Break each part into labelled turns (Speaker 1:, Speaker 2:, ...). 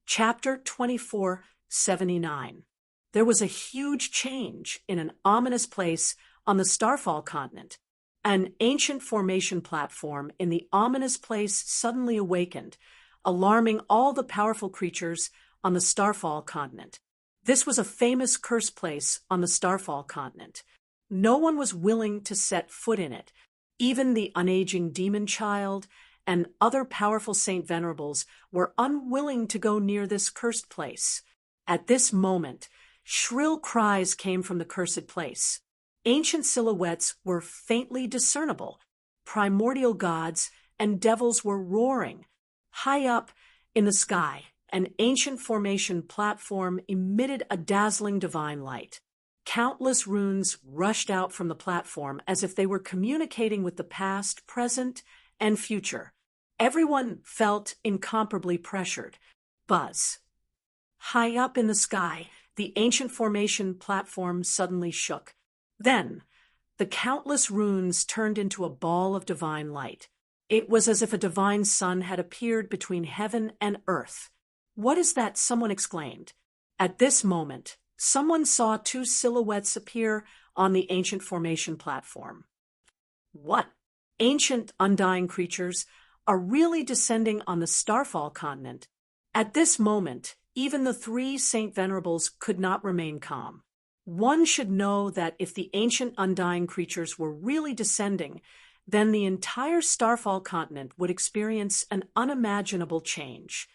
Speaker 1: Chapter 2479. There was a huge change in an ominous place on the Starfall continent. An ancient formation platform in the ominous place suddenly awakened, alarming all the powerful creatures on the Starfall continent. This was a famous curse place on the Starfall continent. No one was willing to set foot in it. Even the unaging demon child and other powerful Saint Venerables were unwilling to go near this cursed place. At this moment, shrill cries came from the cursed place. Ancient silhouettes were faintly discernible. Primordial gods and devils were roaring. High up in the sky, an ancient formation platform emitted a dazzling divine light. Countless runes rushed out from the platform as if they were communicating with the past, present, and future. Everyone felt incomparably pressured. Buzz. High up in the sky, the ancient formation platform suddenly shook. Then, the countless runes turned into a ball of divine light. It was as if a divine sun had appeared between heaven and earth. "What is that?" someone exclaimed. At this moment, someone saw two silhouettes appear on the ancient formation platform. What? Ancient undying creatures are really descending on the Starfall continent. At this moment, even the three Saint Venerables could not remain calm. One should know that if the ancient undying creatures were really descending, then the entire Starfall continent would experience an unimaginable change.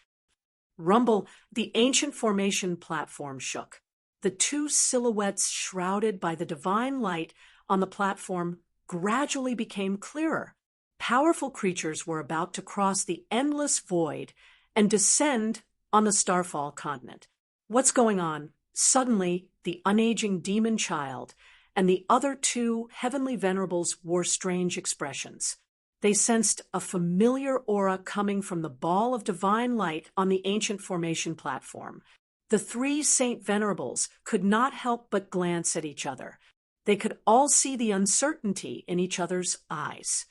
Speaker 1: Rumble, the ancient formation platform shook. The two silhouettes shrouded by the divine light on the platform gradually became clearer. Powerful creatures were about to cross the endless void and descend on the Starfall continent. What's going on? Suddenly, the unaging demon child and the other two heavenly venerables wore strange expressions. They sensed a familiar aura coming from the ball of divine light on the ancient formation platform. The three Saint Venerables could not help but glance at each other. They could all see the uncertainty in each other's eyes.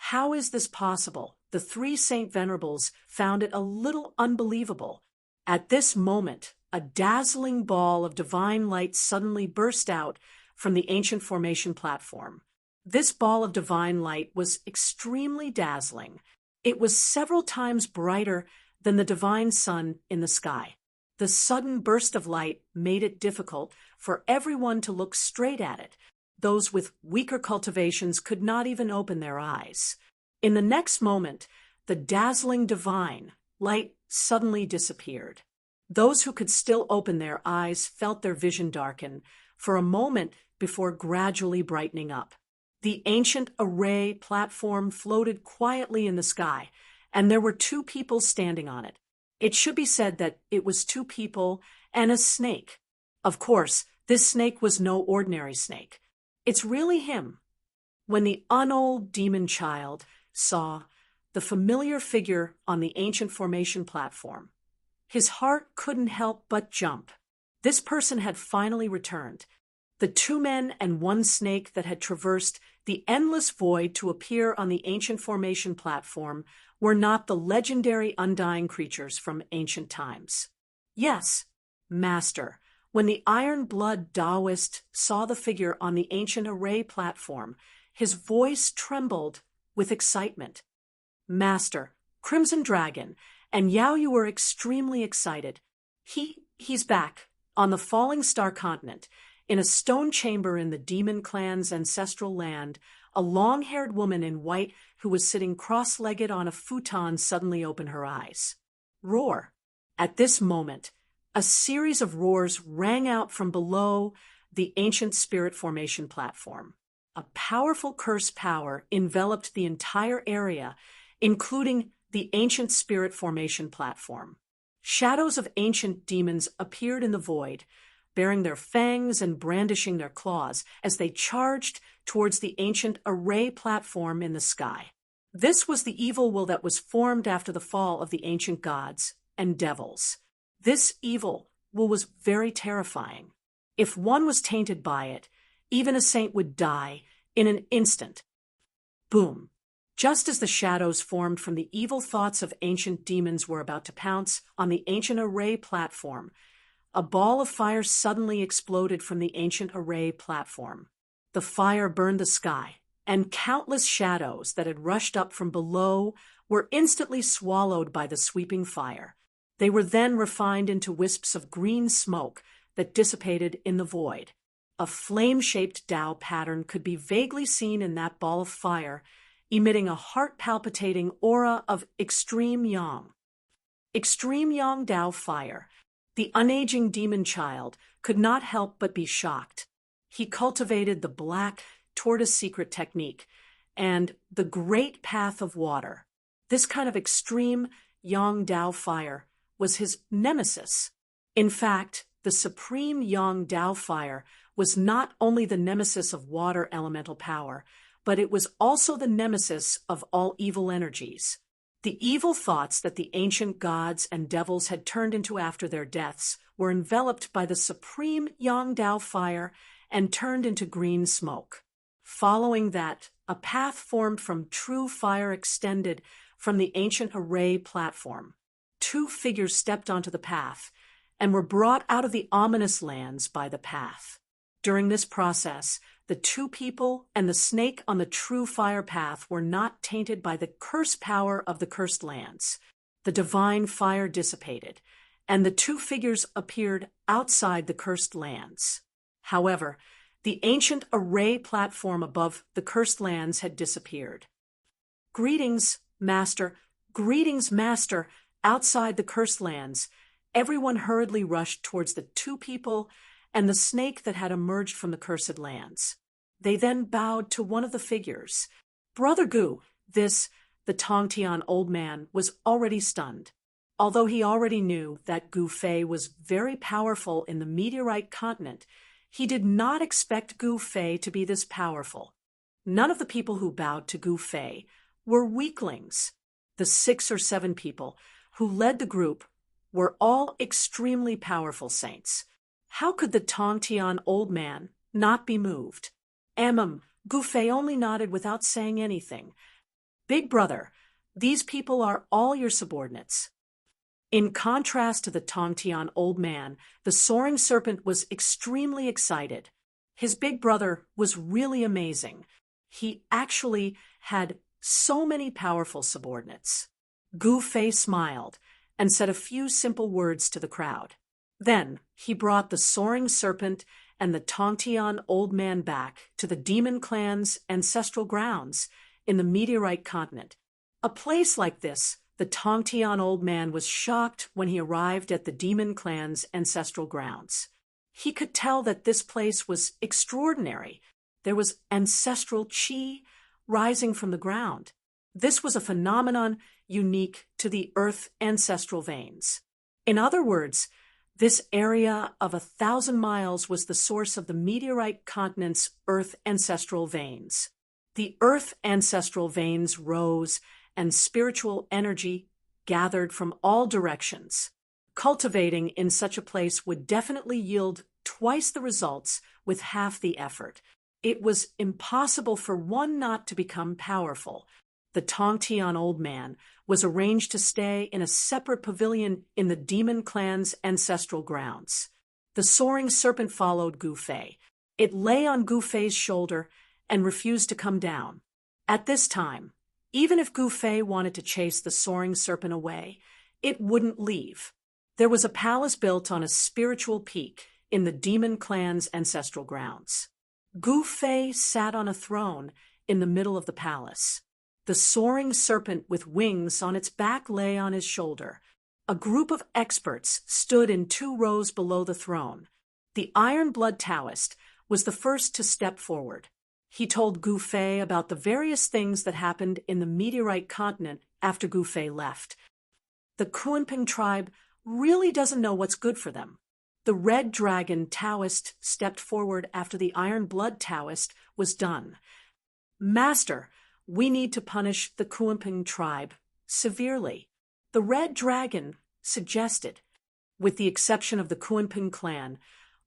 Speaker 1: How is this possible? The three Saint Venerables found it a little unbelievable. At this moment, a dazzling ball of divine light suddenly burst out from the ancient formation platform. This ball of divine light was extremely dazzling. It was several times brighter than the divine sun in the sky. The sudden burst of light made it difficult for everyone to look straight at it. Those with weaker cultivations could not even open their eyes. In the next moment, the dazzling divine light suddenly disappeared. Those who could still open their eyes felt their vision darken for a moment before gradually brightening up. The ancient array platform floated quietly in the sky, and there were two people standing on it. It should be said that it was two people and a snake. Of course, this snake was no ordinary snake. It's really him. When the unold demon child saw the familiar figure on the ancient formation platform, his heart couldn't help but jump. This person had finally returned. The two men and one snake that had traversed the endless void to appear on the ancient formation platform were not the legendary undying creatures from ancient times. Yes, Master. When the iron-blood Taoist saw the figure on the ancient array platform, his voice trembled with excitement. Master, Crimson Dragon, and Yao, you were extremely excited. He's back, on the falling star continent, in a stone chamber in the demon clan's ancestral land. A long-haired woman in white who was sitting cross-legged on a futon suddenly opened her eyes. Roar. At this moment, a series of roars rang out from below the ancient spirit formation platform. A powerful curse power enveloped the entire area, including the ancient spirit formation platform. Shadows of ancient demons appeared in the void, baring their fangs and brandishing their claws as they charged towards the ancient array platform in the sky. This was the evil will that was formed after the fall of the ancient gods and devils. This evil will was very terrifying. If one was tainted by it, even a saint would die in an instant. Boom. Just as the shadows formed from the evil thoughts of ancient demons were about to pounce on the Ancient Array platform, a ball of fire suddenly exploded from the Ancient Array platform. The fire burned the sky, and countless shadows that had rushed up from below were instantly swallowed by the sweeping fire. They were then refined into wisps of green smoke that dissipated in the void. A flame-shaped Tao pattern could be vaguely seen in that ball of fire, emitting a heart-palpitating aura of extreme yang. Extreme yang Tao fire. The unaging demon child could not help but be shocked. He cultivated the black tortoise secret technique and the great path of water. This kind of extreme yang Tao fire was his nemesis. In fact, the supreme yang Tao fire was not only the nemesis of water elemental power, but it was also the nemesis of all evil energies. The evil thoughts that the ancient gods and devils had turned into after their deaths were enveloped by the supreme yang Tao fire and turned into green smoke. Following that, a path formed from true fire extended from the Ancient Array platform. 2 figures stepped onto the path and were brought out of the ominous lands by the path. During this process, the 2 people and the snake on the true fire path were not tainted by the curse power of the cursed lands. The divine fire dissipated, and the 2 figures appeared outside the cursed lands. However, the Ancient Array platform above the cursed lands had disappeared. Greetings, Master! Greetings, Master! Outside the cursed lands, everyone hurriedly rushed towards the 2 people and the snake that had emerged from the cursed lands. They then bowed to one of the figures. Brother Gu, the Tongtian old man, was already stunned. Although he already knew that Gu Fei was very powerful in the meteorite continent, he did not expect Gu Fei to be this powerful. None of the people who bowed to Gu Fei were weaklings. The 6 or 7 people who led the group were all extremely powerful saints. How could the Tongtian old man not be moved? Gu Fei only nodded without saying anything. Big brother, these people are all your subordinates. In contrast to the Tongtian old man, the soaring serpent was extremely excited. His big brother was really amazing. He actually had so many powerful subordinates. Gu Fei smiled and said a few simple words to the crowd. Then he brought the soaring serpent and the Tongtian old man back to the demon clan's ancestral grounds in the meteorite continent. A place like this, the Tongtian old man was shocked when he arrived at the demon clan's ancestral grounds. He could tell that this place was extraordinary. There was ancestral qi rising from the ground. This was a phenomenon unique to the Earth ancestral veins. In other words, this area of 1,000 miles was the source of the meteorite continent's Earth ancestral veins. The Earth ancestral veins rose, and spiritual energy gathered from all directions. Cultivating in such a place would definitely yield twice the results with half the effort. It was impossible for one not to become powerful. The Tongtian old man was arranged to stay in a separate pavilion in the demon clan's ancestral grounds. The soaring serpent followed Gu Fei. It lay on Gu Fei's shoulder and refused to come down. At this time, even if Gu Fei wanted to chase the soaring serpent away, it wouldn't leave. There was a palace built on a spiritual peak in the demon clan's ancestral grounds. Gu Fei sat on a throne in the middle of the palace. The soaring serpent with wings on its back lay on his shoulder. A group of experts stood in 2 rows below the throne. The Iron Blood Taoist was the first to step forward. He told Gu Fei about the various things that happened in the meteorite continent after Gu Fei left. The Kunping tribe really doesn't know what's good for them. The Red Dragon Taoist stepped forward after the Iron Blood Taoist was done. Master, we need to punish the Kunping tribe severely. The Red Dragon suggested. With the exception of the Kunping clan,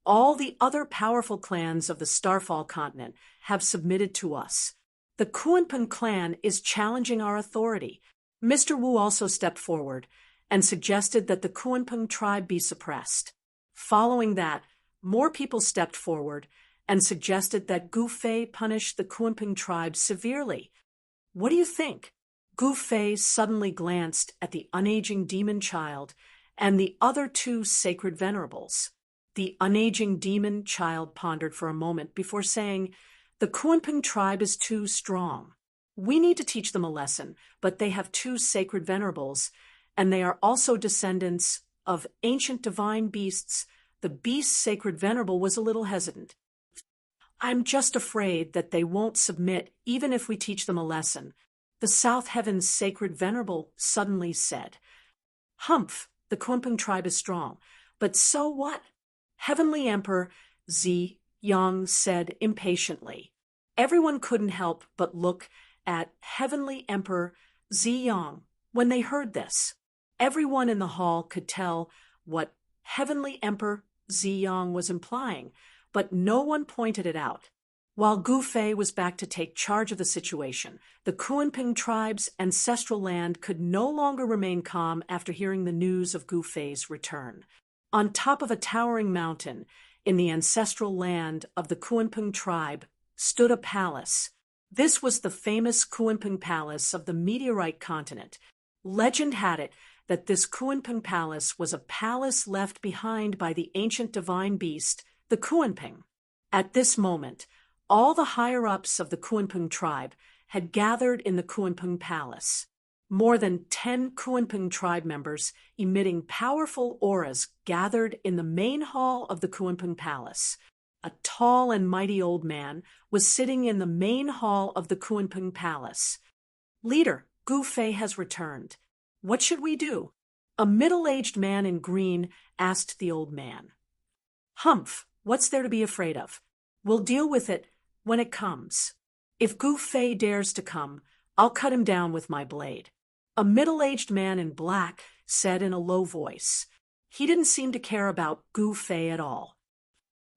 Speaker 1: all the other powerful clans of the Starfall continent have submitted to us. The Kuanping clan is challenging our authority. Mr. Wu also stepped forward and suggested that the Kuanping tribe be suppressed. Following that, more people stepped forward and suggested that Gu Fei punish the Kuanping tribe severely. What do you think? Gu Fei suddenly glanced at the unaging demon child and the other two sacred venerables. The unaging demon child pondered for a moment before saying, "The Kuanping tribe is too strong. We need to teach them a lesson, but they have two sacred venerables, and they are also descendants of ancient divine beasts." The beast's sacred venerable was a little hesitant. "I'm just afraid that they won't submit even if we teach them a lesson," the South Heaven's sacred venerable suddenly said. "Humph, the Kuanping tribe is strong, but so what?" Heavenly Emperor Zi Yang said impatiently. Everyone couldn't help but look at Heavenly Emperor Zi Yang when they heard this. Everyone in the hall could tell what Heavenly Emperor Zi Yang was implying, but no one pointed it out. While Gu Fei was back to take charge of the situation, the Kuanping tribe's ancestral land could no longer remain calm after hearing the news of Gu Fei's return. On top of a towering mountain, in the ancestral land of the Kuanping tribe, stood a palace. This was the famous Kuanping Palace of the Meteorite continent. Legend had it that this Kuanping Palace was a palace left behind by the ancient divine beast, the Kuanping. At this moment, all the higher-ups of the Kuanping tribe had gathered in the Kuanping Palace. More than 10 Kuanping tribe members emitting powerful auras gathered in the main hall of the Kuanping Palace. A tall and mighty old man was sitting in the main hall of the Kuanping Palace. "Leader, Gu Fei has returned. What should we do?" A middle-aged man in green asked the old man. "Humph, what's there to be afraid of? We'll deal with it when it comes. If Gu Fei dares to come, I'll cut him down with my blade." A middle-aged man in black said in a low voice. He didn't seem to care about Gu Fei at all.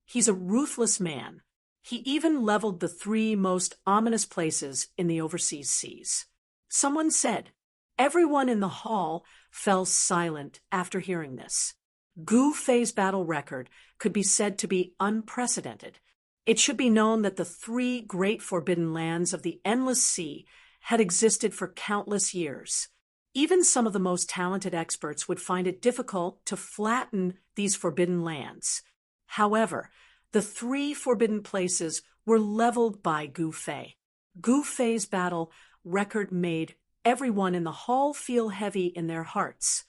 Speaker 1: "He's a ruthless man. He even leveled the 3 most ominous places in the overseas seas." Someone said. Everyone in the hall fell silent after hearing this. Gu Fei's battle record could be said to be unprecedented. It should be known that the 3 great forbidden lands of the Endless Sea had existed for countless years. Even some of the most talented experts would find it difficult to flatten these forbidden lands. However, the 3 forbidden places were leveled by Gu Fei. Gu Fei's battle record made everyone in the hall feel heavy in their hearts.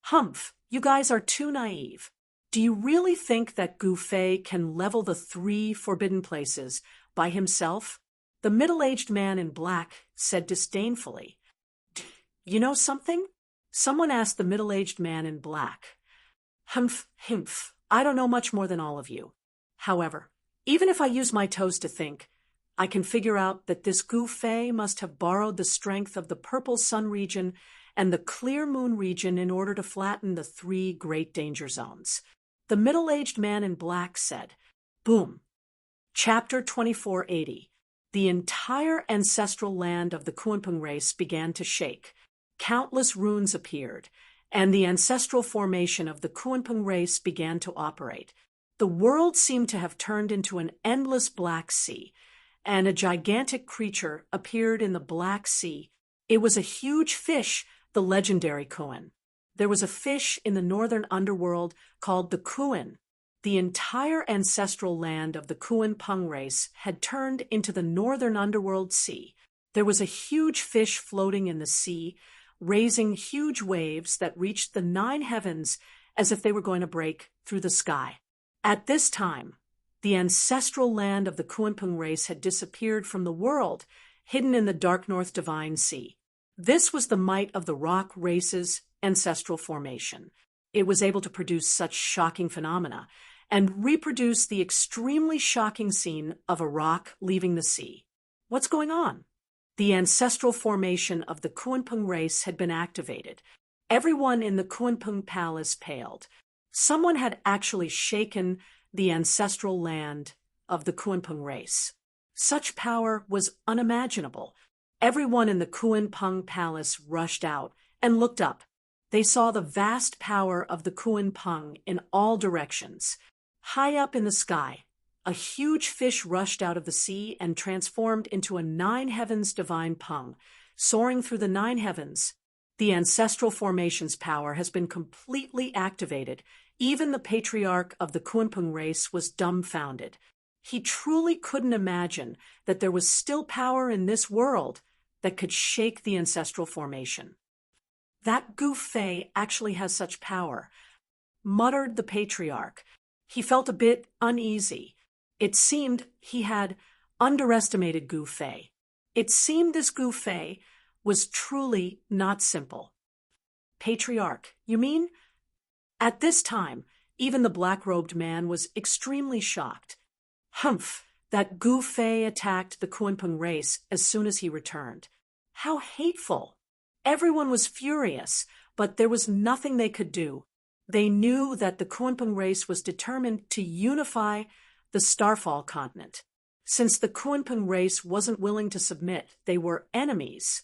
Speaker 1: "Humph, you guys are too naive. Do you really think that Gu Fei can level the 3 forbidden places by himself?" The middle-aged man in black said disdainfully. "You know something?" Someone asked the middle-aged man in black. "Humph, humph, I don't know much more than all of you. However, even if I use my toes to think, I can figure out that this Gu Fei must have borrowed the strength of the Purple Sun region and the Clear Moon region in order to flatten the 3 great danger zones." The middle-aged man in black said. Boom. Chapter 2480. The entire ancestral land of the Kuanping race began to shake. Countless runes appeared, and the ancestral formation of the Kuanping race began to operate. The world seemed to have turned into an endless black sea, and a gigantic creature appeared in the Black Sea. It was a huge fish, the legendary Kuan. There was a fish in the northern underworld called the Kuan. The entire ancestral land of the Kuanping race had turned into the northern underworld sea. There was a huge fish floating in the sea, raising huge waves that reached the 9 heavens as if they were going to break through the sky. At this time, the ancestral land of the Kuanping race had disappeared from the world, hidden in the dark North Divine Sea. This was the might of the rock race's ancestral formation. It was able to produce such shocking phenomena and reproduce the extremely shocking scene of a rock leaving the sea. What's going on? The ancestral formation of the Kuanping race had been activated. Everyone in the Kuanping palace paled. Someone had actually shaken the ancestral land of the Kuanping race. Such power was unimaginable. Everyone in the Kuan Pung Palace rushed out and looked up. They saw the vast power of the Kuan Pung in all directions. High up in the sky, a huge fish rushed out of the sea and transformed into a nine heavens divine Pung, soaring through the nine heavens. The ancestral formation's power has been completely activated. Even the patriarch of the Kuan Pung race was dumbfounded. He truly couldn't imagine that there was still power in this world that could shake the ancestral formation. That Gu Fei actually has such power, muttered the patriarch. He felt a bit uneasy. It seemed he had underestimated Gu Fei. It seemed this Gu Fei was truly not simple. Patriarch, you mean? At this time, even the black-robed man was extremely shocked. Humph! That Gu Fei attacked the Kuan Pung race as soon as he returned. How hateful! Everyone was furious, but there was nothing they could do. They knew that the Kuan Pung race was determined to unify the Starfall continent. Since the Kuan Pung race wasn't willing to submit, they were enemies.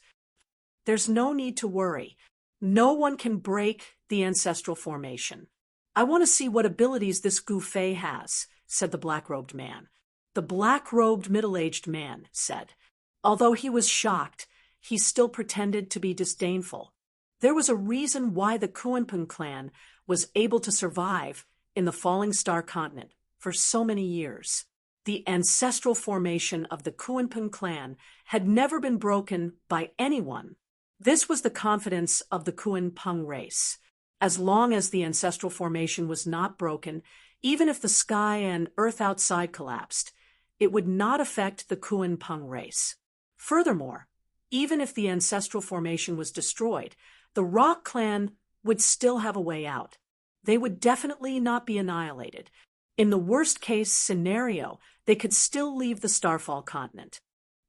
Speaker 1: There's no need to worry. No one can break the ancestral formation. I want to see what abilities this Gu Fei has, said the black-robed man. The black-robed middle-aged man said. Although he was shocked, he still pretended to be disdainful. There was a reason why the Kuan Pung clan was able to survive in the falling star continent for so many years. The ancestral formation of the Kuan Pung clan had never been broken by anyone. This was the confidence of the Kuan Pung race. As long as the ancestral formation was not broken, even if the sky and earth outside collapsed, it would not affect the Kuan Pung race. Furthermore, even if the ancestral formation was destroyed, the Rock clan would still have a way out. They would definitely not be annihilated. In the worst-case scenario, they could still leave the Starfall continent.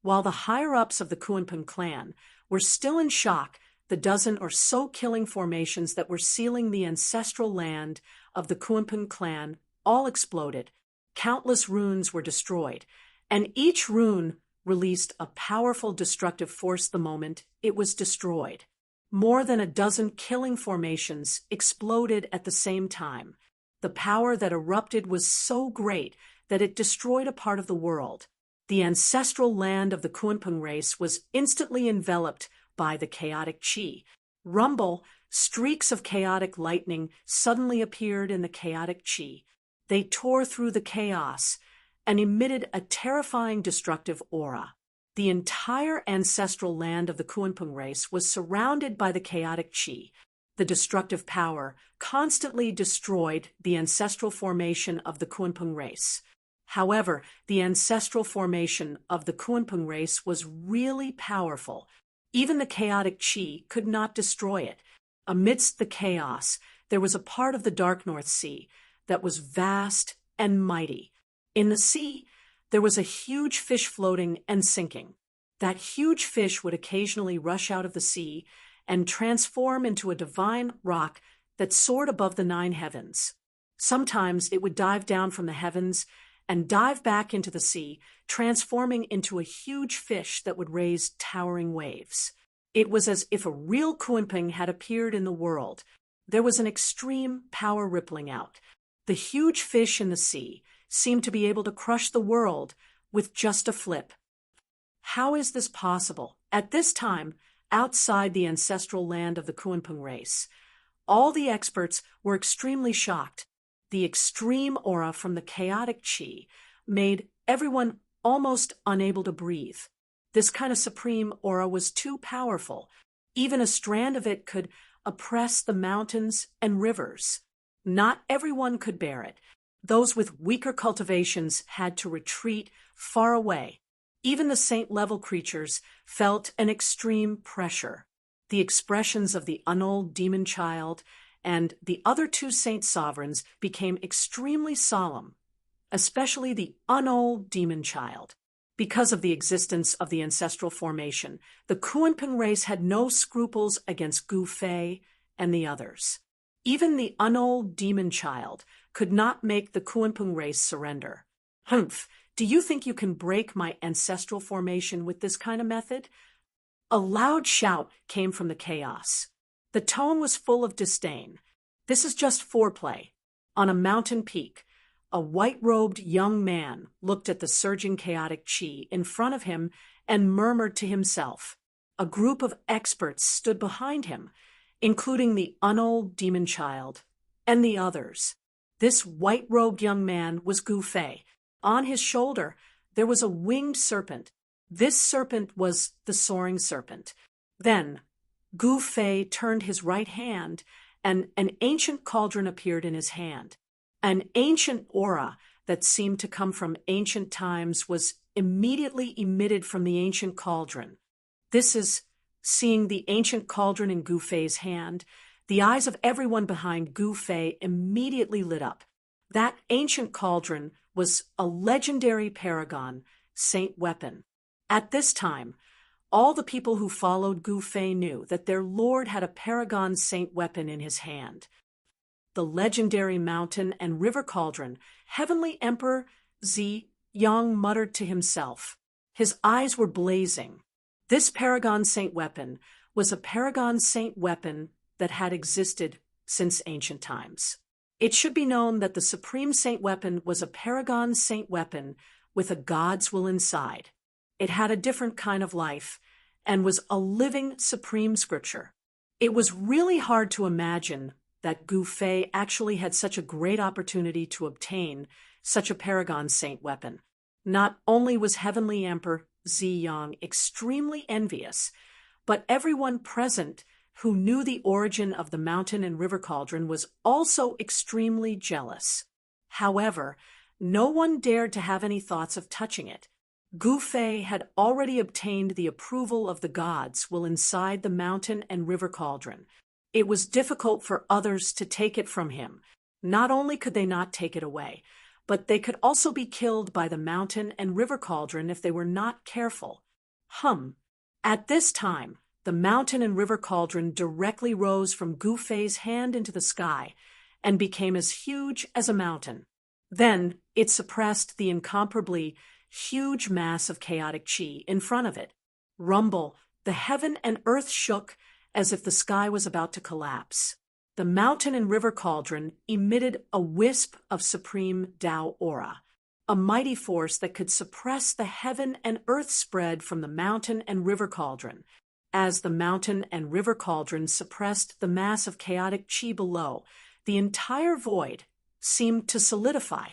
Speaker 1: While the higher-ups of the Kuan Pung clan were still in shock, the dozen or so killing formations that were sealing the ancestral land of the Kuan Pung clan all exploded. Countless runes were destroyed, and each rune released a powerful destructive force the moment it was destroyed. More than a dozen killing formations exploded at the same time. The power that erupted was so great that it destroyed a part of the world. The ancestral land of the Kuan Pung race was instantly enveloped by the chaotic chi. Rumble, streaks of chaotic lightning suddenly appeared in the chaotic chi. They tore through the chaos and emitted a terrifying destructive aura. The entire ancestral land of the Kuan Pung race was surrounded by the chaotic chi. The destructive power constantly destroyed the ancestral formation of the Kuan Pung race. However, the ancestral formation of the Kuan Pung race was really powerful. Even the chaotic chi could not destroy it. Amidst the chaos, there was a part of the Dark North Sea that was vast and mighty. In the sea, there was a huge fish floating and sinking. That huge fish would occasionally rush out of the sea and transform into a divine rock that soared above the nine heavens. Sometimes it would dive down from the heavens and dive back into the sea, transforming into a huge fish that would raise towering waves. It was as if a real Kuan Pung had appeared in the world. There was an extreme power rippling out. The huge fish in the sea seemed to be able to crush the world with just a flip. How is this possible? At this time, outside the ancestral land of the Kuan Pung race, all the experts were extremely shocked. The extreme aura from the chaotic chi made everyone almost unable to breathe. This kind of supreme aura was too powerful. Even a strand of it could oppress the mountains and rivers. Not everyone could bear it. Those with weaker cultivations had to retreat far away. Even the saint-level creatures felt an extreme pressure. The expressions of the Unold demon child and the other two saint sovereigns became extremely solemn, especially the Unold demon child. Because of the existence of the ancestral formation, the Kuan Pung race had no scruples against Gu Fei and the others. Even the Unold demon child could not make the Kuan Pung race surrender. Humph! Do you think you can break my ancestral formation with this kind of method? A loud shout came from the chaos. The tone was full of disdain. This is just foreplay. On a mountain peak, a white-robed young man looked at the surging chaotic chi in front of him and murmured to himself. A group of experts stood behind him, including the unold demon child and the others. This white-robed young man was Gu Fei. On his shoulder, there was a winged serpent. This serpent was the soaring serpent. Then, Gu Fei turned his right hand, and an ancient cauldron appeared in his hand. An ancient aura that seemed to come from ancient times was immediately emitted from the ancient cauldron. This is seeing the ancient cauldron in Gu Fei's hand. The eyes of everyone behind Gu Fei immediately lit up. That ancient cauldron was a legendary paragon, saint weapon. At this time, all the people who followed Gu Fei knew that their lord had a paragon saint weapon in his hand. The legendary mountain and river cauldron, Heavenly Emperor Zi Yang muttered to himself. His eyes were blazing. This paragon saint weapon was a paragon saint weapon that had existed since ancient times. It should be known that the supreme saint weapon was a paragon saint weapon with a god's will inside. It had a different kind of life and was a living supreme scripture. It was really hard to imagine that Gu Fei actually had such a great opportunity to obtain such a paragon saint weapon. Not only was Heavenly Emperor Zi Yang extremely envious, but everyone present who knew the origin of the mountain and river cauldron was also extremely jealous. However, no one dared to have any thoughts of touching it. Gu Fei had already obtained the approval of the gods while inside the mountain and river cauldron. It was difficult for others to take it from him. Not only could they not take it away, but they could also be killed by the mountain and river cauldron if they were not careful. At this time, the mountain and river cauldron directly rose from Gu Fei's hand into the sky and became as huge as a mountain. Then it suppressed the incomparably huge mass of chaotic chi in front of it. Rumble, the heaven and earth shook as if the sky was about to collapse. The mountain and river cauldron emitted a wisp of supreme Tao aura, a mighty force that could suppress the heaven and earth spread from the mountain and river cauldron. As the mountain and river cauldron suppressed the mass of chaotic chi below, the entire void seemed to solidify.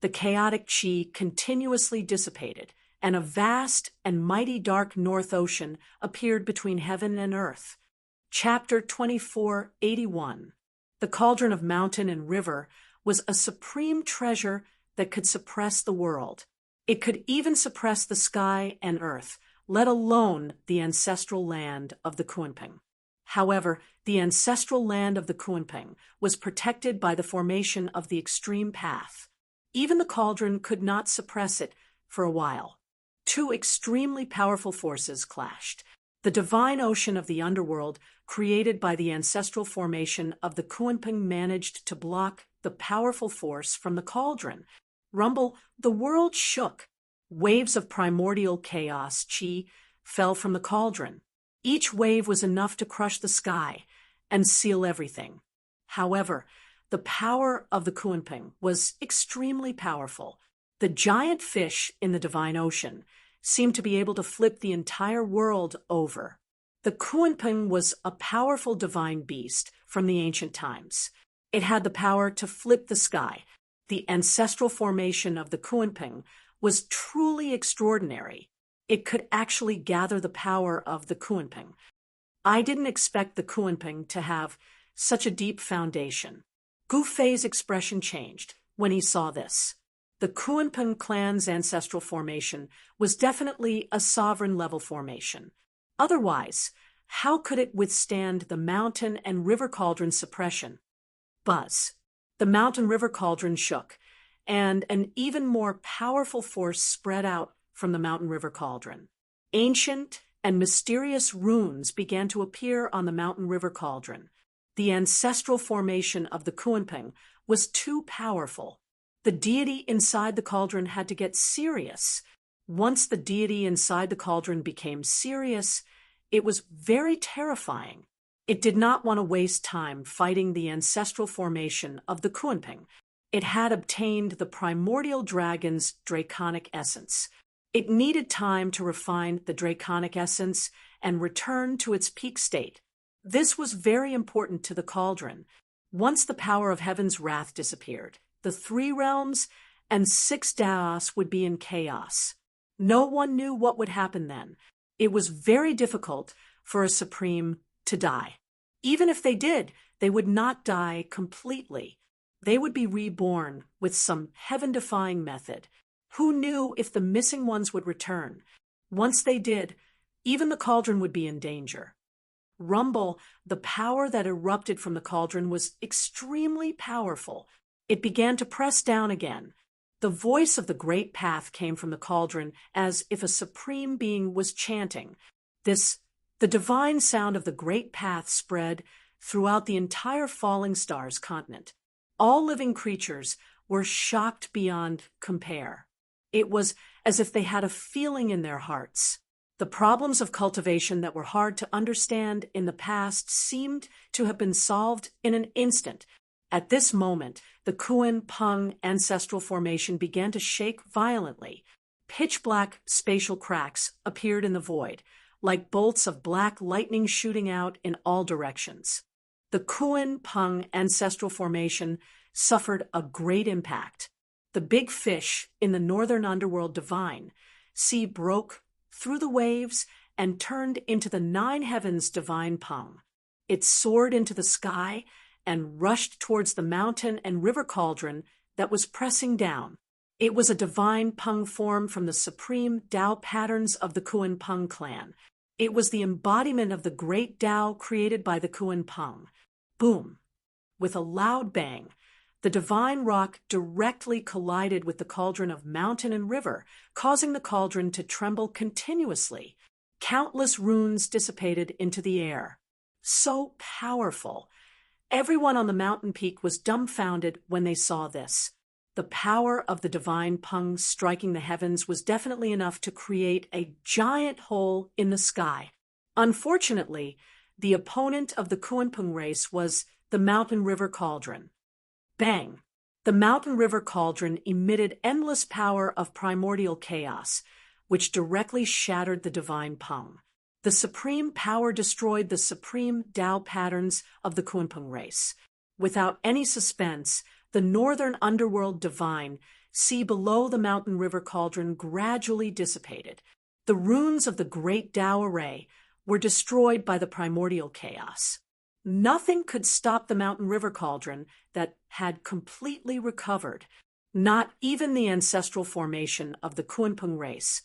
Speaker 1: The chaotic chi continuously dissipated, and a vast and mighty dark North Ocean appeared between heaven and earth. Chapter 2481. The cauldron of mountain and river was a supreme treasure that could suppress the world. It could even suppress the sky and earth, let alone the ancestral land of the Kunping. However, the ancestral land of the Kunping was protected by the formation of the extreme path. Even the cauldron could not suppress it for a while. Two extremely powerful forces clashed. The divine ocean of the underworld, created by the ancestral formation of the Kunping, managed to block the powerful force from the cauldron. Rumble, the world shook. Waves of primordial chaos chi fell from the cauldron. Each wave was enough to crush the sky and seal everything. However, the power of the Kunping was extremely powerful. The giant fish in the divine ocean seemed to be able to flip the entire world over. The Kunping was a powerful divine beast from the ancient times. It had the power to flip the sky. The ancestral formation of the Kunping was truly extraordinary. It could actually gather the power of the Kunping. I didn't expect the Kunping to have such a deep foundation. Gu Fei's expression changed when he saw this. The Kunping clan's ancestral formation was definitely a sovereign-level formation. Otherwise, how could it withstand the mountain and river cauldron suppression? Buzz. The mountain river cauldron shook, and an even more powerful force spread out from the mountain river cauldron. Ancient and mysterious runes began to appear on the mountain river cauldron. The ancestral formation of the Kunping was too powerful. The deity inside the cauldron had to get serious. Once the deity inside the cauldron became serious, it was very terrifying. It did not want to waste time fighting the ancestral formation of the Kunping. It had obtained the primordial dragon's draconic essence. It needed time to refine the draconic essence and return to its peak state. This was very important to the cauldron. Once the power of heaven's wrath disappeared, the 3 realms and 6 Daos would be in chaos. No one knew what would happen then. It was very difficult for a supreme to die. Even if they did, they would not die completely. They would be reborn with some heaven-defying method. Who knew if the missing ones would return? Once they did, even the cauldron would be in danger. Rumble, the power that erupted from the cauldron, was extremely powerful. It began to press down again. The voice of the great path came from the cauldron as if a supreme being was chanting. The divine sound of the great path spread throughout the entire falling stars continent. All living creatures were shocked beyond compare. It was as if they had a feeling in their hearts. The problems of cultivation that were hard to understand in the past seemed to have been solved in an instant. At this moment, the Kunping ancestral formation began to shake violently. Pitch-black spatial cracks appeared in the void, like bolts of black lightning shooting out in all directions. The Kunping ancestral formation suffered a great impact. The big fish in the northern underworld divine sea broke through the waves and turned into the 9 heavens divine Peng. It soared into the sky and rushed towards the mountain and river cauldron that was pressing down. It was a divine Peng form from the supreme Tao patterns of the Kunping clan. It was the embodiment of the great Tao created by the Kunping. Boom! With a loud bang, the divine rock directly collided with the cauldron of mountain and river, causing the cauldron to tremble continuously. Countless runes dissipated into the air. So powerful! Everyone on the mountain peak was dumbfounded when they saw this. The power of the divine Peng striking the heavens was definitely enough to create a giant hole in the sky. Unfortunately, the opponent of the Kunping race was the mountain river cauldron. Bang! The mountain river cauldron emitted endless power of primordial chaos, which directly shattered the divine Peng. The supreme power destroyed the supreme Tao patterns of the Kunping race. Without any suspense, the northern underworld divine sea below the mountain river cauldron gradually dissipated. The runes of the great Tao array were destroyed by the primordial chaos. Nothing could stop the mountain river cauldron that had completely recovered, not even the ancestral formation of the Kunping race,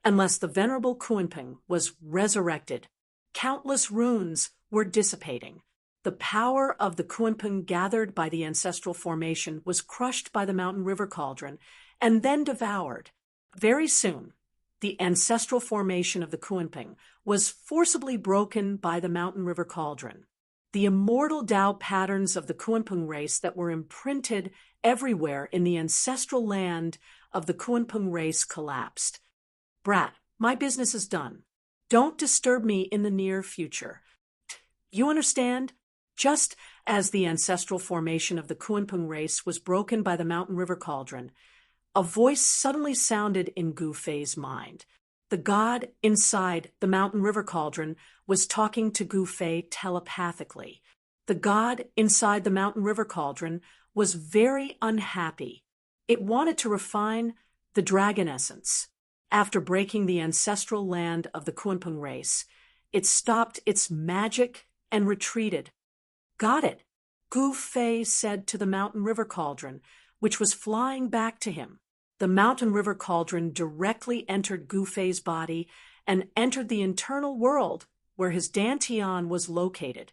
Speaker 1: unless the venerable Kunping was resurrected. Countless runes were dissipating. The power of the Kunping gathered by the ancestral formation was crushed by the mountain river cauldron and then devoured. Very soon, the ancestral formation of the Kunping was forcibly broken by the mountain river cauldron. The immortal Tao patterns of the Kunping race that were imprinted everywhere in the ancestral land of the Kunping race collapsed. Brat, my business is done. Don't disturb me in the near future. You understand? Just as the ancestral formation of the Kunping race was broken by the mountain river cauldron, a voice suddenly sounded in Gu Fei's mind. The god inside the mountain river cauldron was talking to Gu Fei telepathically. The god inside the mountain river cauldron was very unhappy. It wanted to refine the dragon essence. After breaking the ancestral land of the Kunping race, it stopped its magic and retreated. Got it, Gu Fei said to the mountain river cauldron, which was flying back to him. The mountain river cauldron directly entered Gu Fei's body and entered the internal world where his dantian was located.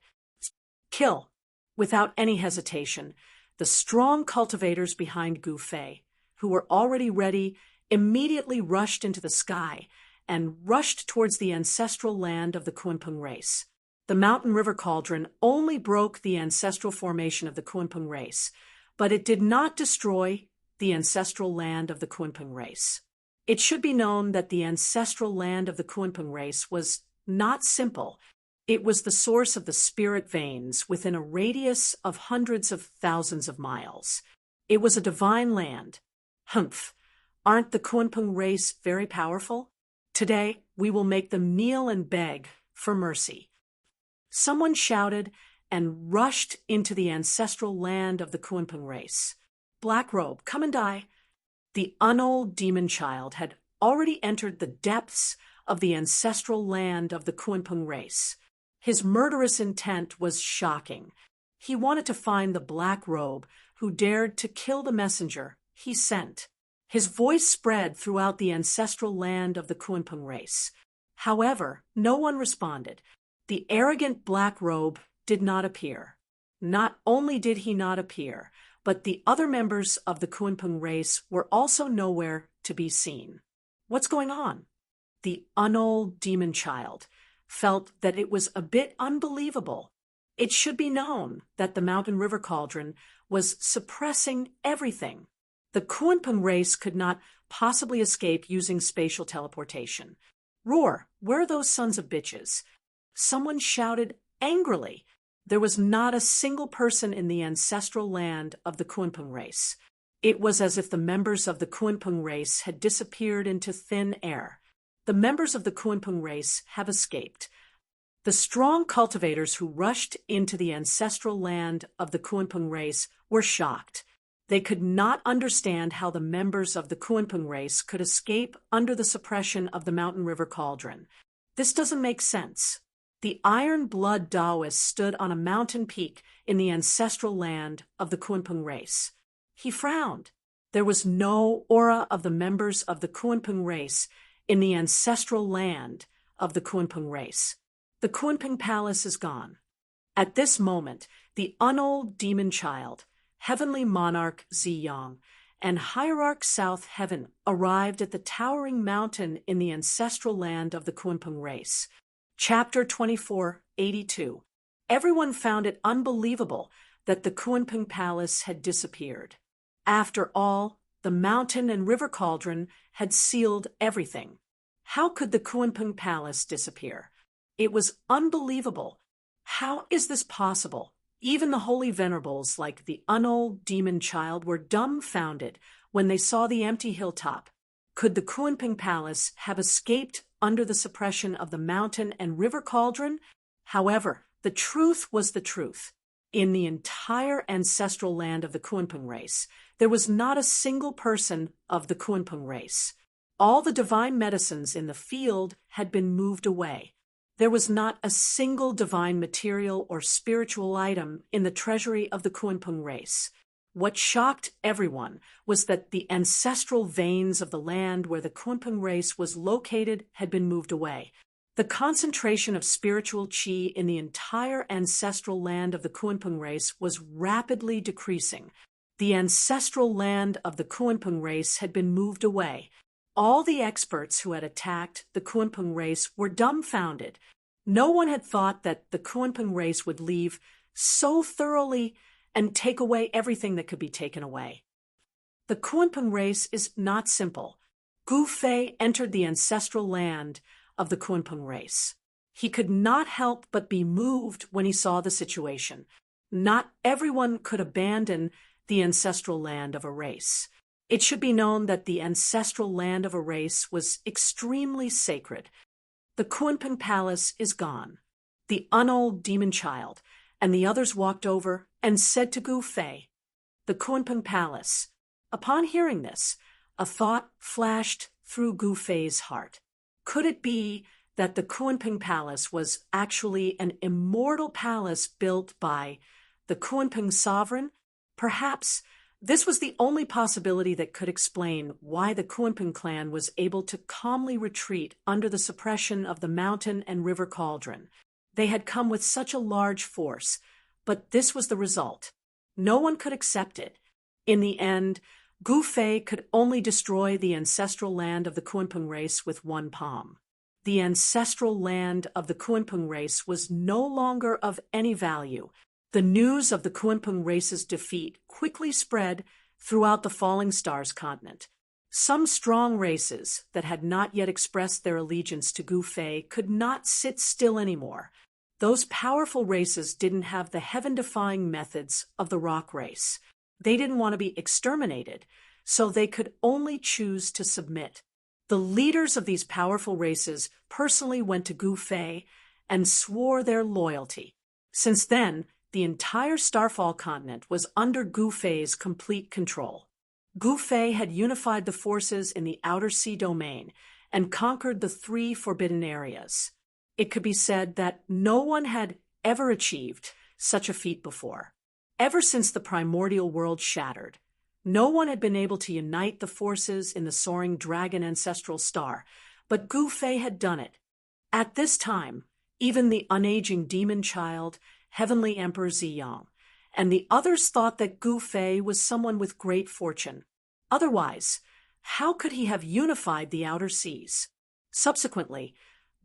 Speaker 1: Kill, without any hesitation, the strong cultivators behind Gu Fei, who were already ready, immediately rushed into the sky and rushed towards the ancestral land of the Kunping race. The mountain river cauldron only broke the ancestral formation of the Kunping race, but it did not destroy the ancestral land of the Kunpeng race. It should be known that the ancestral land of the Kunpeng race was not simple. It was the source of the spirit veins within a radius of hundreds of thousands of miles. It was a divine land. Humph! Aren't the Kunpeng race very powerful? Today, we will make them kneel and beg for mercy. Someone shouted and rushed into the ancestral land of the Kunpeng race. Black Robe, come and die. The unold demon child had already entered the depths of the ancestral land of the Kunpeng race. His murderous intent was shocking. He wanted to find the Black Robe who dared to kill the messenger he sent. His voice spread throughout the ancestral land of the Kunpeng race. However, no one responded. The arrogant Black Robe did not appear. Not only did he not appear, but the other members of the Kunpeng race were also nowhere to be seen. What's going on? The unold demon child felt that it was a bit unbelievable. It should be known that the mountain river cauldron was suppressing everything. The Kunpeng race could not possibly escape using spatial teleportation. Roar, where are those sons of bitches? Someone shouted angrily. There was not a single person in the ancestral land of the Kunpeng race. It was as if the members of the Kunpeng race had disappeared into thin air. The members of the Kunpeng race have escaped. The strong cultivators who rushed into the ancestral land of the Kunpeng race were shocked. They could not understand how the members of the Kunpeng race could escape under the suppression of the mountain river cauldron. This doesn't make sense. The Iron Blood Taoist stood on a mountain peak in the ancestral land of the Kunpeng race. He frowned. There was no aura of the members of the Kunpeng race in the ancestral land of the Kunpeng race. The Kunpeng palace is gone. At this moment, the unold demon child, Heavenly Monarch Ziyang, and Hierarch South Heaven arrived at the towering mountain in the ancestral land of the Kunpeng race. Chapter 2482. Everyone found it unbelievable that the Kunpeng palace had disappeared. After all, the mountain and river cauldron had sealed everything. How could the Kunpeng palace disappear? It was unbelievable. How is this possible? Even the holy venerables like the unold demon child were dumbfounded when they saw the empty hilltop. Could the Kunpeng palace have escaped under the suppression of the mountain and river cauldron? However, the truth was the truth. In the entire ancestral land of the Kunpeng race, there was not a single person of the Kunpeng race. All the divine medicines in the field had been moved away. There was not a single divine material or spiritual item in the treasury of the Kunpeng race. What shocked everyone was that the ancestral veins of the land where the Kunpeng race was located had been moved away. The concentration of spiritual qi in the entire ancestral land of the Kunpeng race was rapidly decreasing. The ancestral land of the Kunpeng race had been moved away. All the experts who had attacked the Kunpeng race were dumbfounded. No one had thought that the Kunpeng race would leave so thoroughly and take away everything that could be taken away. The Kunpeng race is not simple. Gu Fei entered the ancestral land of the Kunpeng race. He could not help but be moved when he saw the situation. Not everyone could abandon the ancestral land of a race. It should be known that the ancestral land of a race was extremely sacred. The Kunpeng palace is gone. The unold demon child and the others walked over and said to Gu Fei, "The Kunpeng palace." Upon hearing this, a thought flashed through Gu Fei's heart. Could it be that the Kunpeng palace was actually an immortal palace built by the Kunpeng sovereign? Perhaps this was the only possibility that could explain why the Kunpeng clan was able to calmly retreat under the suppression of the mountain and river cauldron. They had come with such a large force, but this was the result. No one could accept it. In the end, Gu Fei could only destroy the ancestral land of the Kunpeng race with one palm. The ancestral land of the Kunpeng race was no longer of any value. The news of the Kunpeng race's defeat quickly spread throughout the falling stars continent. Some strong races that had not yet expressed their allegiance to Gu Fei could not sit still anymore. Those powerful races didn't have the heaven-defying methods of the rock race. They didn't want to be exterminated, so they could only choose to submit. The leaders of these powerful races personally went to Gu Fei and swore their loyalty. Since then, the entire Starfall continent was under Gu Fei's complete control. Gu Fei had unified the forces in the Outer Sea domain and conquered the 3 forbidden areas. It could be said that no one had ever achieved such a feat before. Ever since the primordial world shattered, no one had been able to unite the forces in the soaring dragon ancestral star, but Gu Fei had done it. At this time, even the unaging demon child, Heavenly Emperor Ziyang, and the others thought that Gu Fei was someone with great fortune. Otherwise, how could he have unified the outer seas? Subsequently,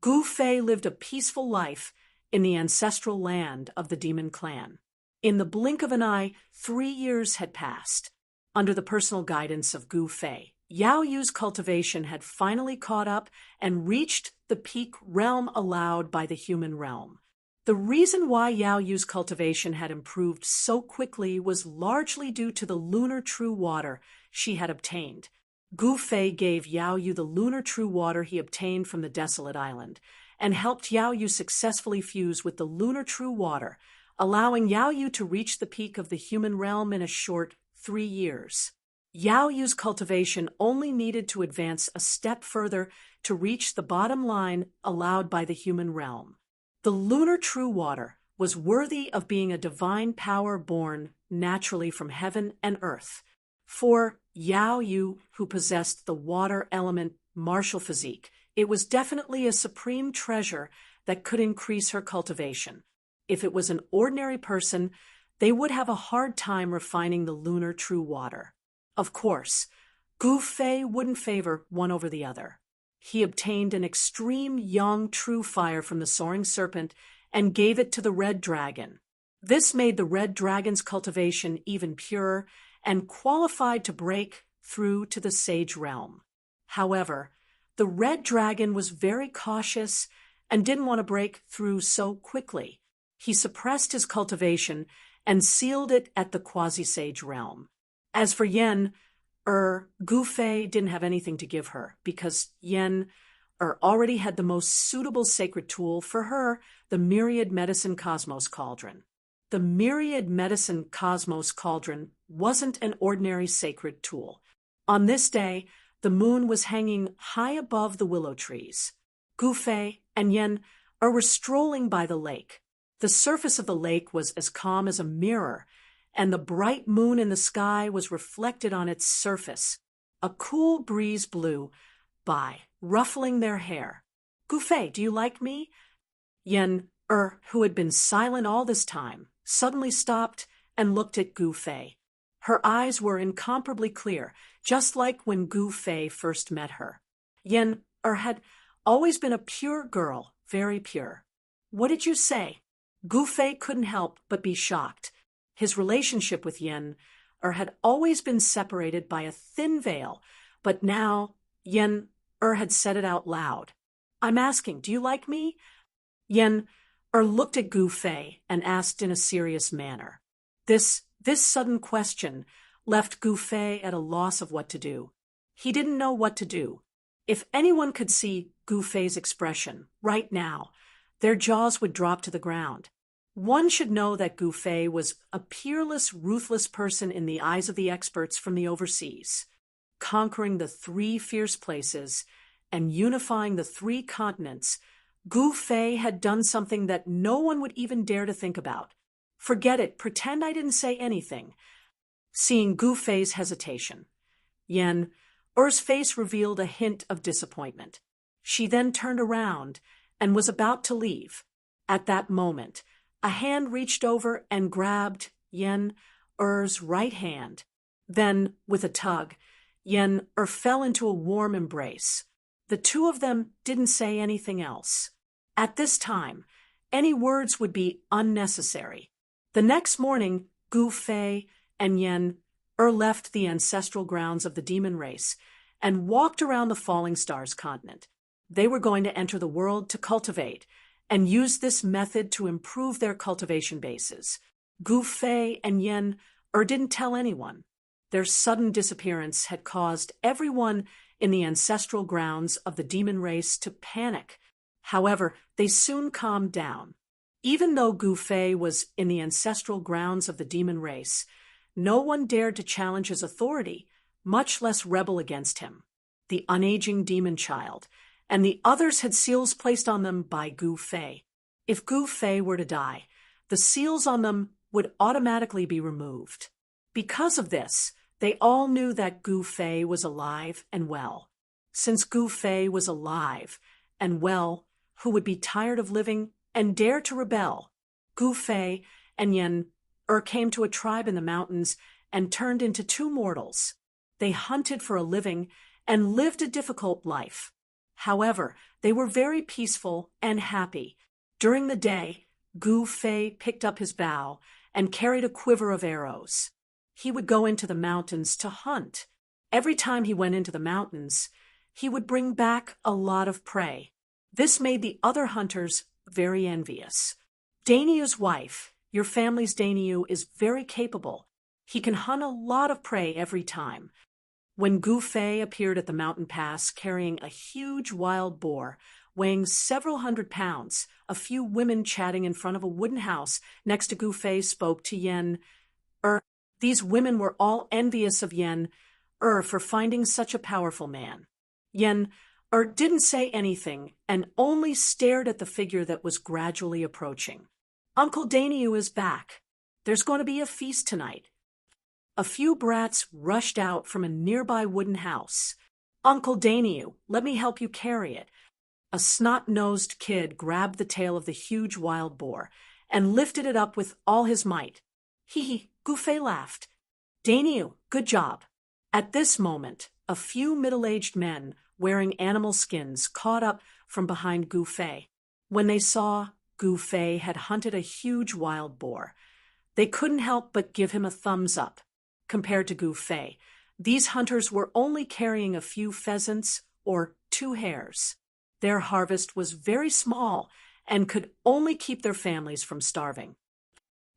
Speaker 1: Gu Fei lived a peaceful life in the ancestral land of the demon clan. In the blink of an eye, 3 years had passed. Under the personal guidance of Gu Fei, Yao Yu's cultivation had finally caught up and reached the peak realm allowed by the human realm. The reason why Yao Yu's cultivation had improved so quickly was largely due to the lunar true water she had obtained. Gu Fei gave Yao Yu the lunar true water he obtained from the desolate island, and helped Yao Yu successfully fuse with the lunar true water, allowing Yao Yu to reach the peak of the human realm in a short 3 years. Yao Yu's cultivation only needed to advance a step further to reach the bottom line allowed by the human realm. The lunar true water was worthy of being a divine power born naturally from heaven and earth. For Yao Yu, who possessed the water element martial physique, it was definitely a supreme treasure that could increase her cultivation. If it was an ordinary person, they would have a hard time refining the lunar true water. Of course, Gu Fei wouldn't favor one over the other. He obtained an extreme young true fire from the soaring serpent and gave it to the red dragon. This made the red dragon's cultivation even purer and qualified to break through to the sage realm. However, the red dragon was very cautious and didn't want to break through so quickly. He suppressed his cultivation and sealed it at the quasi-sage realm. As for Yen, Gu Fei didn't have anything to give her, because Yen already had the most suitable sacred tool for her, the Myriad Medicine Cosmos Cauldron. The Myriad Medicine Cosmos Cauldron wasn't an ordinary sacred tool. On this day, the moon was hanging high above the willow trees. Gu Fei and Yen were strolling by the lake. The surface of the lake was as calm as a mirror, and the bright moon in the sky was reflected on its surface. A cool breeze blew by, ruffling their hair. "Gu Fei, do you like me?" Yen, who had been silent all this time, suddenly stopped and looked at Gu Fei. Her eyes were incomparably clear, just like when Gu Fei first met her. Yen had always been a pure girl, very pure. "What did you say?" Gu Fei couldn't help but be shocked. His relationship with Yen had always been separated by a thin veil, but now Yen had said it out loud. "I'm asking, do you like me?" Yen looked at Gu Fei and asked in a serious manner. This sudden question left Gu Fei at a loss of what to do. He didn't know what to do. If anyone could see Gu Fei's expression right now, their jaws would drop to the ground. One should know that Gu Fei was a peerless, ruthless person in the eyes of the experts from the overseas. Conquering the 3 fierce places and unifying the 3 continents, Gu Fei had done something that no one would even dare to think about. Forget it, pretend I didn't say anything. Seeing Gu Fei's hesitation, Yen's face revealed a hint of disappointment. She then turned around and was about to leave. At that moment, a hand reached over and grabbed Yen's right hand. Then, with a tug, Yen fell into a warm embrace. The 2 of them didn't say anything else. At this time, any words would be unnecessary. The next morning, Gu Fei and Yen left the ancestral grounds of the demon race and walked around the falling stars continent. They were going to enter the world to cultivate and use this method to improve their cultivation bases. Gu Fei and Yen didn't tell anyone. Their sudden disappearance had caused everyone in the ancestral grounds of the demon race to panic. However, they soon calmed down. Even though Gu Fei was in the ancestral grounds of the demon race, no one dared to challenge his authority, much less rebel against him. The unaging demon child and the others had seals placed on them by Gu Fei. If Gu Fei were to die, the seals on them would automatically be removed. Because of this, they all knew that Gu Fei was alive and well. Since Gu Fei was alive and well, who would be tired of living and dare to rebel? Gu Fei and Yen came to a tribe in the mountains and turned into two mortals. They hunted for a living and lived a difficult life. However, they were very peaceful and happy. During the day, Gu Fei picked up his bow and carried a quiver of arrows. He would go into the mountains to hunt. Every time he went into the mountains, he would bring back a lot of prey. This made the other hunters very envious. Daineyu's wife, your family's Daineyou, is very capable. He can hunt a lot of prey every time. When Gu Fei appeared at the mountain pass carrying a huge wild boar, weighing several hundred pounds, a few women chatting in front of a wooden house next to Gu Fei spoke to Yen. These women were all envious of Yen for finding such a powerful man. Yen didn't say anything and only stared at the figure that was gradually approaching. Uncle Daineyou is back. There's going to be a feast tonight. A few brats rushed out from a nearby wooden house. Uncle Daineyou, let me help you carry it. A snot-nosed kid grabbed the tail of the huge wild boar and lifted it up with all his might. Hee, Gu Fei laughed. Daineyou, good job. At this moment, a few middle-aged men wearing animal skins caught up from behind Gu Fei. When they saw Gu Fei had hunted a huge wild boar, they couldn't help but give him a thumbs up. Compared to Gu Fei, these hunters were only carrying a few pheasants or 2 hares. Their harvest was very small and could only keep their families from starving.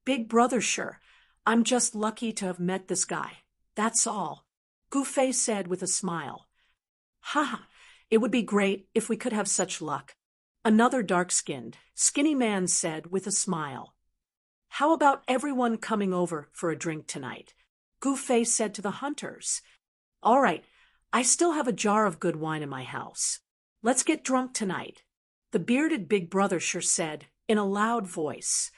Speaker 1: Big brother, sure, I'm just lucky to have met this guy. That's all, Gu Fei said with a smile. Ha! It would be great if we could have such luck, another dark-skinned, skinny man said with a smile. How about everyone coming over for a drink tonight? Gu Fei said to the hunters. All right, I still have a jar of good wine in my house. Let's get drunk tonight. The bearded big brother sure said in a loud voice.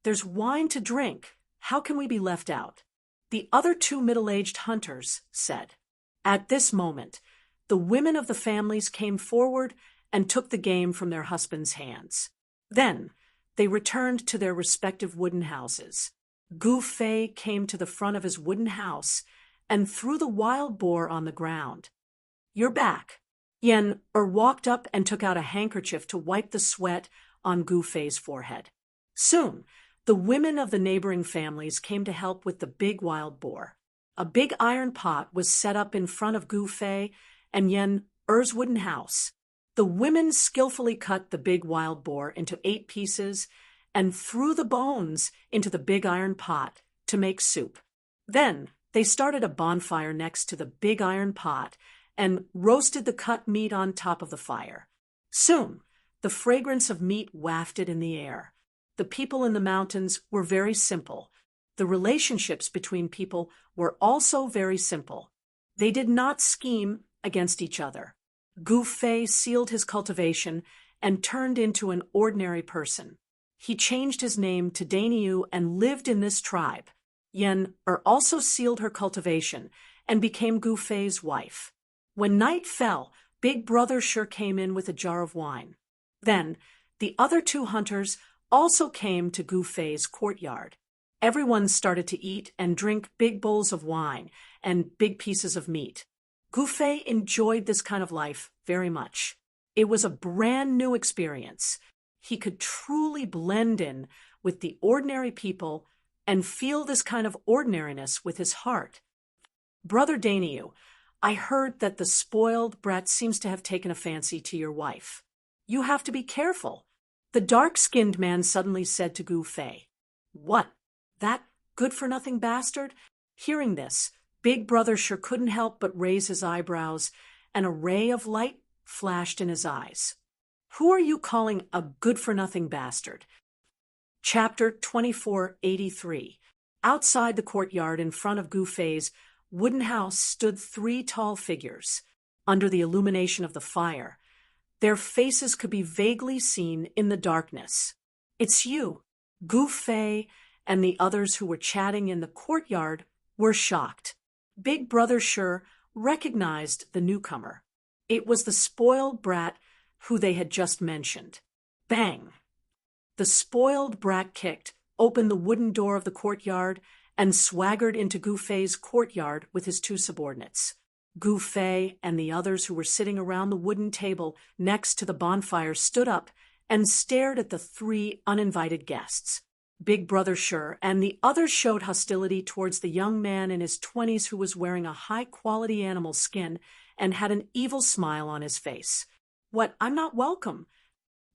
Speaker 1: There's wine to drink. How can we be left out? The other 2 middle-aged hunters said. At this moment, the women of the families came forward and took the game from their husbands' hands. Then they returned to their respective wooden houses. Gu Fei came to the front of his wooden house and threw the wild boar on the ground. You're back. Yen walked up and took out a handkerchief to wipe the sweat on Gu Fei's forehead. Soon, the women of the neighboring families came to help with the big wild boar. A big iron pot was set up in front of Gu Fei and Yen's wooden house. The women skillfully cut the big wild boar into 8 pieces and threw the bones into the big iron pot to make soup. Then they started a bonfire next to the big iron pot and roasted the cut meat on top of the fire. Soon, the fragrance of meat wafted in the air. The people in the mountains were very simple. The relationships between people were also very simple. They did not scheme against each other. Gu Fei sealed his cultivation and turned into an ordinary person. He changed his name to Daineyou and lived in this tribe. Yen also sealed her cultivation and became Gu Fei's wife. When night fell, Big Brother sure came in with a jar of wine. Then, the other 2 hunters also came to Gu Fei's courtyard. Everyone started to eat and drink big bowls of wine and big pieces of meat. Gu Fei enjoyed this kind of life very much. It was a brand new experience. He could truly blend in with the ordinary people and feel this kind of ordinariness with his heart. Brother Daneu, I heard that the spoiled brat seems to have taken a fancy to your wife. You have to be careful. The dark-skinned man suddenly said to Gu Fei. What? That good-for-nothing bastard? Hearing this, Big Brother sure couldn't help but raise his eyebrows, and a ray of light flashed in his eyes. Who are you calling a good-for-nothing bastard? Chapter 2483. Outside the courtyard in front of Gu Fei's wooden house stood 3 tall figures. Under the illumination of the fire, their faces could be vaguely seen in the darkness. It's you. Gu Fei and the others who were chatting in the courtyard were shocked. Big Brother sure recognized the newcomer. It was the spoiled brat who they had just mentioned. Bang! The spoiled brat kicked open the wooden door of the courtyard and swaggered into Gu Fei's courtyard with his 2 subordinates. Gu Fei and the others who were sitting around the wooden table next to the bonfire stood up and stared at the 3 uninvited guests. Big Brother sure and the others showed hostility towards the young man in his 20s who was wearing a high-quality animal skin and had an evil smile on his face. What, I'm not welcome.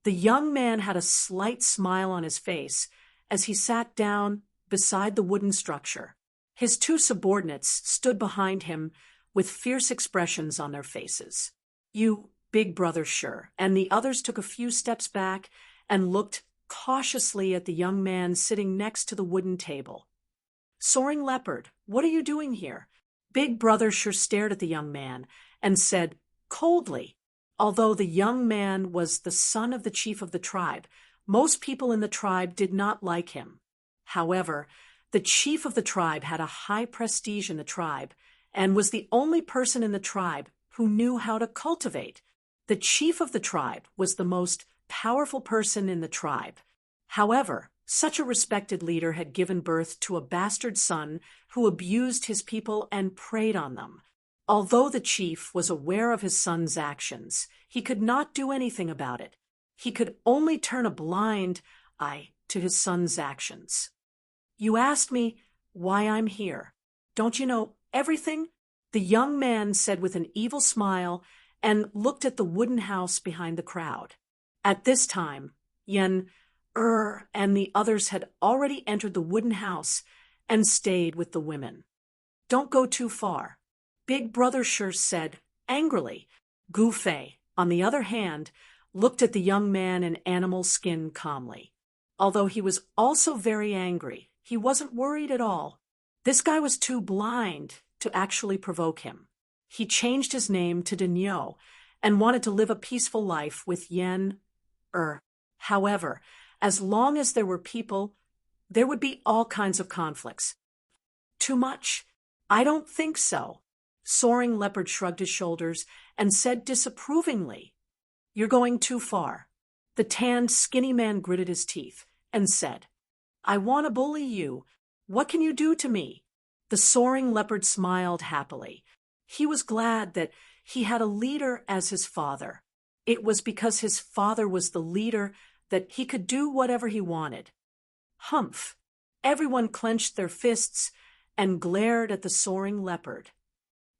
Speaker 1: The young man had a slight smile on his face as he sat down beside the wooden structure. His 2 subordinates stood behind him with fierce expressions on their faces. You, Big Brother sure, and the others took a few steps back and looked cautiously at the young man sitting next to the wooden table. Soaring Leopard, what are you doing here? Big Brother sure stared at the young man and said coldly, although the young man was the son of the chief of the tribe, most people in the tribe did not like him. However, the chief of the tribe had a high prestige in the tribe and was the only person in the tribe who knew how to cultivate. The chief of the tribe was the most powerful person in the tribe. However, such a respected leader had given birth to a bastard son who abused his people and preyed on them. Although the chief was aware of his son's actions, he could not do anything about it. He could only turn a blind eye to his son's actions. You asked me why I'm here. Don't you know everything? The young man said with an evil smile and looked at the wooden house behind the crowd. At this time, Yen, and the others had already entered the wooden house and stayed with the women. Don't go too far. Big Brother sure said angrily. Gu Fei, on the other hand, looked at the young man in animal skin calmly. Although he was also very angry, he wasn't worried at all. This guy was too blind to actually provoke him. He changed his name to Daneo and wanted to live a peaceful life with Yen. However, as long as there were people, there would be all kinds of conflicts. Too much? I don't think so. Soaring Leopard shrugged his shoulders and said disapprovingly, You're going too far. The tanned, skinny man gritted his teeth and said, I want to bully you. What can you do to me? The Soaring Leopard smiled happily. He was glad that he had a leader as his father. It was because his father was the leader that he could do whatever he wanted. Humph! Everyone clenched their fists and glared at the Soaring Leopard.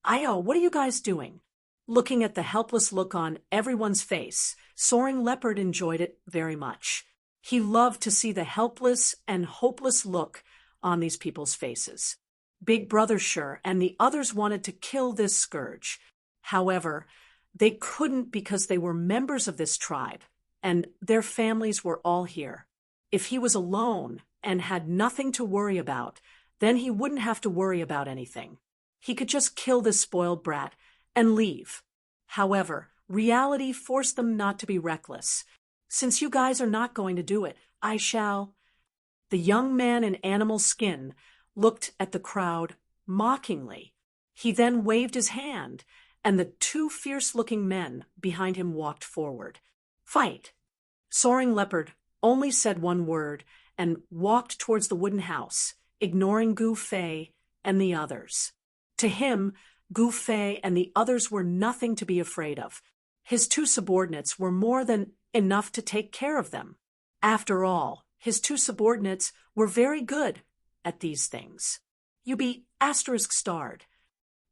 Speaker 1: Io, what are you guys doing? Looking at the helpless look on everyone's face, Soaring Leopard enjoyed it very much. He loved to see the helpless and hopeless look on these people's faces. Big Brother sure and the others wanted to kill this scourge. However, they couldn't because they were members of this tribe, and their families were all here. If he was alone and had nothing to worry about, then he wouldn't have to worry about anything. He could just kill this spoiled brat and leave. However, reality forced them not to be reckless. Since you guys are not going to do it, I shall. The young man in animal skin looked at the crowd mockingly. He then waved his hand, and the 2 fierce-looking men behind him walked forward. Fight! Soaring Leopard only said one word and walked towards the wooden house, ignoring Gu Fei and the others. To him, Gu Fei and the others were nothing to be afraid of. His 2 subordinates were more than enough to take care of them. After all, his 2 subordinates were very good at these things. You be ****.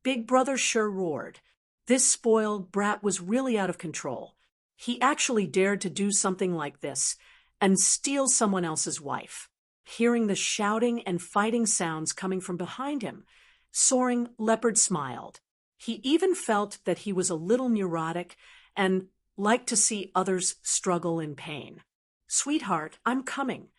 Speaker 1: Big Brother sure roared. This spoiled brat was really out of control. He actually dared to do something like this and steal someone else's wife. Hearing the shouting and fighting sounds coming from behind him, Soaring Leopard smiled. He even felt that he was a little neurotic and liked to see others struggle in pain. "Sweetheart, I'm coming."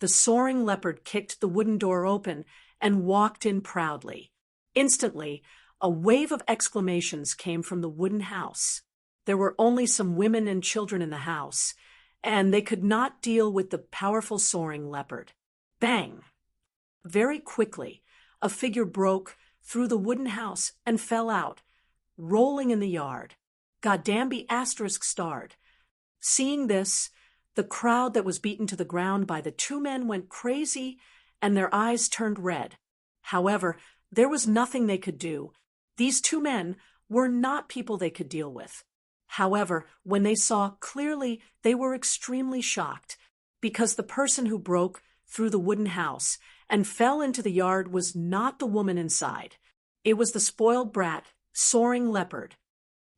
Speaker 1: The Soaring Leopard kicked the wooden door open and walked in proudly. Instantly, a wave of exclamations came from the wooden house. There were only some women and children in the house, and they could not deal with the powerful Soaring Leopard. Bang! Very quickly, a figure broke through the wooden house and fell out, rolling in the yard. Goddamn be asterisk starred. Seeing this, the crowd that was beaten to the ground by the two men went crazy and their eyes turned red. However, there was nothing they could do. These two men were not people they could deal with. However, when they saw clearly, they were extremely shocked, because the person who broke through the wooden house and fell into the yard was not the woman inside. It was the spoiled brat, Soaring Leopard.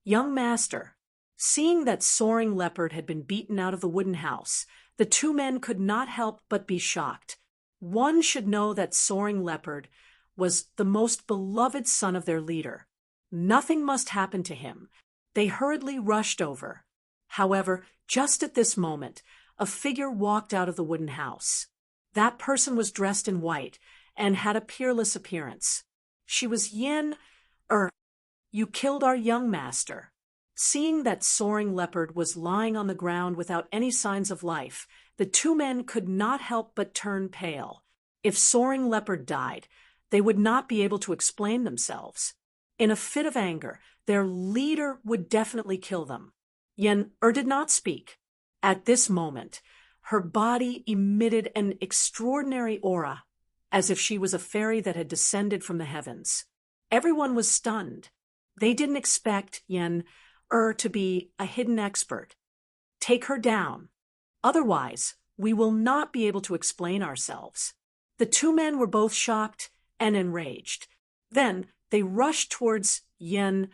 Speaker 1: "Young master." Seeing that Soaring Leopard had been beaten out of the wooden house, the two men could not help but be shocked. One should know that Soaring Leopard was the most beloved son of their leader. Nothing must happen to him. They hurriedly rushed over. However, just at this moment, a figure walked out of the wooden house. That person was dressed in white and had a peerless appearance. She was "You killed our young master." Seeing that Soaring Leopard was lying on the ground without any signs of life, the two men could not help but turn pale. If Soaring Leopard died, they would not be able to explain themselves. In a fit of anger, their leader would definitely kill them. Yen did not speak. At this moment, her body emitted an extraordinary aura, as if she was a fairy that had descended from the heavens. Everyone was stunned. They didn't expect Yen to be a hidden expert. "Take her down. Otherwise, we will not be able to explain ourselves." The two men were both shocked and enraged. Then they rushed towards Yen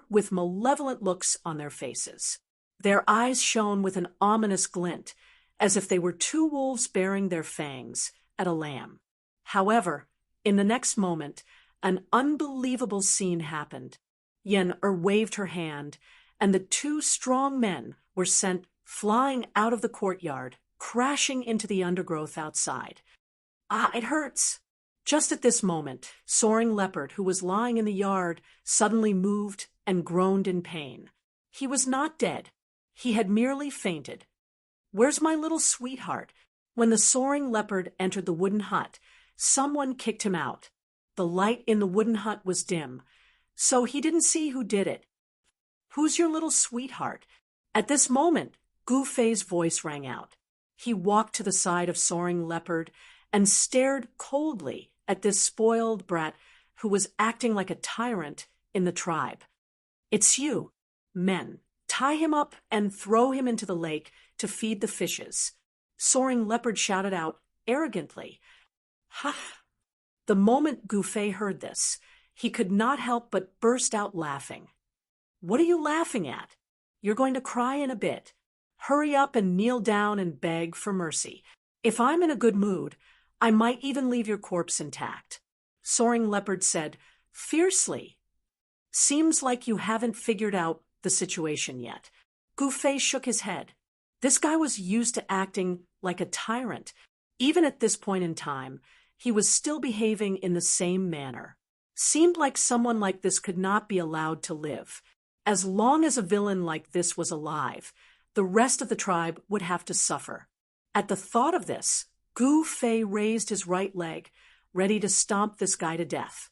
Speaker 1: with malevolent looks on their faces. Their eyes shone with an ominous glint, as if they were two wolves baring their fangs at a lamb. However, in the next moment, an unbelievable scene happened. Yen waved her hand, and the two strong men were sent flying out of the courtyard, crashing into the undergrowth outside. "Ah, it hurts." Just at this moment, Soaring Leopard, who was lying in the yard, suddenly moved and groaned in pain. He was not dead. He had merely fainted. "Where's my little sweetheart?" When the Soaring Leopard entered the wooden hut, someone kicked him out. The light in the wooden hut was dim, so he didn't see who did it. "Who's your little sweetheart?" At this moment, Gu Fei's voice rang out. He walked to the side of Soaring Leopard and stared coldly at this spoiled brat who was acting like a tyrant in the tribe. "It's you. Men, tie him up and throw him into the lake to feed the fishes." Soaring Leopard shouted out arrogantly. "Ha!" The moment Gu Fei heard this, he could not help but burst out laughing. "What are you laughing at? You're going to cry in a bit. Hurry up and kneel down and beg for mercy. If I'm in a good mood, I might even leave your corpse intact." Soaring Leopard said fiercely. "Seems like you haven't figured out the situation yet." Gu Fei shook his head. This guy was used to acting like a tyrant. Even at this point in time, he was still behaving in the same manner. Seemed like someone like this could not be allowed to live. As long as a villain like this was alive, the rest of the tribe would have to suffer. At the thought of this, Gu Fei raised his right leg, ready to stomp this guy to death.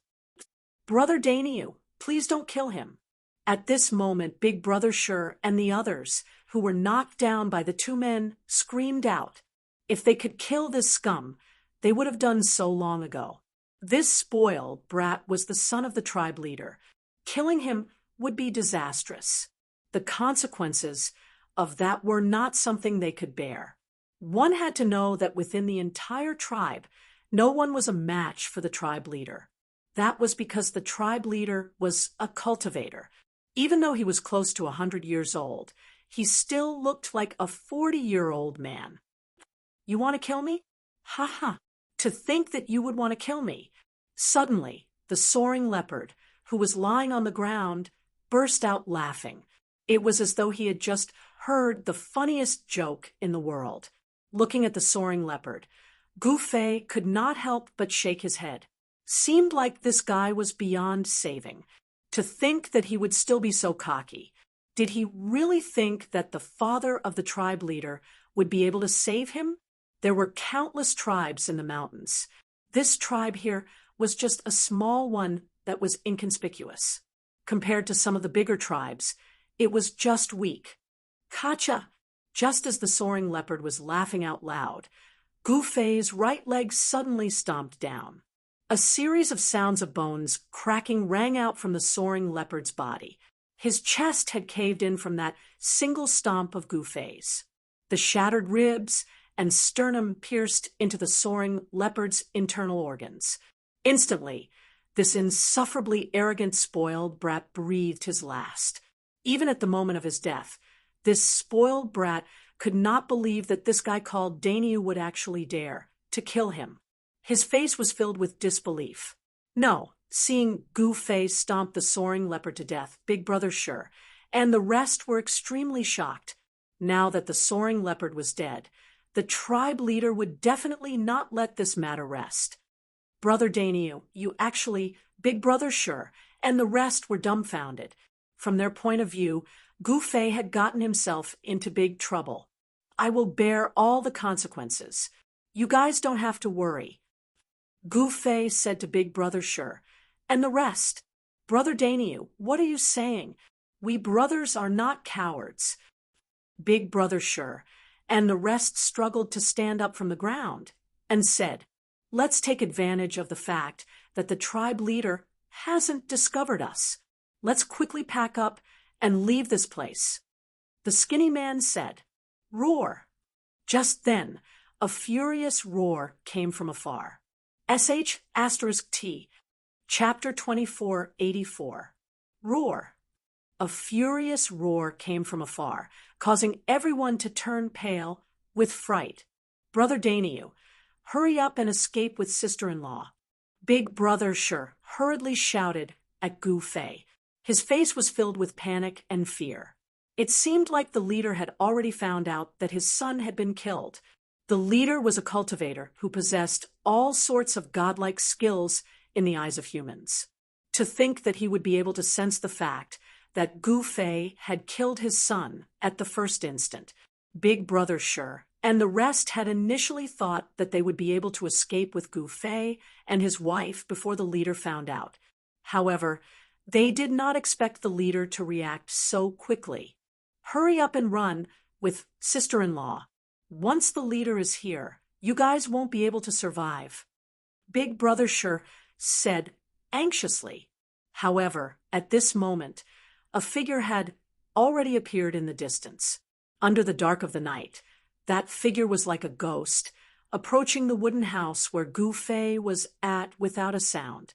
Speaker 1: "Brother Daniel, please don't kill him." At this moment, Big Brother Sure and the others, who were knocked down by the two men, screamed out. If they could kill this scum, they would have done so long ago. This spoiled brat was the son of the tribe leader. Killing him would be disastrous. The consequences of that were not something they could bear. One had to know that within the entire tribe, no one was a match for the tribe leader. That was because the tribe leader was a cultivator. Even though he was close to 100 years old, he still looked like a 40-year-old man. You want to kill me? Ha ha. To think that you would want to kill me. Suddenly, the soaring leopard, who was lying on the ground, burst out laughing. It was as though he had just heard the funniest joke in the world. Looking at the soaring leopard, Gouffé could not help but shake his head. Seemed like this guy was beyond saving. To think that he would still be so cocky. Did he really think that the father of the tribe leader would be able to save him? There were countless tribes in the mountains. This tribe here was just a small one that was inconspicuous. Compared to some of the bigger tribes, it was just weak. Kacha! Just as the soaring leopard was laughing out loud, Gouffé's right leg suddenly stomped down. A series of sounds of bones cracking rang out from the soaring leopard's body. His chest had caved in from that single stomp of Gouffé's. The shattered ribs and sternum pierced into the soaring leopard's internal organs. Instantly, this insufferably arrogant spoiled brat breathed his last. Even at the moment of his death, this spoiled brat could not believe that this guy called Daniel would actually dare to kill him. His face was filled with disbelief. No, seeing Gouffé stomp the soaring leopard to death, Big Brother sure, and the rest were extremely shocked. Now that the soaring leopard was dead, the tribe leader would definitely not let this matter rest. Brother Daniel, you actually, Big Brother sure, and the rest were dumbfounded. From their point of view, Gouffé had gotten himself into big trouble. I will bear all the consequences. You guys don't have to worry. Gouffé said to Big Brother sure, and the rest. Brother Daniel, what are you saying? We brothers are not cowards. Big Brother sure, and the rest struggled to stand up from the ground and said, let's take advantage of the fact that the tribe leader hasn't discovered us. Let's quickly pack up and leave this place. The skinny man said, roar. Just then, a furious roar came from afar. *T, Chapter 2484. Roar. A furious roar came from afar, causing everyone to turn pale with fright. Brother Daniel, hurry up and escape with sister-in-law. Big Brother sure hurriedly shouted at Gouffé. His face was filled with panic and fear. It seemed like the leader had already found out that his son had been killed. The leader was a cultivator who possessed all sorts of godlike skills in the eyes of humans. To think that he would be able to sense the fact that Gouffé had killed his son at the first instant, Big Brother sure, and the rest had initially thought that they would be able to escape with Gouffé and his wife before the leader found out. However, they did not expect the leader to react so quickly. Hurry up and run with sister-in-law. Once the leader is here, you guys won't be able to survive. Big Brother sure said anxiously. However, at this moment, a figure had already appeared in the distance. Under the dark of the night, that figure was like a ghost, approaching the wooden house where Gouffé was at without a sound.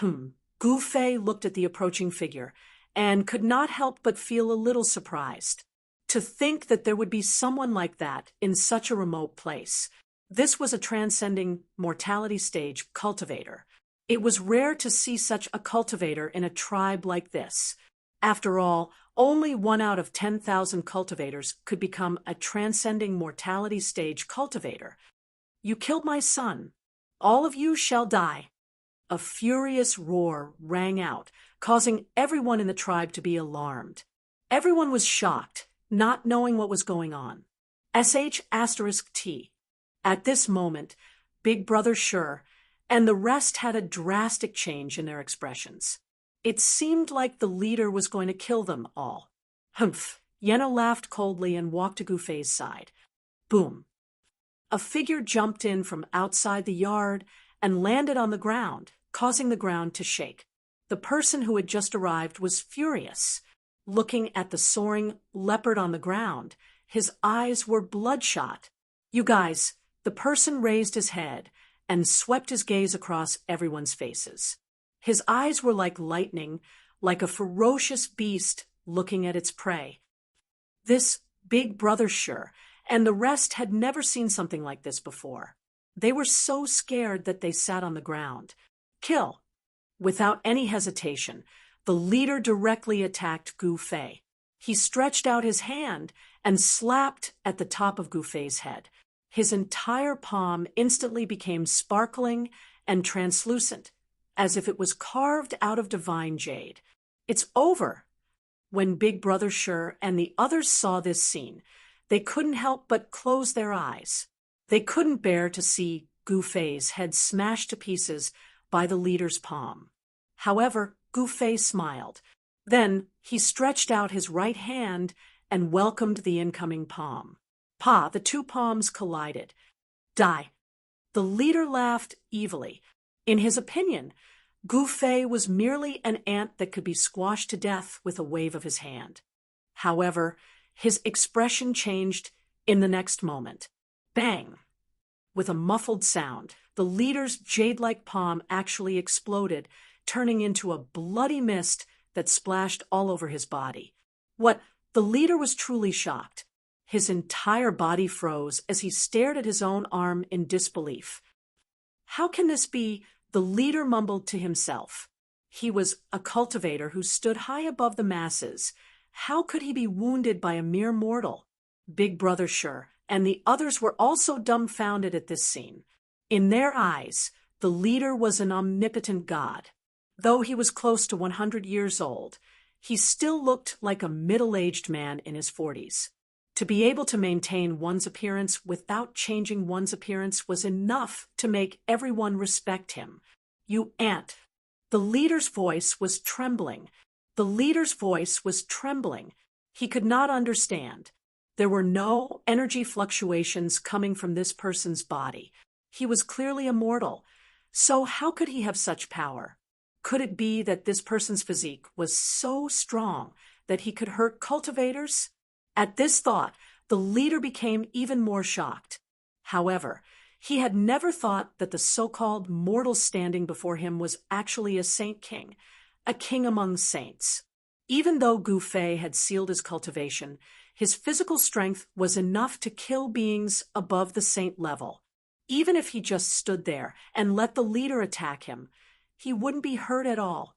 Speaker 1: Gouffé looked at the approaching figure and could not help but feel a little surprised. To think that there would be someone like that in such a remote place. This was a transcending mortality stage cultivator. It was rare to see such a cultivator in a tribe like this. After all, only 1 out of 10,000 cultivators could become a transcending mortality stage cultivator. You killed my son. All of you shall die. A furious roar rang out, causing everyone in the tribe to be alarmed. Everyone was shocked, not knowing what was going on. *T. At this moment, Big Brother sure, and the rest had a drastic change in their expressions. It seemed like the leader was going to kill them all. Humph! Yeno laughed coldly and walked to Gouffé's side. Boom! A figure jumped in from outside the yard and landed on the ground, causing the ground to shake. The person who had just arrived was furious. Looking at the soaring leopard on the ground, his eyes were bloodshot. You guys, the person raised his head and swept his gaze across everyone's faces. His eyes were like lightning, like a ferocious beast looking at its prey. This Big Brother Sure and the rest had never seen something like this before. They were so scared that they sat on the ground. Kill! Without any hesitation, the leader directly attacked Gu Fei. He stretched out his hand and slapped at the top of Gu Fei's head. His entire palm instantly became sparkling and translucent, as if it was carved out of divine jade. It's over. When Big Brother Sure and the others saw this scene, they couldn't help but close their eyes. They couldn't bear to see Gu Fei's head smashed to pieces by the leader's palm. However, Gu Fei smiled. Then he stretched out his right hand and welcomed the incoming palm. Pa, the two palms collided. Die. The leader laughed evilly. In his opinion, Gu Fei was merely an ant that could be squashed to death with a wave of his hand. However, his expression changed in the next moment. Bang! With a muffled sound, the leader's jade-like palm actually exploded, turning into a bloody mist that splashed all over his body. The leader was truly shocked. His entire body froze as he stared at his own arm in disbelief. How can this be? The leader mumbled to himself. He was a cultivator who stood high above the masses. How could he be wounded by a mere mortal? Big Brother Sure and the others were also dumbfounded at this scene. In their eyes, the leader was an omnipotent god. Though he was close to 100 years old, he still looked like a middle-aged man in his 40s. To be able to maintain one's appearance without changing one's appearance was enough to make everyone respect him. You ant. The leader's voice was trembling. He could not understand. There were no energy fluctuations coming from this person's body. He was clearly immortal. So how could he have such power? Could it be that this person's physique was so strong that he could hurt cultivators? At this thought, the leader became even more shocked. However, he had never thought that the so-called mortal standing before him was actually a saint king, a king among saints. Even though Gu Fei had sealed his cultivation, his physical strength was enough to kill beings above the saint level. Even if he just stood there and let the leader attack him, he wouldn't be hurt at all.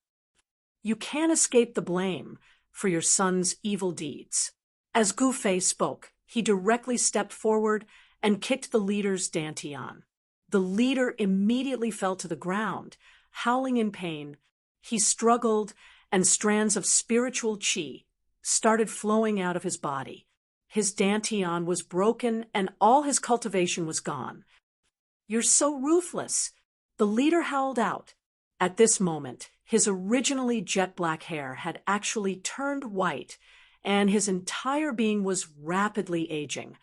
Speaker 1: You can't escape the blame for your son's evil deeds. As Gu Fei spoke, he directly stepped forward and kicked the leader's dantian. The leader immediately fell to the ground, howling in pain. He struggled, and strands of spiritual qi started flowing out of his body. His dantian was broken, and all his cultivation was gone. You're so ruthless, the leader howled out. At this moment, his originally jet-black hair had actually turned white, and his entire being was rapidly aging.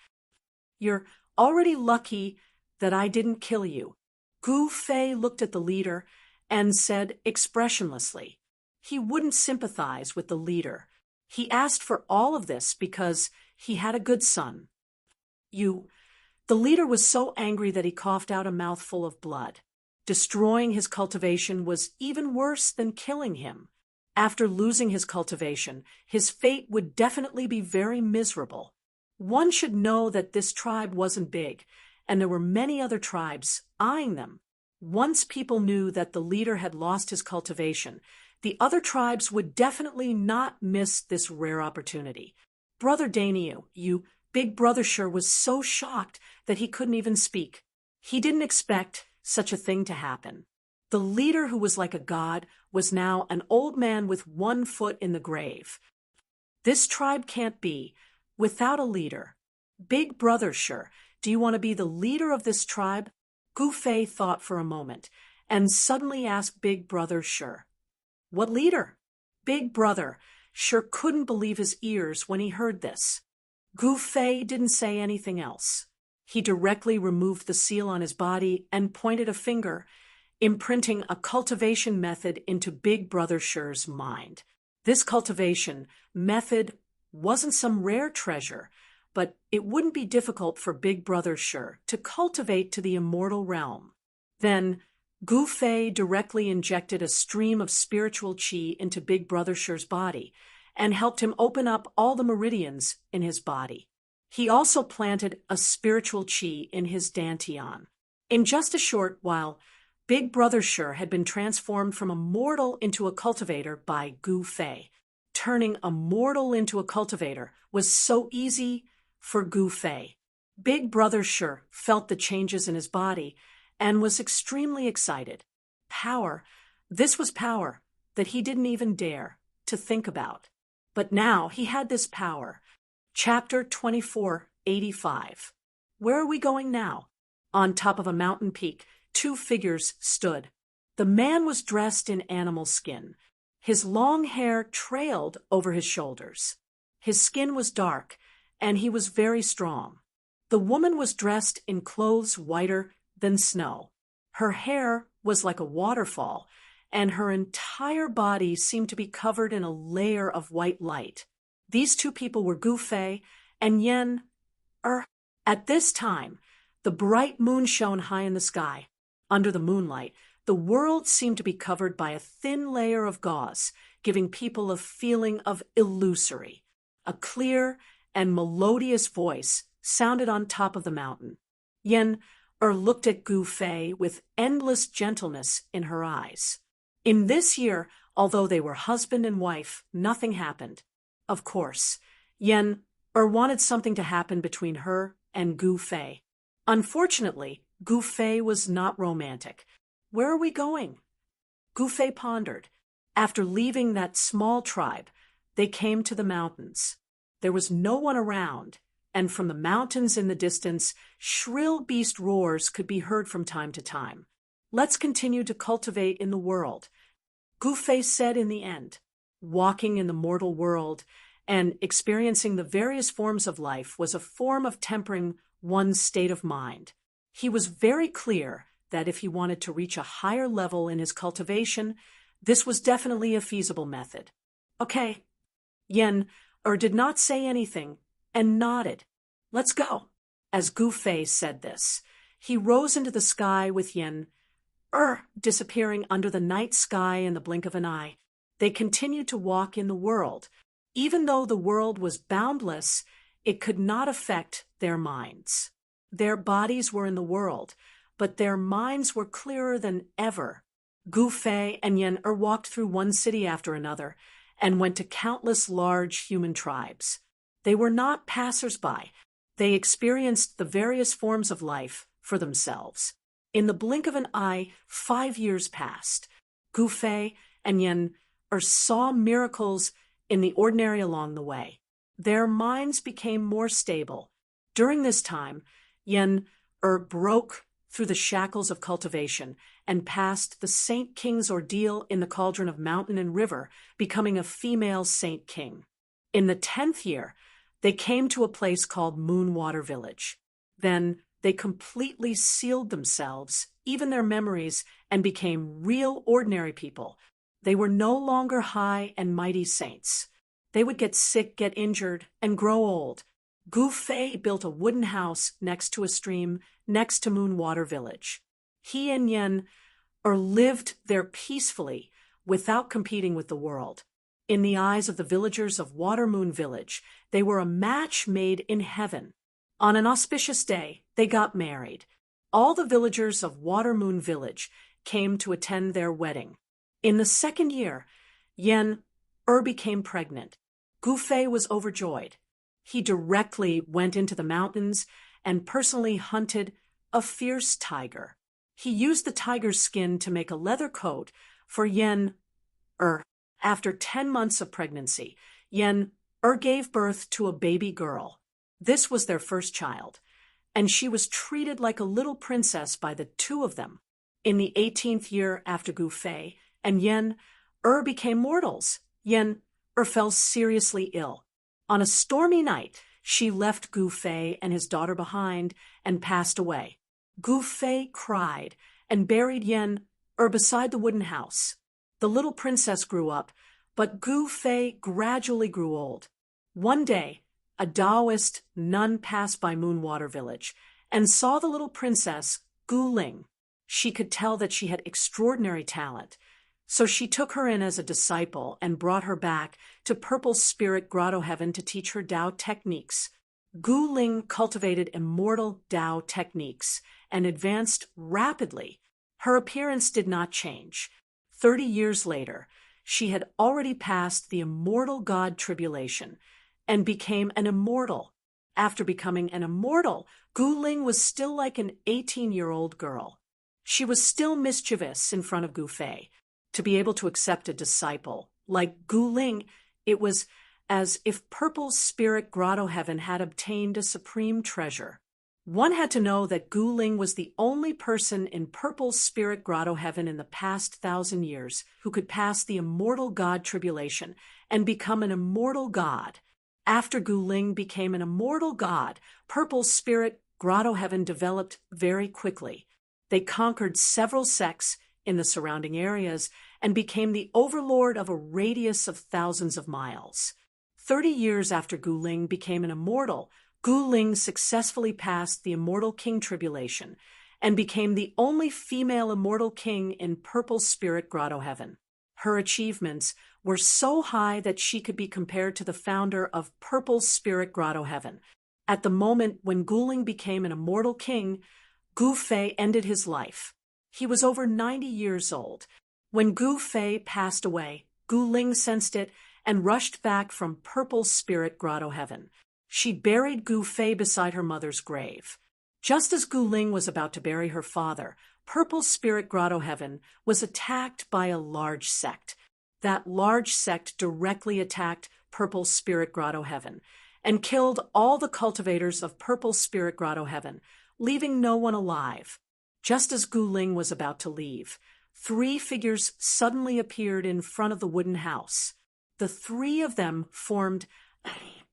Speaker 1: You're already lucky that I didn't kill you. Gu Fei looked at the leader and said expressionlessly. He wouldn't sympathize with the leader. He asked for all of this because he had a good son. The leader was so angry that he coughed out a mouthful of blood. Destroying his cultivation was even worse than killing him. After losing his cultivation, his fate would definitely be very miserable. One should know that this tribe wasn't big, and there were many other tribes eyeing them. Once people knew that the leader had lost his cultivation, the other tribes would definitely not miss this rare opportunity. Brother Daniel, Big Brother Sure was so shocked that he couldn't even speak. He didn't expect such a thing to happen. The leader, who was like a god, was now an old man with one foot in the grave. This tribe can't be without a leader. Big Brother Sure, do you want to be the leader of this tribe? Gu Fei thought for a moment and suddenly asked Big Brother Sure. What leader? Big Brother Sure couldn't believe his ears when he heard this. Gu Fei didn't say anything else. He directly removed the seal on his body and pointed a finger, imprinting a cultivation method into Big Brother Sure's mind. This cultivation method wasn't some rare treasure, but it wouldn't be difficult for Big Brother Sure to cultivate to the immortal realm. Then, Gu Fei directly injected a stream of spiritual qi into Big Brother Shi's body and helped him open up all the meridians in his body. He also planted a spiritual qi in his dantian. In just a short while, Big Brother Shi had been transformed from a mortal into a cultivator by Gu Fei. Turning a mortal into a cultivator was so easy for Gu Fei. Big Brother Shi felt the changes in his body and was extremely excited. Power, this was power that he didn't even dare to think about. But now he had this power. Chapter 2485. Where are we going now? On top of a mountain peak, two figures stood. The man was dressed in animal skin. His long hair trailed over his shoulders. His skin was dark, and he was very strong. The woman was dressed in clothes whiter than snow. Her hair was like a waterfall, and her entire body seemed to be covered in a layer of white light. These two people were Gu Fei and Yen Er. At this time, the bright moon shone high in the sky. Under the moonlight, the world seemed to be covered by a thin layer of gauze, giving people a feeling of illusory. A clear and melodious voice sounded on top of the mountain. Yen Er looked at Gu Fei with endless gentleness in her eyes. In this year, although they were husband and wife, nothing happened. Of course, Yen Er wanted something to happen between her and Gu Fei. Unfortunately, Gu Fei was not romantic. Where are we going? Gu Fei pondered. After leaving that small tribe, they came to the mountains. There was no one around, and from the mountains in the distance, shrill beast roars could be heard from time to time. Let's continue to cultivate in the world, Gu Fei said in the end. Walking in the mortal world and experiencing the various forms of life was a form of tempering one's state of mind. He was very clear that if he wanted to reach a higher level in his cultivation, this was definitely a feasible method. Okay. Yen Er did not say anything and nodded. Let's go. As Gu Fei said this, he rose into the sky with Yen Er disappearing under the night sky in the blink of an eye. They continued to walk in the world. Even though the world was boundless, it could not affect their minds. Their bodies were in the world, but their minds were clearer than ever. Gu Fei and Yen Er walked through one city after another and went to countless large human tribes. They were not passers-by. They experienced the various forms of life for themselves. In the blink of an eye, 5 years passed. Gu Fei and Yen Er saw miracles in the ordinary along the way. Their minds became more stable. During this time, Yen Er broke through the shackles of cultivation and passed the Saint King's ordeal in the cauldron of mountain and river, becoming a female Saint King. In the 10th year, they came to a place called Moonwater Village. Then they completely sealed themselves, even their memories, and became real ordinary people. They were no longer high and mighty saints. They would get sick, get injured, and grow old. Gu Fei built a wooden house next to a stream next to Moonwater Village. He and Yen Er lived there peacefully without competing with the world. In the eyes of the villagers of Water Moon Village, they were a match made in heaven. On an auspicious day, they got married. All the villagers of Water Moon Village came to attend their wedding. In the 2nd year, Yen Er became pregnant. Gu Fei was overjoyed. He directly went into the mountains and personally hunted a fierce tiger. He used the tiger's skin to make a leather coat for Yen Er. After 10 months of pregnancy, Yen Er gave birth to a baby girl. This was their first child, and she was treated like a little princess by the two of them. In the 18th year after Gu Fei and Yen Er became mortals, Yen Er fell seriously ill. On a stormy night, she left Gu Fei and his daughter behind and passed away. Gu Fei cried and buried Yen Er beside the wooden house. The little princess grew up, but Gu Fei gradually grew old. One day, a Taoist nun passed by Moonwater Village and saw the little princess, Gu Ling. She could tell that she had extraordinary talent, so she took her in as a disciple and brought her back to Purple Spirit Grotto Heaven to teach her Tao techniques. Gu Ling cultivated immortal Tao techniques and advanced rapidly. Her appearance did not change. 30 years later, she had already passed the immortal God tribulation and became an immortal. After becoming an immortal, Gu Ling was still like an 18-year-old girl. She was still mischievous in front of Gu Fei. To be able to accept a disciple like Gu Ling, it was as if Purple Spirit Grotto Heaven had obtained a supreme treasure. One had to know that Gu Ling was the only person in Purple Spirit Grotto Heaven in the past 1,000 years who could pass the immortal God tribulation and become an immortal god. After Gu Ling became an immortal god, Purple Spirit Grotto Heaven developed very quickly. They conquered several sects in the surrounding areas and became the overlord of a radius of thousands of miles. 30 years after Gu Ling became an immortal, Gu Ling successfully passed the Immortal King Tribulation and became the only female immortal king in Purple Spirit Grotto Heaven. Her achievements were so high that she could be compared to the founder of Purple Spirit Grotto Heaven. At the moment when Gu Ling became an immortal king, Gu Fei ended his life. He was over 90 years old. When Gu Fei passed away, Gu Ling sensed it and rushed back from Purple Spirit Grotto Heaven. She buried Gu Fei beside her mother's grave. Just as Gu Ling was about to bury her father, Purple Spirit Grotto Heaven was attacked by a large sect. That large sect directly attacked Purple Spirit Grotto Heaven and killed all the cultivators of Purple Spirit Grotto Heaven, leaving no one alive. Just as Gu Ling was about to leave, 3 figures suddenly appeared in front of the wooden house. The 3 of them formed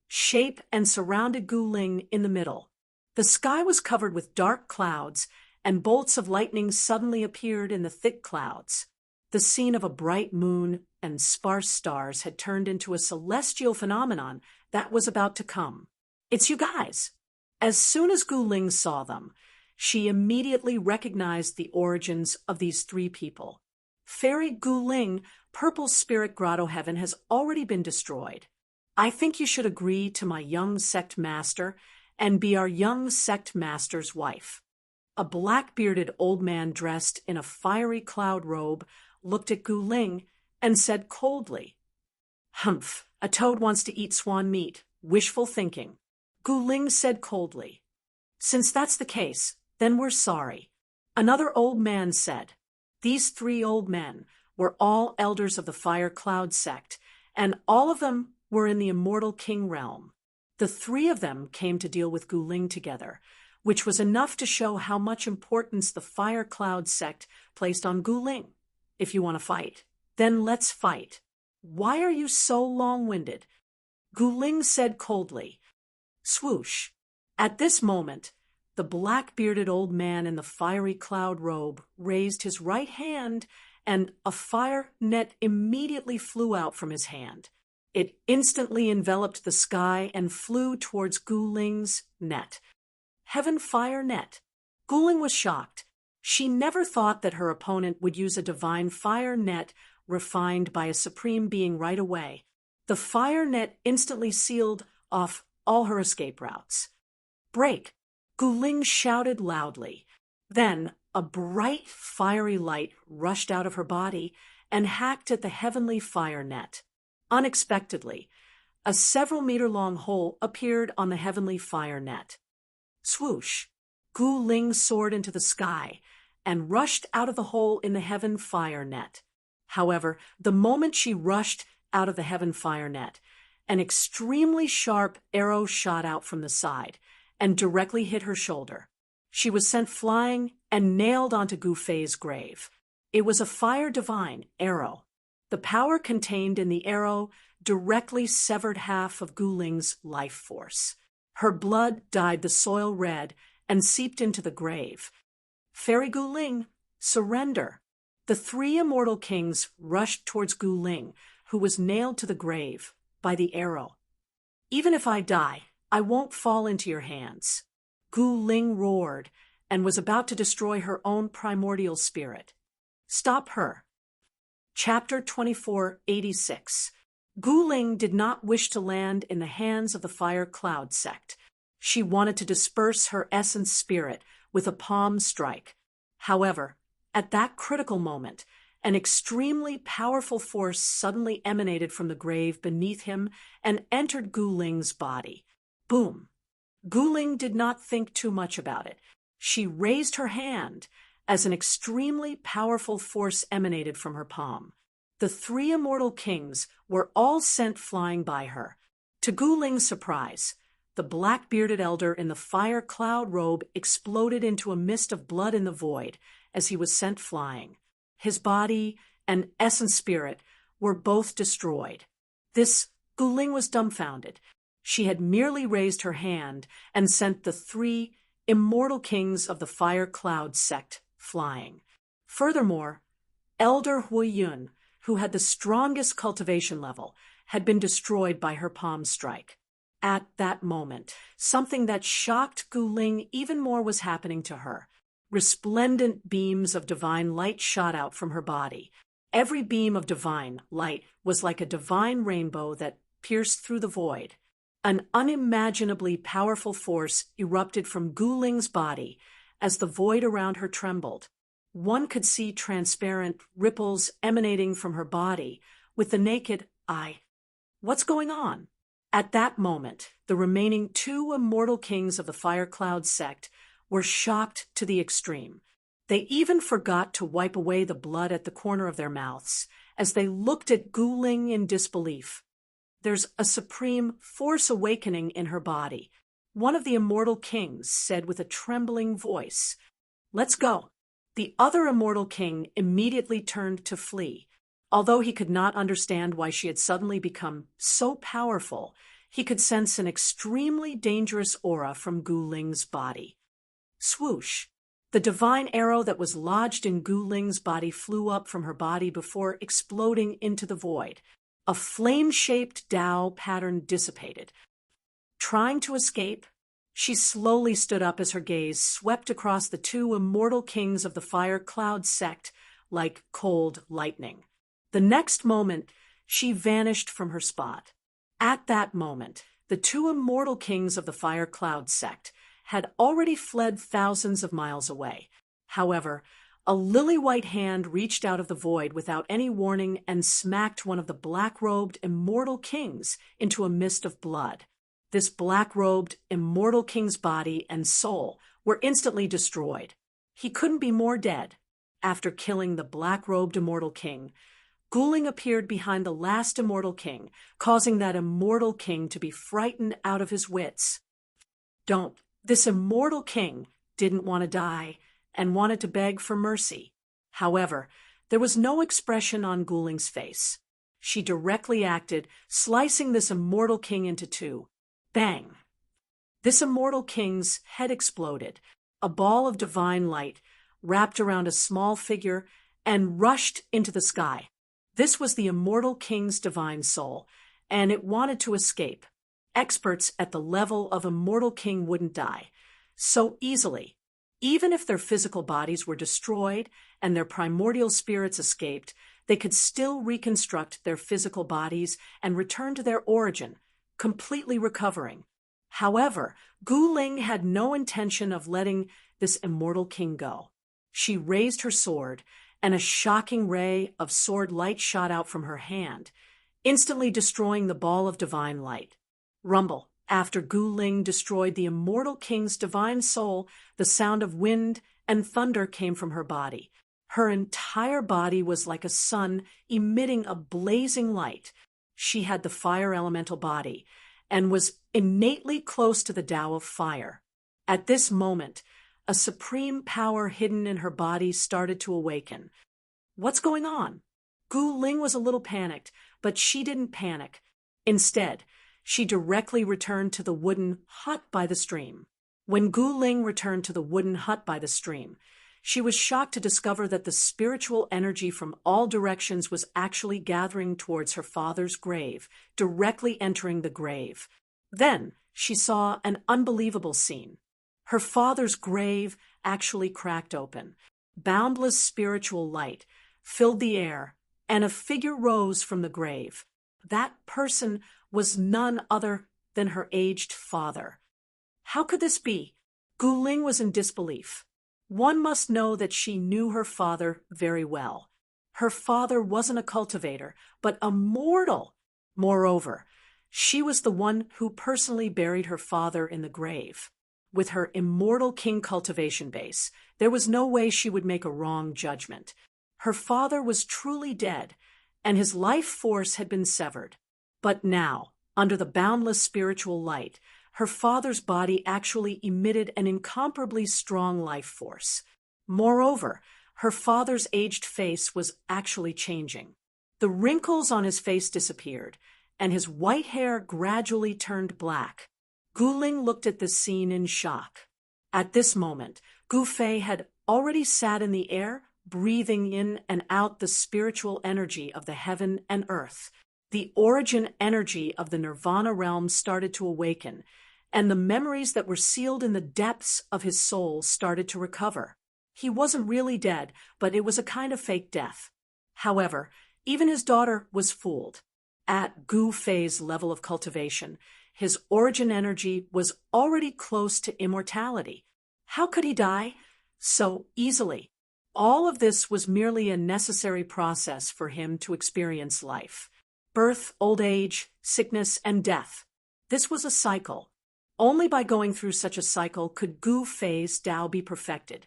Speaker 1: shape and surrounded Gu Ling in the middle. The sky was covered with dark clouds, and bolts of lightning suddenly appeared in the thick clouds. The scene of a bright moon and sparse stars had turned into a celestial phenomenon that was about to come. It's you guys. As soon as Gu Ling saw them, she immediately recognized the origins of these 3 people. Fairy Gu Ling, Purple Spirit Grotto Heaven has already been destroyed. I think you should agree to my young sect master and be our young sect master's wife. A black-bearded old man dressed in a fiery cloud robe looked at Gu Ling and said coldly, "Humph, a toad wants to eat swan meat. Wishful thinking." Gu Ling said coldly, "Since that's the case, then we're sorry." Another old man said, "These 3 old men were all elders of the Fire Cloud sect, and all of them were in the Immortal King realm. The 3 of them came to deal with Gu Ling together, which was enough to show how much importance the Fire Cloud sect placed on Gu Ling. If you want to fight, then let's fight. Why are you so long-winded?" Gu Ling said coldly. Swoosh. At this moment, the black-bearded old man in the fiery cloud robe raised his right hand, and a fire net immediately flew out from his hand. It instantly enveloped the sky and flew towards Gu Ling's net. Heaven Fire Net. Gu Ling was shocked. She never thought that her opponent would use a divine fire net refined by a supreme being right away. The fire net instantly sealed off all her escape routes. "Break!" Gu Ling shouted loudly. Then a bright, fiery light rushed out of her body and hacked at the heavenly fire net. Unexpectedly, a several-meter-long hole appeared on the heavenly fire net. Swoosh! Gu Ling soared into the sky and rushed out of the hole in the heaven fire net. However, the moment she rushed out of the heaven fire net, an extremely sharp arrow shot out from the side and directly hit her shoulder. She was sent flying and nailed onto Gu Fei's grave. It was a fire divine arrow. The power contained in the arrow directly severed half of Gu Ling's life force. Her blood dyed the soil red and seeped into the grave. "Fairy Gu Ling, surrender." The 3 immortal kings rushed towards Gu Ling, who was nailed to the grave by the arrow. "Even if I die, I won't fall into your hands." Gu Ling roared, and was about to destroy her own primordial spirit. Stop her. Chapter 2486. Gu Ling did not wish to land in the hands of the Fire Cloud sect. She wanted to disperse her essence spirit with a palm strike. However, at that critical moment, an extremely powerful force suddenly emanated from the grave beneath him and entered Gu Ling's body. Boom! Gu Ling did not think too much about it. She raised her hand as an extremely powerful force emanated from her palm. The three immortal kings were all sent flying by her. To Gu Ling's surprise, the black-bearded elder in the fire cloud robe exploded into a mist of blood in the void as he was sent flying. His body and essence spirit were both destroyed. Gu Ling was dumbfounded. She had merely raised her hand and sent the three immortal kings of the Fire Cloud sect flying. Furthermore, Elder Huiyun, who had the strongest cultivation level, had been destroyed by her palm strike. At that moment, something that shocked Gu Ling even more was happening to her. Resplendent beams of divine light shot out from her body. Every beam of divine light was like a divine rainbow that pierced through the void. An unimaginably powerful force erupted from Gu Ling's body as the void around her trembled. One could see transparent ripples emanating from her body with the naked eye. What's going on? At that moment, the remaining two immortal kings of the Fire Cloud sect were shocked to the extreme. They even forgot to wipe away the blood at the corner of their mouths as they looked at Gu Ling in disbelief. There's a supreme force awakening in her body. One of the immortal kings said with a trembling voice, "Let's go." The other immortal king immediately turned to flee. Although he could not understand why she had suddenly become so powerful, he could sense an extremely dangerous aura from Gu Ling's body. Swoosh! The divine arrow that was lodged in Gu Ling's body flew up from her body before exploding into the void. A flame-shaped Tao pattern dissipated. Trying to escape, she slowly stood up as her gaze swept across the two immortal kings of the Fire Cloud sect like cold lightning. The next moment, she vanished from her spot. At that moment, the two immortal kings of the Fire Cloud sect had already fled thousands of miles away. However, a lily-white hand reached out of the void without any warning and smacked one of the black-robed immortal kings into a mist of blood. This black-robed immortal king's body and soul were instantly destroyed. He couldn't be more dead. After killing the black-robed immortal king, Gu Ling appeared behind the last immortal king, causing that immortal king to be frightened out of his wits. This immortal king didn't want to die and wanted to beg for mercy. However, there was no expression on Gu Ling's face. She directly acted, slicing this immortal king into two. Bang! This immortal king's head exploded. A ball of divine light wrapped around a small figure and rushed into the sky. This was the immortal king's divine soul, and it wanted to escape. Experts at the level of immortal king wouldn't die so easily. Even if their physical bodies were destroyed and their primordial spirits escaped, they could still reconstruct their physical bodies and return to their origin, completely recovering. However, Gu Ling had no intention of letting this immortal king go. She raised her sword, and a shocking ray of sword light shot out from her hand, instantly destroying the ball of divine light. Rumble. After Gu Ling destroyed the immortal king's divine soul, the sound of wind and thunder came from her body. Her entire body was like a sun emitting a blazing light. She had the fire elemental body and was innately close to the Tao of fire. At this moment, a supreme power hidden in her body started to awaken. What's going on? Gu Ling was a little panicked, but she didn't panic. Instead, she directly returned to the wooden hut by the stream. When Gu Ling returned to the wooden hut by the stream, she was shocked to discover that the spiritual energy from all directions was actually gathering towards her father's grave, directly entering the grave. Then she saw an unbelievable scene. Her father's grave actually cracked open. Boundless spiritual light filled the air, and a figure rose from the grave. That person was none other than her aged father. How could this be? Gu Ling was in disbelief. One must know that she knew her father very well. Her father wasn't a cultivator, but a mortal. Moreover, she was the one who personally buried her father in the grave. With her immortal king cultivation base, there was no way she would make a wrong judgment. Her father was truly dead, and his life force had been severed. But now, under the boundless spiritual light, her father's body actually emitted an incomparably strong life force. Moreover, her father's aged face was actually changing. The wrinkles on his face disappeared, and his white hair gradually turned black. Gu Ling looked at this scene in shock. At this moment, Gu Fei had already sat in the air, breathing in and out the spiritual energy of the heaven and earth. The origin energy of the nirvana realm started to awaken, and the memories that were sealed in the depths of his soul started to recover. He wasn't really dead, but it was a kind of fake death. However, even his daughter was fooled. At Gu Fei's level of cultivation, his origin energy was already close to immortality. How could he die so easily? All of this was merely a necessary process for him to experience life. Birth, old age, sickness, and death. This was a cycle. Only by going through such a cycle could Gu Fei's Tao be perfected.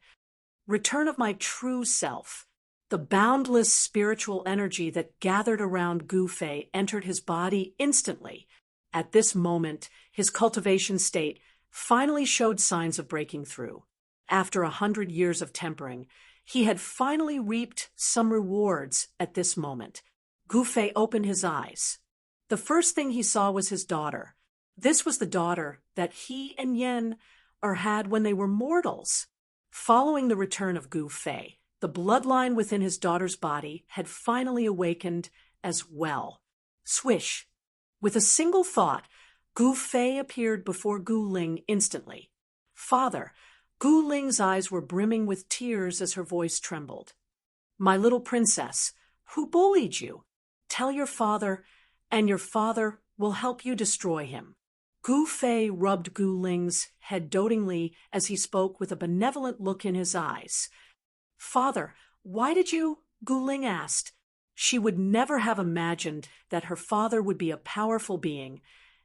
Speaker 1: Return of my true self. The boundless spiritual energy that gathered around Gu Fei entered his body instantly. At this moment, his cultivation state finally showed signs of breaking through. After 100 years of tempering, he had finally reaped some rewards at this moment. Gu Fei opened his eyes. The first thing he saw was his daughter. This was the daughter that he and Yen had when they were mortals. Following the return of Gu Fei, the bloodline within his daughter's body had finally awakened as well. Swish! With a single thought, Gu Fei appeared before Gu Ling instantly. Father! Gu Ling's eyes were brimming with tears as her voice trembled. My little princess, who bullied you? Tell your father, and your father will help you destroy him. Gu Fei rubbed Gu Ling's head dotingly as he spoke with a benevolent look in his eyes. Father, why did you? Gu Ling asked. She would never have imagined that her father would be a powerful being,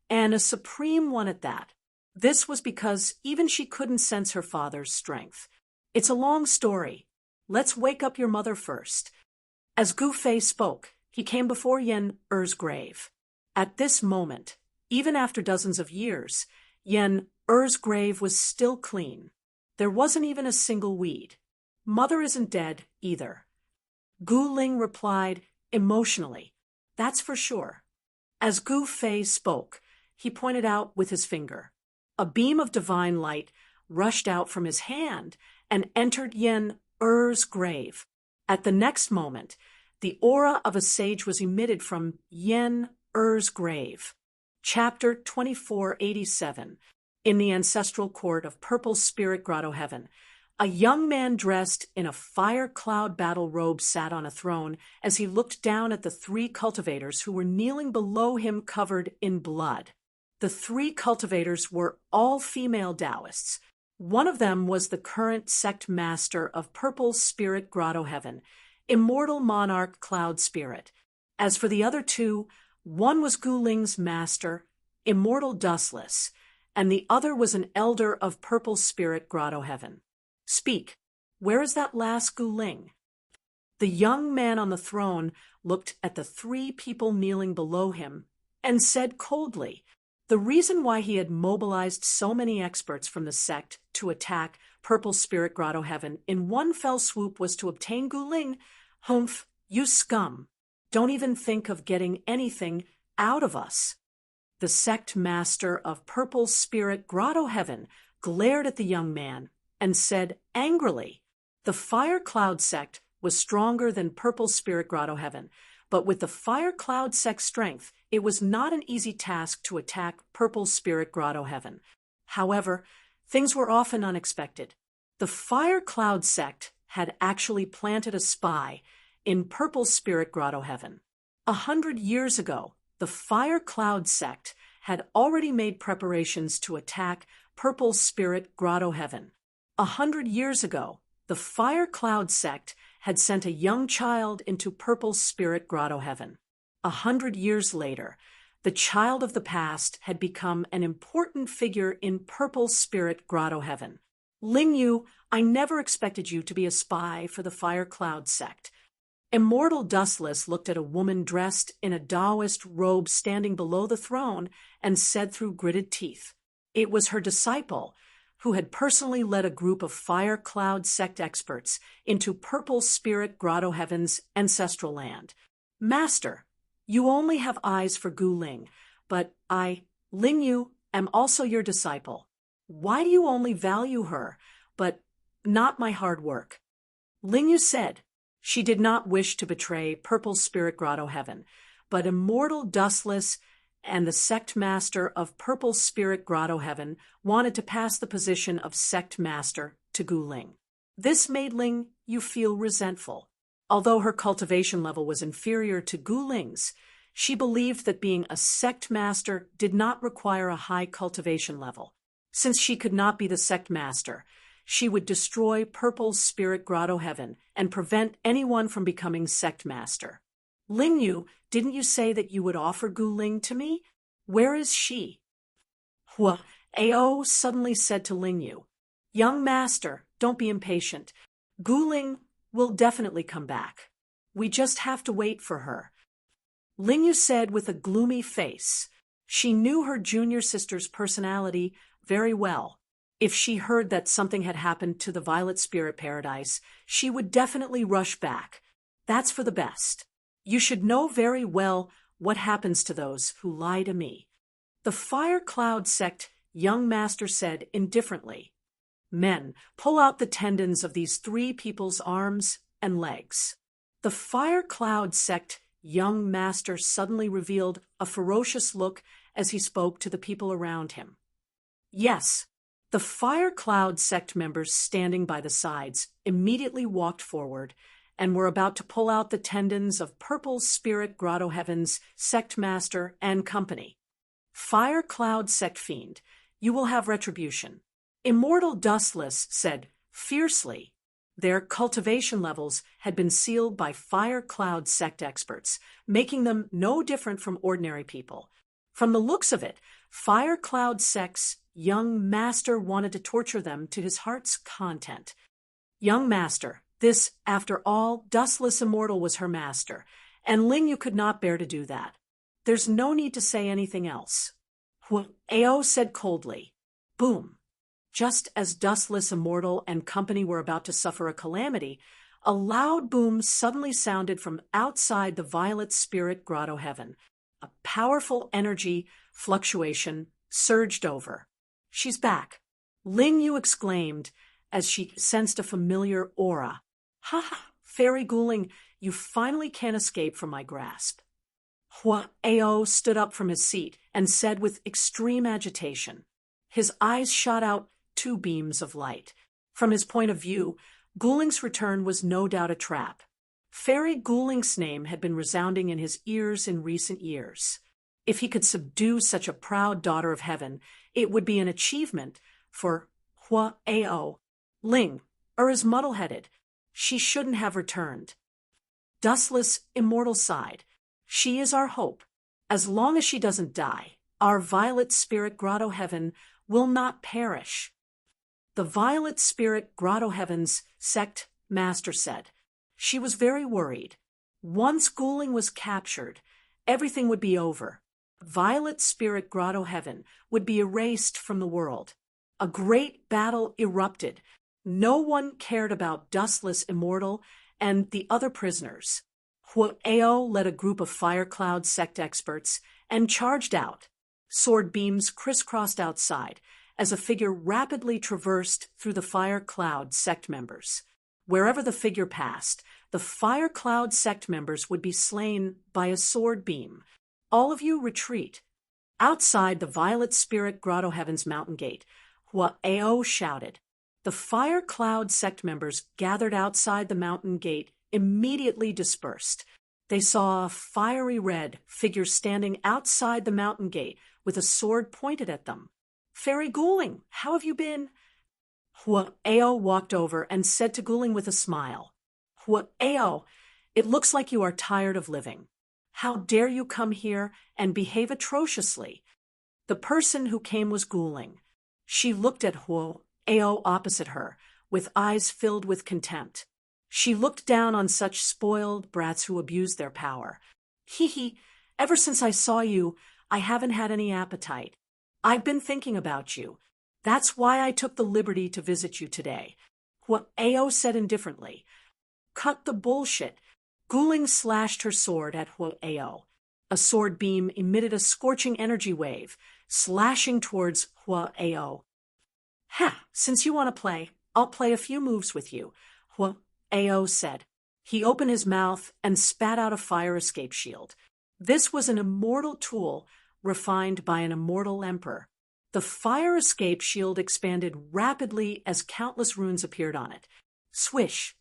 Speaker 1: and a supreme one at that. This was because even she couldn't sense her father's strength. It's a long story. Let's wake up your mother first. As Gu Fei spoke, he came before Yen Er's grave. At this moment, even after dozens of years, Yen Er's grave was still clean. There wasn't even a single weed. Mother isn't dead, either. Gu Ling replied emotionally, that's for sure. As Gu Fei spoke, he pointed out with his finger. A beam of divine light rushed out from his hand and entered Yen Er's grave. At the next moment, the aura of a sage was emitted from Yen Er's grave. Chapter 2487. In the ancestral court of Purple Spirit Grotto Heaven, a young man dressed in a fire cloud battle robe sat on a throne as he looked down at the 3 cultivators who were kneeling below him covered in blood. The 3 cultivators were all female Taoists. One of them was the current sect master of Purple Spirit Grotto Heaven, Immortal Monarch Cloud Spirit. As for the other 2, one was Gu Ling's master, Immortal Dustless, and the other was an elder of Purple Spirit Grotto Heaven. Speak, where is that last Gu Ling? The young man on the throne looked at the 3 people kneeling below him and said coldly, the reason why he had mobilized so many experts from the sect to attack Purple Spirit Grotto Heaven in one fell swoop was to obtain Gu Ling. Humph, you scum. Don't even think of getting anything out of us. The sect master of Purple Spirit Grotto Heaven glared at the young man and said angrily, the Fire Cloud sect was stronger than Purple Spirit Grotto Heaven, but with the Fire Cloud sect's strength, it was not an easy task to attack Purple Spirit Grotto Heaven. However, things were often unexpected. The Fire Cloud sect had actually planted a spy in Purple Spirit Grotto Heaven. 100 years ago, the Fire Cloud sect had already made preparations to attack Purple Spirit Grotto Heaven. 100 years ago, the Fire Cloud sect had sent a young child into Purple Spirit Grotto Heaven. 100 years later, the child of the past had become an important figure in Purple Spirit Grotto Heaven. Ling Yu, I never expected you to be a spy for the Fire Cloud sect. Immortal Dustless looked at a woman dressed in a Taoist robe standing below the throne and said through gritted teeth. It was her disciple, who had personally led a group of Fire Cloud sect experts into Purple Spirit Grotto Heaven's ancestral land. Master, you only have eyes for Gu Ling, but I, Ling Yu, am also your disciple. Why do you only value her, but not my hard work? Ling Yu said. She did not wish to betray Purple Spirit Grotto Heaven, but Immortal Dustless and the sect master of Purple Spirit Grotto Heaven wanted to pass the position of sect master to Gu Ling. This made Ling Yu feel resentful. Although her cultivation level was inferior to Gu Ling's, she believed that being a sect master did not require a high cultivation level. Since she could not be the sect master, she would destroy Purple Spirit Grotto Heaven and prevent anyone from becoming sect master. Ling Yu, didn't you say that you would offer Gu Ling to me? Where is she? Hua Ao suddenly said to Ling Yu, Young master, don't be impatient. Gu Ling will definitely come back. We just have to wait for her. Ling Yu said with a gloomy face. She knew her junior sister's personality very well. If she heard that something had happened to the Violet Spirit Paradise, she would definitely rush back. That's for the best. You should know very well what happens to those who lie to me. The Fire Cloud sect young master said indifferently. Men, pull out the tendons of these 3 people's arms and legs. The Fire Cloud sect young master suddenly revealed a ferocious look as he spoke to the people around him. Yes. The Fire Cloud sect members standing by the sides immediately walked forward and were about to pull out the tendons of Purple Spirit Grotto Heaven's sect master and company. Fire Cloud sect fiend, you will have retribution. Immortal Dustless said fiercely. Their cultivation levels had been sealed by Fire Cloud sect experts, making them no different from ordinary people. From the looks of it, Fire Cloud sect's young master wanted to torture them to his heart's content. Young master, this, after all, Dustless Immortal was her master, and Ling Yu could not bear to do that. There's no need to say anything else. Ao said coldly. Boom. Just as Dustless Immortal and company were about to suffer a calamity, a loud boom suddenly sounded from outside the Violet Spirit Grotto Heaven. A powerful energy fluctuation surged over. She's back, Ling Yu exclaimed as she sensed a familiar aura. Ha ha, Fairy Gu Ling, you finally can't escape from my grasp. Hua Ao stood up from his seat and said with extreme agitation. His eyes shot out 2 beams of light. From his point of view, Gu Ling's return was no doubt a trap. Fairy Gu Ling's name had been resounding in his ears in recent years. If he could subdue such a proud daughter of heaven, it would be an achievement for Hua Ao. Ling is muddle-headed. She shouldn't have returned. Dustless Immortal sighed. She is our hope. As long as she doesn't die, our Violet Spirit Grotto Heaven will not perish. The Violet Spirit Grotto Heaven's sect master said. She was very worried. Once Gu Ling was captured, everything would be over. Violet Spirit Grotto Heaven would be erased from the world. A great battle erupted. No one cared about Dustless Immortal and the other prisoners. Hua Ao led a group of Fire Cloud sect experts and charged out. Sword beams crisscrossed outside as a figure rapidly traversed through the Fire Cloud sect members. Wherever the figure passed, the Fire Cloud sect members would be slain by a sword beam. All of you retreat. Outside the Violet Spirit Grotto Heaven's mountain gate, Hua Ao shouted. The Fire Cloud sect members gathered outside the mountain gate immediately dispersed. They saw a fiery red figure standing outside the mountain gate with a sword pointed at them. "Fairy Guling, how have you been?" Hua'eo walked over and said to Guling with a smile, "Hua'eo, it looks like you are tired of living. How dare you come here and behave atrociously?" The person who came was Guling. She looked at Hua'eo opposite her, with eyes filled with contempt. She looked down on such spoiled brats who abused their power. "Hee, ever since I saw you, I haven't had any appetite. I've been thinking about you. That's why I took the liberty to visit you today." Hua'eo said indifferently. "Cut the bullshit." Guling slashed her sword at Hua'eo. A sword beam emitted a scorching energy wave, slashing towards Hua'eo. "Ha, since you want to play, I'll play a few moves with you," Hua'eo said. He opened his mouth and spat out a fire escape shield. This was an immortal tool refined by an immortal emperor. The fire escape shield expanded rapidly as countless runes appeared on it. Swish!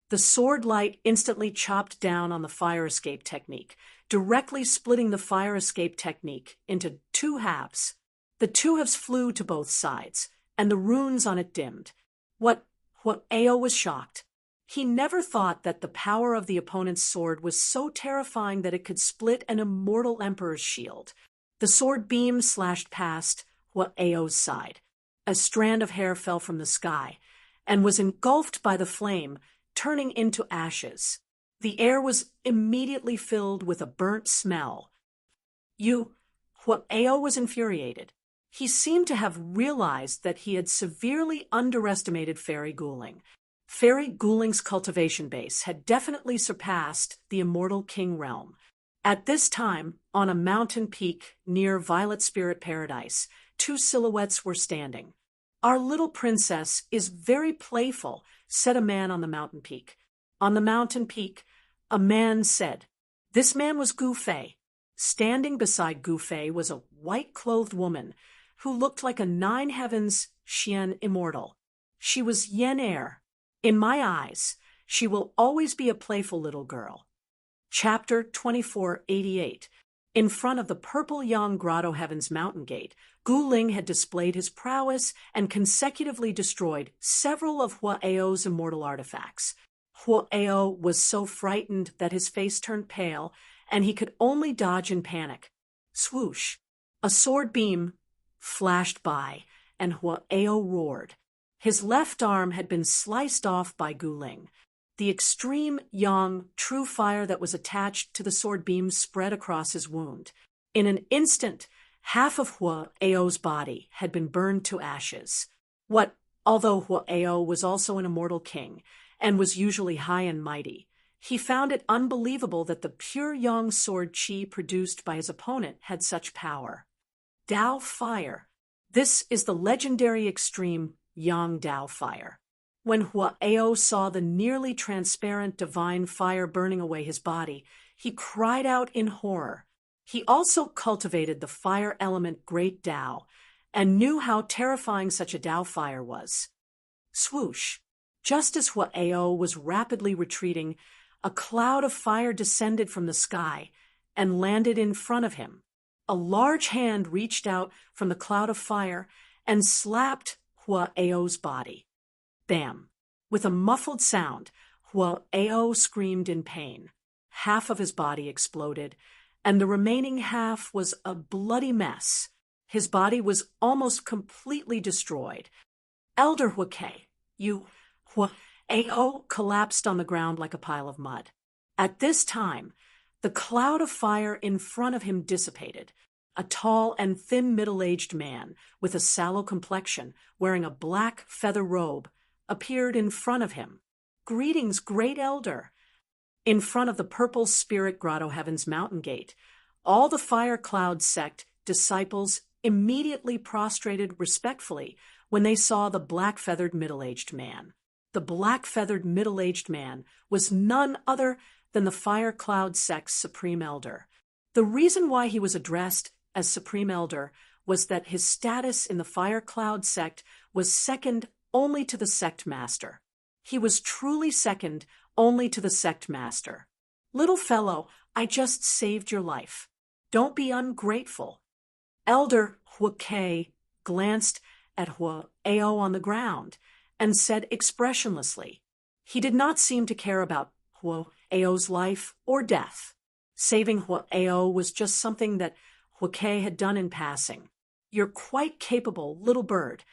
Speaker 1: The sword light instantly chopped down on the fire escape technique, directly splitting the fire escape technique into two halves. The two halves flew to both sides, and the runes on it dimmed. Hua'eo was shocked. He never thought that the power of the opponent's sword was so terrifying that it could split an immortal emperor's shield. The sword beam slashed past Hua'eo's side. A strand of hair fell from the sky and was engulfed by the flame, turning into ashes. The air was immediately filled with a burnt smell. Hua'eo was infuriated. He seemed to have realized that he had severely underestimated Fairy Guling. Fairy Guling's cultivation base had definitely surpassed the immortal king realm. At this time, on a mountain peak near Violet Spirit Paradise, two silhouettes were standing. "Our little princess is very playful," said a man on the mountain peak. On the mountain peak, a man said. This man was Gu Fei. Standing beside Gu Fei was a white-clothed woman who looked like a nine heavens Xian immortal. She was Yen Air. In my eyes, she will always be a playful little girl. Chapter 2488. In front of the purple Yang Grotto Heaven's mountain gate, Gu Ling had displayed his prowess and consecutively destroyed several of Hua'eo's immortal artifacts. Hua'eo was so frightened that his face turned pale, and he could only dodge in panic. Swoosh! A sword beam flashed by, and Hua'eo roared. His left arm had been sliced off by Gu Ling. The extreme yang true fire that was attached to the sword beam spread across his wound. In an instant, half of Hua'eo's body had been burned to ashes. Although Hua'eo was also an immortal king, and was usually high and mighty, he found it unbelievable that the pure yang sword chi produced by his opponent had such power. Dao Fire. This is the legendary extreme Yang Dao Fire. When Hua'eo saw the nearly transparent divine fire burning away his body, he cried out in horror. He also cultivated the fire element Great Dao, and knew how terrifying such a Dao fire was. Swoosh! Just as Hua'eo was rapidly retreating, a cloud of fire descended from the sky and landed in front of him. A large hand reached out from the cloud of fire and slapped Hua'eo's body. Bam! With a muffled sound, Hua'eo screamed in pain. Half of his body exploded, and the remaining half was a bloody mess. His body was almost completely destroyed. Elder Huake, Hua'eo collapsed on the ground like a pile of mud. At this time, the cloud of fire in front of him dissipated. A tall and thin middle-aged man with a sallow complexion, wearing a black feather robe, appeared in front of him. "Greetings, great elder." In front of the purple spirit grotto heaven's mountain gate, all the fire cloud sect disciples immediately prostrated respectfully when they saw the black-feathered middle-aged man. The black-feathered middle-aged man was none other than the fire cloud sect's supreme elder. The reason why he was addressed as supreme elder was that his status in the fire cloud sect was second only to the sect master. He was truly second only to the sect master. Little fellow, I just saved your life. Don't be ungrateful. Elder Huake glanced at Huao on the ground and said expressionlessly. He did not seem to care about Huao's life or death. Saving Huao was just something that Huake had done in passing. You're quite capable, little bird.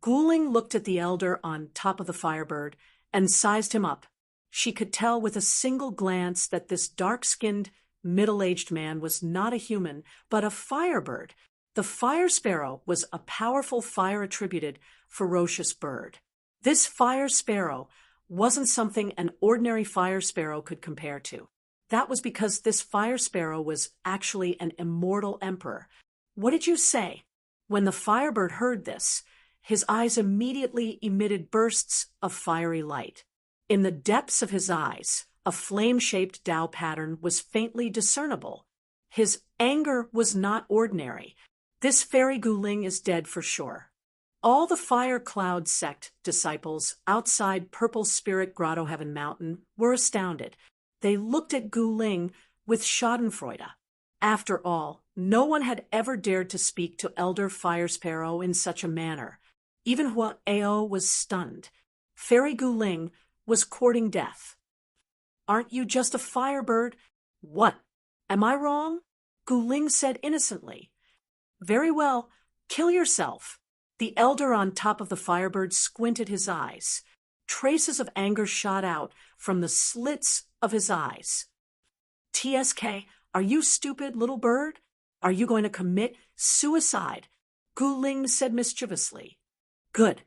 Speaker 1: Guling looked at the elder on top of the Firebird and sized him up. She could tell with a single glance that this dark-skinned, middle-aged man was not a human, but a Firebird. The fire sparrow was a powerful fire-attributed, ferocious bird. This fire sparrow wasn't something an ordinary fire sparrow could compare to. That was because this fire sparrow was actually an immortal emperor. What did you say? When the Firebird heard this, his eyes immediately emitted bursts of fiery light. In the depths of his eyes, a flame-shaped Tao pattern was faintly discernible. His anger was not ordinary. This fairy Guling is dead for sure. All the Fire Cloud sect disciples outside Purple Spirit Grotto Heaven Mountain were astounded. They looked at Guling with schadenfreude. After all, no one had ever dared to speak to Elder Fire Sparrow in such a manner. Even Huao was stunned. Fairy Guling was courting death. Aren't you just a firebird? What? Am I wrong? Guling said innocently. Very well, kill yourself. The elder on top of the Firebird squinted his eyes. Traces of anger shot out from the slits of his eyes. TSK, are you stupid, little bird? Are you going to commit suicide? Guling said mischievously. Good.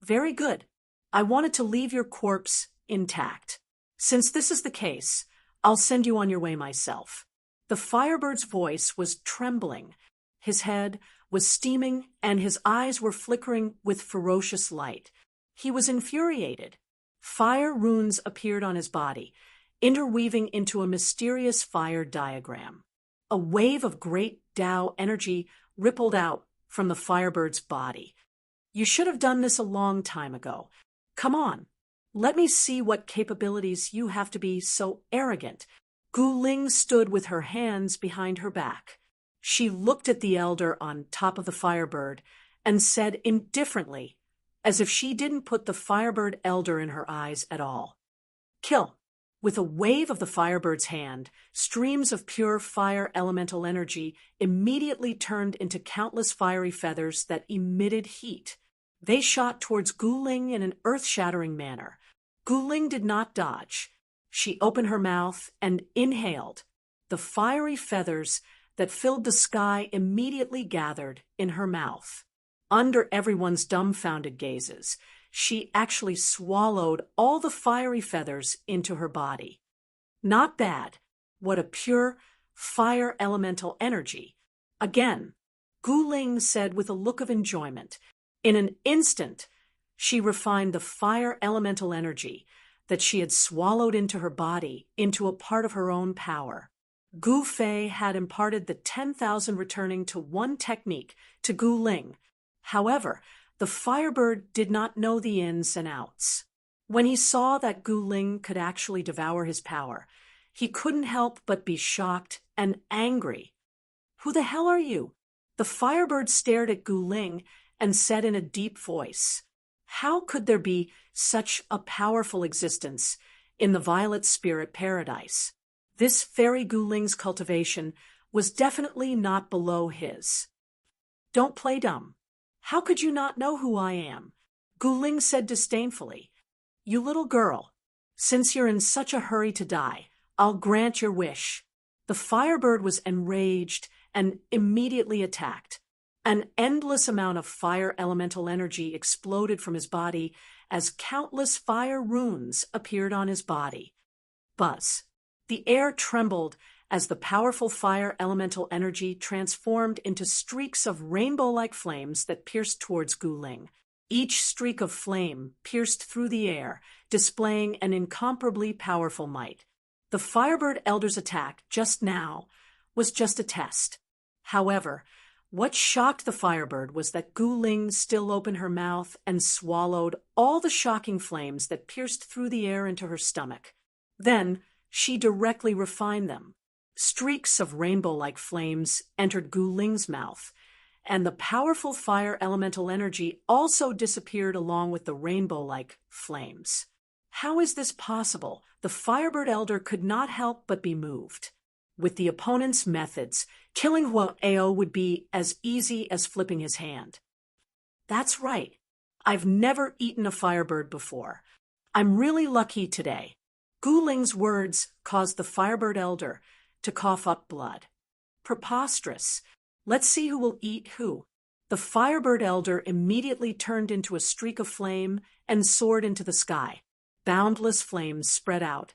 Speaker 1: Very good. I wanted to leave your corpse intact. Since this is the case, I'll send you on your way myself. The Firebird's voice was trembling. His head was steaming, and his eyes were flickering with ferocious light. He was infuriated. Fire runes appeared on his body, interweaving into a mysterious fire diagram. A wave of great Tao energy rippled out from the Firebird's body. You should have done this a long time ago. Come on, let me see what capabilities you have to be so arrogant. Guling stood with her hands behind her back. She looked at the elder on top of the Firebird and said indifferently, as if she didn't put the Firebird elder in her eyes at all. Kill. With a wave of the Firebird's hand, streams of pure fire elemental energy immediately turned into countless fiery feathers that emitted heat. They shot towards Guling in an earth-shattering manner. Guling did not dodge. She opened her mouth and inhaled. The fiery feathers that filled the sky immediately gathered in her mouth. Under everyone's dumbfounded gazes, she actually swallowed all the fiery feathers into her body. Not bad. What a pure fire elemental energy. Again, Guling said with a look of enjoyment. In an instant, she refined the fire elemental energy that she had swallowed into her body into a part of her own power. Gu Fei had imparted the 10,000 returning to one technique to Guling. However, the Firebird did not know the ins and outs. When he saw that Guling could actually devour his power, he couldn't help but be shocked and angry. Who the hell are you? The Firebird stared at Guling and said in a deep voice, how could there be such a powerful existence in the Violet Spirit Paradise? This fairy Guling's cultivation was definitely not below his. Don't play dumb. How could you not know who I am? Guling said disdainfully. You little girl, since you're in such a hurry to die, I'll grant your wish. The Firebird was enraged and immediately attacked. An endless amount of fire elemental energy exploded from his body as countless fire runes appeared on his body. Buzz. The air trembled as the powerful fire elemental energy transformed into streaks of rainbow-like flames that pierced towards Guling. Each streak of flame pierced through the air, displaying an incomparably powerful might. The Firebird Elder's attack just now was just a test. However, What shocked the Firebird was that Gu Ling still opened her mouth and swallowed all the shocking flames that pierced through the air into her stomach. Then she directly refined them. Streaks of rainbow-like flames entered Gu Ling's mouth, and the powerful fire elemental energy also disappeared along with the rainbow-like flames. How is this possible? The Firebird Elder could not help but be moved. With the opponent's methods, killing Huo would be as easy as flipping his hand. That's right. I've never eaten a Firebird before. I'm really lucky today. Gu Ling's words caused the Firebird Elder to cough up blood. Preposterous. Let's see who will eat who. The Firebird Elder immediately turned into a streak of flame and soared into the sky. Boundless flames spread out,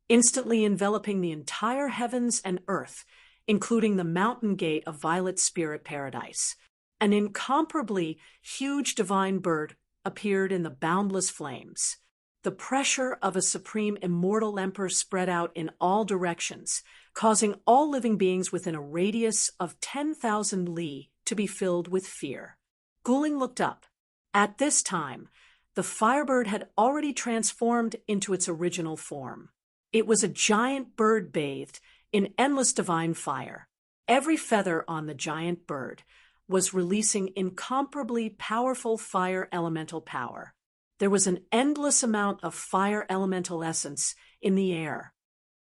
Speaker 1: instantly enveloping the entire heavens and earth, including the mountain gate of Violet Spirit Paradise. An incomparably huge divine bird appeared in the boundless flames. The pressure of a supreme immortal emperor spread out in all directions, causing all living beings within a radius of 10,000 li to be filled with fear. Gu Ling looked up. At this time, the Firebird had already transformed into its original form. It was a giant bird bathed in endless divine fire. Every feather on the giant bird was releasing incomparably powerful fire elemental power. There was an endless amount of fire elemental essence in the air.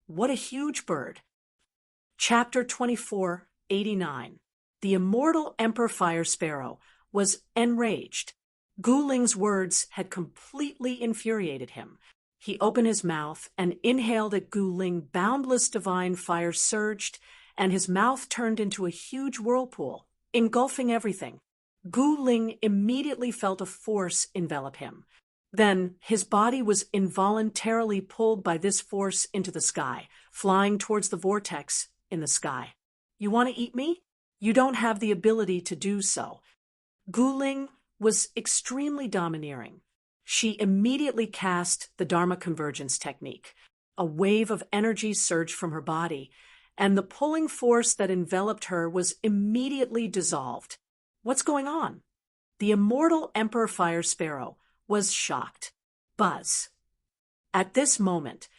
Speaker 1: What a huge bird! Chapter 24:89. The immortal Emperor Fire Sparrow was enraged. Gu Ling's words had completely infuriated him. He opened his mouth and inhaled at Gu Ling. Boundless divine fire surged, and his mouth turned into a huge whirlpool, engulfing everything. Gu Ling immediately felt a force envelop him. Then his body was involuntarily pulled by this force into the sky, flying towards the vortex in the sky. You want to eat me? You don't have the ability to do so. Gu Ling was extremely domineering. She immediately cast the Dharma convergence technique. A wave of energy surged from her body, and the pulling force that enveloped her was immediately dissolved. What's going on? The immortal Emperor Fire Sparrow was shocked. Buzz. At this moment,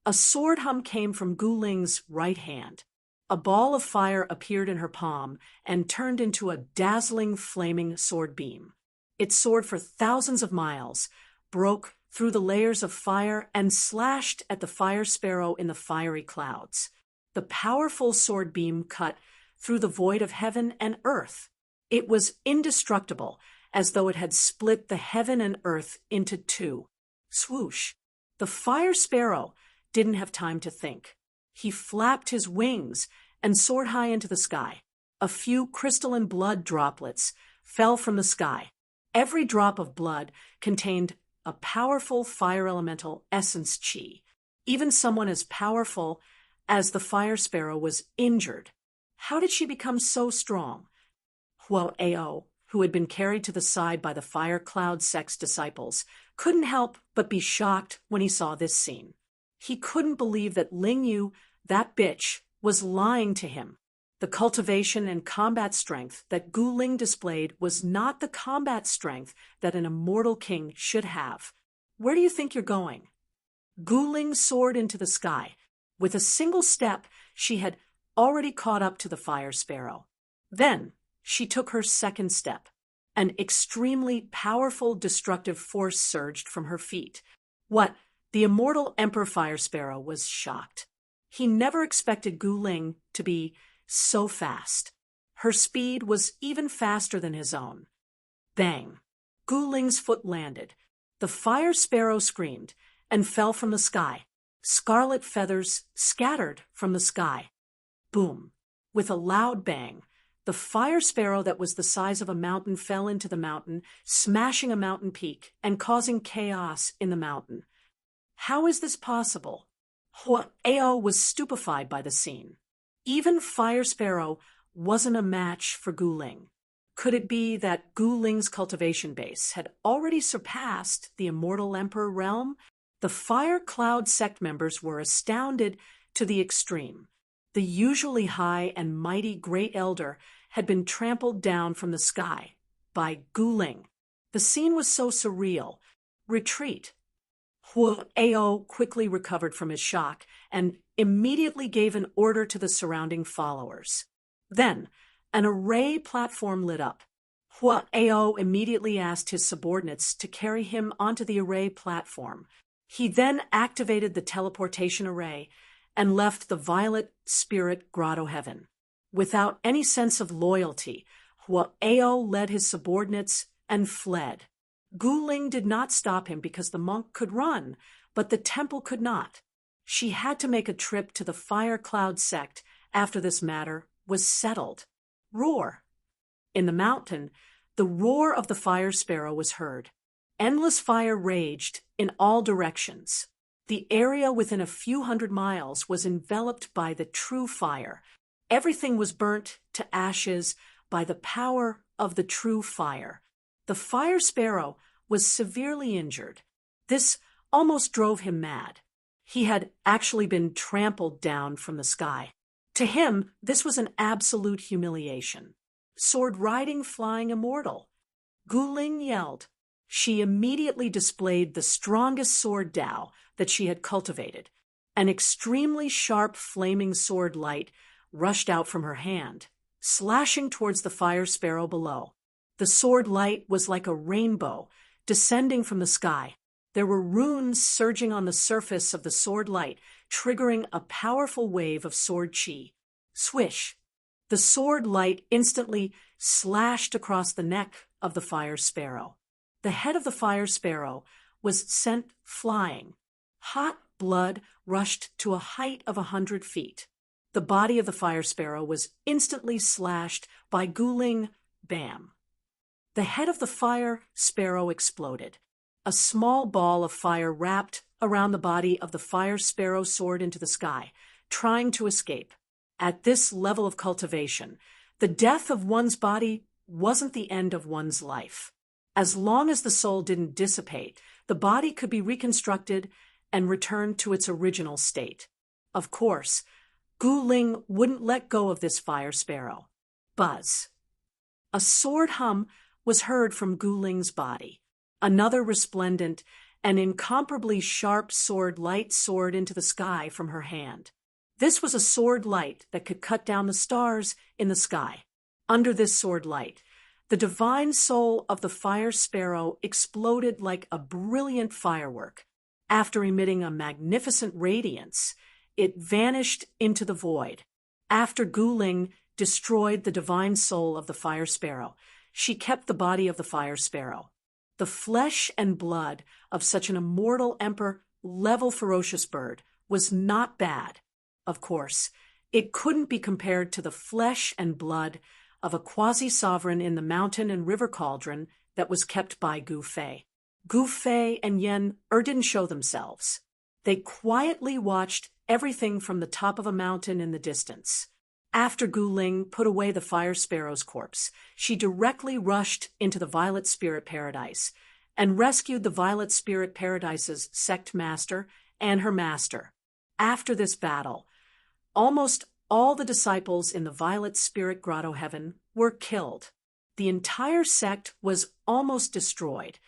Speaker 1: a sword hum came from Gu Ling's right hand. A ball of fire appeared in her palm and turned into a dazzling, flaming sword beam. It soared for thousands of miles, broke through the layers of fire, and slashed at the Fire Sparrow in the fiery clouds. The powerful sword beam cut through the void of heaven and earth. It was indestructible, as though it had split the heaven and earth into two. Swoosh! The Fire Sparrow didn't have time to think. He flapped his wings and soared high into the sky. A few crystalline blood droplets fell from the sky. Every drop of blood contained a powerful fire elemental essence chi. Even someone as powerful as the Fire Sparrow was injured. How did she become so strong? Huo, who had been carried to the side by the Fire Cloud sect's disciples, couldn't help but be shocked when he saw this scene. He couldn't believe that Ling Yu, that bitch, was lying to him. The cultivation and combat strength that Gu Ling displayed was not the combat strength that an immortal king should have. Where do you think you're going? Gu Ling soared into the sky. With a single step, she had already caught up to the Fire Sparrow. Then she took her second step. An extremely powerful destructive force surged from her feet. What? The immortal Emperor Fire Sparrow was shocked. He never expected Gu Ling to be so fast. Her speed was even faster than his own. Bang! Gu Ling's foot landed. The Fire Sparrow screamed and fell from the sky. Scarlet feathers scattered from the sky. Boom! With a loud bang, the Fire Sparrow that was the size of a mountain fell into the mountain, smashing a mountain peak and causing chaos in the mountain. How is this possible? Huo was stupefied by the scene. Even Fire Sparrow wasn't a match for Gu Ling. Could it be that Gu Ling's cultivation base had already surpassed the immortal Emperor realm? The Fire Cloud sect members were astounded to the extreme. The usually high and mighty Great Elder had been trampled down from the sky by Guling. The scene was so surreal. Retreat. Ao quickly recovered from his shock and immediately gave an order to the surrounding followers. Then, an array platform lit up. Ao immediately asked his subordinates to carry him onto the array platform. He then activated the teleportation array and left the Violet Spirit Grotto Heaven. Without any sense of loyalty, Ao led his subordinates and fled. Guling did not stop him because the monk could run, but the temple could not. She had to make a trip to the Fire Cloud sect after this matter was settled. Roar. In the mountain, the roar of the fire sparrow was heard. Endless fire raged in all directions. The area within a few hundred miles was enveloped by the true fire. Everything was burnt to ashes by the power of the true fire. The fire sparrow was severely injured. This almost drove him mad. He had actually been trampled down from the sky. To him, this was an absolute humiliation. Sword-riding flying immortal. Guling yelled. She immediately displayed the strongest sword Dao that she had cultivated. An extremely sharp flaming sword light rushed out from her hand, slashing towards the fire sparrow below. The sword light was like a rainbow descending from the sky. There were runes surging on the surface of the sword light, triggering a powerful wave of sword chi. Swish! The sword light instantly slashed across the neck of the fire sparrow. The head of the fire sparrow was sent flying. Hot blood rushed to a height of 100 feet. The body of the fire sparrow was instantly slashed by Guling. Bam! The head of the fire sparrow exploded. A small ball of fire wrapped around the body of the fire sparrow soared into the sky, trying to escape. At this level of cultivation, the death of one's body wasn't the end of one's life. As long as the soul didn't dissipate, the body could be reconstructed and returned to its original state. Of course, Guling wouldn't let go of this fire sparrow. Buzz. A sword hum was heard from Guling's body. Another resplendent and incomparably sharp sword light soared into the sky from her hand. This was a sword light that could cut down the stars in the sky. Under this sword light, the divine soul of the fire sparrow exploded like a brilliant firework. After emitting a magnificent radiance, it vanished into the void. After Guling destroyed the divine soul of the fire sparrow, she kept the body of the fire sparrow. The flesh and blood of such an immortal emperor-level ferocious bird was not bad. Of course, it couldn't be compared to the flesh and blood of a quasi-sovereign in the mountain and river cauldron that was kept by Gu Fei. Gu Fei and Yen didn't show themselves. They quietly watched everything from the top of a mountain in the distance. After Guling put away the fire sparrow's corpse, she directly rushed into the Violet Spirit Paradise and rescued the Violet Spirit Paradise's sect master and her master. After this battle, almost all the disciples in the Violet Spirit Grotto Heaven were killed. The entire sect was almost destroyed.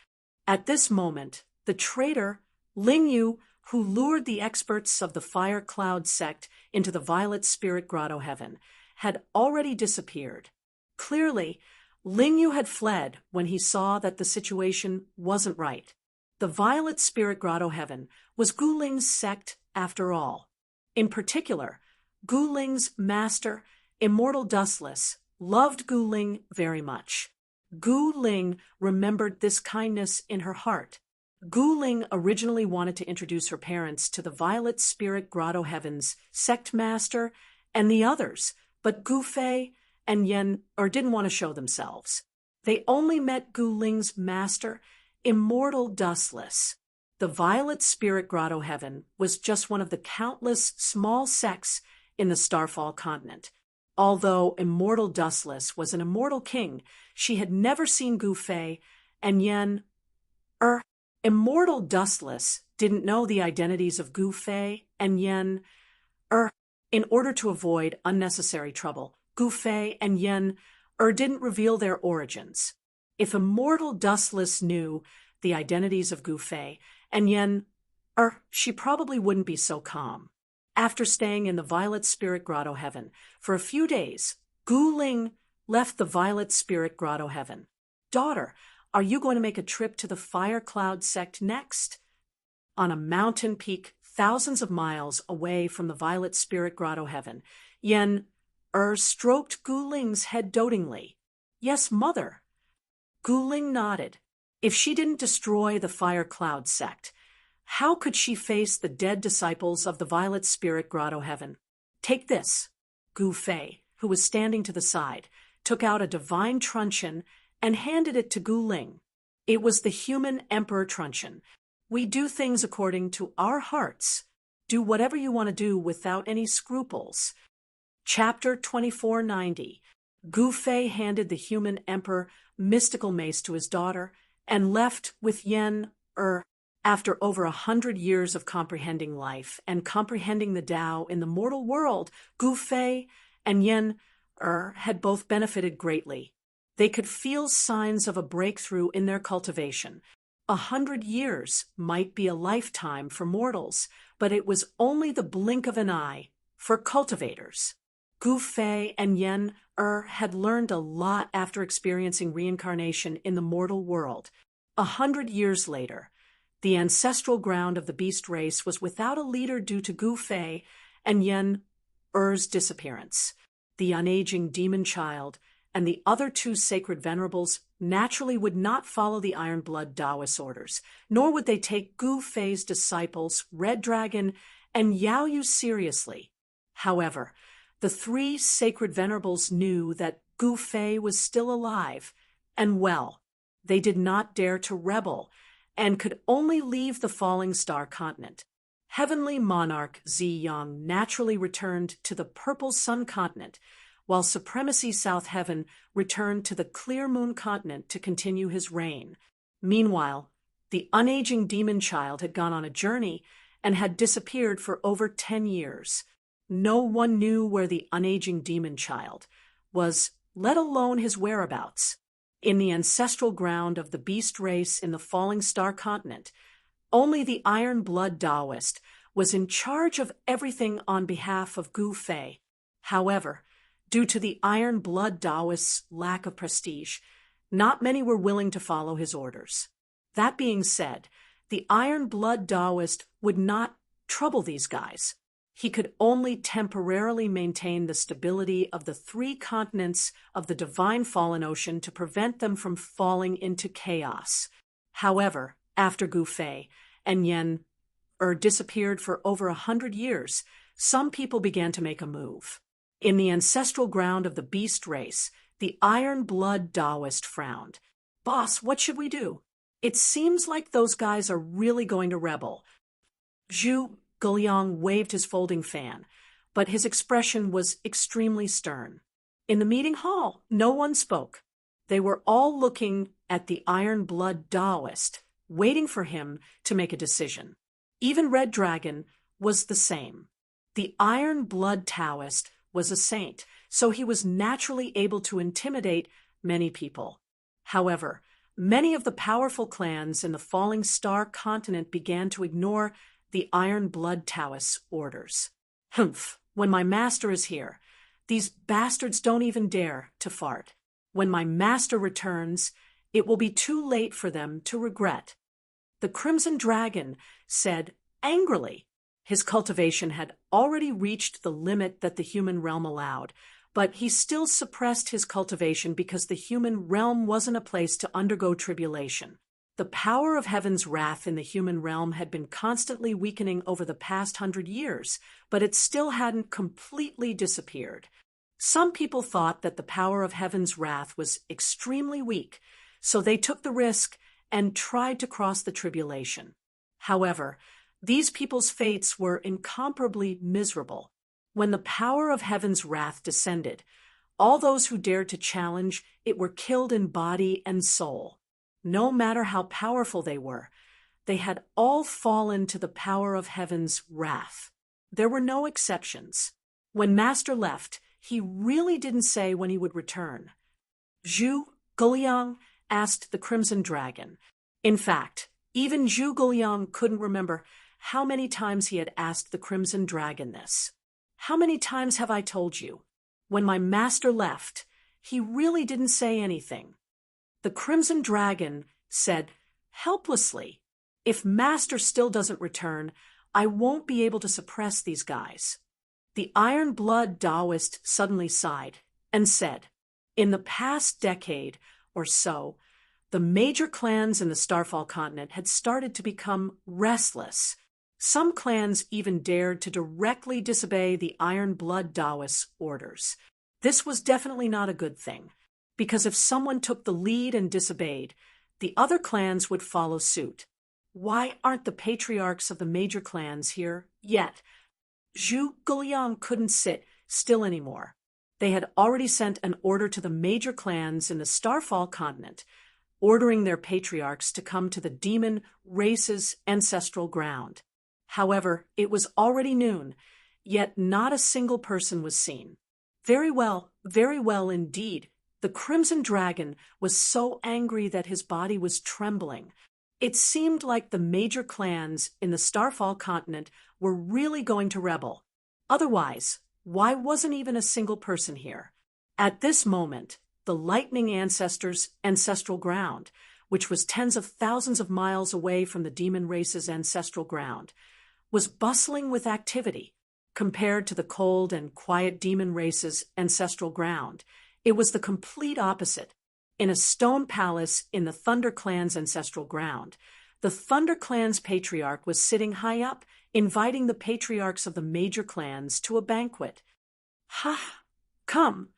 Speaker 1: At this moment, the traitor, Ling Yu, who lured the experts of the Fire Cloud sect into the Violet Spirit Grotto Heaven, had already disappeared. Clearly, Ling Yu had fled when he saw that the situation wasn't right. The Violet Spirit Grotto Heaven was Guling's sect after all. In particular, Guling's master, Immortal Dustless, loved Guling very much. Guling remembered this kindness in her heart. Guling originally wanted to introduce her parents to the Violet Spirit Grotto Heaven's sect master and the others, but Gu Fei and Yen didn't want to show themselves. They only met Guling's master, Immortal Dustless. The Violet Spirit Grotto Heaven was just one of the countless small sects in the Starfall continent. Although Immortal Dustless was an immortal king, she had never seen Gu Fei and Yen. Immortal Dustless didn't know the identities of Gu Fei and Yen. In order to avoid unnecessary trouble, Gu Fei and Yen didn't reveal their origins. If immortal Dustless knew the identities of Gu Fei and Yen, she probably wouldn't be so calm. After staying in the Violet Spirit Grotto Heaven for a few days, Gu Ling left the Violet Spirit Grotto Heaven. Daughter, are you going to make a trip to the Fire Cloud sect next? On a mountain peak thousands of miles away from the Violet Spirit Grotto Heaven, Yen stroked Gu Ling's head dotingly. Yes, mother. Gu Ling nodded. If she didn't destroy the Fire Cloud sect, how could she face the dead disciples of the Violet Spirit Grotto Heaven? Take this. Gu Fei, who was standing to the side, took out a divine truncheon and handed it to Gu Ling. It was the human emperor truncheon. We do things according to our hearts. Do whatever you want to do without any scruples. Chapter 2490. Gu Fei handed the human emperor mystical mace to his daughter and left with Yen After over 100 years of comprehending life and comprehending the Tao in the mortal world, Gu Fei and Yen had both benefited greatly. They could feel signs of a breakthrough in their cultivation. 100 years might be a lifetime for mortals, but it was only the blink of an eye for cultivators. Gu Fei and Yen had learned a lot after experiencing reincarnation in the mortal world. 100 years later, the ancestral ground of the beast race was without a leader due to Gu Fei and Yen-er's disappearance. The unaging demon child and the other two sacred venerables naturally would not follow the Iron Blood Taoist orders, nor would they take Gu Fei's disciples, Red Dragon and Yao Yu seriously. However, the three sacred venerables knew that Gu Fei was still alive and well. They did not dare to rebel and could only leave the falling star continent. Heavenly monarch Zi Yang naturally returned to the Purple Sun continent, while Supremacy South Heaven returned to the Clear Moon continent to continue his reign. Meanwhile, the unaging demon child had gone on a journey and had disappeared for over 10 years. No one knew where the unaging demon child was, let alone his whereabouts. In the ancestral ground of the beast race in the Falling Star continent, only the Iron Blood Taoist was in charge of everything on behalf of Gu Fei. However, due to the Iron Blood Taoist's lack of prestige, not many were willing to follow his orders. That being said, the Iron Blood Taoist would not trouble these guys. He could only temporarily maintain the stability of the three continents of the divine fallen ocean to prevent them from falling into chaos. However, after Gu Fei and Yen disappeared for over 100 years, some people began to make a move. In the ancestral ground of the beast race, the Iron Blood Taoist frowned. Boss, what should we do? It seems like those guys are really going to rebel. Zhu Guliang waved his folding fan, but his expression was extremely stern. In the meeting hall, no one spoke. They were all looking at the Iron Blood Taoist, waiting for him to make a decision. Even Red Dragon was the same. The Iron Blood Taoist was a saint, so he was naturally able to intimidate many people. However, many of the powerful clans in the Falling Star continent began to ignore the Iron Blood Taoist's orders. Humph, when my master is here, these bastards don't even dare to fart. When my master returns, it will be too late for them to regret. The Crimson Dragon said angrily. His cultivation had already reached the limit that the human realm allowed, but he still suppressed his cultivation because the human realm wasn't a place to undergo tribulation. The power of heaven's wrath in the human realm had been constantly weakening over the past 100 years, but it still hadn't completely disappeared. Some people thought that the power of heaven's wrath was extremely weak, so they took the risk and tried to cross the tribulation. However, these people's fates were incomparably miserable. When the power of heaven's wrath descended, all those who dared to challenge it were killed in body and soul. No matter how powerful they were, they had all fallen to the power of heaven's wrath. There were no exceptions. When Master left, he really didn't say when he would return. Zhu Guliang asked the Crimson Dragon. In fact, even Zhu Guliang couldn't remember how many times he had asked the Crimson Dragon this. How many times have I told you? When my master left, he really didn't say anything. The Crimson Dragon said helplessly, "If master still doesn't return, I won't be able to suppress these guys." The Iron Blood Taoist suddenly sighed and said, "In the past decade or so, the major clans in the Starfall continent had started to become restless. Some clans even dared to directly disobey the Iron Blood Taoist's orders. This was definitely not a good thing, because if someone took the lead and disobeyed, the other clans would follow suit. Why aren't the patriarchs of the major clans here yet?" Zhu Guliang couldn't sit still anymore. They had already sent an order to the major clans in the Starfall continent, ordering their patriarchs to come to the demon race's ancestral ground. However, it was already noon, yet not a single person was seen. Very well indeed. The Crimson Dragon was so angry that his body was trembling. It seemed like the major clans in the Starfall continent were really going to rebel. Otherwise, why wasn't even a single person here? At this moment, the Lightning Ancestors' ancestral ground, which was tens of thousands of miles away from the demon race's ancestral ground, was bustling with activity. Compared to the cold and quiet demon race's ancestral ground, it was the complete opposite. In a stone palace in the Thunder Clan's ancestral ground, the Thunder Clan's patriarch was sitting high up, inviting the patriarchs of the major clans to a banquet. "Ha! Come,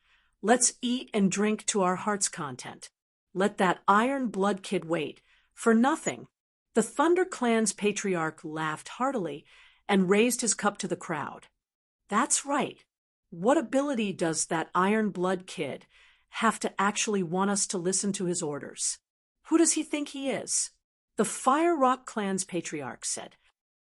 Speaker 1: let's eat and drink to our heart's content. Let that Iron Blood Kid wait for nothing." The Thunder Clan's patriarch laughed heartily and raised his cup to the crowd. "That's right. What ability does that Iron Blood Kid have to actually want us to listen to his orders? Who does he think he is?" The Fire Rock Clan's patriarch said,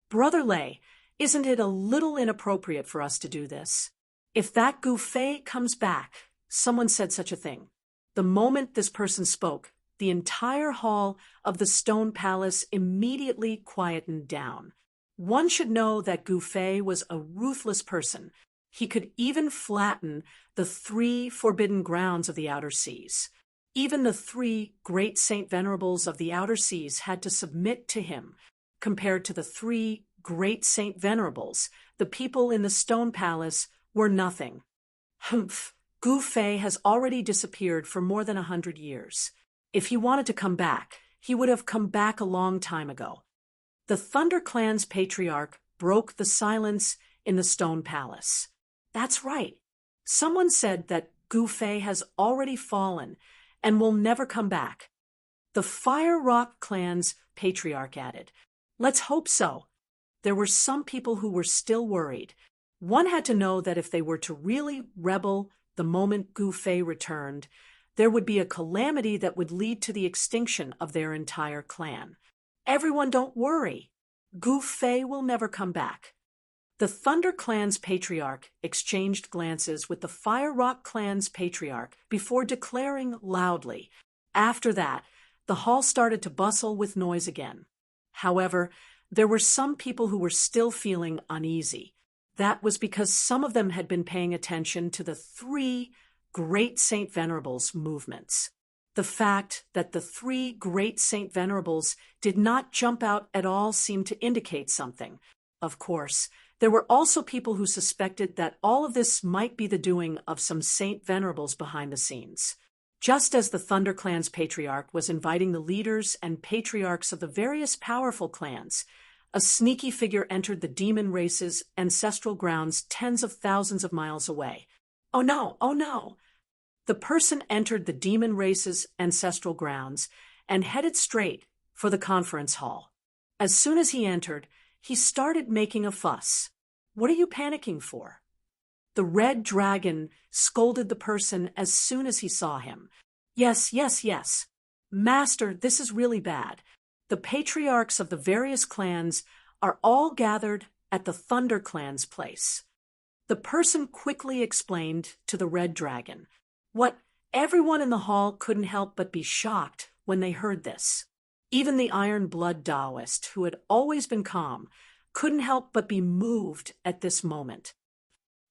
Speaker 1: "Brother Lei, isn't it a little inappropriate for us to do this? If that Gufei comes back," someone said such a thing. The moment this person spoke, the entire hall of the Stone Palace immediately quietened down. One should know that Gufei was a ruthless person. He could even flatten the 3 forbidden grounds of the Outer Seas. Even the 3 great Saint Venerables of the Outer Seas had to submit to him. Compared to the 3 great Saint Venerables, the people in the Stone Palace were nothing. Humph! Gufei has already disappeared for more than 100 years. If he wanted to come back, he would have come back a long time ago. The Thunder Clan's patriarch broke the silence in the Stone Palace. "That's right. Someone said that Gufei has already fallen and will never come back." The Fire Rock Clan's patriarch added, "Let's hope so." There were some people who were still worried. One had to know that if they were to really rebel the moment Gufei returned, there would be a calamity that would lead to the extinction of their entire clan. "Everyone don't worry. Gufei will never come back." The Thunder Clan's patriarch exchanged glances with the Fire Rock Clan's patriarch before declaring loudly. After that, the hall started to bustle with noise again. However, there were some people who were still feeling uneasy. That was because some of them had been paying attention to the 3 Great Saint Venerables movements. The fact that the 3 Great Saint Venerables did not jump out at all seemed to indicate something. Of course, there were also people who suspected that all of this might be the doing of some Saint Venerables behind the scenes. Just as the Thunder Clan's patriarch was inviting the leaders and patriarchs of the various powerful clans, a sneaky figure entered the demon race's ancestral grounds tens of thousands of miles away. "Oh no, oh no!" The person entered the demon race's ancestral grounds and headed straight for the conference hall. As soon as he entered, he started making a fuss. "What are you panicking for?" The Red Dragon scolded the person as soon as he saw him. Yes. Master, this is really bad. The patriarchs of the various clans are all gathered at the Thunder Clan's place." The person quickly explained to the Red Dragon. "What Everyone in the hall couldn't help but be shocked when they heard this. Even the Iron Blood Taoist, who had always been calm, couldn't help but be moved at this moment.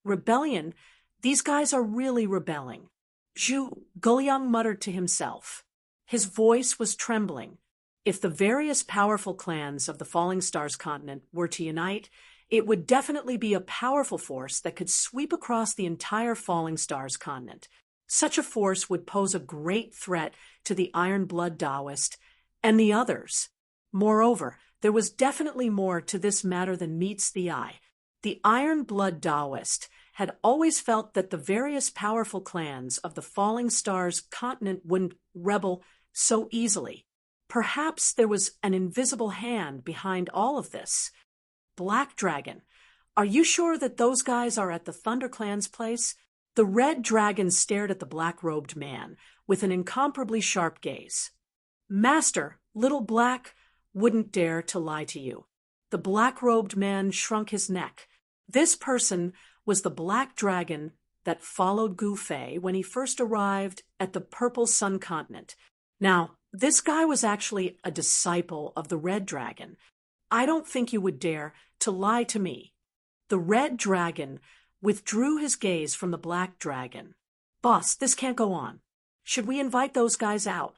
Speaker 1: Rebellion? These guys are really rebelling. Zhu Guliang muttered to himself. His voice was trembling. If the various powerful clans of the Falling Stars continent were to unite, it would definitely be a powerful force that could sweep across the entire Falling Stars continent. Such a force would pose a great threat to the Iron Blood Taoist and the others. Moreover, there was definitely more to this matter than meets the eye. The Iron Blood Taoist had always felt that the various powerful clans of the Falling Stars continent wouldn't rebel so easily. Perhaps there was an invisible hand behind all of this. Black Dragon, are you sure that those guys are at the Thunder Clan's place? The Red Dragon stared at the black-robed man with an incomparably sharp gaze. Master, Little Black wouldn't dare to lie to you. The black-robed man shrunk his neck. This person was the Black Dragon that followed Gu Fei when he first arrived at the Purple Sun continent. Now, this guy was actually a disciple of the Red Dragon. I don't think you would dare to lie to me. The Red Dragon withdrew his gaze from the Black Dragon. Boss, this can't go on. Should we invite those guys out?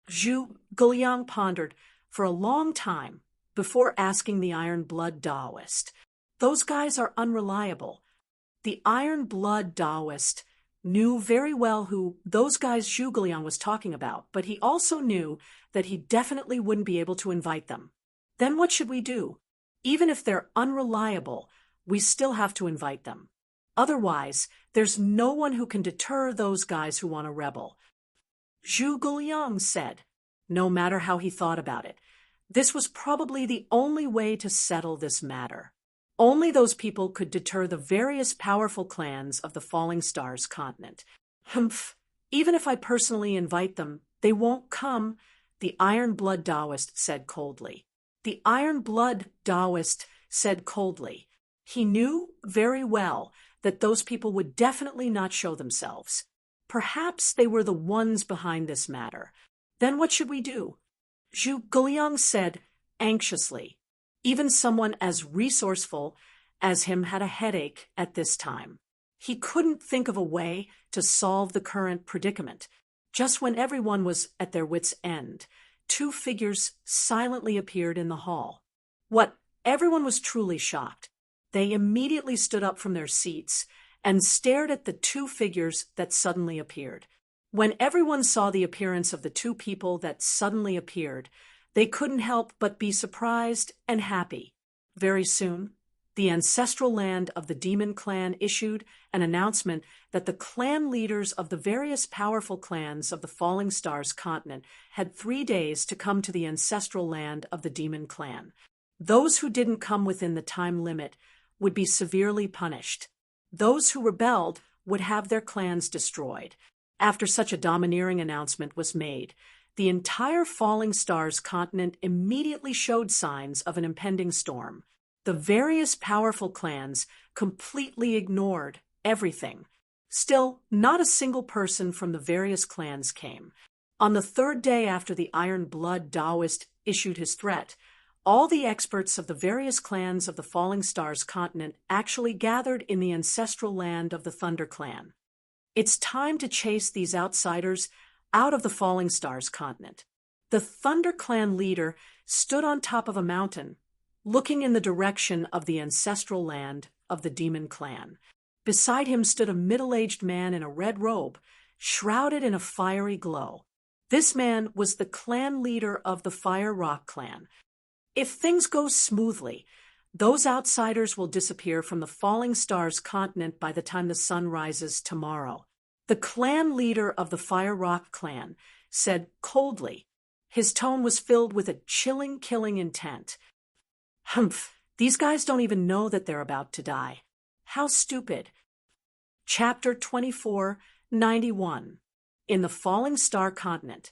Speaker 1: Zhu Guliang pondered for a long time before asking the Iron Blood Taoist. Those guys are unreliable. The Iron Blood Taoist knew very well who those guys Zhu Guliang was talking about, but he also knew that he definitely wouldn't be able to invite them. Then what should we do? Even if they're unreliable, we still have to invite them. Otherwise, there's no one who can deter those guys who want to rebel. Zhu Guliang said, no matter how he thought about it. This was probably the only way to settle this matter. Only those people could deter the various powerful clans of the Falling Stars continent. Humph, even if I personally invite them, they won't come, the Iron Blood Taoist said coldly. The Iron Blood Taoist said coldly. He knew very well that those people would definitely not show themselves. Perhaps they were the ones behind this matter. Then what should we do? Zhu Guliang said anxiously. Even someone as resourceful as him had a headache at this time. He couldn't think of a way to solve the current predicament. Just when everyone was at their wits' end, two figures silently appeared in the hall. Everyone was truly shocked. They immediately stood up from their seats and stared at the two figures that suddenly appeared. When everyone saw the appearance of the two people that suddenly appeared, they couldn't help but be surprised and happy. Very soon, the ancestral land of the Demon Clan issued an announcement that the clan leaders of the various powerful clans of the Falling Stars continent had 3 days to come to the ancestral land of the Demon Clan. Those who didn't come within the time limit would be severely punished. Those who rebelled would have their clans destroyed. After such a domineering announcement was made, the entire Falling Stars continent immediately showed signs of an impending storm. The various powerful clans completely ignored everything. Still, not a single person from the various clans came. On the 3rd day after the Iron Blood Taoist issued his threat, all the experts of the various clans of the Falling Stars continent actually gathered in the ancestral land of the Thunder Clan. It's time to chase these outsiders out of the Falling Stars continent. The Thunder Clan leader stood on top of a mountain, looking in the direction of the ancestral land of the Demon Clan. Beside him stood a middle-aged man in a red robe, shrouded in a fiery glow. This man was the clan leader of the Fire Rock Clan. If things go smoothly, those outsiders will disappear from the Falling Stars continent by the time the sun rises tomorrow. The clan leader of the Fire Rock Clan said coldly. His tone was filled with a chilling, killing intent. Humph, these guys don't even know that they're about to die. How stupid. Chapter 2491. In the Falling Star continent,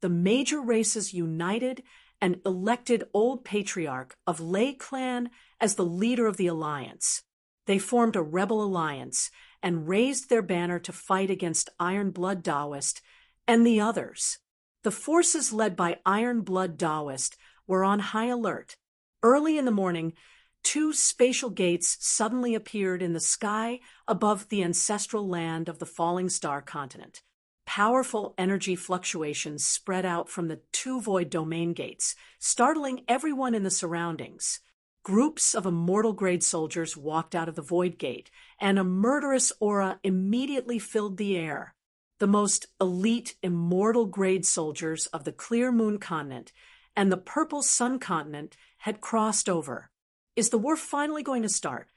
Speaker 1: the major races united and elected Old Patriarch of Lei Clan as the leader of the alliance. They formed a rebel alliance and raised their banner to fight against Iron Blood Daoist and the others. The forces led by Iron Blood Daoist were on high alert. Early in the morning, two spatial gates suddenly appeared in the sky above the ancestral land of the falling star continent. Powerful energy fluctuations spread out from the two void domain gates, startling everyone in the surroundings. Groups of immortal-grade soldiers walked out of the void gate, and a murderous aura immediately filled the air. The most elite immortal-grade soldiers of the Clear Moon continent and the Purple Sun continent had crossed over. Is the war finally going to start?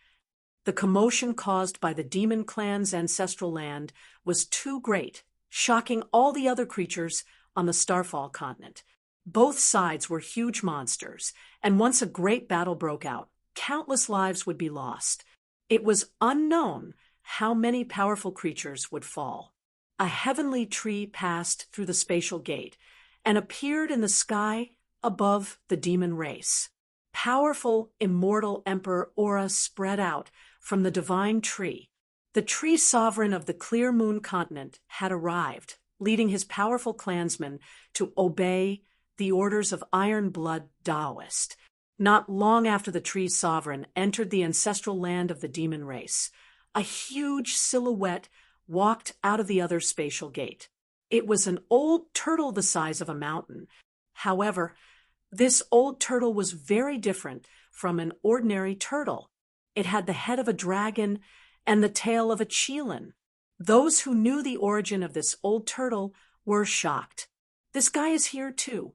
Speaker 1: The commotion caused by the demon clan's ancestral land was too great, shocking all the other creatures on the Starfall continent. Both sides were huge monsters, and once a great battle broke out, countless lives would be lost. It was unknown how many powerful creatures would fall. A heavenly tree passed through the spatial gate and appeared in the sky above the demon race. Powerful, immortal Emperor aura spread out from the divine tree. The tree sovereign of the Clear Moon continent had arrived, leading his powerful clansmen to obey the orders of Iron Blood Daoist. Not long after the tree sovereign entered the ancestral land of the demon race, a huge silhouette walked out of the other spatial gate. It was an old turtle the size of a mountain. However, this old turtle was very different from an ordinary turtle. It had the head of a dragon and the tail of a chelan. Those who knew the origin of this old turtle were shocked. "This guy is here too,"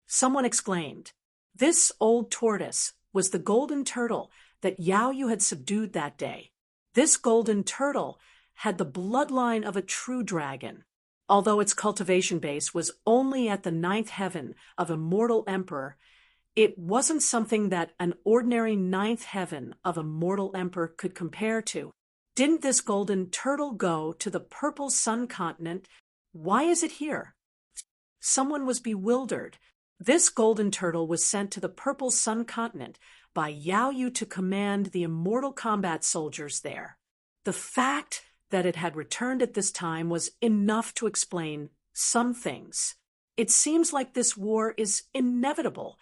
Speaker 1: someone exclaimed. This old tortoise was the golden turtle that Yao Yu had subdued that day. This golden turtle had the bloodline of a true dragon. Although its cultivation base was only at the 9th heaven of Immortal Emperor, it wasn't something that an ordinary 9th heaven of Immortal Emperor could compare to. Didn't this golden turtle go to the Purple Sun continent? Why is it here? Someone was bewildered. This golden turtle was sent to the Purple Sun continent by Yao Yu to command the immortal combat soldiers there. The fact that it had returned at this time was enough to explain some things. It seems like this war is inevitable.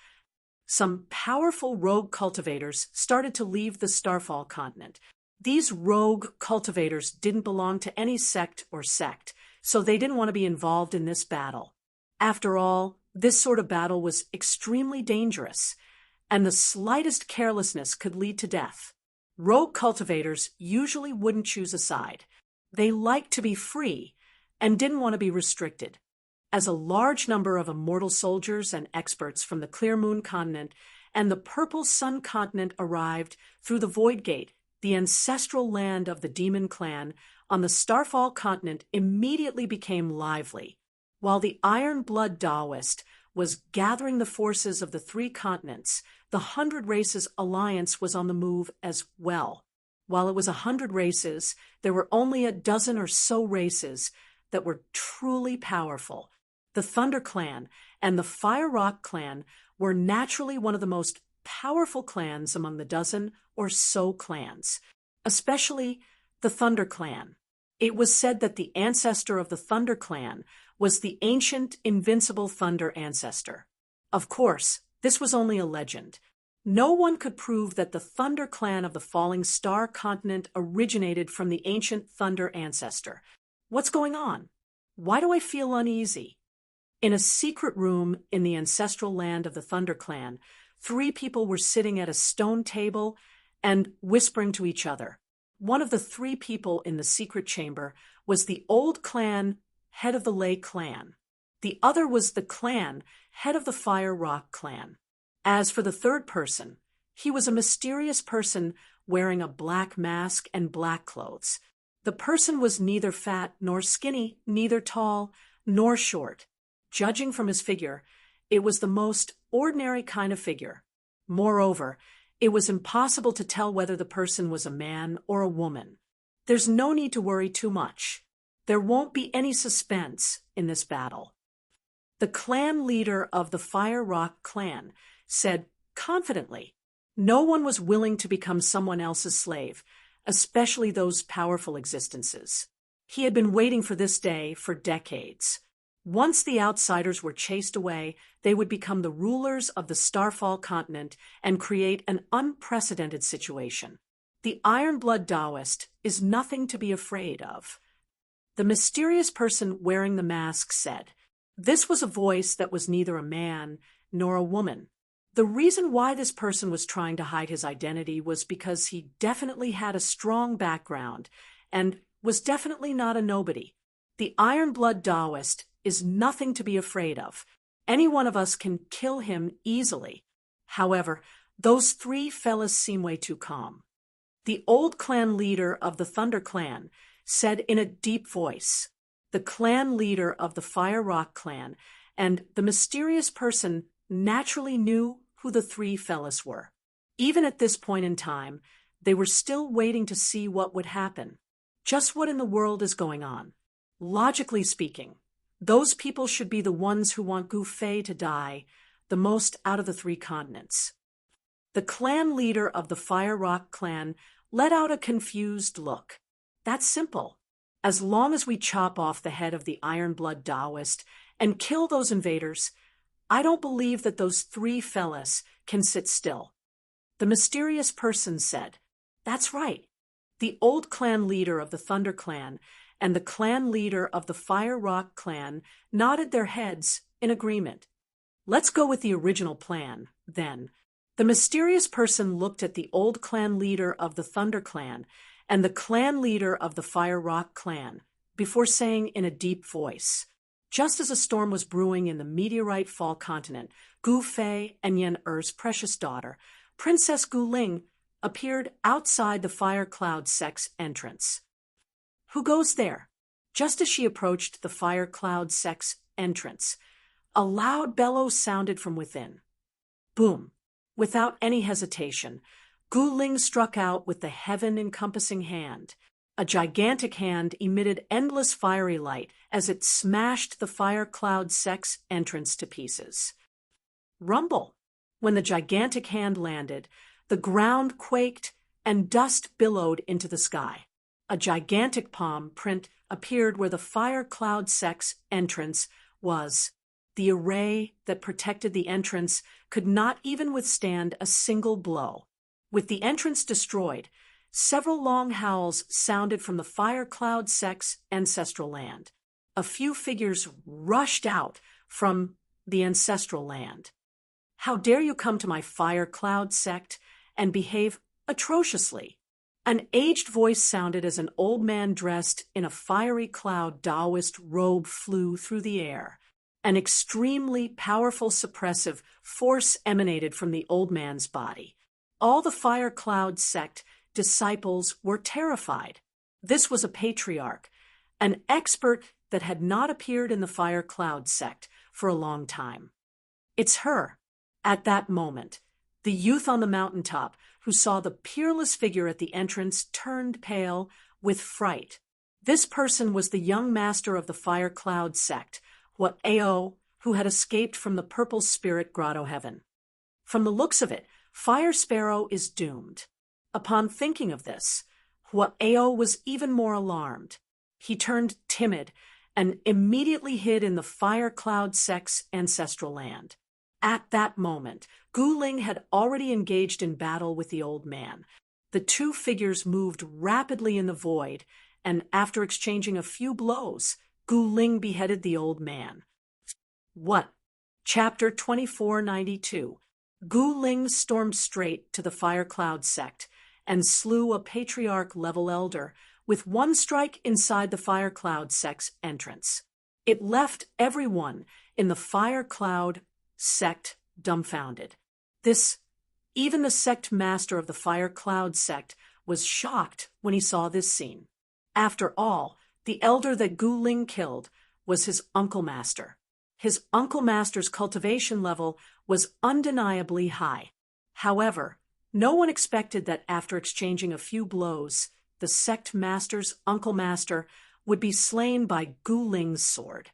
Speaker 1: Some powerful rogue cultivators started to leave the Starfall continent. These rogue cultivators didn't belong to any sect, so they didn't want to be involved in this battle. After all, this sort of battle was extremely dangerous, and the slightest carelessness could lead to death. Rogue cultivators usually wouldn't choose a side. They liked to be free and didn't want to be restricted. As a large number of immortal soldiers and experts from the Clear Moon continent and the Purple Sun continent arrived through the Void Gate, the ancestral land of the Demon Clan on the Starfall continent immediately became lively. While the Iron Blood Daoist was gathering the forces of the three continents, the 100 Races Alliance was on the move as well. While it was 100 races, there were only a dozen or so races that were truly powerful. The Thunder Clan and the Fire Rock Clan were naturally one of the most powerful clans among the dozen or so clans, especially the Thunder Clan. It was said that the ancestor of the Thunder Clan was the ancient, invincible Thunder ancestor. Of course, this was only a legend. No one could prove that the Thunder Clan of the Falling Star continent originated from the ancient Thunder ancestor. What's going on? Why do I feel uneasy? In a secret room in the ancestral land of the Thunder Clan, 3 people were sitting at a stone table and whispering to each other. One of the 3 people in the secret chamber was the old clan head of the Ley clan. The other was the clan head of the Fire Rock clan. As for the third person, he was a mysterious person wearing a black mask and black clothes. The person was neither fat nor skinny, neither tall nor short. Judging from his figure, it was the most ordinary kind of figure. Moreover, it was impossible to tell whether the person was a man or a woman. There's no need to worry too much. There won't be any suspense in this battle. The clan leader of the Fire Rock clan said confidently, no one was willing to become someone else's slave, especially those powerful existences. He had been waiting for this day for decades. Once the outsiders were chased away, they would become the rulers of the Starfall continent and create an unprecedented situation. The Ironblood Taoist is nothing to be afraid of. The mysterious person wearing the mask said. This was a voice that was neither a man nor a woman. The reason why this person was trying to hide his identity was because he definitely had a strong background and was definitely not a nobody. The Ironblood Taoist is nothing to be afraid of. Any one of us can kill him easily. However, those three fellas seem way too calm. The old clan leader of the Thunder Clan said in a deep voice, the clan leader of the Fire Rock clan and the mysterious person naturally knew who the three fellas were. Even at this point in time, they were still waiting to see what would happen. Just what in the world is going on? Logically speaking, those people should be the ones who want Gu Fei to die the most out of the three continents. The clan leader of the Fire Rock clan let out a confused look. That's simple. As long as we chop off the head of the Ironblood Taoist and kill those invaders, I don't believe that those three fellas can sit still. The mysterious person said, that's right. The old clan leader of the Thunder Clan and the clan leader of the Fire Rock clan nodded their heads in agreement. Let's go with the original plan, then. The mysterious person looked at the old clan leader of the Thunder Clan and the clan leader of the Fire Rock clan before saying in a deep voice, just as a storm was brewing in the meteorite fall continent, Gu Fei and Yen Er's precious daughter, Princess Gu Ling, appeared outside the Fire Cloud Sect's entrance. Who goes there? Just as she approached the Fire Cloud Sect's entrance, a loud bellow sounded from within. Boom! Without any hesitation, Gu Ling struck out with the heaven-encompassing hand. A gigantic hand emitted endless fiery light as it smashed the Fire Cloud Sect's entrance to pieces. Rumble! When the gigantic hand landed, the ground quaked and dust billowed into the sky. A gigantic palm print appeared where the Fire Cloud Sect's entrance was. The array that protected the entrance could not even withstand a single blow. With the entrance destroyed, several long howls sounded from the Fire Cloud Sect's ancestral land. A few figures rushed out from the ancestral land. How dare you come to my Fire Cloud Sect and behave atrociously? An aged voice sounded as an old man dressed in a fiery cloud Taoist robe flew through the air. An extremely powerful suppressive force emanated from the old man's body. All the Fire Cloud Sect disciples were terrified. This was a patriarch, an expert that had not appeared in the Fire Cloud Sect for a long time. It's her. At that moment, the youth on the mountaintop who saw the peerless figure at the entrance turned pale with fright. This person was the young master of the Fire Cloud Sect, What Ao, who had escaped from the Purple Spirit Grotto Heaven. From the looks of it, Fire Sparrow is doomed. Upon thinking of this, What Ao was even more alarmed. He turned timid and immediately hid in the Fire Cloud Sect's ancestral land. At that moment, Gu Ling had already engaged in battle with the old man. The two figures moved rapidly in the void, and after exchanging a few blows, Gu Ling beheaded the old man. What? Chapter 2492. Gu Ling stormed straight to the Fire Cloud Sect and slew a patriarch-level elder with one strike inside the Fire Cloud Sect's entrance. It left everyone in the Fire Cloud Sect dumbfounded. Even the sect master of the Fire Cloud Sect was shocked when he saw this scene. After all, the elder that Gu Ling killed was his uncle master. His uncle master's cultivation level was undeniably high. However, no one expected that after exchanging a few blows, the sect master's uncle master would be slain by Gu Ling's sword.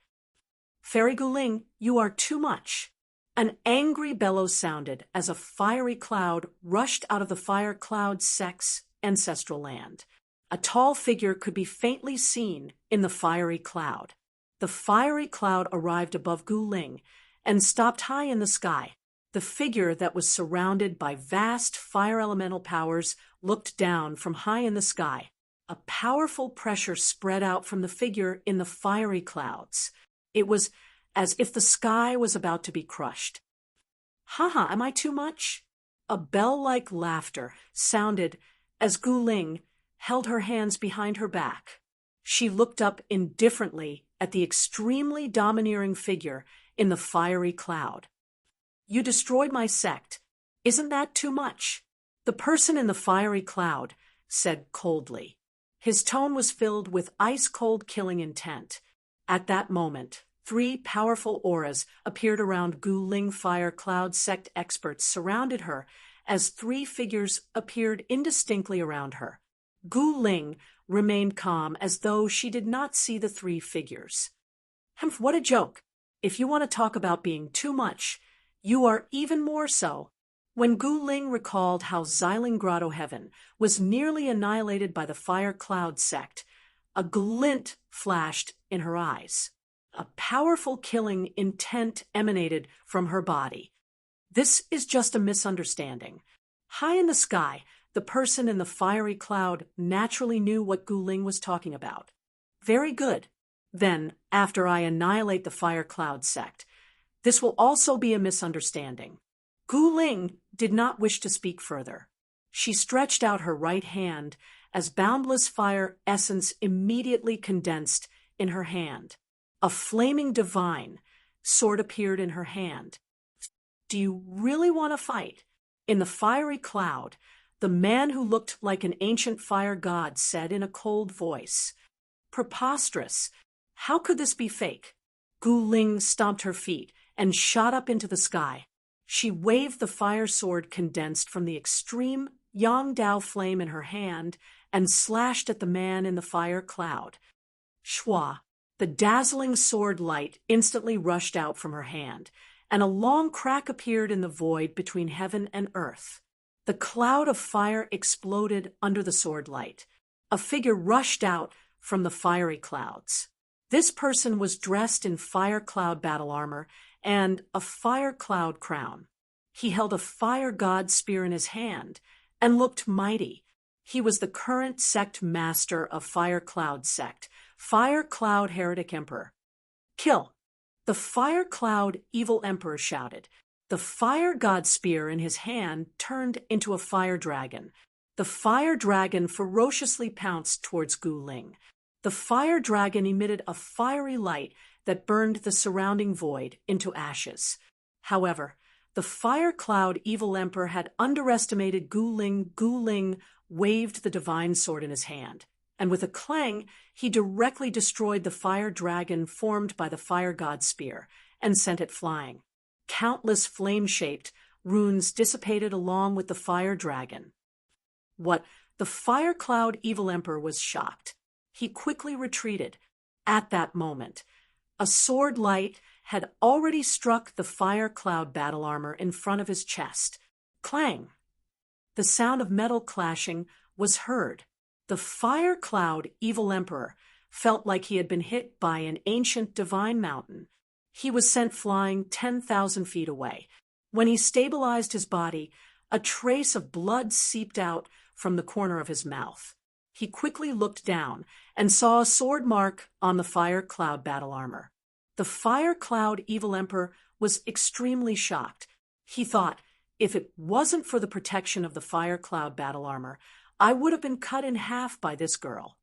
Speaker 1: Fairy Gu Ling, you are too much. An angry bellow sounded as a fiery cloud rushed out of the Fire Cloud Sect's ancestral land. A tall figure could be faintly seen in the fiery cloud. The fiery cloud arrived above Gu Ling and stopped high in the sky. The figure that was surrounded by vast fire elemental powers looked down from high in the sky. A powerful pressure spread out from the figure in the fiery clouds. It was as if the sky was about to be crushed. Haha, am I too much? A bell-like laughter sounded as Gu Ling held her hands behind her back. She looked up indifferently at the extremely domineering figure in the fiery cloud. You destroyed my sect. Isn't that too much? The person in the fiery cloud said coldly. His tone was filled with ice-cold killing intent. At that moment, 3 powerful auras appeared around Gu Ling. Fire cloud sect experts surrounded her as 3 figures appeared indistinctly around her. Gu Ling remained calm as though she did not see the 3 figures. Humph, what a joke. If you want to talk about being too much, you are even more so. When Gu Ling recalled how Xiling Grotto Heaven was nearly annihilated by the Fire Cloud sect, a glint flashed in her eyes. A powerful killing intent emanated from her body. This is just a misunderstanding. High in the sky, the person in the fiery cloud naturally knew what Gu Ling was talking about. Very good. Then, after I annihilate the Fire Cloud sect, this will also be a misunderstanding. Gu Ling did not wish to speak further. She stretched out her right hand as boundless fire essence immediately condensed in her hand. A flaming divine sword appeared in her hand. Do you really want to fight? In the fiery cloud, the man who looked like an ancient fire god said in a cold voice. Preposterous. How could this be fake? Gu Ling stomped her feet and shot up into the sky. She waved the fire sword condensed from the extreme Yangdao flame in her hand and slashed at the man in the fire cloud. Shwa. The dazzling sword light instantly rushed out from her hand, and a long crack appeared in the void between heaven and earth. The cloud of fire exploded under the sword light. A figure rushed out from the fiery clouds. This person was dressed in fire cloud battle armor and a fire cloud crown. He held a fire god spear in his hand and looked mighty. He was the current sect master of Fire Cloud sect, Fire Cloud Heretic Emperor. Kill! The Fire Cloud Evil Emperor shouted. The fire god spear in his hand turned into a fire dragon. The fire dragon ferociously pounced towards Gu Ling. The fire dragon emitted a fiery light that burned the surrounding void into ashes. However, the Fire Cloud Evil Emperor had underestimated Gu Ling. Gu Ling waved the divine sword in his hand, and with a clang, he directly destroyed the fire dragon formed by the fire god spear and sent it flying. Countless flame-shaped runes dissipated along with the fire dragon. What? The Fire Cloud Evil Emperor was shocked. He quickly retreated. At that moment, a sword light had already struck the Fire Cloud battle armor in front of his chest. Clang! The sound of metal clashing was heard. The Fire Cloud Evil Emperor felt like he had been hit by an ancient divine mountain. He was sent flying 10,000 feet away. When he stabilized his body, a trace of blood seeped out from the corner of his mouth. He quickly looked down and saw a sword mark on the Fire Cloud battle armor. The Fire Cloud Evil Emperor was extremely shocked. He thought, if it wasn't for the protection of the Fire Cloud battle armor, I would have been cut in half by this girl.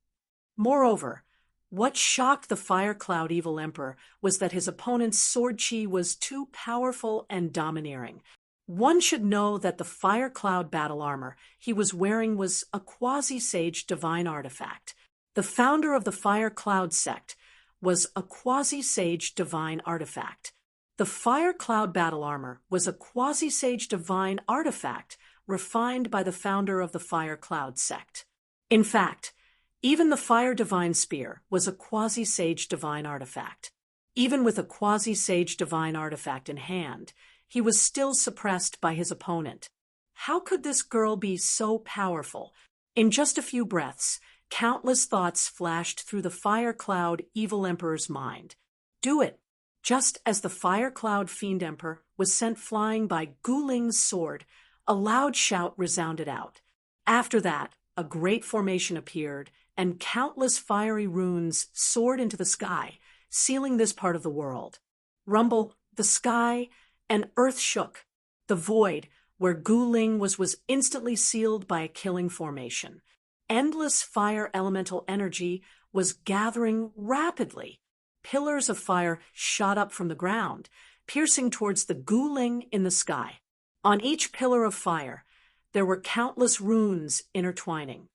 Speaker 1: Moreover, what shocked the Fire Cloud Evil Emperor was that his opponent's sword chi was too powerful and domineering. One should know that the Fire Cloud battle armor he was wearing was a quasi-sage divine artifact. The founder of the Fire Cloud sect was a quasi-sage divine artifact. The Fire Cloud battle armor was a quasi-sage divine artifact refined by the founder of the Fire Cloud sect. In fact, even the Fire Divine Spear was a quasi-sage divine artifact. Even with a quasi-sage divine artifact in hand, he was still suppressed by his opponent. How could this girl be so powerful? In just a few breaths, countless thoughts flashed through the fire cloud evil emperor's mind. Do it! Just as the fire cloud fiend emperor was sent flying by Gu Ling's sword, a loud shout resounded out. After that, a great formation appeared, and countless fiery runes soared into the sky, sealing this part of the world. Rumble, the sky, and earth shook. The void, where Gu Ling was instantly sealed by a killing formation. Endless fire elemental energy was gathering rapidly. Pillars of fire shot up from the ground, piercing towards the Gu Ling in the sky. On each pillar of fire, there were countless runes intertwining.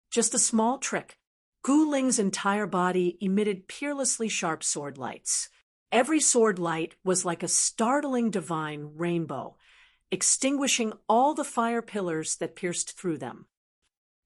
Speaker 1: Just a small trick. Gu Ling's entire body emitted peerlessly sharp sword lights. Every sword light was like a startling divine rainbow, extinguishing all the fire pillars that pierced through them.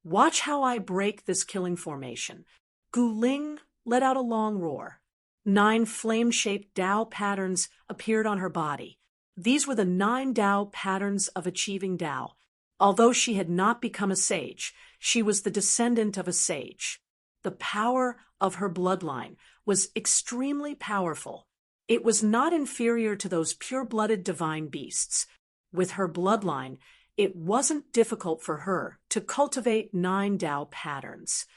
Speaker 1: Watch how I break this killing formation. Gu Ling let out a long roar. 9 flame-shaped Tao patterns appeared on her body. These were the 9 Tao patterns of achieving Tao. Although she had not become a sage, she was the descendant of a sage. The power of her bloodline was extremely powerful. It was not inferior to those pure-blooded divine beasts. With her bloodline, it wasn't difficult for her to cultivate 9 Tao patterns.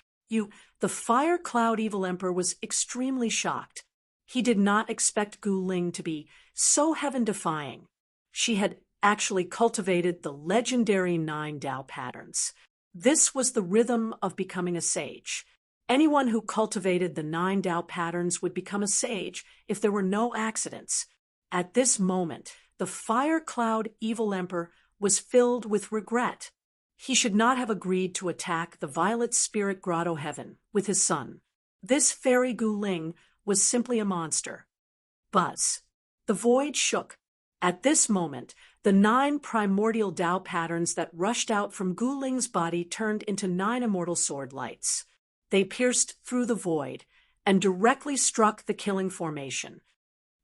Speaker 1: The fire cloud evil emperor was extremely shocked. He did not expect Gu Ling to be so heaven-defying. She had actually cultivated the legendary 9 Tao patterns. This was the rhythm of becoming a sage. Anyone who cultivated the 9 Tao patterns would become a sage if there were no accidents. At this moment, the fire cloud evil emperor was filled with regret. He should not have agreed to attack the Violet Spirit Grotto Heaven with his son. This fairy Gu Ling was simply a monster. Buzz. The void shook. At this moment, the 9 primordial Tao patterns that rushed out from Gu Ling's body turned into 9 immortal sword lights. They pierced through the void and directly struck the killing formation.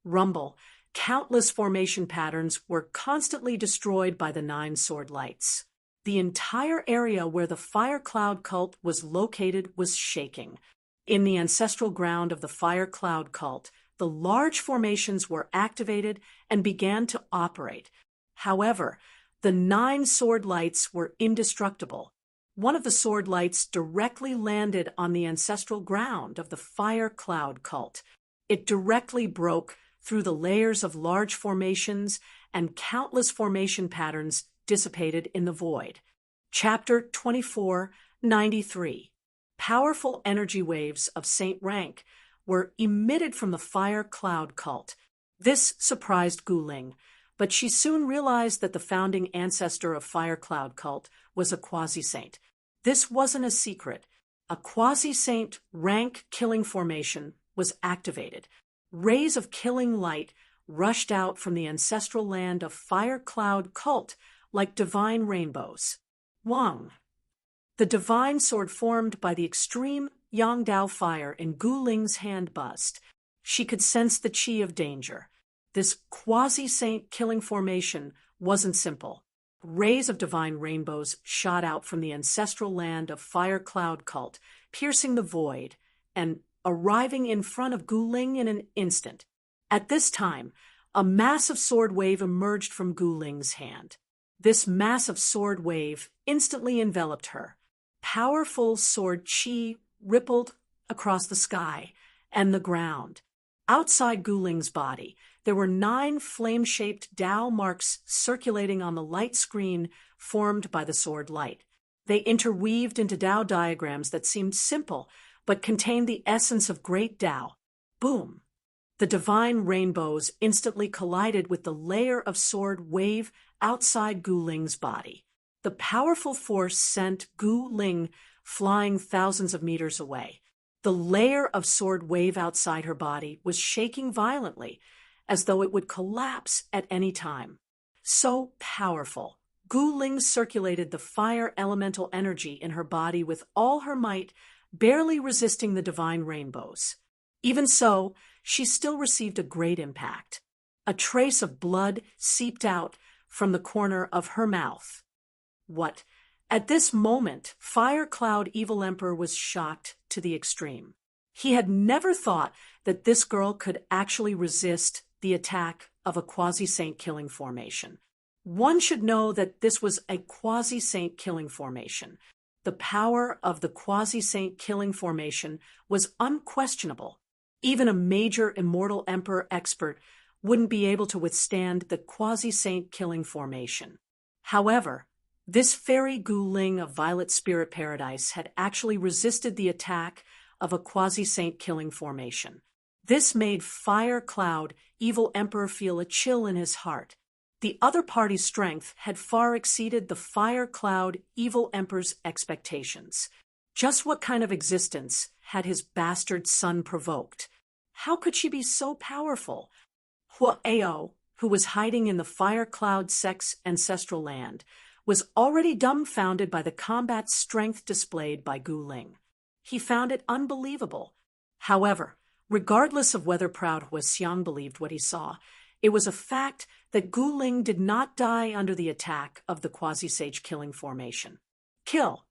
Speaker 1: Rumble. Countless formation patterns were constantly destroyed by the 9 sword lights. The entire area where the Fire Cloud cult was located was shaking. In the ancestral ground of the Fire Cloud cult, the large formations were activated and began to operate. However, the 9 sword lights were indestructible. One of the sword lights directly landed on the ancestral ground of the Fire Cloud cult. It directly broke through the layers of large formations, and countless formation patterns dissipated in the void. Chapter 2493. Powerful energy waves of Saint rank were emitted from the Fire Cloud cult. This surprised Gu Ling, but she soon realized that the founding ancestor of Fire Cloud cult was a quasi-saint. This wasn't a secret. A quasi-saint rank killing formation was activated. Rays of killing light rushed out from the ancestral land of Fire Cloud cult like divine rainbows. Wang. The divine sword formed by the extreme Yang Dao fire in Gu Ling's hand buzzed. She could sense the qi of danger. This quasi-saint killing formation wasn't simple. Rays of divine rainbows shot out from the ancestral land of Fire Cloud cult, piercing the void and arriving in front of Gu Ling in an instant. At this time, a massive sword wave emerged from Gu Ling's hand. This massive sword wave instantly enveloped her. Powerful sword qi rippled across the sky and the ground. Outside Gu Ling's body, there were 9 flame-shaped Tao marks circulating on the light screen formed by the sword light. They interweaved into Tao diagrams that seemed simple, but contained the essence of great Tao. Boom! The divine rainbows instantly collided with the layer of sword wave outside Gu Ling's body. The powerful force sent Gu Ling flying thousands of meters away. The layer of sword wave outside her body was shaking violently, as though it would collapse at any time. So powerful, Gu Ling circulated the fire elemental energy in her body with all her might, barely resisting the divine rainbows. Even so, she still received a great impact. A trace of blood seeped out from the corner of her mouth. What? At this moment, Fire Cloud Evil Emperor was shocked to the extreme. He had never thought that this girl could actually resist the attack of a quasi-saint killing formation. One should know that this was a quasi-saint killing formation. The power of the quasi-saint killing formation was unquestionable. Even a major immortal emperor expert wouldn't be able to withstand the quasi-saint killing formation. However, this fairy Gu Ling of Violet Spirit Paradise had actually resisted the attack of a quasi-saint killing formation. This made Fire Cloud Evil Emperor feel a chill in his heart. The other party's strength had far exceeded the Fire Cloud Evil Emperor's expectations. Just what kind of existence had his bastard son provoked? How could she be so powerful? Huao, who was hiding in the Fire Cloud Sect's ancestral land, was already dumbfounded by the combat strength displayed by Gu Ling. He found it unbelievable. However, regardless of whether proud Huaxiang believed what he saw, it was a fact that Gu Ling did not die under the attack of the quasi-sage killing formation. Kill!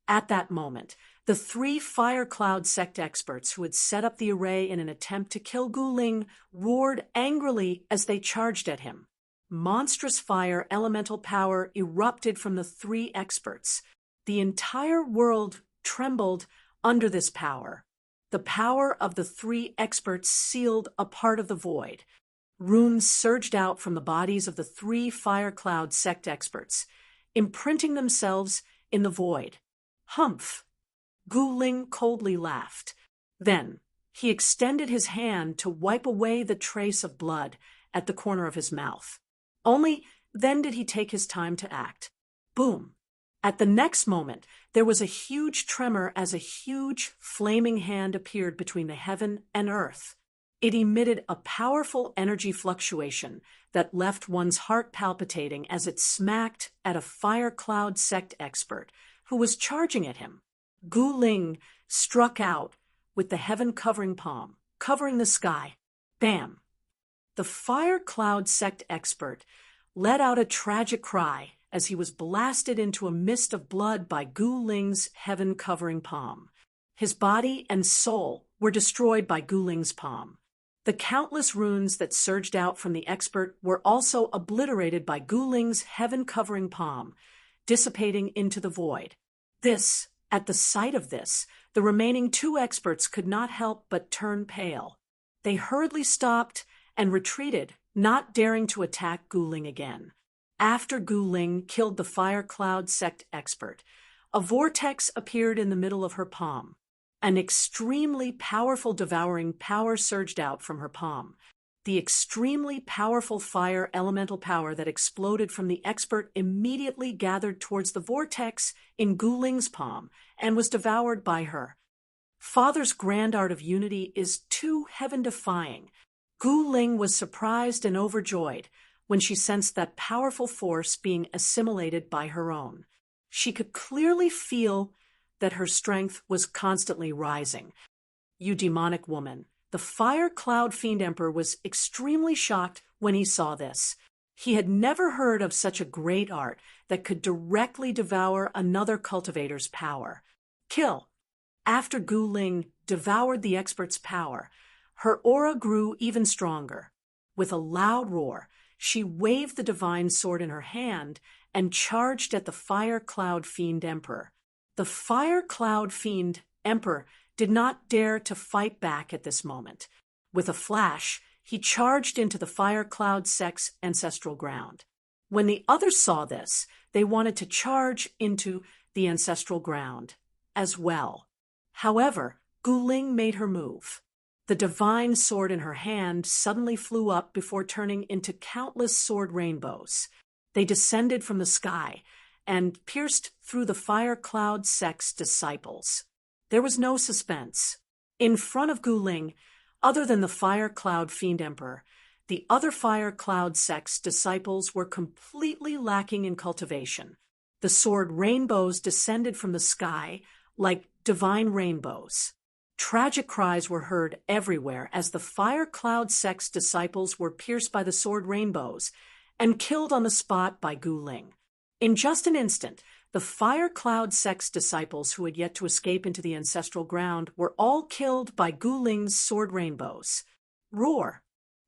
Speaker 1: At that moment, the 3 Fire Cloud sect experts who had set up the array in an attempt to kill Gu Ling roared angrily as they charged at him. Monstrous fire elemental power erupted from the 3 experts. The entire world trembled under this power. The power of the 3 experts sealed a part of the void. Runes surged out from the bodies of the 3 Fire Cloud sect experts, imprinting themselves in the void. Humph! Gu Ling coldly laughed. Then he extended his hand to wipe away the trace of blood at the corner of his mouth. Only then did he take his time to act. Boom! At the next moment, there was a huge tremor as a huge, flaming hand appeared between the heaven and earth. It emitted a powerful energy fluctuation that left one's heart palpitating as it smacked at a Fire Cloud sect expert who was charging at him. Gu Ling struck out with the heaven-covering palm, covering the sky. Bam! The Fire Cloud sect expert let out a tragic cry as he was blasted into a mist of blood by Gu Ling's heaven-covering palm. His body and soul were destroyed by Gu Ling's palm. The countless runes that surged out from the expert were also obliterated by Gu Ling's heaven-covering palm, dissipating into the void. At the sight of this, the remaining 2 experts could not help but turn pale. They hurriedly stopped and retreated, not daring to attack Gu Ling again. After Gu Ling killed the Fire Cloud sect expert, a vortex appeared in the middle of her palm. An extremely powerful devouring power surged out from her palm. The extremely powerful fire elemental power that exploded from the expert immediately gathered towards the vortex in Gu Ling's palm and was devoured by her. Father's grand art of unity is too heaven-defying. Gu Ling was surprised and overjoyed when she sensed that powerful force being assimilated by her own. She could clearly feel that her strength was constantly rising. You demonic woman! The Fire Cloud Fiend Emperor was extremely shocked when he saw this. He had never heard of such a great art that could directly devour another cultivator's power. Kill! After Gu Ling devoured the expert's power, her aura grew even stronger. With a loud roar, she waved the divine sword in her hand and charged at the Fire Cloud Fiend Emperor. The Fire Cloud Fiend Emperor did not dare to fight back at this moment. With a flash, he charged into the Fire Cloud sect's ancestral ground. When the others saw this, they wanted to charge into the ancestral ground as well. However, Gu Ling made her move. The divine sword in her hand suddenly flew up before turning into countless sword rainbows. They descended from the sky and pierced through the Fire Cloud sect's disciples. There was no suspense. In front of Gu Ling, other than the Fire Cloud Fiend Emperor, the other Fire Cloud sect's disciples were completely lacking in cultivation. The sword rainbows descended from the sky like divine rainbows. Tragic cries were heard everywhere as the Fire Cloud sect's disciples were pierced by the sword rainbows and killed on the spot by Gu Ling. In just an instant, The Fire Cloud sect's disciples who had yet to escape into the ancestral ground were all killed by Gu Ling's sword rainbows. Roar!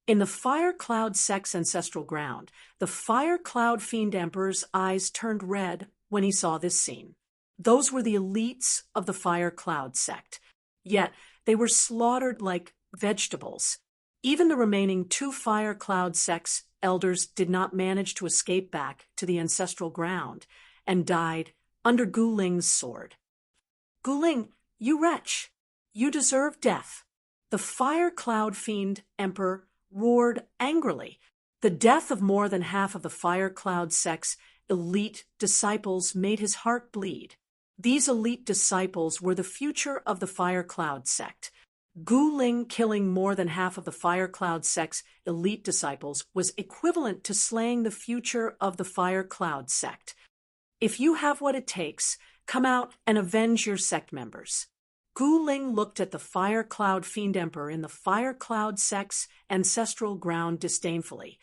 Speaker 1: In the Fire Cloud sect's ancestral ground, the Fire Cloud Fiend Emperor's eyes turned red when he saw this scene. Those were the elites of the Fire Cloud sect, yet they were slaughtered like vegetables. Even the remaining 2 Fire Cloud sect's elders did not manage to escape back to the ancestral ground and died under Gu Ling's sword. Gu Ling, you wretch! You deserve death! The Fire Cloud Fiend Emperor roared angrily. The death of more than half of the Fire Cloud sect's elite disciples made his heart bleed. These elite disciples were the future of the Fire Cloud sect. Gu Ling killing more than half of the Fire Cloud sect's elite disciples was equivalent to slaying the future of the Fire Cloud sect. If you have what it takes, come out and avenge your sect members. Gu Ling looked at the Fire Cloud Fiend Emperor in the Fire Cloud sect's ancestral ground disdainfully.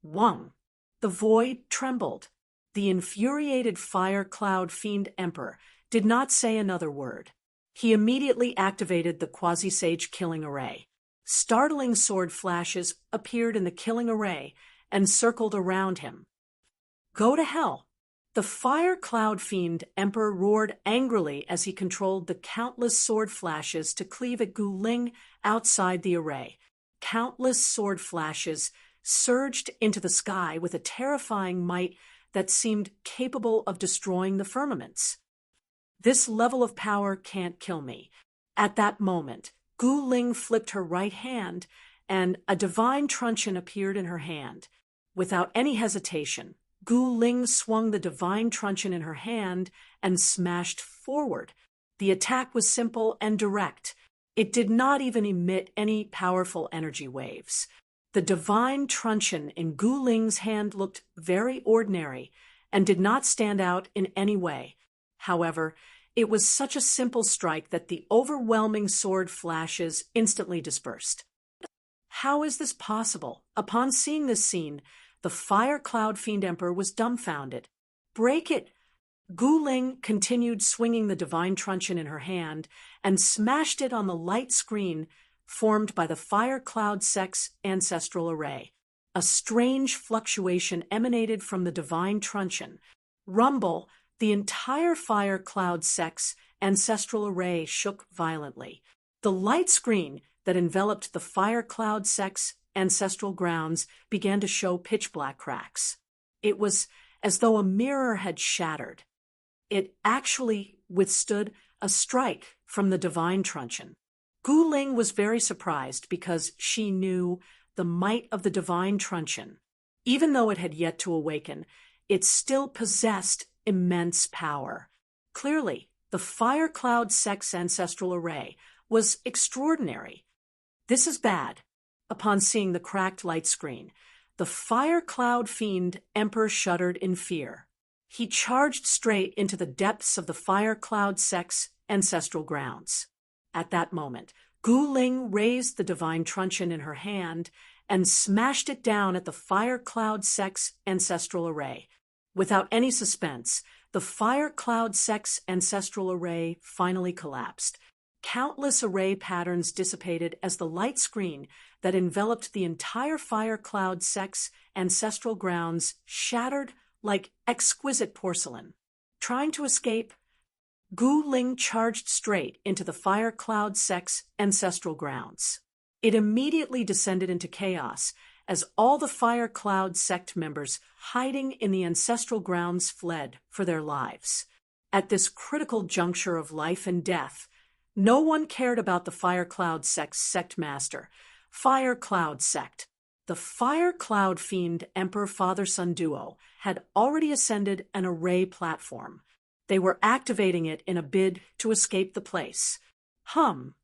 Speaker 1: Wang! The void trembled. The infuriated Fire Cloud Fiend Emperor did not say another word. He immediately activated the Quasi-Sage Killing Array. Startling sword flashes appeared in the Killing Array and circled around him. Go to hell! The Fire Cloud Fiend Emperor roared angrily as he controlled the countless sword flashes to cleave at Gu Ling outside the array. Countless sword flashes surged into the sky with a terrifying might that seemed capable of destroying the firmaments. This level of power can't kill me. At that moment, Gu Ling flipped her right hand, and a divine truncheon appeared in her hand. Without any hesitation, Gu Ling swung the divine truncheon in her hand and smashed forward. The attack was simple and direct. It did not even emit any powerful energy waves. The divine truncheon in Gu Ling's hand looked very ordinary and did not stand out in any way. However, it was such a simple strike that the overwhelming sword flashes instantly dispersed. How is this possible? Upon seeing this scene, the Fire Cloud Fiend Emperor was dumbfounded. Break it! Gu Ling continued swinging the divine truncheon in her hand and smashed it on the light screen formed by the Fire Cloud sect's ancestral array. A strange fluctuation emanated from the divine truncheon. Rumble! The entire Fire Cloud sect's ancestral array shook violently. The light screen that enveloped the Fire Cloud sect's ancestral grounds began to show pitch-black cracks. It was as though a mirror had shattered. It actually withstood a strike from the divine truncheon. Gu Ling was very surprised because she knew the might of the divine truncheon. Even though it had yet to awaken, it still possessed immense power. Clearly, the Fire Cloud sect's ancestral array was extraordinary. This is bad. Upon seeing the cracked light screen, the Fire Cloud Fiend Emperor shuddered in fear. He charged straight into the depths of the Fire Cloud sect's ancestral grounds. At that moment, Gu Ling raised the divine truncheon in her hand and smashed it down at the Fire Cloud sect's ancestral array. Without any suspense, the Fire Cloud sect's ancestral array finally collapsed. Countless array patterns dissipated as the light screen that enveloped the entire Fire Cloud sect's ancestral grounds shattered like exquisite porcelain. Trying to escape, Gu Ling charged straight into the Fire Cloud sect's ancestral grounds. It immediately descended into chaos as all the Fire Cloud sect members hiding in the ancestral grounds fled for their lives. At this critical juncture of life and death, no one cared about the Fire Cloud sect's sect master, Fire Cloud sect. The Fire Cloud Fiend Emperor Father-Son duo had already ascended an array platform. They were activating it in a bid to escape the place. Hum!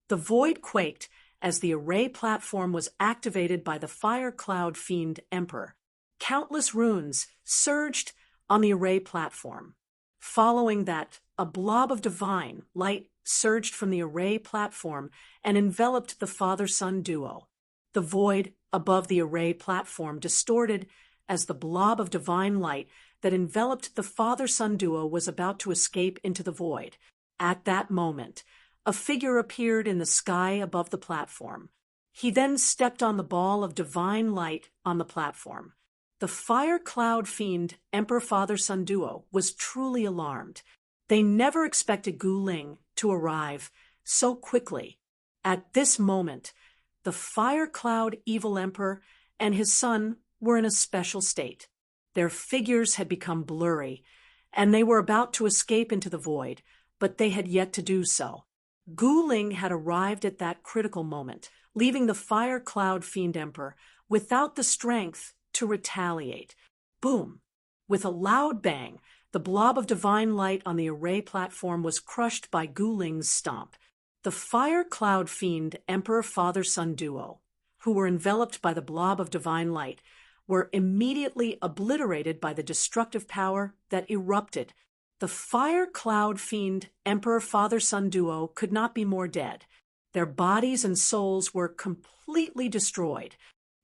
Speaker 1: The void quaked as the array platform was activated by the Fire Cloud Fiend Emperor. Countless runes surged on the array platform. Following that, a blob of divine light surged from the array platform and enveloped the Father-Son duo. The void above the array platform distorted as the blob of divine light that enveloped the father-son duo was about to escape into the void. At that moment, a figure appeared in the sky above the platform. He then stepped on the ball of divine light on the platform. The fire cloud fiend Emperor Father-Son duo was truly alarmed. They never expected Gu Ling to arrive so quickly. At this moment, the fire cloud evil emperor and his son were in a special state. Their figures had become blurry, and they were about to escape into the void, but they had yet to do so. Gu Ling had arrived at that critical moment, leaving the fire cloud fiend emperor without the strength to retaliate. Boom! With a loud bang, the blob of divine light on the array platform was crushed by Gu Ling's stomp. The fire cloud fiend Emperor Father-Son duo, who were enveloped by the blob of divine light, were immediately obliterated by the destructive power that erupted. The fire cloud fiend Emperor Father-Son duo could not be more dead. Their bodies and souls were completely destroyed.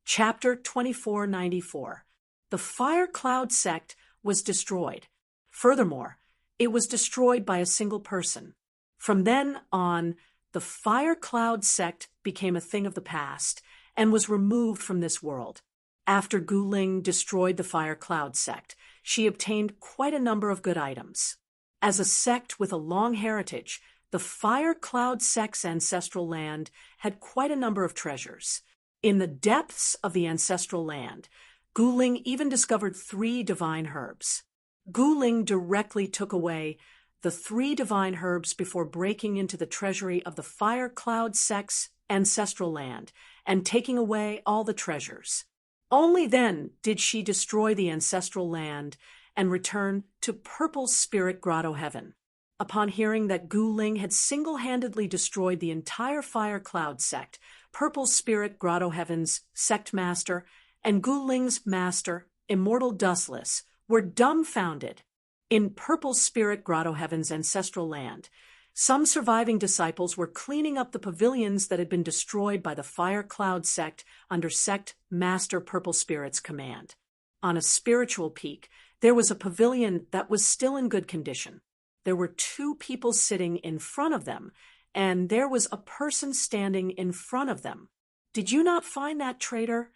Speaker 1: Chapter 2494. The fire cloud sect was destroyed. Furthermore, it was destroyed by a single person. From then on, the fire cloud sect became a thing of the past and was removed from this world. After Gu Ling destroyed the fire cloud sect, she obtained quite a number of good items. As a sect with a long heritage, the fire cloud sect's ancestral land had quite a number of treasures. In the depths of the ancestral land, Gu Ling even discovered 3 divine herbs. Gu Ling directly took away the 3 divine herbs before breaking into the treasury of the fire cloud sect's ancestral land and taking away all the treasures. Only then did she destroy the ancestral land and return to Purple Spirit Grotto Heaven. Upon hearing that Gu Ling had single-handedly destroyed the entire fire cloud sect, Purple Spirit Grotto Heaven's sect master and Gu Ling's master, Immortal Dustless, were dumbfounded. In Purple Spirit Grotto Heaven's ancestral land, some surviving disciples were cleaning up the pavilions that had been destroyed by the fire cloud sect under sect master Purple Spirit's command. On a spiritual peak, there was a pavilion that was still in good condition. There were 2 people sitting in front of them, and there was a person standing in front of them. Did you not find that, traitor?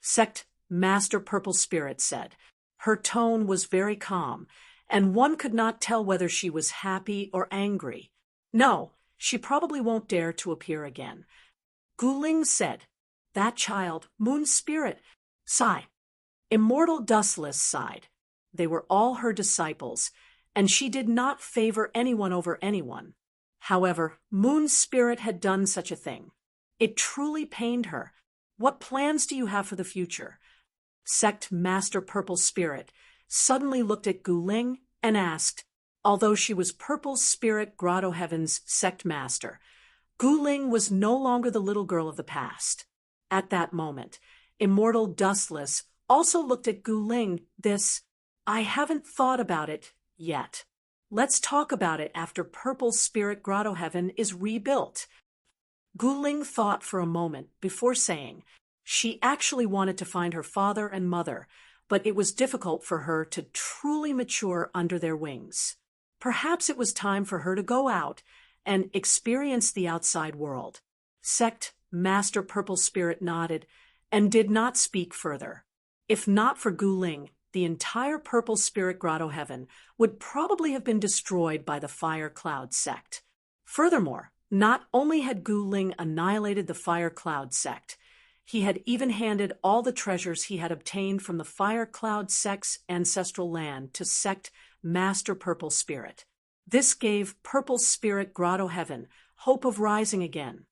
Speaker 1: Sect Master Purple Spirit said. Her tone was very calm, and one could not tell whether she was happy or angry. No, she probably won't dare to appear again. Gu Ling said, that child, Moon Spirit, sigh. Immortal Dustless sighed. They were all her disciples, and she did not favor anyone over anyone. However, Moon Spirit had done such a thing. It truly pained her. What plans do you have for the future? Sect Master Purple Spirit suddenly looked at Gu Ling and asked, although she was Purple Spirit Grotto Heaven's sect master. Gu Ling was no longer the little girl of the past. At that moment, Immortal Dustless also looked at Gu Ling. I haven't thought about it yet. Let's talk about it after Purple Spirit Grotto Heaven is rebuilt. Gu Ling thought for a moment before saying she actually wanted to find her father and mother, but it was difficult for her to truly mature under their wings. Perhaps it was time for her to go out and experience the outside world. Sect Master Purple Spirit nodded and did not speak further. If not for Gu Ling, the entire Purple Spirit Grotto Heaven would probably have been destroyed by the Fire Cloud sect. Furthermore, not only had Gu Ling annihilated the Fire Cloud sect, he had even handed all the treasures he had obtained from the Fire Cloud sect's ancestral land to sect Master Purple Spirit. This gave Purple Spirit Grotto Heaven hope of rising again.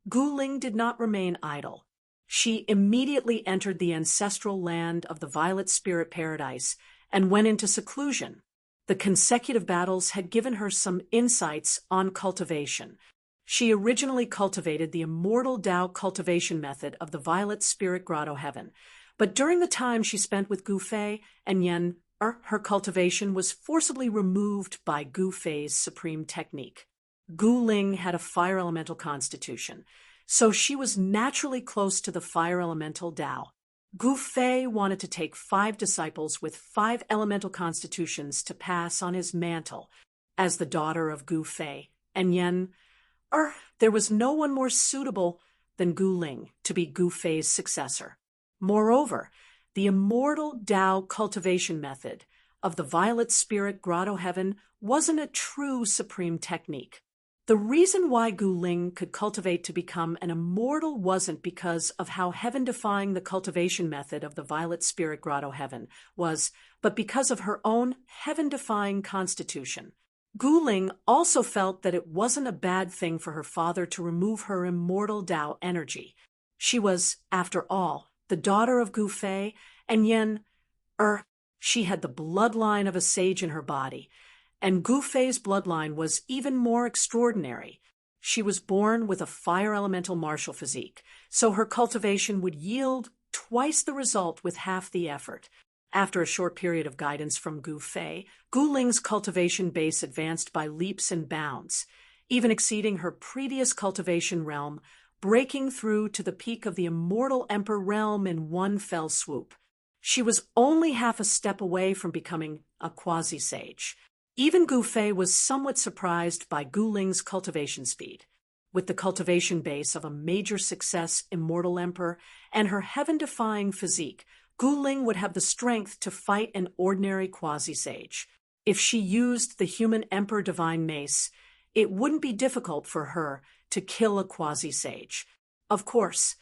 Speaker 1: Gu Ling did not remain idle. She immediately entered the ancestral land of the Violet Spirit Paradise and went into seclusion. The consecutive battles had given her some insights on cultivation. She originally cultivated the Immortal Tao cultivation method of the Violet Spirit Grotto Heaven, but during the time she spent with Gu Fei and Yen, her cultivation was forcibly removed by Gu Fei's supreme technique. Gu Ling had a fire elemental constitution, so she was naturally close to the fire elemental Tao. Gu Fei wanted to take 5 disciples with 5 elemental constitutions to pass on his mantle as the daughter of Gu Fei, and there was no one more suitable than Gu Ling to be Gu Fei's successor. Moreover, the immortal Tao cultivation method of the Violet Spirit Grotto Heaven wasn't a true supreme technique. The reason why Gu Ling could cultivate to become an immortal wasn't because of how heaven-defying the cultivation method of the Violet Spirit Grotto Heaven was, but because of her own heaven-defying constitution. Gu Ling also felt that it wasn't a bad thing for her father to remove her immortal Tao energy. She was, after all, the daughter of Gu Fei, and she had the bloodline of a sage in her body, and Gu Fei's bloodline was even more extraordinary. She was born with a fire elemental martial physique, so her cultivation would yield twice the result with half the effort. After a short period of guidance from Gu Fei, Gu Ling's cultivation base advanced by leaps and bounds, even exceeding her previous cultivation realm, breaking through to the peak of the immortal Emperor realm in one fell swoop. She was only half a step away from becoming a quasi-sage. Even Gu Fei was somewhat surprised by Gu Ling's cultivation speed. With the cultivation base of a major success immortal emperor and her heaven-defying physique, Gu Ling would have the strength to fight an ordinary quasi-sage. If she used the human emperor divine mace, it wouldn't be difficult for her to kill a quasi-sage. Of course,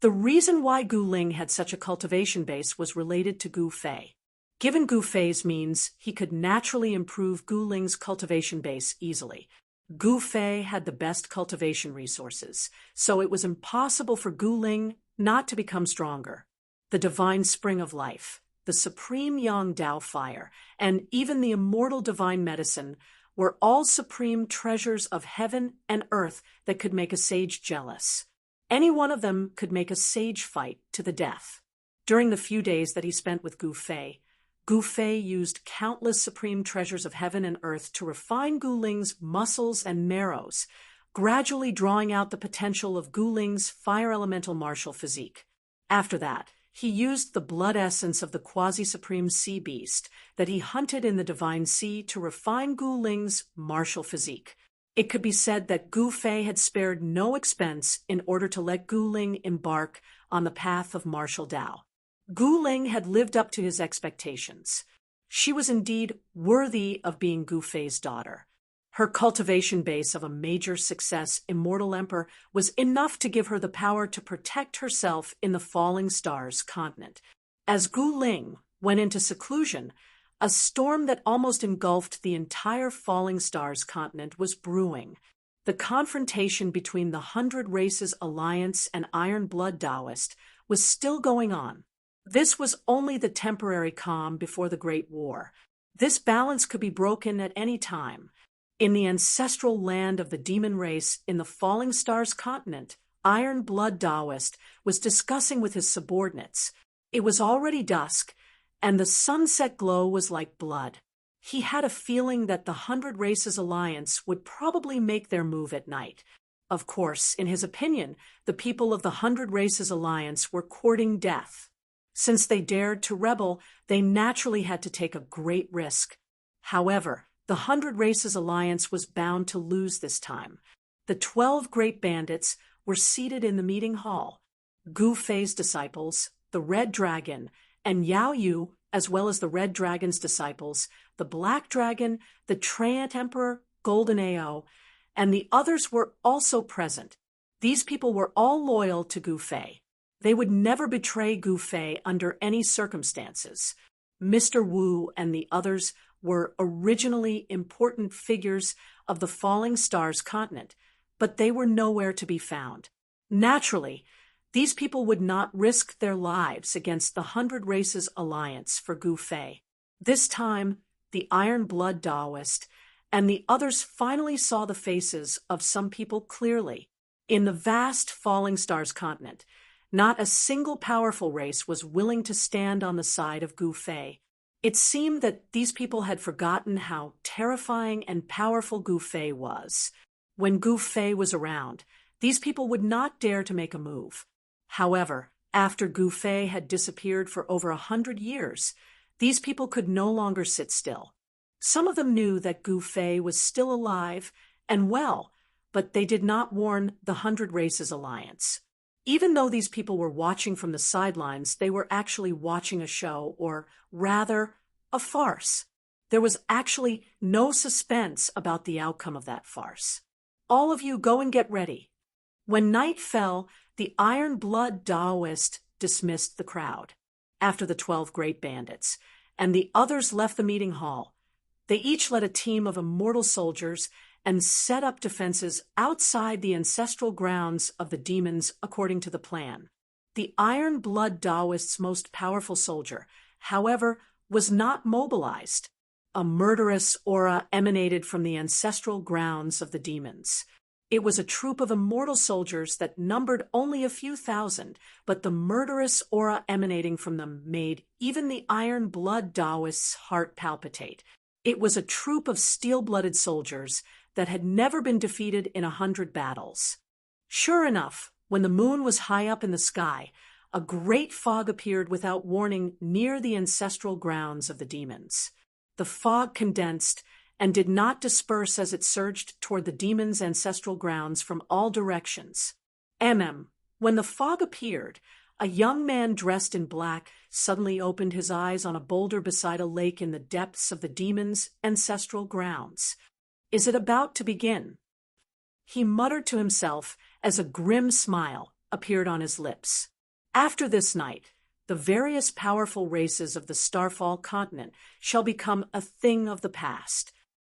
Speaker 1: the reason why Gu Ling had such a cultivation base was related to Gu Fei. Given Gu Fei's means, he could naturally improve Gu Ling's cultivation base easily. Gu Fei had the best cultivation resources, so it was impossible for Gu Ling not to become stronger. The divine spring of life, the supreme Yang Dao fire, and even the immortal divine medicine were all supreme treasures of heaven and earth that could make a sage jealous. Any one of them could make a sage fight to the death. During the few days that he spent with Gu Fei used countless supreme treasures of heaven and earth to refine Gu Ling's muscles and marrows, gradually drawing out the potential of Gu Ling's fire elemental martial physique. After that, he used the blood essence of the quasi-supreme sea beast that he hunted in the divine sea to refine Gu Ling's martial physique. It could be said that Gu Fei had spared no expense in order to let Gu Ling embark on the path of martial Tao. Gu Ling had lived up to his expectations. She was indeed worthy of being Gu Fei's daughter. Her cultivation base of a major success immortal emperor was enough to give her the power to protect herself in the falling stars continent. As Gu Ling went into seclusion, a storm that almost engulfed the entire falling stars continent was brewing. The confrontation between the 100 Races Alliance and Iron Blood Taoist was still going on. This was only the temporary calm before the Great War. This balance could be broken at any time. In the ancestral land of the demon race in the Falling Stars continent, Iron Blood Taoist was discussing with his subordinates. It was already dusk, and the sunset glow was like blood. He had a feeling that the 100 Races Alliance would probably make their move at night. Of course, in his opinion, the people of the 100 Races Alliance were courting death. Since they dared to rebel, they naturally had to take a great risk. However, the 100 Races Alliance was bound to lose this time. The 12 great bandits were seated in the meeting hall. Gu Fei's disciples, the Red Dragon, and Yao Yu, as well as the Red Dragon's disciples, the Black Dragon, the Treant Emperor, Golden Ao, and the others were also present. These people were all loyal to Gu Fei. They would never betray Gu Fei under any circumstances. Mr. Wu and the others were originally important figures of the Falling Stars continent, but they were nowhere to be found. Naturally, these people would not risk their lives against the 100 Races Alliance for Gu Fei. This time, the Iron Blood Taoist and the others finally saw the faces of some people clearly. In the vast Falling Stars continent, not a single powerful race was willing to stand on the side of Gu Fei. It seemed that these people had forgotten how terrifying and powerful Gu Fei was. When Gu Fei was around, these people would not dare to make a move. However, After Gu Fei had disappeared for over 100 years, these people could no longer sit still. Some of them knew that Gu Fei was still alive and well, but they did not warn the Hundred Races Alliance. Even though these people were watching from the sidelines, they were actually watching a show, or rather, a farce. There was actually no suspense about the outcome of that farce. All of you go and get ready. When night fell, the Iron Blood Taoist dismissed the crowd, after the 12 great bandits, and the others left the meeting hall. They each led a team of immortal soldiers and set up defenses outside the ancestral grounds of the demons according to the plan. The Iron Blood Taoist's most powerful soldier, however, was not mobilized. A murderous aura emanated from the ancestral grounds of the demons. It was a troop of immortal soldiers that numbered only a few thousand, but the murderous aura emanating from them made even the Iron Blood Taoist's heart palpitate. It was a troop of steel-blooded soldiers that had never been defeated in 100 battles. Sure enough, when the moon was high up in the sky, a great fog appeared without warning near the ancestral grounds of the demons. The fog condensed and did not disperse as it surged toward the demons' ancestral grounds from all directions. When the fog appeared, a young man dressed in black suddenly opened his eyes on a boulder beside a lake in the depths of the demons' ancestral grounds. Is it about to begin? He muttered to himself as a grim smile appeared on his lips. After this night, the various powerful races of the Starfall continent shall become a thing of the past.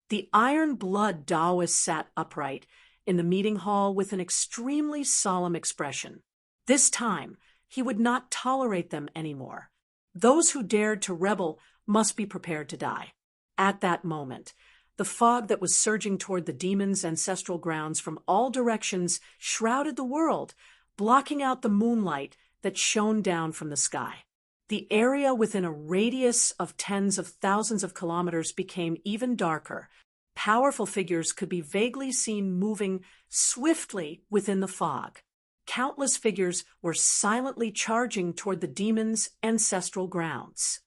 Speaker 1: The Iron Blood Taoist sat upright in the meeting hall with an extremely solemn expression. This time, he would not tolerate them anymore. Those who dared to rebel must be prepared to die. At that moment, the fog that was surging toward the demons' ancestral grounds from all directions shrouded the world, blocking out the moonlight that shone down from the sky. The area within a radius of tens of thousands of kilometers became even darker. Powerful figures could be vaguely seen moving swiftly within the fog. Countless figures were silently charging toward the demons' ancestral grounds.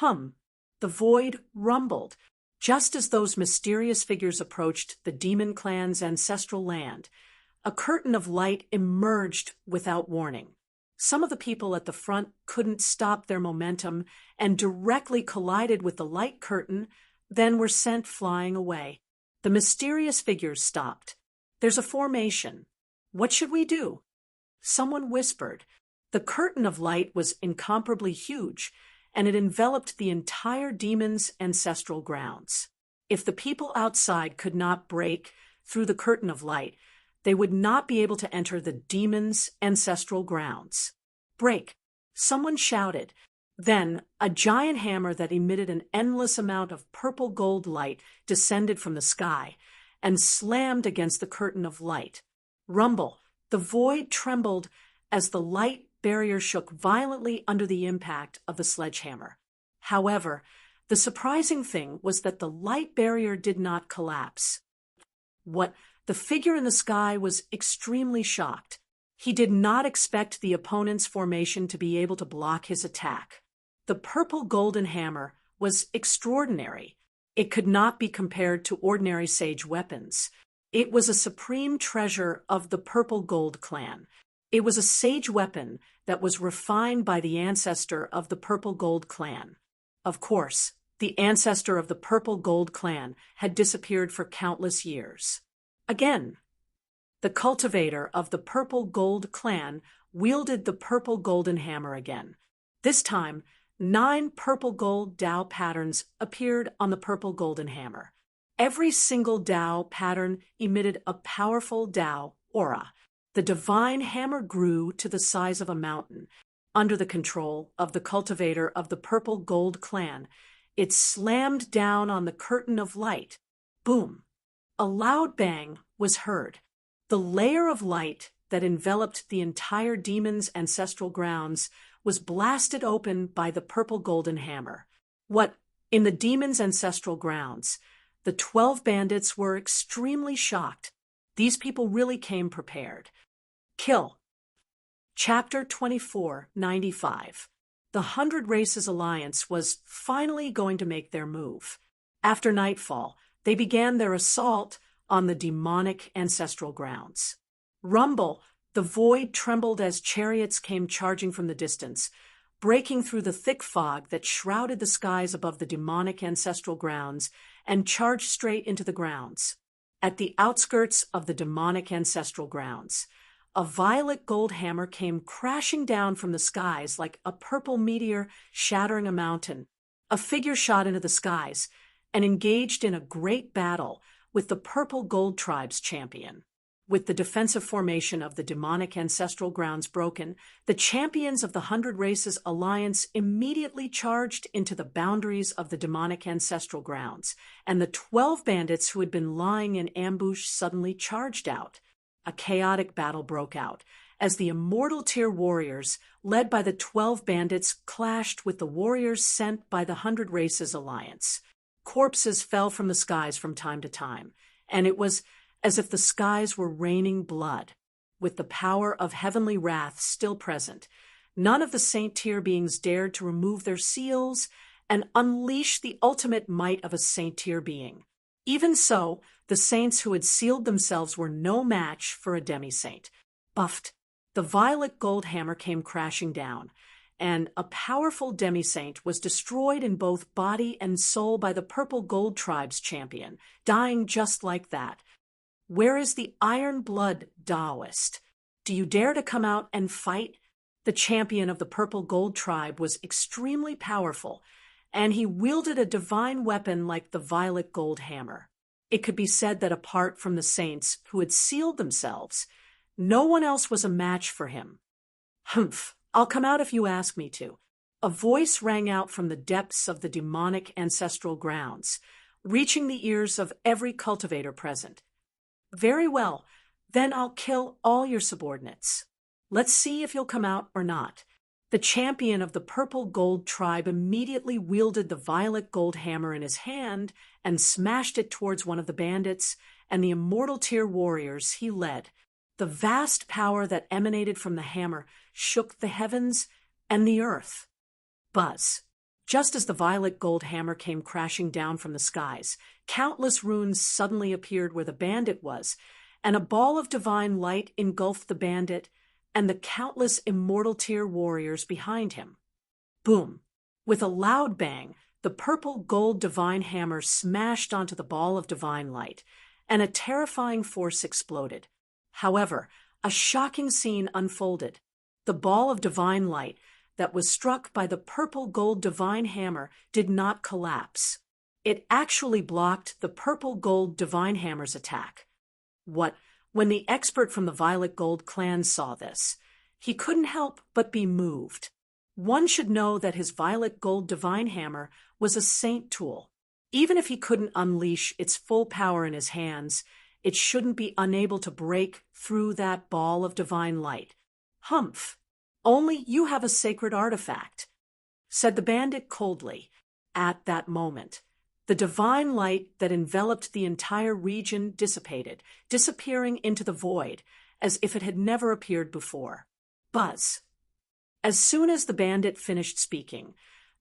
Speaker 1: The void rumbled. Just as those mysterious figures approached the demon clan's ancestral land, a curtain of light emerged without warning. Some of the people at the front couldn't stop their momentum and directly collided with the light curtain, then were sent flying away. The mysterious figures stopped. There's a formation. What should we do? Someone whispered. The curtain of light was incomparably huge, and it enveloped the entire demon's ancestral grounds. If the people outside could not break through the curtain of light, they would not be able to enter the demon's ancestral grounds. Break! Someone shouted. Then, a giant hammer that emitted an endless amount of purple gold light descended from the sky and slammed against the curtain of light. Rumble! The void trembled as the light barrier shook violently under the impact of the sledgehammer. However, the surprising thing was that the light barrier did not collapse. The figure in the sky was extremely shocked. He did not expect the opponent's formation to be able to block his attack. The purple golden hammer was extraordinary. It could not be compared to ordinary sage weapons. It was a supreme treasure of the Purple Gold clan. It was a sage weapon that was refined by the ancestor of the Purple Gold clan. Of course, the ancestor of the Purple Gold clan had disappeared for countless years. Again, the cultivator of the Purple Gold clan wielded the purple golden hammer again. This time, 9 purple gold Tao patterns appeared on the purple golden hammer. Every single Tao pattern emitted a powerful Tao aura. The divine hammer grew to the size of a mountain. Under the control of the cultivator of the Purple Gold clan, it slammed down on the curtain of light. Boom! A loud bang was heard. The layer of light that enveloped the entire demon's ancestral grounds was blasted open by the purple golden hammer. In the demon's ancestral grounds, the 12 bandits were extremely shocked. These people really came prepared. Kill! Chapter 2495. The Hundred Races Alliance was finally going to make their move. After nightfall, they began their assault on the demonic ancestral grounds. Rumble, the void trembled as chariots came charging from the distance, breaking through the thick fog that shrouded the skies above the demonic ancestral grounds and charged straight into the grounds. At the outskirts of the demonic ancestral grounds, a violet gold hammer came crashing down from the skies like a purple meteor shattering a mountain. A figure shot into the skies and engaged in a great battle with the purple gold tribe's champion. With the defensive formation of the demonic ancestral grounds broken, the champions of the Hundred Races Alliance immediately charged into the boundaries of the demonic ancestral grounds, and the 12 bandits who had been lying in ambush suddenly charged out. A chaotic battle broke out as the Immortal Tier warriors, led by the 12 bandits, clashed with the warriors sent by the Hundred Races Alliance. Corpses fell from the skies from time to time, and it was as if the skies were raining blood. With the power of heavenly wrath still present, none of the Saint Tier beings dared to remove their seals and unleash the ultimate might of a Saint Tier being. Even so, the saints who had sealed themselves were no match for a demi-saint. Buffed, the violet gold hammer came crashing down, and a powerful demi-saint was destroyed in both body and soul by the purple gold tribe's champion, dying just like that. Where is the Iron Blood Taoist? Do you dare to come out and fight? The champion of the purple gold tribe was extremely powerful, and he wielded a divine weapon like the violet gold hammer. It could be said that apart from the saints who had sealed themselves, no one else was a match for him. Humph, I'll come out if you ask me to. A voice rang out from the depths of the demonic ancestral grounds, reaching the ears of every cultivator present. Very well, then I'll kill all your subordinates. Let's see if you'll come out or not. The champion of the purple gold tribe immediately wielded the violet gold hammer in his hand and smashed it towards one of the bandits and the Immortal Tier warriors he led. The vast power that emanated from the hammer shook the heavens and the earth. Buzz. Just as the violet gold hammer came crashing down from the skies, countless runes suddenly appeared where the bandit was, and a ball of divine light engulfed the bandit and the countless Immortal Tier warriors behind him. Boom! With a loud bang, the purple gold divine hammer smashed onto the ball of divine light, and a terrifying force exploded. However, a shocking scene unfolded. The ball of divine light that was struck by the purple gold divine hammer did not collapse. It actually blocked the purple gold divine hammer's attack. When the expert from the Violet Gold clan saw this, he couldn't help but be moved. One should know that his Violet Gold divine hammer was a saint tool. Even if he couldn't unleash its full power in his hands, it shouldn't be unable to break through that ball of divine light. Humph! Only you have a sacred artifact, said the bandit coldly. At that moment, the divine light that enveloped the entire region dissipated, disappearing into the void, as if it had never appeared before. Buzz. As soon as the bandit finished speaking,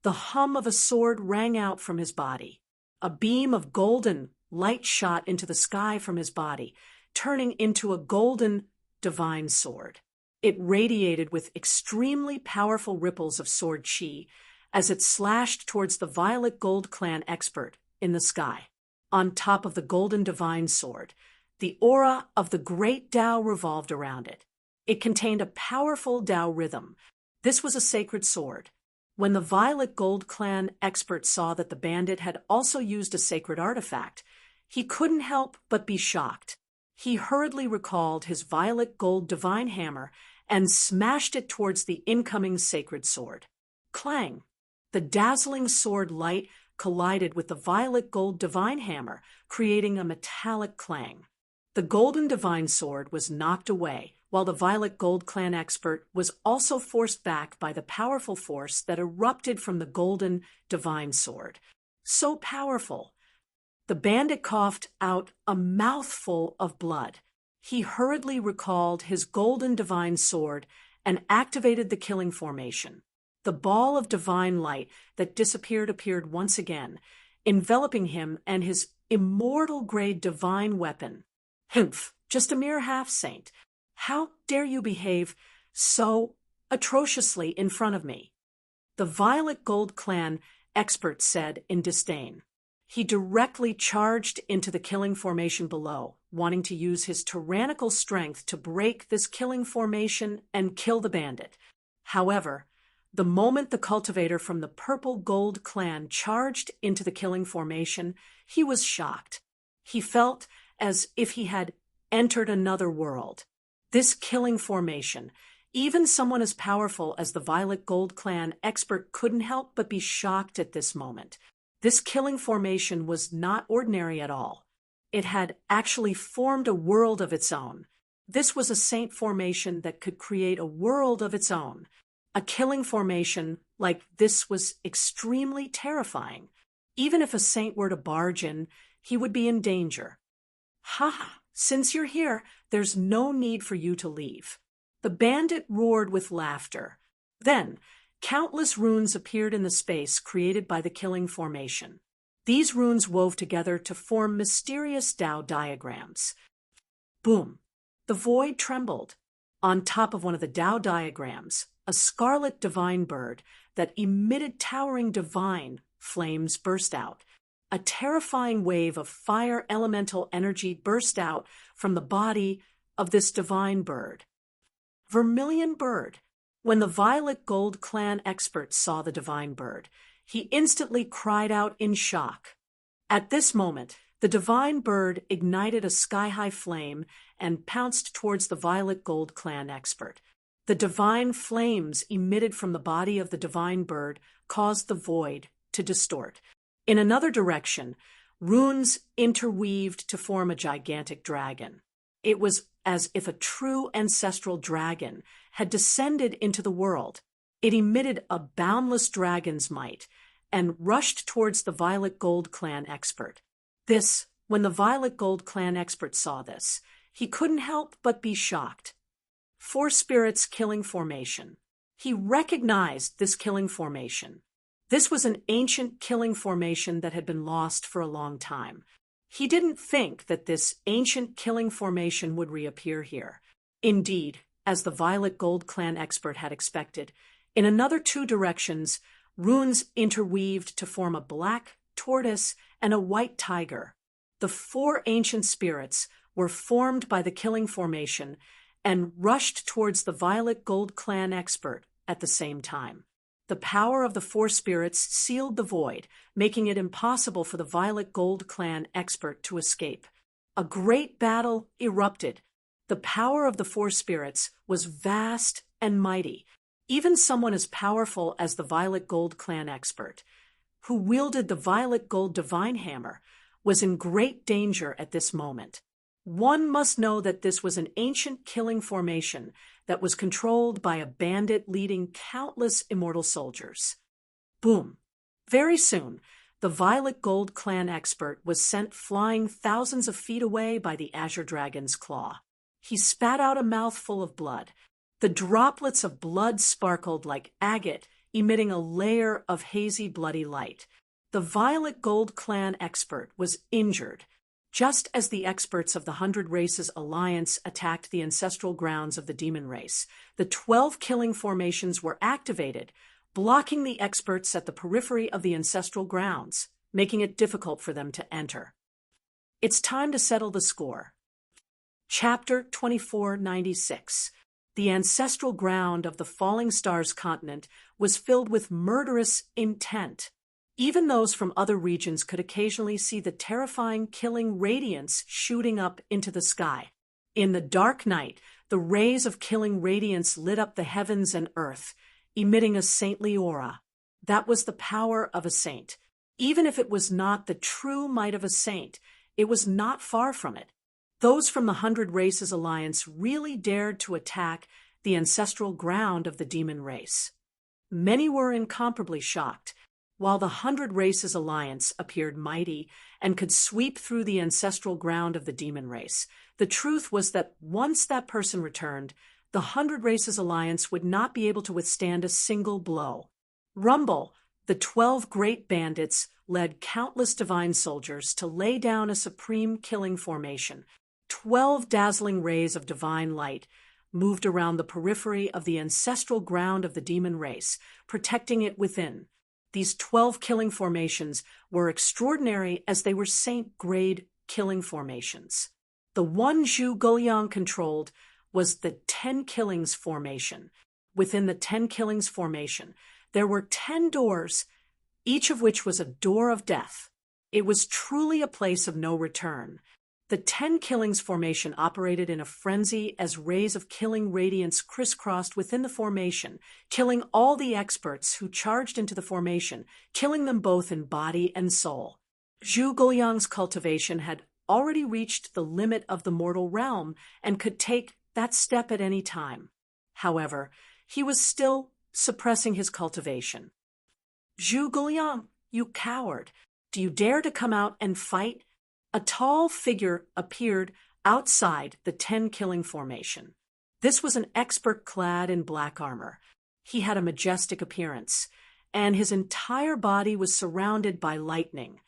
Speaker 1: the hum of a sword rang out from his body. A beam of golden light shot into the sky from his body, turning into a golden divine sword. It radiated with extremely powerful ripples of sword chi as it slashed towards the Violet Gold clan expert in the sky. On top of the golden divine sword, the aura of the great Tao revolved around it. It contained a powerful Tao rhythm. This was a sacred sword. When the Violet Gold clan expert saw that the bandit had also used a sacred artifact, he couldn't help but be shocked. He hurriedly recalled his Violet Gold divine hammer and smashed it towards the incoming sacred sword. Clang! The dazzling sword light collided with the Violet Gold divine hammer, creating a metallic clang. The golden divine sword was knocked away, while the Violet Gold clan expert was also forced back by the powerful force that erupted from the golden divine sword. So powerful! The bandit coughed out a mouthful of blood. He hurriedly recalled his golden divine sword and activated the killing formation. The ball of divine light that disappeared appeared once again, enveloping him and his immortal-grade divine weapon. Humph, just a mere half-saint. How dare you behave so atrociously in front of me? The Violet Gold Clan expert said in disdain. He directly charged into the killing formation below, wanting to use his tyrannical strength to break this killing formation and kill the bandit. However, the moment the cultivator from the Purple Gold Clan charged into the killing formation, he was shocked. He felt as if he had entered another world. This killing formation, even someone as powerful as the Violet Gold Clan expert couldn't help but be shocked at this moment. This killing formation was not ordinary at all. It had actually formed a world of its own. This was a saint formation that could create a world of its own. A killing formation like this was extremely terrifying. Even if a saint were to barge in, he would be in danger. Ha! Since you're here, there's no need for you to leave. The bandit roared with laughter. Then, countless runes appeared in the space created by the killing formation. These runes wove together to form mysterious Tao diagrams. Boom! The void trembled. On top of one of the Tao diagrams, a scarlet divine bird that emitted towering divine flames burst out. A terrifying wave of fire elemental energy burst out from the body of this divine bird. Vermilion bird. When the Violet Gold Clan expert saw the divine bird, he instantly cried out in shock. At this moment, the divine bird ignited a sky-high flame and pounced towards the Violet Gold Clan expert. The divine flames emitted from the body of the divine bird caused the void to distort. In another direction, runes interweaved to form a gigantic dragon. It was as if a true ancestral dragon had descended into the world. It emitted a boundless dragon's might and rushed towards the Violet Gold Clan expert. When the Violet Gold Clan expert saw this, he couldn't help but be shocked. Four Spirits killing formation. He recognized this killing formation. This was an ancient killing formation that had been lost for a long time. He didn't think that this ancient killing formation would reappear here. Indeed, as the Violet Gold Clan expert had expected, in another two directions, runes interweaved to form a black tortoise and a white tiger. The four ancient spirits were formed by the killing formation and rushed towards the Violet Gold Clan expert at the same time. The power of the four spirits sealed the void, making it impossible for the Violet Gold Clan expert to escape. A great battle erupted. The power of the four spirits was vast and mighty. Even someone as powerful as the Violet Gold Clan expert, who wielded the Violet Gold Divine Hammer, was in great danger at this moment. One must know that this was an ancient killing formation that was controlled by a bandit leading countless immortal soldiers. Boom! Very soon, the Violet Gold Clan expert was sent flying thousands of feet away by the Azure Dragon's claw. He spat out a mouthful of blood. The droplets of blood sparkled like agate, emitting a layer of hazy, bloody light. The Violet Gold Clan expert was injured. Just as the experts of the 100 Races Alliance attacked the ancestral grounds of the demon race, the 12 killing formations were activated, blocking the experts at the periphery of the ancestral grounds, making it difficult for them to enter. It's time to settle the score. Chapter 2496. The ancestral ground of the Falling Stars continent was filled with murderous intent. Even those from other regions could occasionally see the terrifying killing radiance shooting up into the sky. In the dark night, the rays of killing radiance lit up the heavens and earth, emitting a saintly aura. That was the power of a saint. Even if it was not the true might of a saint, it was not far from it. Those from the 100 Races Alliance really dared to attack the ancestral ground of the demon race. Many were incomparably shocked. While the 100 Races Alliance appeared mighty and could sweep through the ancestral ground of the demon race, the truth was that once that person returned, the 100 Races Alliance would not be able to withstand a single blow. Rumble, the 12 great bandits, led countless divine soldiers to lay down a supreme killing formation. 12 dazzling rays of divine light moved around the periphery of the ancestral ground of the demon race, protecting it within. These 12 killing formations were extraordinary as they were saint-grade killing formations. The one Zhu Guoliang controlled was the 10 Killings formation. Within the 10 Killings formation, there were 10 doors, each of which was a door of death. It was truly a place of no return. The 10 Killings formation operated in a frenzy as rays of killing radiance crisscrossed within the formation, killing all the experts who charged into the formation, killing them both in body and soul. Zhu Guoliang's cultivation had already reached the limit of the mortal realm and could take that step at any time. However, he was still suppressing his cultivation. Zhu Guoliang, you coward! Do you dare to come out and fight? A tall figure appeared outside the 10 Killing formation. This was an expert clad in black armor. He had a majestic appearance, and his entire body was surrounded by lightning.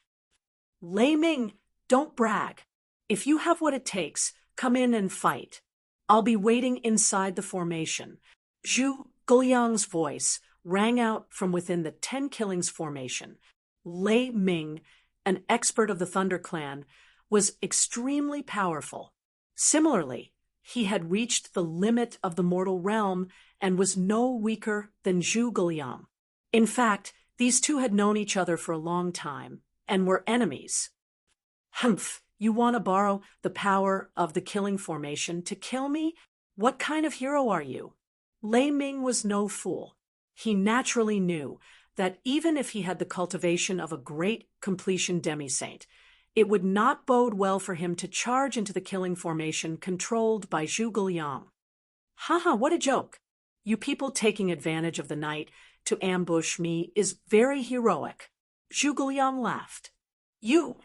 Speaker 1: Lei Ming, don't brag. If you have what it takes, come in and fight. I'll be waiting inside the formation. Zhu Guoliang's voice rang out from within the 10 Killings formation. Lei Ming, an expert of the Thunder Clan, was extremely powerful. Similarly, he had reached the limit of the mortal realm and was no weaker than Zhu Guoliang. In fact, these two had known each other for a long time and were enemies. Humph, you want to borrow the power of the killing formation to kill me? What kind of hero are you? Lei Ming was no fool. He naturally knew that even if he had the cultivation of a great completion demi-saint, it would not bode well for him to charge into the killing formation controlled by Zhu Guoliang. Haha, what a joke! You people taking advantage of the night to ambush me is very heroic. Zhu Guoliang laughed.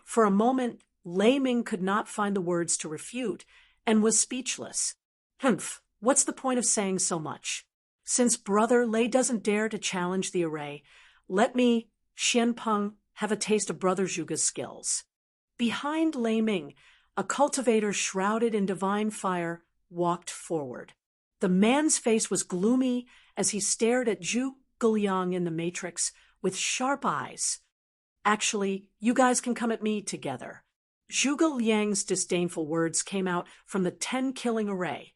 Speaker 1: For a moment, Lei Ming could not find the words to refute and was speechless. Humph, what's the point of saying so much? Since Brother Lei doesn't dare to challenge the array, let me, Xianpeng, have a taste of Brother Zhuge's skills. Behind Lei Ming, a cultivator shrouded in divine fire walked forward. The man's face was gloomy as he stared at Zhu Guoliang in the matrix with sharp eyes. Actually, you guys can come at me together. Zhu Guoliang's disdainful words came out from the 10 Killing array.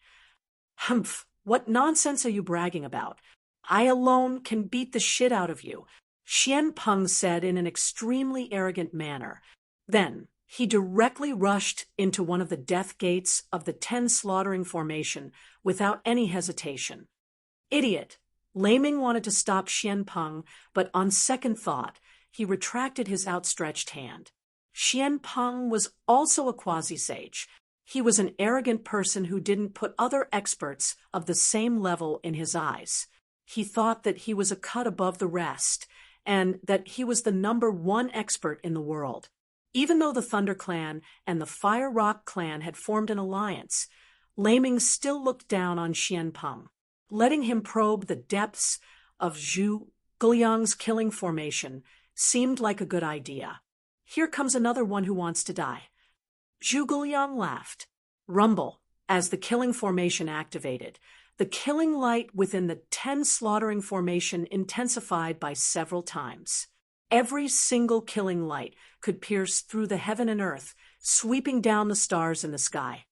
Speaker 1: Humph, what nonsense are you bragging about? I alone can beat the shit out of you, Xianpeng said in an extremely arrogant manner. Then, he directly rushed into one of the death gates of the 10 slaughtering formation without any hesitation. Idiot! Lei Ming wanted to stop Xianpeng, but on second thought, he retracted his outstretched hand. Xianpeng was also a quasi-sage. He was an arrogant person who didn't put other experts of the same level in his eyes. He thought that he was a cut above the rest, and that he was the #1 expert in the world. Even though the Thunder Clan and the Fire Rock Clan had formed an alliance, Lei Ming still looked down on Xianpeng. Letting him probe the depths of Zhu Guoliang's killing formation seemed like a good idea. Here comes another one who wants to die. Zhu Guoliang laughed. Rumble, as the killing formation activated. The killing light within the 10 slaughtering formation intensified by several times. Every single killing light could pierce through the heaven and earth, sweeping down the stars in the sky.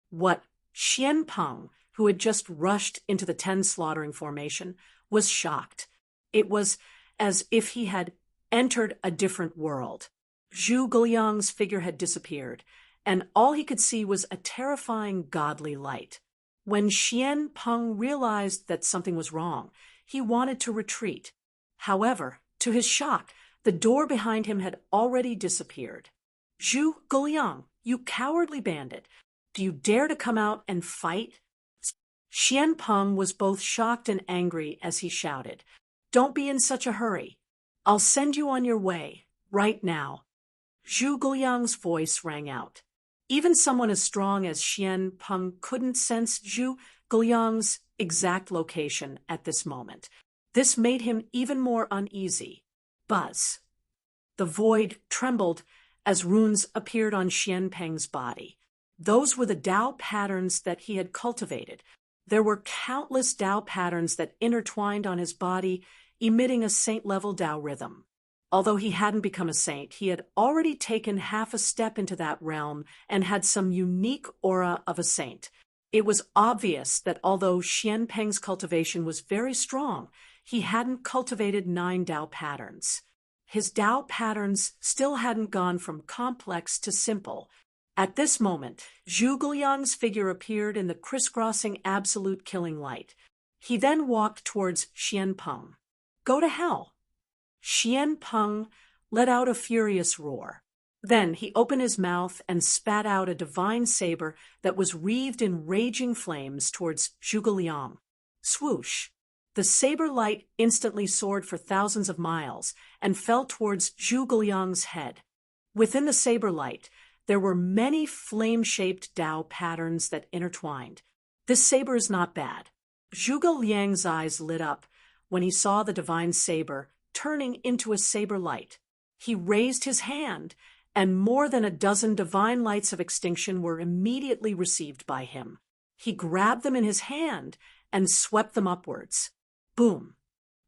Speaker 1: What Xianpeng, who had just rushed into the 10 slaughtering formation, was shocked. It was as if he had entered a different world. Zhu Guoliang's figure had disappeared, and all he could see was a terrifying godly light. When Xianpeng realized that something was wrong, he wanted to retreat. However, to his shock, the door behind him had already disappeared. Zhu Guoliang, you cowardly bandit! Do you dare to come out and fight? Xianpeng was both shocked and angry as he shouted, Don't be in such a hurry. I'll send you on your way, right now. Zhu Guoliang's voice rang out. Even someone as strong as Xianpeng couldn't sense Zhu Guliang's exact location at this moment. This made him even more uneasy. Buzz. The void trembled as runes appeared on Xianpeng's body. Those were the Tao patterns that he had cultivated. There were countless Tao patterns that intertwined on his body, emitting a saint-level Tao rhythm. Although he hadn't become a saint, he had already taken half a step into that realm and had some unique aura of a saint. It was obvious that although Xianpeng's cultivation was very strong, he hadn't cultivated 9 Tao patterns. His Tao patterns still hadn't gone from complex to simple. At this moment, Zhu Guliang's figure appeared in the crisscrossing absolute killing light. He then walked towards Xianpeng. Go to hell! Xianpeng let out a furious roar. Then he opened his mouth and spat out a divine saber that was wreathed in raging flames towards Zhu Guliang. Swoosh! The saber light instantly soared for thousands of miles and fell towards Zhu Guliang's head. Within the saber light, there were many flame-shaped Tao patterns that intertwined. This saber is not bad. Zhu Guliang's eyes lit up when he saw the divine saber turning into a saber light. He raised his hand, and more than a dozen divine lights of extinction were immediately received by him. He grabbed them in his hand and swept them upwards. Boom!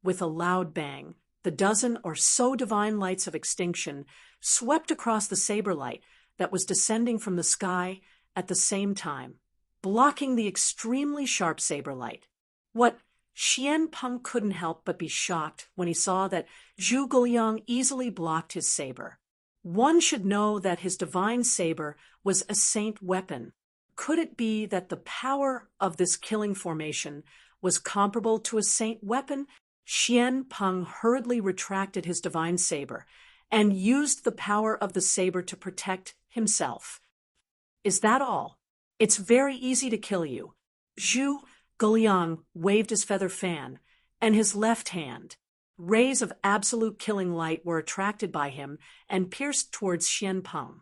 Speaker 1: With a loud bang, the dozen or so divine lights of extinction swept across the saber light that was descending from the sky at the same time, blocking the extremely sharp saber light. What Xianpeng couldn't help but be shocked when he saw that Zhu Guliang easily blocked his saber. One should know that his divine saber was a saint weapon. Could it be that the power of this killing formation was comparable to a saint weapon? Xianpeng hurriedly retracted his divine saber and used the power of the saber to protect himself. Is that all? It's very easy to kill you. Zhu Guliang waved his feather fan, and his left hand. Rays of absolute killing light were attracted by him and pierced towards Xianpeng.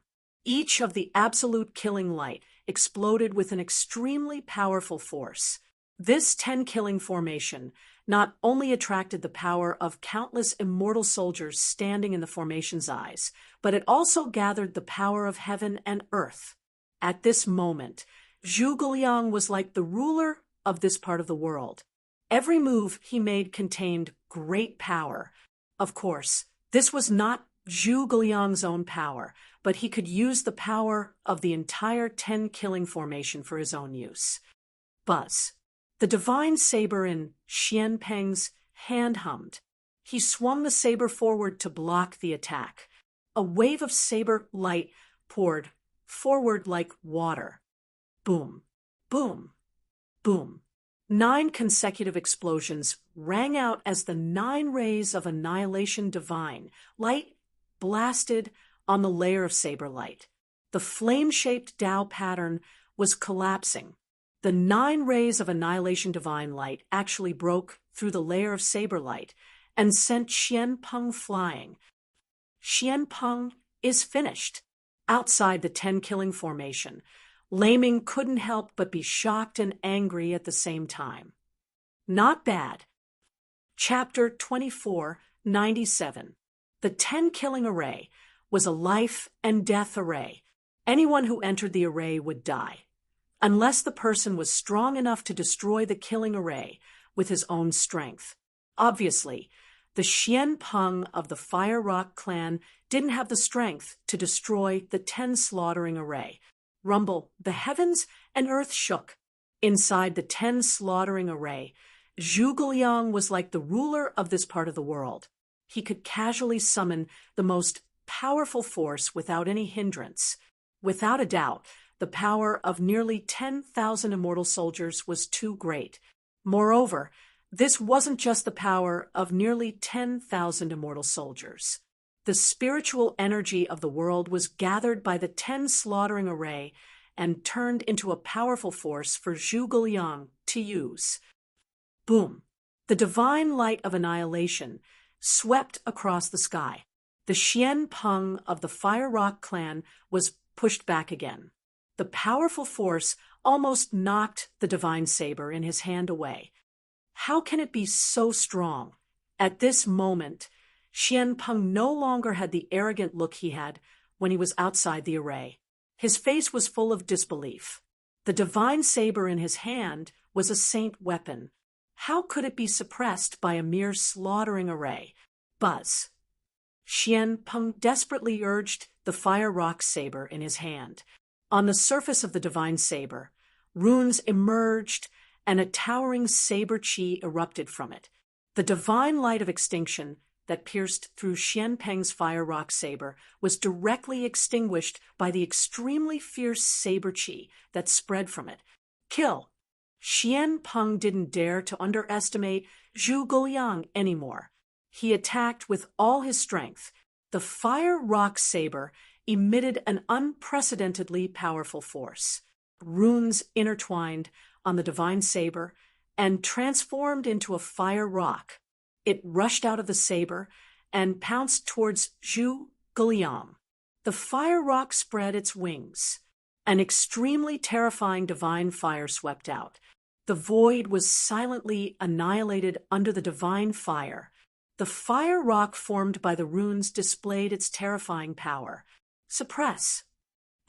Speaker 1: Each of the absolute killing light exploded with an extremely powerful force. This 10-killing formation not only attracted the power of countless immortal soldiers standing in the formation's eyes, but it also gathered the power of heaven and earth. At this moment, Zhu Guliang was like the ruler of this part of the world. Every move he made contained great power. Of course, this was not Zhu Guliang's own power, but he could use the power of the entire 10-killing formation for his own use. Buzz. The divine saber in Xianpeng's hand hummed. He swung the saber forward to block the attack. A wave of saber light poured forward like water. Boom, boom, boom. 9 consecutive explosions rang out as the 9 rays of annihilation divine light blasted on the layer of saber light. The flame-shaped Tao pattern was collapsing. The 9 rays of annihilation divine light actually broke through the layer of saber light and sent Xianpeng flying. Xianpeng is finished. Outside the 10-killing formation, Laming couldn't help but be shocked and angry at the same time. Not bad. Chapter 2497. The 10-killing array was a life and death array. Anyone who entered the array would die, unless the person was strong enough to destroy the killing array with his own strength. Obviously, the Xianpeng of the Fire Rock clan didn't have the strength to destroy the 10 slaughtering array. Rumble, the heavens and earth shook. Inside the 10 slaughtering array, Zhu Guliang was like the ruler of this part of the world. He could casually summon the most powerful force without any hindrance. Without a doubt, the power of nearly 10,000 immortal soldiers was too great. Moreover, this wasn't just the power of nearly 10,000 immortal soldiers. The spiritual energy of the world was gathered by the 10 slaughtering array and turned into a powerful force for Zhu Guliang to use. Boom! The divine light of annihilation swept across the sky. The Xianpeng of the Fire Rock clan was pushed back again. The powerful force almost knocked the divine saber in his hand away. How can it be so strong? At this moment, Xian Peng no longer had the arrogant look he had when he was outside the array. His face was full of disbelief. The divine saber in his hand was a saint weapon. How could it be suppressed by a mere slaughtering array? Buzz. Xian Peng desperately urged the fire rock saber in his hand. On the surface of the divine saber, runes emerged and a towering saber chi erupted from it. The divine light of extinction that pierced through Xian Peng's fire rock saber was directly extinguished by the extremely fierce saber chi that spread from it. Kill! Xian Peng didn't dare to underestimate Zhu Guoliang anymore. He attacked with all his strength. The fire rock saber emitted an unprecedentedly powerful force. Runes intertwined on the divine saber and transformed into a fire rock. It rushed out of the saber and pounced towards Zhu Guoliang. The fire rock spread its wings. An extremely terrifying divine fire swept out. The void was silently annihilated under the divine fire. The fire rock formed by the runes displayed its terrifying power. Suppress.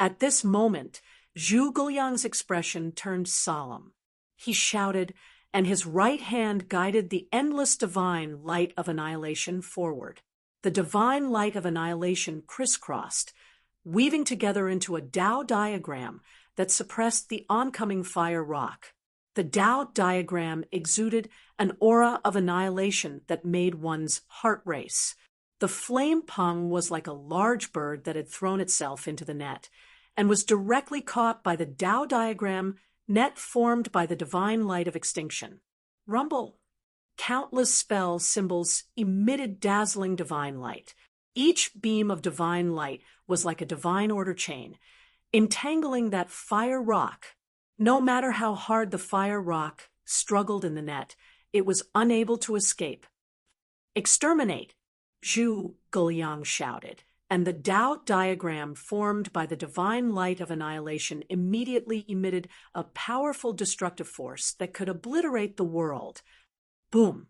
Speaker 1: At this moment, Zhu Guoliang's expression turned solemn. He shouted, and his right hand guided the endless divine light of annihilation forward. The divine light of annihilation crisscrossed, weaving together into a Tao diagram that suppressed the oncoming fire rock. The Tao diagram exuded an aura of annihilation that made one's heart race. The flame pung was like a large bird that had thrown itself into the net and was directly caught by the Tao diagram net formed by the divine light of extinction. Rumble. Countless spell symbols emitted dazzling divine light. Each beam of divine light was like a divine order chain, entangling that fire rock. No matter how hard the fire rock struggled in the net, it was unable to escape. Exterminate, Zhu Guoliang shouted, and the Tao diagram formed by the divine light of annihilation immediately emitted a powerful destructive force that could obliterate the world. Boom!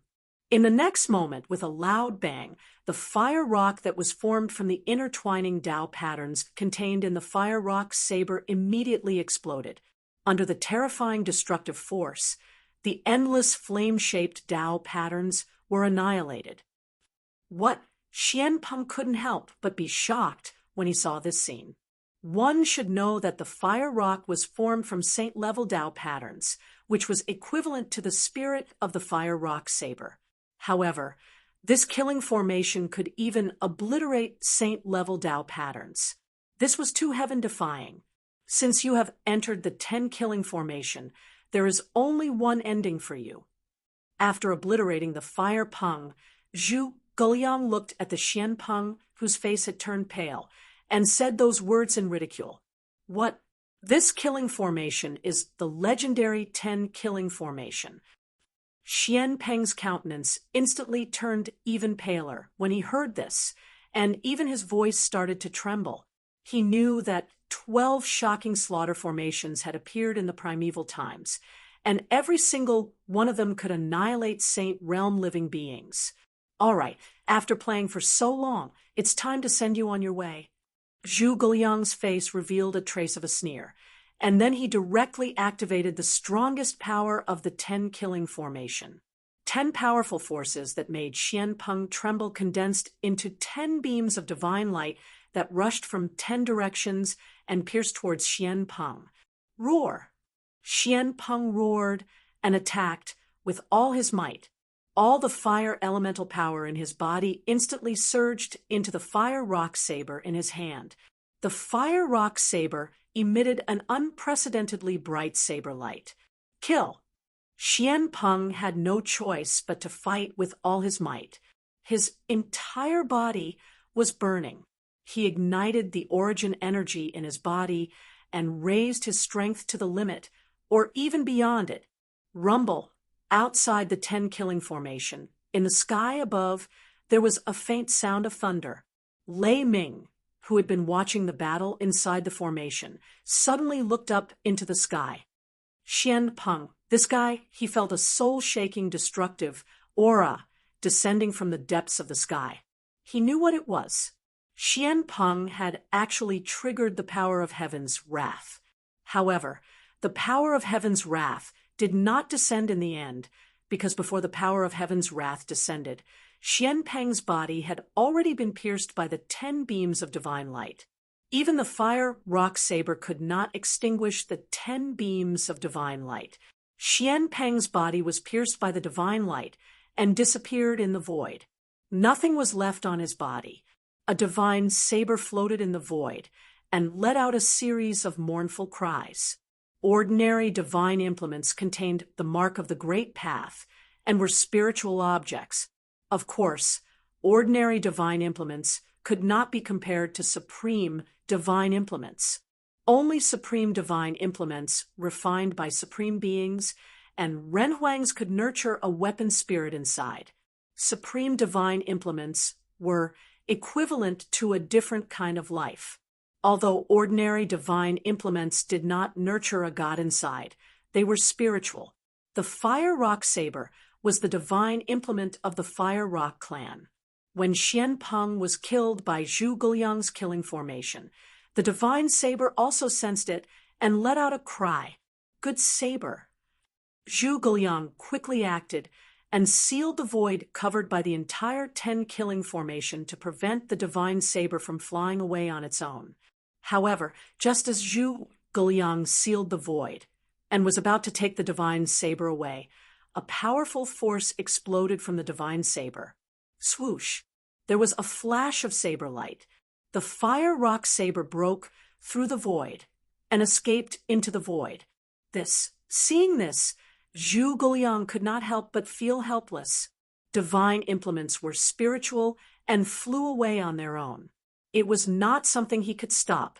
Speaker 1: In the next moment, with a loud bang, the fire rock that was formed from the intertwining Tao patterns contained in the fire rock saber immediately exploded. Under the terrifying destructive force, the endless flame-shaped Tao patterns were annihilated. What? Xian Peng couldn't help but be shocked when he saw this scene. One should know that the fire rock was formed from saint-level Tao patterns, which was equivalent to the spirit of the fire rock saber. However, this killing formation could even obliterate saint-level Tao patterns. This was too heaven-defying. Since you have entered the 10 killing formation, there is only one ending for you. After obliterating the fire pung, Zhu Guoliang looked at the Xian Peng, whose face had turned pale, and said those words in ridicule. What? This killing formation is the legendary 10 killing formation. Xian Peng's countenance instantly turned even paler when he heard this, and even his voice started to tremble. He knew that 12 shocking slaughter formations had appeared in the primeval times, and every single one of them could annihilate Saint Realm living beings. All right, after playing for so long, it's time to send you on your way. Zhu Guoliang's face revealed a trace of a sneer, and then he directly activated the strongest power of the 10 killing formation. 10 powerful forces that made Xian Peng tremble condensed into 10 beams of divine light that rushed from 10 directions and pierced towards Xian Peng. Roar! Xian Peng roared and attacked with all his might. All the fire elemental power in his body instantly surged into the fire rock saber in his hand. The fire rock saber emitted an unprecedentedly bright saber light. Kill! Xian Peng had no choice but to fight with all his might. His entire body was burning. He ignited the origin energy in his body and raised his strength to the limit, or even beyond it. Rumble! Outside the 10 killing formation, in the sky above, there was a faint sound of thunder. Lei Ming, who had been watching the battle inside the formation, suddenly looked up into the sky. Xian Peng. This guy, he felt a soul-shaking, destructive aura descending from the depths of the sky. He knew what it was. Xian Peng had actually triggered the power of heaven's wrath. However, the power of heaven's wrath did not descend in the end, because before the power of heaven's wrath descended, Xian Peng's body had already been pierced by the 10 beams of divine light. Even the fire rock saber could not extinguish the 10 beams of divine light. Xian Peng's body was pierced by the divine light and disappeared in the void. Nothing was left on his body. A divine saber floated in the void and let out a series of mournful cries. Ordinary divine implements contained the mark of the Great Path and were spiritual objects. Of course, ordinary divine implements could not be compared to supreme divine implements. Only supreme divine implements, refined by supreme beings, and Renhuang's could nurture a weapon spirit inside. Supreme divine implements were equivalent to a different kind of life. Although ordinary divine implements did not nurture a god inside, they were spiritual. The fire rock saber was the divine implement of the fire rock clan. When Xian Peng was killed by Zhu Guliang's killing formation, the divine saber also sensed it and let out a cry. Good saber. Zhu Guliang quickly acted and sealed the void covered by the entire 10 killing formation to prevent the divine saber from flying away on its own. However, just as Zhu Guliang sealed the void and was about to take the divine saber away, a powerful force exploded from the divine saber. Swoosh! There was a flash of saber light. The fire rock saber broke through the void and escaped into the void. Seeing this, Zhu Guliang could not help but feel helpless. Divine implements were spiritual and flew away on their own. It was not something he could stop.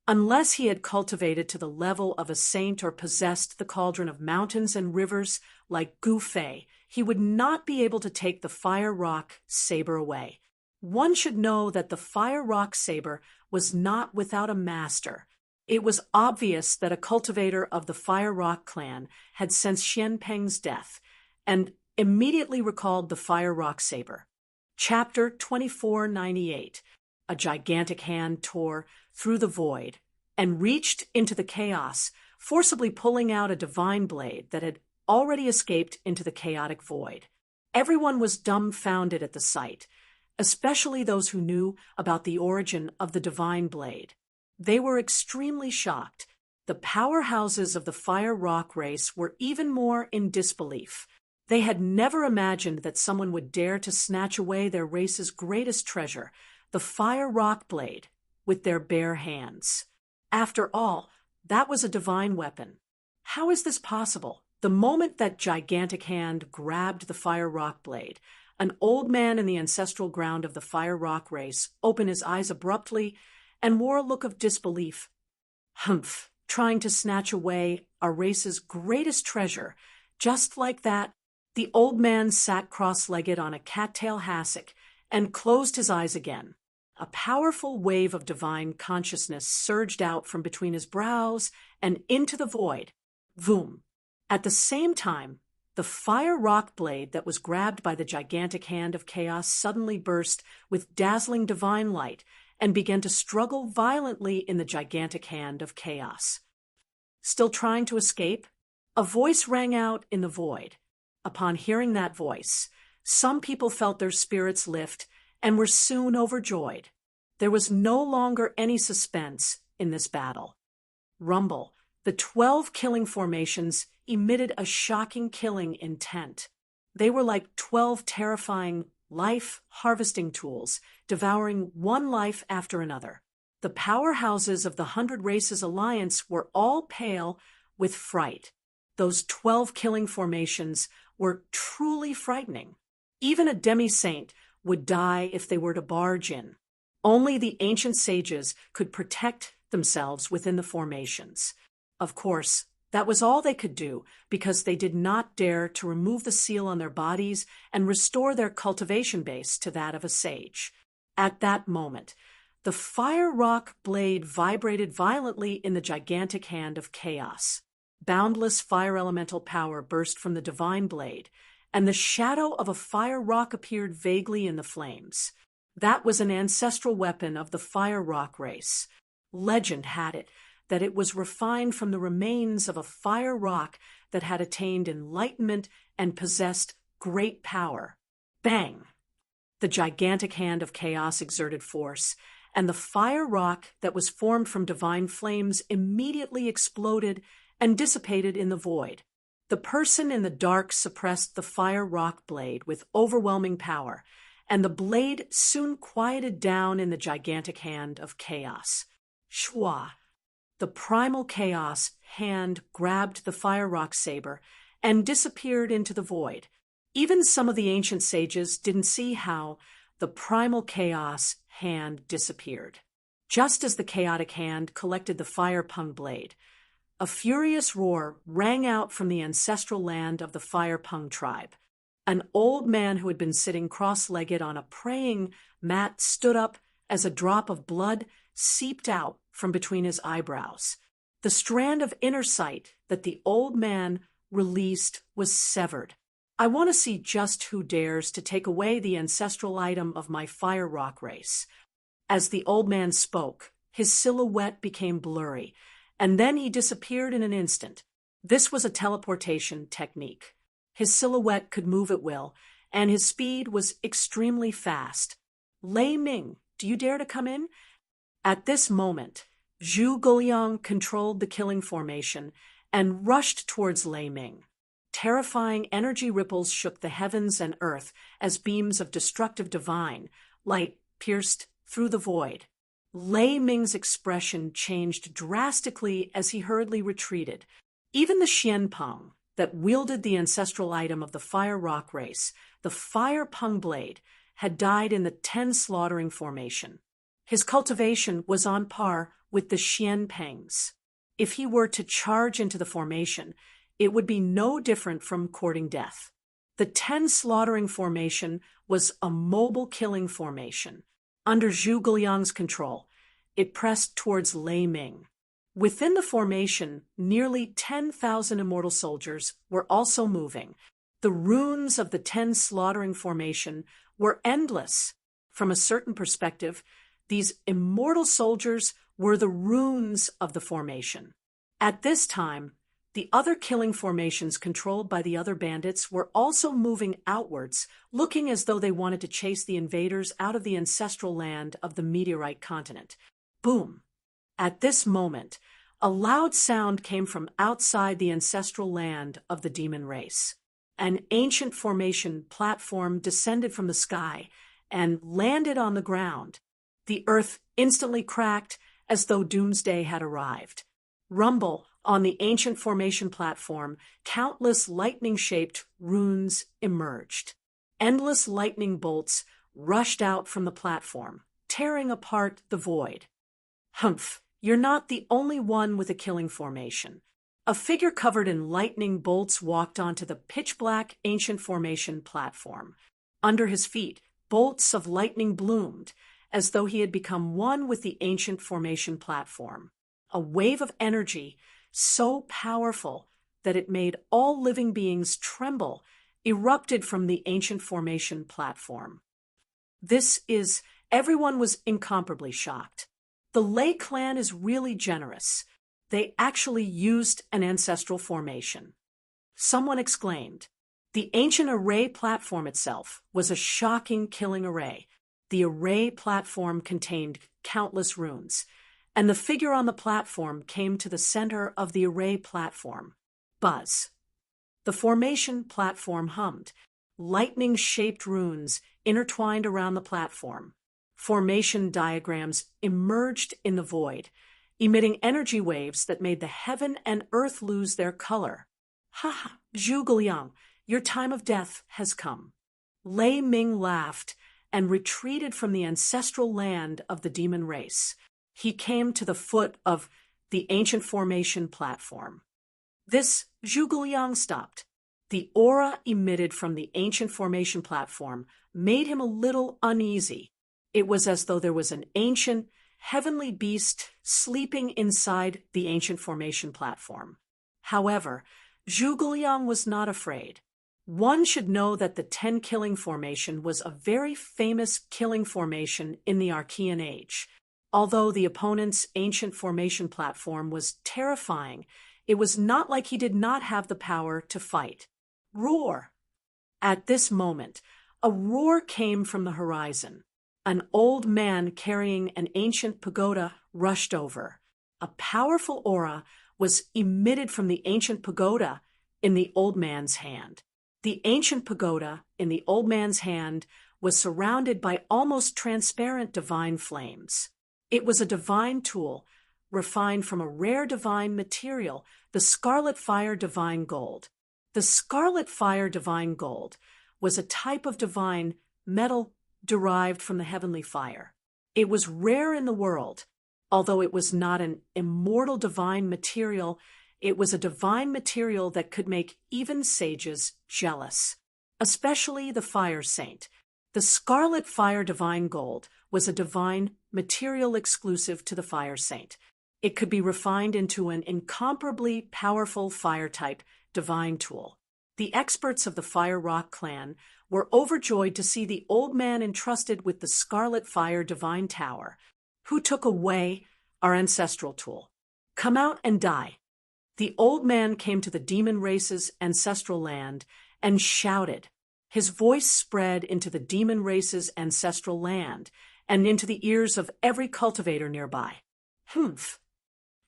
Speaker 1: Unless he had cultivated to the level of a saint or possessed the cauldron of mountains and rivers like Gu Fei, he would not be able to take the fire rock saber away. One should know that the fire rock saber was not without a master. It was obvious that a cultivator of the Fire Rock clan had sensed Xian Peng's death and immediately recalled the Fire Rock saber. Chapter 2498. A gigantic hand tore through the void and reached into the chaos, forcibly pulling out a divine blade that had already escaped into the chaotic void. Everyone was dumbfounded at the sight, especially those who knew about the origin of the divine blade. They were extremely shocked. The powerhouses of the Fire Rock race were even more in disbelief. They had never imagined that someone would dare to snatch away their race's greatest treasure, the Fire Rock blade, with their bare hands. After all, that was a divine weapon. How is this possible? The moment that gigantic hand grabbed the Fire Rock blade, an old man in the ancestral ground of the Fire Rock race opened his eyes abruptly and wore a look of disbelief. Humph, trying to snatch away our race's greatest treasure. Just like that, the old man sat cross-legged on a cattail hassock and closed his eyes again. A powerful wave of divine consciousness surged out from between his brows and into the void. Voom! At the same time, the fire rock blade that was grabbed by the gigantic hand of chaos suddenly burst with dazzling divine light and began to struggle violently in the gigantic hand of chaos. Still trying to escape? A voice rang out in the void. Upon hearing that voice, some people felt their spirits lift and were soon overjoyed. There was no longer any suspense in this battle. Rumble, the 12 killing formations emitted a shocking killing intent. They were like 12 terrifying life-harvesting tools, devouring one life after another. The powerhouses of the 100 Races Alliance were all pale with fright. Those 12 killing formations were truly frightening. Even a demi-saint would die if they were to barge in. Only the ancient sages could protect themselves within the formations. Of course, that was all they could do, because they did not dare to remove the seal on their bodies and restore their cultivation base to that of a sage. At that moment, the fire rock blade vibrated violently in the gigantic hand of chaos. boundless fire elemental power burst from the divine blade, and the shadow of a fire rock appeared vaguely in the flames. That was an ancestral weapon of the fire rock race. Legend had it that it was refined from the remains of a fire rock that had attained enlightenment and possessed great power. Bang! The gigantic hand of chaos exerted force, and the fire rock that was formed from divine flames immediately exploded and dissipated in the void. The person in the dark suppressed the fire rock blade with overwhelming power, and the blade soon quieted down in the gigantic hand of chaos. Shwa! The primal chaos hand grabbed the fire rock saber and disappeared into the void. Even some of the ancient sages didn't see how the primal chaos hand disappeared. Just as the chaotic hand collected the fire pung blade, a furious roar rang out from the ancestral land of the fire pung tribe. An old man who had been sitting cross-legged on a praying mat stood up as a drop of blood seeped out from between his eyebrows. The strand of inner sight that the old man released was severed. I want to see just who dares to take away the ancestral item of my fire rock race. As the old man spoke, his silhouette became blurry, and then he disappeared in an instant. This was a teleportation technique. His silhouette could move at will, and his speed was extremely fast. Lei Ming, do you dare to come in? At this moment, Zhu Guoliang controlled the killing formation and rushed towards Lei Ming. Terrifying energy ripples shook the heavens and earth as beams of destructive divine light pierced through the void. Lei Ming's expression changed drastically as he hurriedly retreated. Even the Xianpeng that wielded the ancestral item of the fire rock race, the fire pung blade, had died in the 10 slaughtering formation. His cultivation was on par with the Xianpeng's. If he were to charge into the formation, it would be no different from courting death. The 10 slaughtering formation was a mobile killing formation. Under Zhu Guoliang's control, it pressed towards Lei Ming. Within the formation, nearly 10,000 immortal soldiers were also moving. The runes of the 10 slaughtering formation were endless. From a certain perspective, these immortal soldiers were the runes of the formation. At this time, the other killing formations controlled by the other bandits were also moving outwards, looking as though they wanted to chase the invaders out of the ancestral land of the meteorite continent. Boom! At this moment, a loud sound came from outside the ancestral land of the demon race. An ancient formation platform descended from the sky and landed on the ground. The earth instantly cracked as though doomsday had arrived. Rumble! On the ancient formation platform, countless lightning-shaped runes emerged. Endless lightning bolts rushed out from the platform, tearing apart the void. Humph, you're not the only one with a killing formation. A figure covered in lightning bolts walked onto the pitch-black ancient formation platform. Under his feet, bolts of lightning bloomed, as though he had become one with the ancient formation platform. A wave of energy so powerful that it made all living beings tremble, erupted from the ancient formation platform. Everyone was incomparably shocked. The Lei clan is really generous. They actually used an ancestral formation. Someone exclaimed. The ancient array platform itself was a shocking killing array. The array platform contained countless runes, and the figure on the platform came to the center of the array platform. Buzz. The formation platform hummed. Lightning-shaped runes intertwined around the platform. Formation diagrams emerged in the void, emitting energy waves that made the heaven and earth lose their color. Ha ha, Zhu Guoliang, your time of death has come. Lei Ming laughed and retreated from the ancestral land of the demon race. He came to the foot of the ancient formation platform. Zhu Guoliang stopped. The aura emitted from the ancient formation platform made him a little uneasy. It was as though there was an ancient, heavenly beast sleeping inside the ancient formation platform. However, Zhuge Liang was not afraid. One should know that the 10 killing formation was a very famous killing formation in the Archean Age. Although the opponent's ancient formation platform was terrifying, it was not like he did not have the power to fight. Roar! At this moment, a roar came from the horizon. An old man carrying an ancient pagoda rushed over. A powerful aura was emitted from the ancient pagoda in the old man's hand. The ancient pagoda in the old man's hand was surrounded by almost transparent divine flames. It was a divine tool, refined from a rare divine material, the scarlet fire divine gold. The scarlet fire divine gold was a type of divine metal derived from the heavenly fire. It was rare in the world. Although it was not an immortal divine material, it was a divine material that could make even sages jealous, especially the fire saint. The scarlet fire divine gold was a divine material exclusive to the fire saint. It could be refined into an incomparably powerful fire-type divine tool. The experts of the Fire Rock clan were overjoyed to see the old man entrusted with the Scarlet Fire Divine Tower, who took away our ancestral tool. Come out and die. The old man came to the demon race's ancestral land and shouted. His voice spread into the demon race's ancestral land and into the ears of every cultivator nearby. Humph.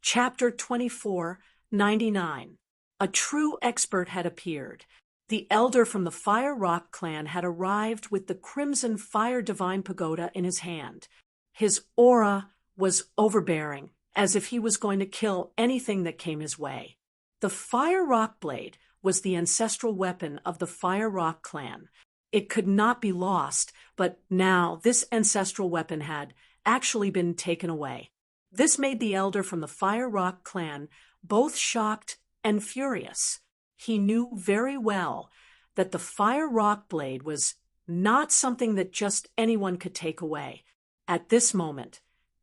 Speaker 1: Chapter 24:99. A true expert had appeared. The elder from the Fire Rock clan had arrived with the crimson fire divine pagoda in his hand. His aura was overbearing, as if he was going to kill anything that came his way. The Fire Rock blade was the ancestral weapon of the Fire Rock clan. It could not be lost, but now this ancestral weapon had actually been taken away. This made the elder from the Fire Rock clan both shocked and furious. He knew very well that the Fire Rock blade was not something that just anyone could take away. At this moment,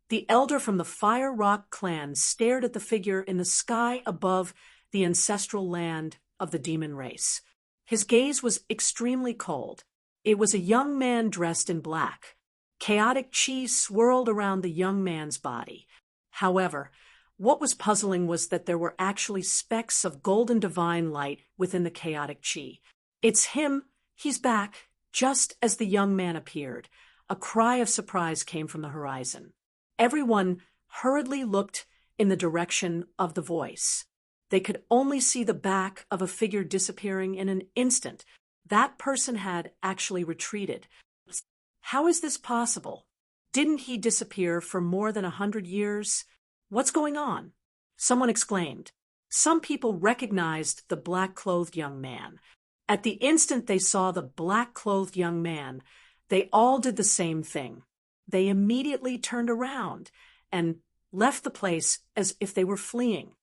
Speaker 1: the elder from the Fire Rock clan stared at the figure in the sky above the ancestral land of the demon race. His gaze was extremely cold. It was a young man dressed in black. Chaotic chi swirled around the young man's body. However, what was puzzling was that there were actually specks of golden divine light within the chaotic chi. It's him, he's back, just as the young man appeared. A cry of surprise came from the horizon. Everyone hurriedly looked in the direction of the voice. They could only see the back of a figure disappearing in an instant. That person had actually retreated. How is this possible? Didn't he disappear for more than 100 years? What's going on? Someone exclaimed. Some people recognized the black-clothed young man. At the instant they saw the black-clothed young man, they all did the same thing. They immediately turned around and left the place as if they were fleeing.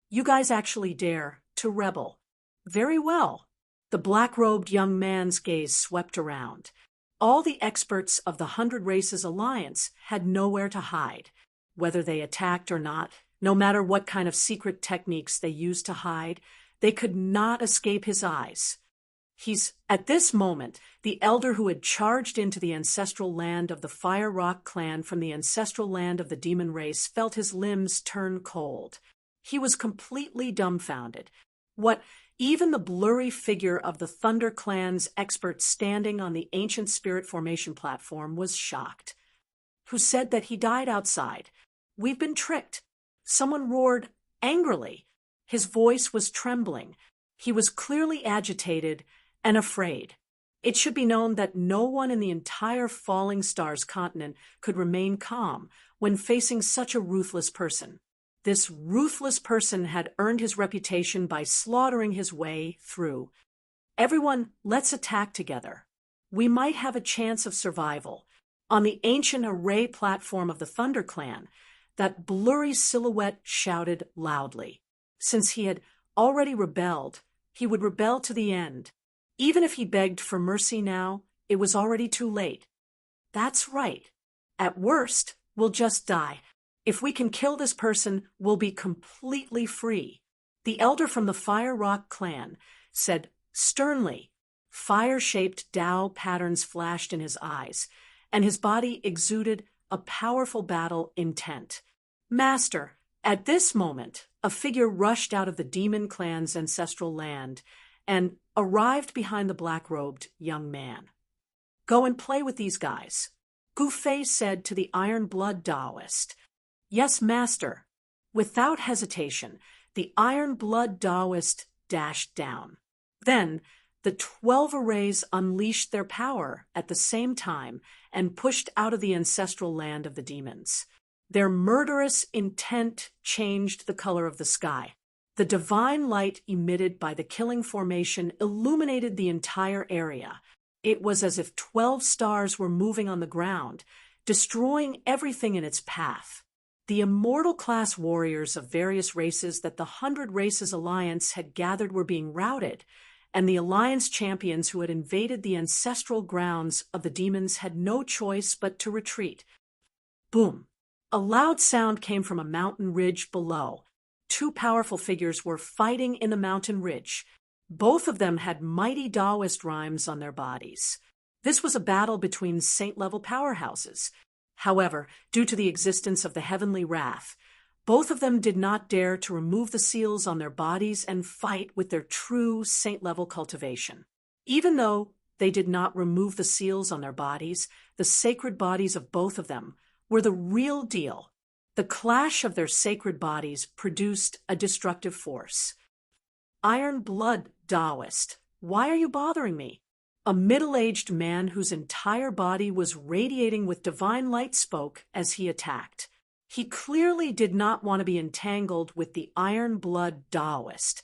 Speaker 1: You guys actually dare to rebel. Very well. The black-robed young man's gaze swept around. All the experts of the 100 Races Alliance had nowhere to hide. Whether they attacked or not, no matter what kind of secret techniques they used to hide, they could not escape his eyes. At this moment, the elder who had charged into the ancestral land of the Fire Rock clan from the ancestral land of the demon race felt his limbs turn cold. He was completely dumbfounded. Even the blurry figure of the Thunder Clan's expert standing on the ancient spirit formation platform was shocked. Who said that he died outside? We've been tricked. Someone roared angrily. His voice was trembling. He was clearly agitated and afraid. It should be known that no one in the entire Falling Stars continent could remain calm when facing such a ruthless person. This ruthless person had earned his reputation by slaughtering his way through. Everyone, let's attack together. We might have a chance of survival. On the ancient array platform of the Thunder Clan, that blurry silhouette shouted loudly. Since he had already rebelled, he would rebel to the end. Even if he begged for mercy now, it was already too late. That's right. At worst, we'll just die. If we can kill this person, we'll be completely free. The elder from the Fire Rock clan said sternly. Fire-shaped Tao patterns flashed in his eyes, and his body exuded a powerful battle intent. Master, at this moment, a figure rushed out of the demon clan's ancestral land and arrived behind the black-robed young man. Go and play with these guys, Gu Fei said to the Iron Blood Taoist. Yes, master. Without hesitation, the Iron Blood Taoist dashed down. Then, the 12 arrays unleashed their power at the same time and pushed out of the ancestral land of the demons. Their murderous intent changed the color of the sky. The divine light emitted by the killing formation illuminated the entire area. It was as if 12 stars were moving on the ground, destroying everything in its path. The immortal class warriors of various races that the 100 Races Alliance had gathered were being routed, and the Alliance champions who had invaded the ancestral grounds of the demons had no choice but to retreat. Boom! A loud sound came from a mountain ridge below. Two powerful figures were fighting in the mountain ridge. Both of them had mighty Taoist rhymes on their bodies. This was a battle between saint-level powerhouses. However, due to the existence of the heavenly wrath, both of them did not dare to remove the seals on their bodies and fight with their true saint-level cultivation. Even though they did not remove the seals on their bodies, the sacred bodies of both of them were the real deal. The clash of their sacred bodies produced a destructive force. Iron Blood Taoist, why are you bothering me? A middle-aged man whose entire body was radiating with divine light spoke as he attacked. He clearly did not want to be entangled with the Iron Blood Taoist.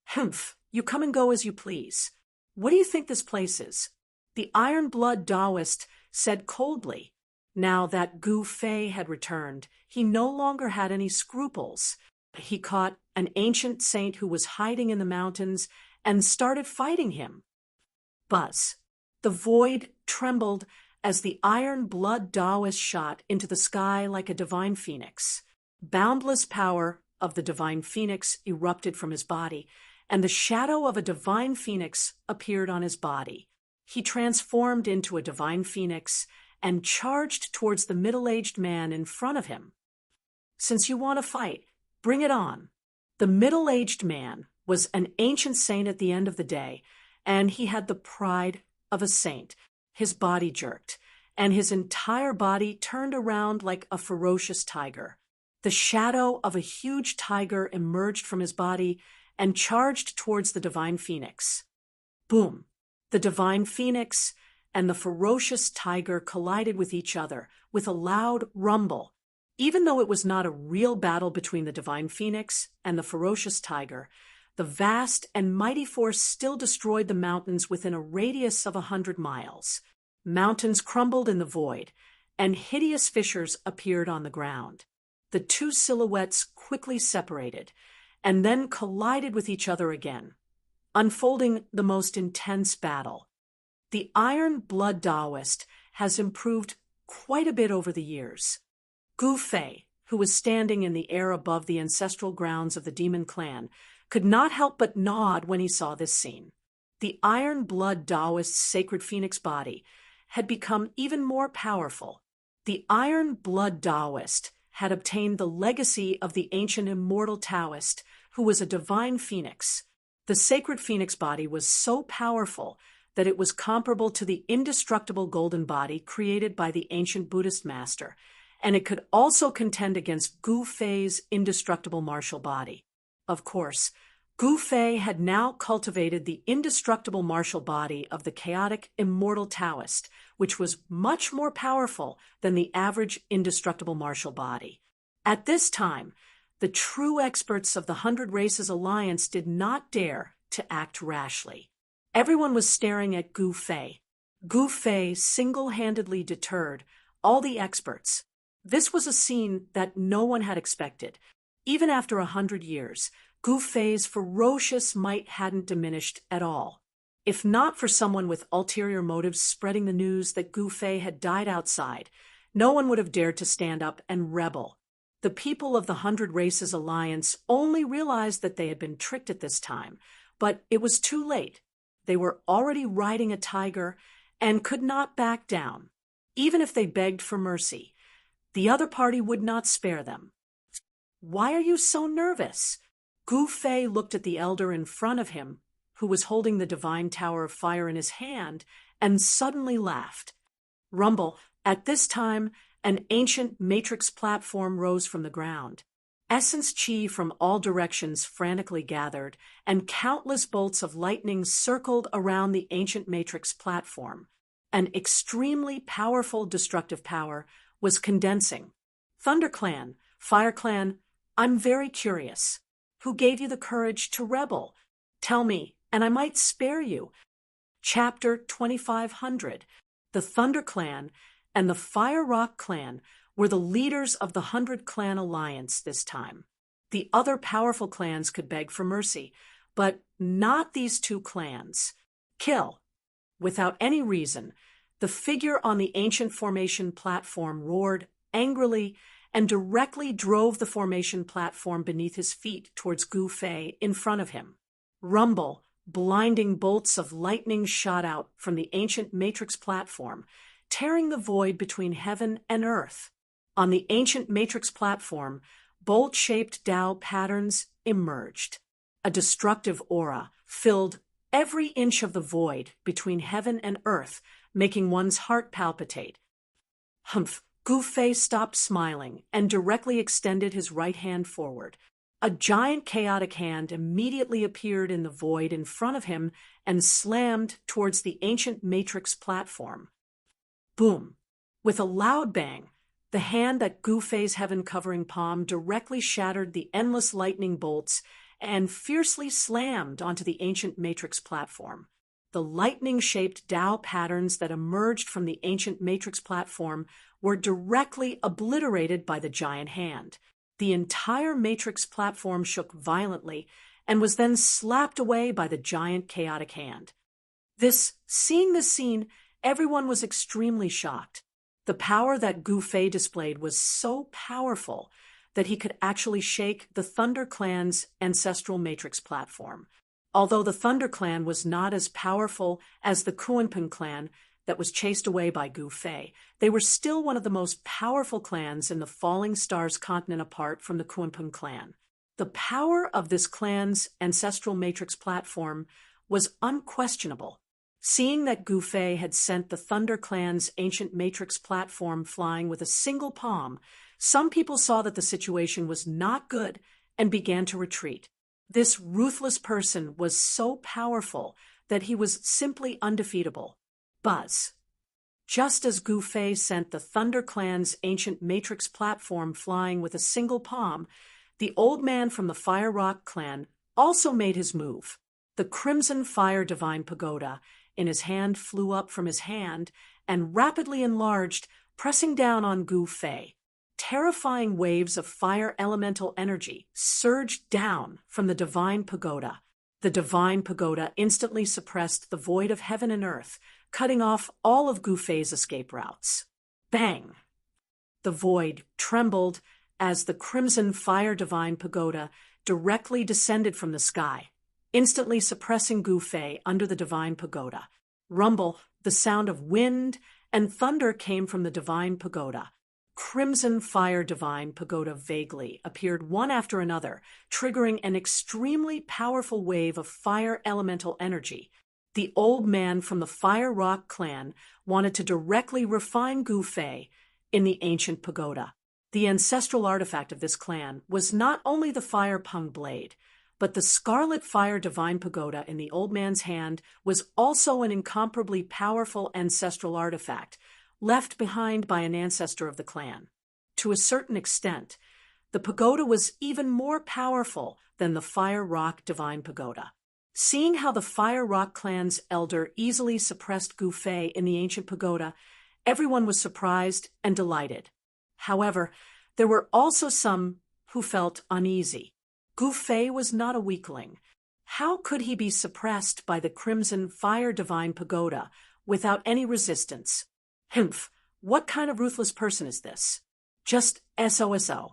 Speaker 1: Humph, you come and go as you please. What do you think this place is? The Iron Blood Taoist said coldly. Now that Gu Fei had returned, he no longer had any scruples. He caught an ancient saint who was hiding in the mountains and started fighting him. Buzz. The void trembled as the Iron Blood Taoist shot into the sky like a divine phoenix. Boundless power of the divine phoenix erupted from his body, and the shadow of a divine phoenix appeared on his body. He transformed into a divine phoenix and charged towards the middle-aged man in front of him. Since you want to fight, bring it on. The middle-aged man was an ancient saint at the end of the day, and he had the pride of a saint. His body jerked, and his entire body turned around like a ferocious tiger. The shadow of a huge tiger emerged from his body and charged towards the divine phoenix. Boom! The divine phoenix and the ferocious tiger collided with each other with a loud rumble. Even though it was not a real battle between the divine phoenix and the ferocious tiger, the vast and mighty force still destroyed the mountains within a radius of 100 miles. Mountains crumbled in the void, and hideous fissures appeared on the ground. The two silhouettes quickly separated, and then collided with each other again, unfolding the most intense battle. The Iron Blood Taoist has improved quite a bit over the years. Gu Fei, who was standing in the air above the ancestral grounds of the demon clan, could not help but nod when he saw this scene. The Iron Blood Taoist's sacred phoenix body had become even more powerful. The Iron Blood Taoist had obtained the legacy of the ancient immortal Taoist, who was a divine phoenix. The sacred phoenix body was so powerful that it was comparable to the indestructible golden body created by the ancient Buddhist master, and it could also contend against Gu Fei's indestructible martial body. Of course, Gu Fei had now cultivated the indestructible martial body of the chaotic immortal Taoist, which was much more powerful than the average indestructible martial body. At this time, the true experts of the 100 Races Alliance did not dare to act rashly. Everyone was staring at Gu Fei. Gu Fei single-handedly deterred all the experts. This was a scene that no one had expected. Even after 100 years, Gu Fei's ferocious might hadn't diminished at all. If not for someone with ulterior motives spreading the news that Gu Fei had died outside, no one would have dared to stand up and rebel. The people of the 100 Races Alliance only realized that they had been tricked at this time, but it was too late. They were already riding a tiger and could not back down. Even if they begged for mercy, the other party would not spare them. "Why are you so nervous?" Gu Fei looked at the elder in front of him, who was holding the divine tower of fire in his hand, and suddenly laughed. Rumble, at this time, an ancient matrix platform rose from the ground. Essence chi from all directions frantically gathered, and countless bolts of lightning circled around the ancient matrix platform. An extremely powerful destructive power was condensing. "ThunderClan, FireClan, I'm very curious. Who gave you the courage to rebel? Tell me, and I might spare you." Chapter 2500. The ThunderClan and the Fire Rock Clan were the leaders of the 100-Clan Alliance this time. The other powerful clans could beg for mercy, but not these two clans. Kill. Without any reason, the figure on the ancient formation platform roared angrily and directly drove the formation platform beneath his feet towards Gu Fei in front of him. Rumble, blinding bolts of lightning shot out from the ancient matrix platform, tearing the void between heaven and earth. On the ancient matrix platform, bolt-shaped Tao patterns emerged. A destructive aura filled every inch of the void between heaven and earth, making one's heart palpitate. Humph! Gu Fei stopped smiling and directly extended his right hand forward. A giant chaotic hand immediately appeared in the void in front of him and slammed towards the ancient matrix platform. Boom! With a loud bang, the hand that Gu Fei's heaven-covering palm directly shattered the endless lightning bolts and fiercely slammed onto the ancient matrix platform. The lightning-shaped Tao patterns that emerged from the ancient matrix platform were directly obliterated by the giant hand. The entire matrix platform shook violently and was then slapped away by the giant chaotic hand. Seeing this scene, everyone was extremely shocked. The power that Gu Fei displayed was so powerful that he could actually shake the Thunder Clan's ancestral matrix platform. Although the Thunder Clan was not as powerful as the Kunpeng clan that was chased away by Gu Fei, they were still one of the most powerful clans in the Falling Stars continent apart from the Kunpeng clan. The power of this clan's ancestral matrix platform was unquestionable. Seeing that Gu Fei had sent the Thunder Clan's ancient matrix platform flying with a single palm, some people saw that the situation was not good and began to retreat. This ruthless person was so powerful that he was simply undefeatable. Buzz. Just as Gu Fei sent the Thunder Clan's ancient matrix platform flying with a single palm, the old man from the Fire Rock clan also made his move. The Crimson Fire Divine Pagoda in his hand flew up from his hand and rapidly enlarged, pressing down on Gu Fei. Terrifying waves of fire elemental energy surged down from the Divine Pagoda. The Divine Pagoda instantly suppressed the void of heaven and earth, cutting off all of Gu Fei's escape routes. Bang! The void trembled as the Crimson Fire Divine Pagoda directly descended from the sky, instantly suppressing Gu Fei under the Divine Pagoda. Rumble, the sound of wind and thunder came from the Divine Pagoda. Crimson Fire Divine Pagoda vaguely appeared one after another, triggering an extremely powerful wave of fire elemental energy. The old man from the Fire Rock clan wanted to directly refine Gu Fei in the ancient pagoda. The ancestral artifact of this clan was not only the Fire Pung Blade, but the Scarlet Fire Divine Pagoda in the old man's hand was also an incomparably powerful ancestral artifact, left behind by an ancestor of the clan. To a certain extent, the pagoda was even more powerful than the Fire Rock Divine Pagoda. Seeing how the Fire Rock clan's elder easily suppressed Gu Fei in the ancient pagoda, everyone was surprised and delighted. However, there were also some who felt uneasy. Gu Fei was not a weakling. How could he be suppressed by the Crimson Fire Divine Pagoda without any resistance? Humph, what kind of ruthless person is this? Just SOSO.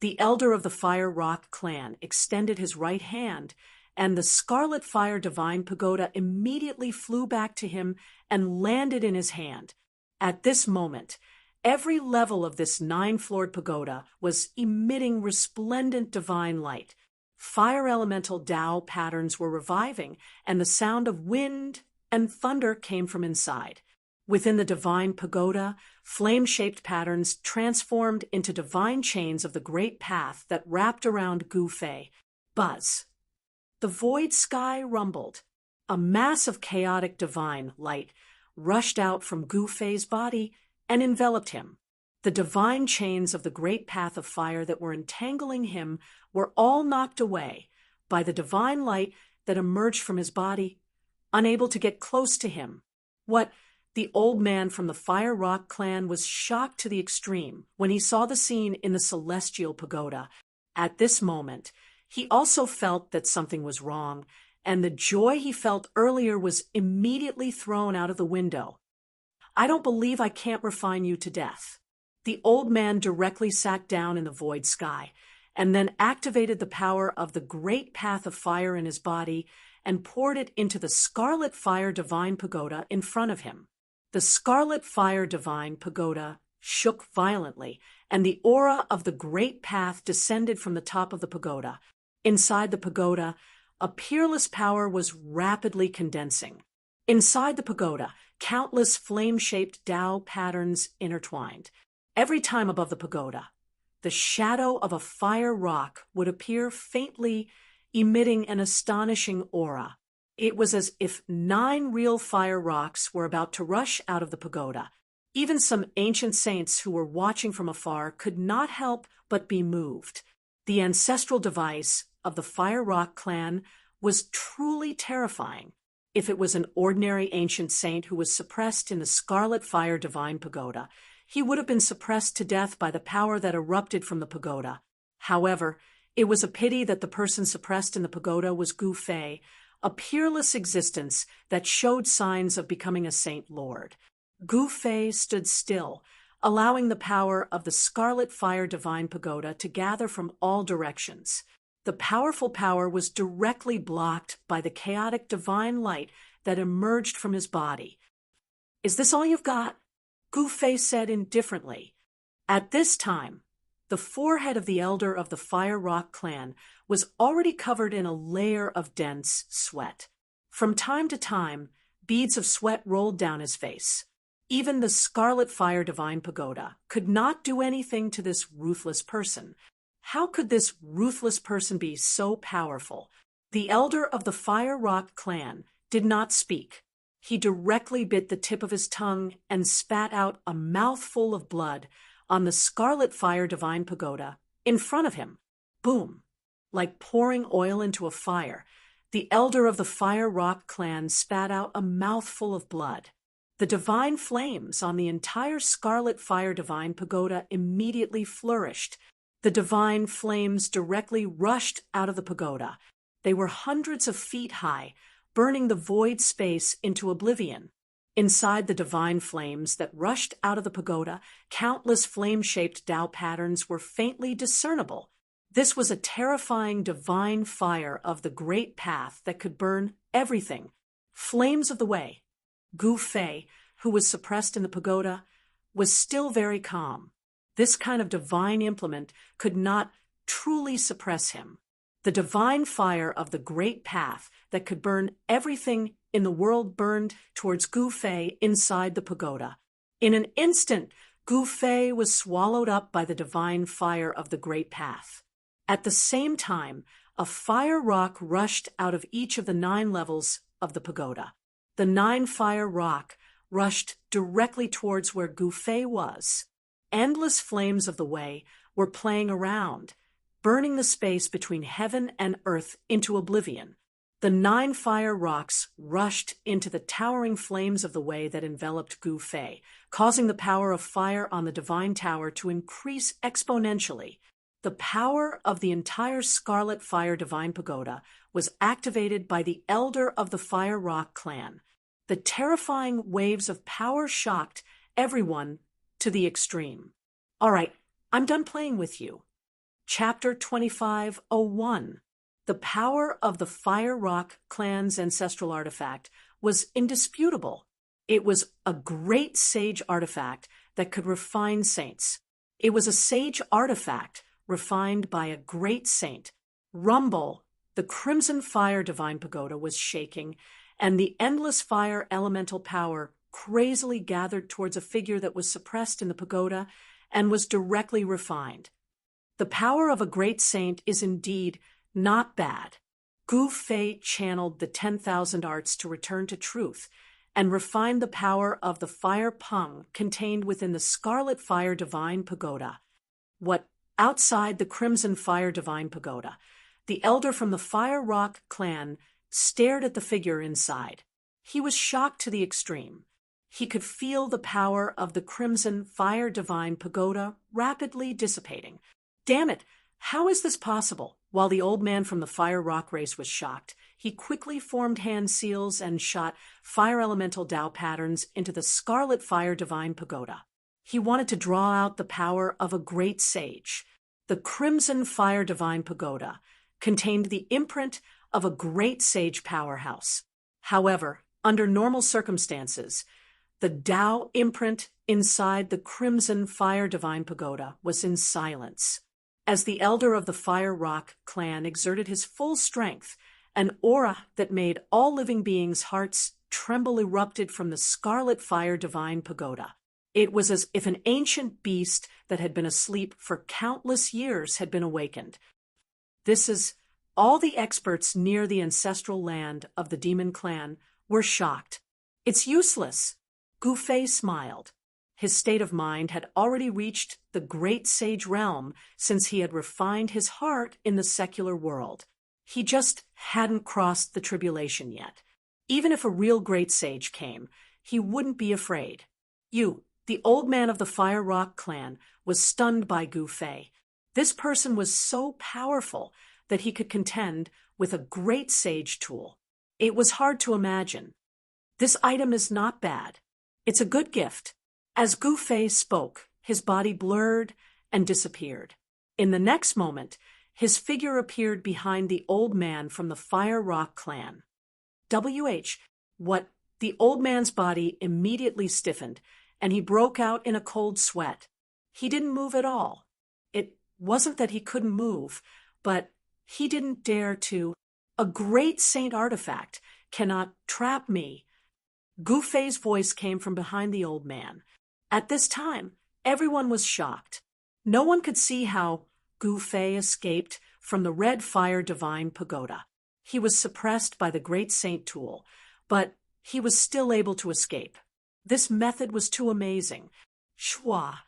Speaker 1: The elder of the Fire Rock clan extended his right hand, and the Scarlet Fire Divine Pagoda immediately flew back to him and landed in his hand. At this moment, every level of this 9-floored pagoda was emitting resplendent divine light. Fire elemental Tao patterns were reviving, and the sound of wind and thunder came from inside. Within the divine pagoda, flame-shaped patterns transformed into divine chains of the great path that wrapped around Gu Fei. Buzz. The void sky rumbled. A mass of chaotic divine light rushed out from Gu Fei's body and enveloped him. The divine chains of the great path of fire that were entangling him were all knocked away by the divine light that emerged from his body, unable to get close to him. The old man from the Fire Rock clan was shocked to the extreme when he saw the scene in the celestial pagoda. At this moment, he also felt that something was wrong, and the joy he felt earlier was immediately thrown out of the window. "I don't believe I can't refine you to death." The old man directly sat down in the void sky, and then activated the power of the great path of fire in his body and poured it into the Scarlet Fire Divine Pagoda in front of him. The Scarlet Fire Divine Pagoda shook violently, and the aura of the great path descended from the top of the pagoda. Inside the pagoda, a peerless power was rapidly condensing. Inside the pagoda, countless flame-shaped Tao patterns intertwined. Every time above the pagoda, the shadow of a fire rock would appear faintly, emitting an astonishing aura. It was as if 9 real fire rocks were about to rush out of the pagoda. Even some ancient saints who were watching from afar could not help but be moved. The ancestral device of the Fire Rock clan was truly terrifying. If it was an ordinary ancient saint who was suppressed in the Scarlet Fire Divine Pagoda, he would have been suppressed to death by the power that erupted from the pagoda. However, it was a pity that the person suppressed in the pagoda was Gu Fei, a peerless existence that showed signs of becoming a saint lord. Gu Fei stood still, allowing the power of the Scarlet Fire Divine Pagoda to gather from all directions. The powerful power was directly blocked by the chaotic divine light that emerged from his body. "Is this all you've got?" Gu Fei said indifferently. At this time, the forehead of the elder of the Fire Rock clan was already covered in a layer of dense sweat. From time to time, beads of sweat rolled down his face. Even the Scarlet Fire Divine Pagoda could not do anything to this ruthless person. How could this ruthless person be so powerful? The elder of the Fire Rock clan did not speak. He directly bit the tip of his tongue and spat out a mouthful of blood on the Scarlet Fire Divine Pagoda in front of him. Boom! Like pouring oil into a fire, the elder of the Fire Rock clan spat out a mouthful of blood. The divine flames on the entire Scarlet Fire Divine Pagoda immediately flourished. The divine flames directly rushed out of the pagoda. They were hundreds of feet high, burning the void space into oblivion. Inside the divine flames that rushed out of the pagoda, countless flame-shaped Tao patterns were faintly discernible. This was a terrifying divine fire of the great path that could burn everything. Flames of the way. Gu Fei, who was suppressed in the pagoda, was still very calm. This kind of divine implement could not truly suppress him. The divine fire of the great path that could burn everything in the world burned towards Gu Fei inside the pagoda. In an instant, Gu Fei was swallowed up by the divine fire of the great path. At the same time, a fire rock rushed out of each of the 9 levels of the pagoda. The 9 fire rock rushed directly towards where Gu Fei was. Endless flames of the way were playing around, burning the space between heaven and earth into oblivion. The 9 fire rocks rushed into the towering flames of the way that enveloped Gu Fei, causing the power of fire on the divine tower to increase exponentially. The power of the entire Scarlet Fire Divine Pagoda was activated by the elder of the Fire Rock clan. The terrifying waves of power shocked everyone to the extreme. "All right, I'm done playing with you. Chapter 2501. The power of the Fire Rock clan's ancestral artifact was indisputable. It was a great sage artifact that could refine saints. It was a sage artifact refined by a great saint. Rumble, the crimson fire divine pagoda was shaking, and the endless fire elemental power crazily gathered towards a figure that was suppressed in the pagoda and was directly refined. The power of a great saint is indeed not bad. Gu Fei channeled the 10,000 arts to return to truth and refined the power of the fire pung contained within the scarlet fire divine pagoda. What outside the crimson fire divine pagoda, the elder from the Fire Rock clan stared at the figure inside. He was shocked to the extreme. He could feel the power of the crimson fire divine pagoda rapidly dissipating. Damn it, how is this possible? While the old man from the Fire Rock race was shocked, he quickly formed hand seals and shot fire elemental Tao patterns into the scarlet fire divine pagoda. He wanted to draw out the power of a great sage. The crimson fire divine pagoda contained the imprint of a great sage powerhouse. However, under normal circumstances, the Tao imprint inside the crimson fire divine pagoda was in silence. As the elder of the Fire Rock clan exerted his full strength, an aura that made all living beings' hearts tremble erupted from the scarlet fire divine pagoda. It was as if an ancient beast that had been asleep for countless years had been awakened. This is all the experts near the ancestral land of the demon clan were shocked. It's useless. Gu Fei smiled. His state of mind had already reached the great sage realm since he had refined his heart in the secular world. He just hadn't crossed the tribulation yet. Even if a real great sage came, he wouldn't be afraid. The old man of the Fire Rock clan, was stunned by Gu Fei. This person was so powerful that he could contend with a great sage tool. It was hard to imagine. This item is not bad. It's a good gift. As Gu Fei spoke, his body blurred and disappeared. In the next moment, his figure appeared behind the old man from the Fire Rock clan. What? The old man's body immediately stiffened, and he broke out in a cold sweat. He didn't move at all. It wasn't that he couldn't move, but he didn't dare to. A great saint artifact cannot trap me. Gu Fei's voice came from behind the old man. At this time, everyone was shocked. No one could see how Gu Fei escaped from the red fire divine pagoda. He was suppressed by the great saint tool, but he was still able to escape. This method was too amazing. Shua.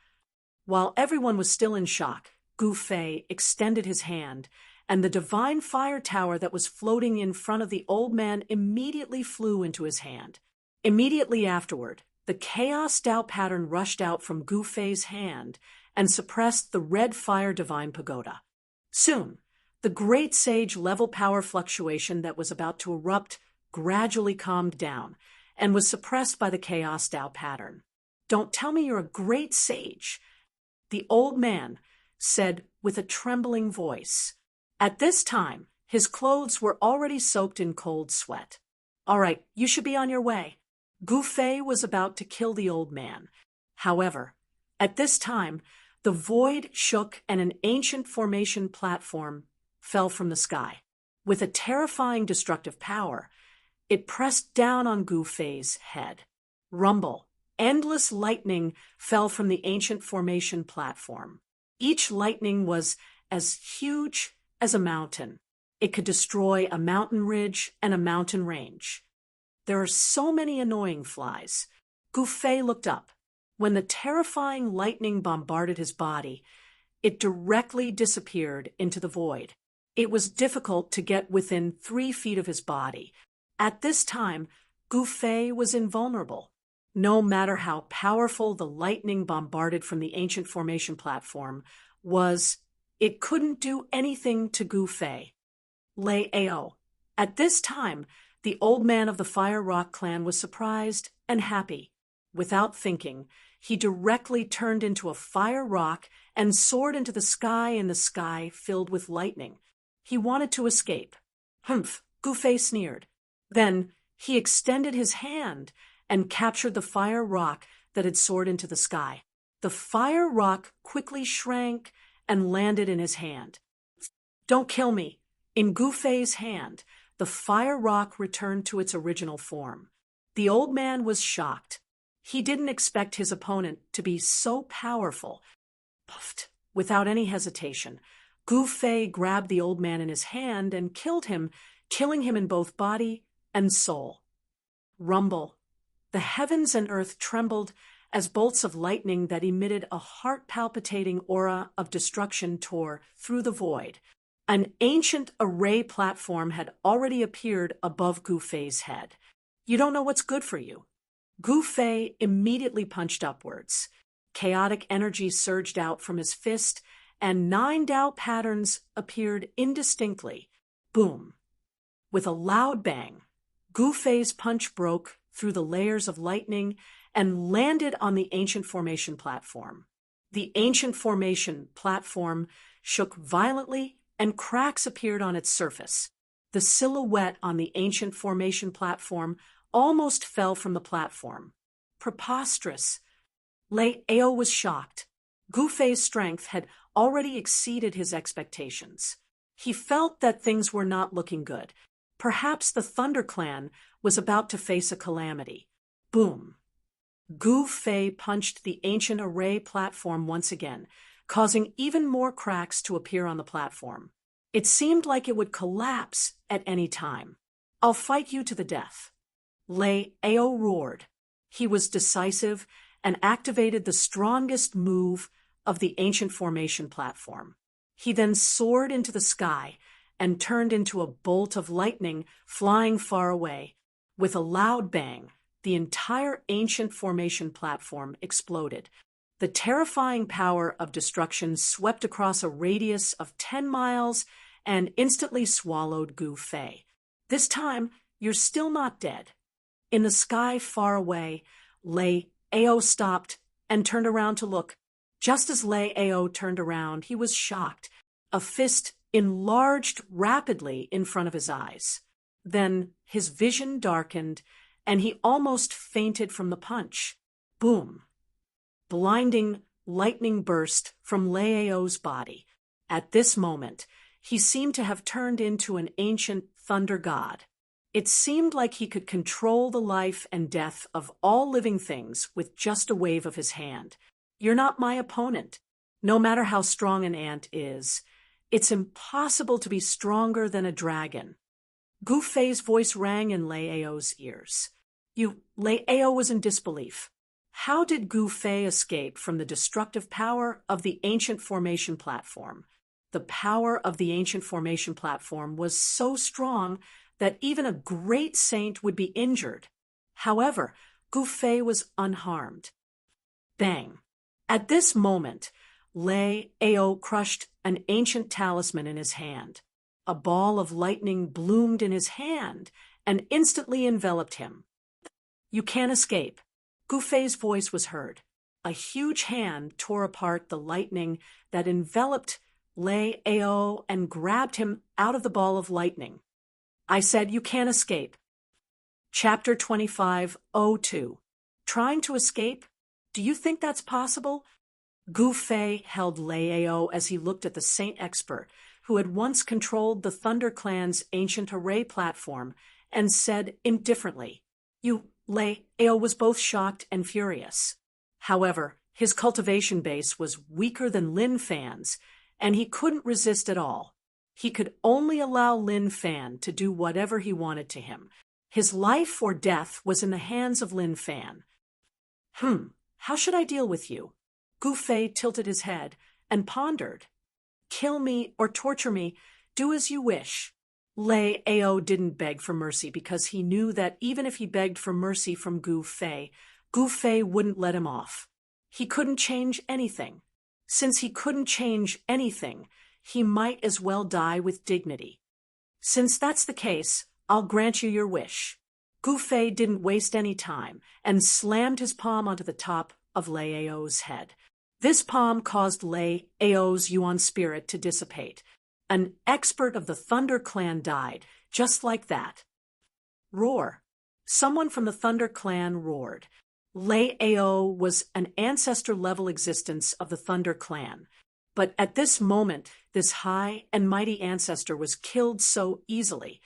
Speaker 1: While everyone was still in shock, Gu Fei extended his hand, and the divine fire tower that was floating in front of the old man immediately flew into his hand. Immediately afterward, the chaos Tao pattern rushed out from Gu Fei's hand and suppressed the red fire divine pagoda. Soon, the great sage level power fluctuation that was about to erupt gradually calmed down and was suppressed by the chaos Tao pattern. Don't tell me you're a great sage, the old man said with a trembling voice. At this time, his clothes were already soaked in cold sweat. All right, you should be on your way. Gu Fei was about to kill the old man. However, at this time, the void shook and an ancient formation platform fell from the sky. With a terrifying destructive power, it pressed down on Gu Fei's head. Rumble. Endless lightning fell from the ancient formation platform. Each lightning was as huge as a mountain. It could destroy a mountain ridge and a mountain range. There are so many annoying flies. Gu Fei looked up. When the terrifying lightning bombarded his body, it directly disappeared into the void. It was difficult to get within 3 feet of his body. At this time, Gu Fei was invulnerable. No matter how powerful the lightning bombarded from the ancient formation platform was, it couldn't do anything to Gu Fei. Lei Ao. At this time, the old man of the Fire Rock clan was surprised and happy. Without thinking, he directly turned into a fire rock and soared into the sky, in the sky filled with lightning. He wanted to escape. Humph, Gu Fei sneered. Then he extended his hand and captured the fire rock that had soared into the sky. The fire rock quickly shrank and landed in his hand. Don't kill me. In Gu Fei's hand, the fire rock returned to its original form. The old man was shocked. He didn't expect his opponent to be so powerful. Puffed, without any hesitation, Gu Fei grabbed the old man in his hand and killed him, killing him in both body and soul. Rumble. The heavens and earth trembled as bolts of lightning that emitted a heart-palpitating aura of destruction tore through the void. An ancient array platform had already appeared above Gu Fei's head. You don't know what's good for you. Gu Fei immediately punched upwards. Chaotic energy surged out from his fist, and 9 Dao patterns appeared indistinctly. Boom. With a loud bang, Gu Fei's punch broke through the layers of lightning and landed on the ancient formation platform. The ancient formation platform shook violently, and cracks appeared on its surface. The silhouette on the ancient formation platform almost fell from the platform. Preposterous. Lei Ao was shocked. Gu Fei's strength had already exceeded his expectations. He felt that things were not looking good. Perhaps the Thunder Clan was about to face a calamity. Boom. Gu Fei punched the ancient array platform once again, causing even more cracks to appear on the platform. It seemed like it would collapse at any time. I'll fight you to the death. Lei Ao roared. He was decisive and activated the strongest move of the ancient formation platform. He then soared into the sky and turned into a bolt of lightning flying far away. With a loud bang, the entire ancient formation platform exploded. The terrifying power of destruction swept across a radius of 10 miles and instantly swallowed Gu Fei. This time, you're still not dead. In the sky far away, Lei Ao stopped and turned around to look. Just as Lei Ao turned around, he was shocked. A fist enlarged rapidly in front of his eyes. Then his vision darkened, and he almost fainted from the punch. Boom. Blinding lightning burst from Lei Ao's body. At this moment, he seemed to have turned into an ancient thunder god. It seemed like he could control the life and death of all living things with just a wave of his hand. You're not my opponent. No matter how strong an ant is, it's impossible to be stronger than a dragon. Gu Fei's voice rang in Lei Ao's ears. Lei Ao was in disbelief. How did Gu Fei escape from the destructive power of the ancient formation platform? The power of the ancient formation platform was so strong that even a great saint would be injured. However, Gu Fei was unharmed. Bang! At this moment, Lei Ao crushed an ancient talisman in his hand. A ball of lightning bloomed in his hand and instantly enveloped him. You can't escape. Gu Fei's voice was heard. A huge hand tore apart the lightning that enveloped Lei Ao and grabbed him out of the ball of lightning. I said you can't escape. Chapter 25:02. Trying to escape? Do you think that's possible? Gu Fei held Lei Ao as he looked at the saint expert who had once controlled the Thunder Clan's ancient array platform and said indifferently, Lei Ao was both shocked and furious. However, his cultivation base was weaker than Lin Fan's, and he couldn't resist at all. He could only allow Lin Fan to do whatever he wanted to him. His life or death was in the hands of Lin Fan. How should I deal with you? Gu Fei tilted his head and pondered. Kill me or torture me, do as you wish. Lei Ao didn't beg for mercy because he knew that even if he begged for mercy from Gu Fei wouldn't let him off. He couldn't change anything. Since he couldn't change anything, he might as well die with dignity. Since that's the case, I'll grant you your wish. Gu Fei didn't waste any time and slammed his palm onto the top of Lei Ao's head. This palm caused Lei Ao's Yuan spirit to dissipate. An expert of the Thunder Clan died, just like that. Roar. Someone from the Thunder Clan roared. Lei Ao was an ancestor-level existence of the Thunder Clan. But at this moment, this high and mighty ancestor was killed so easily.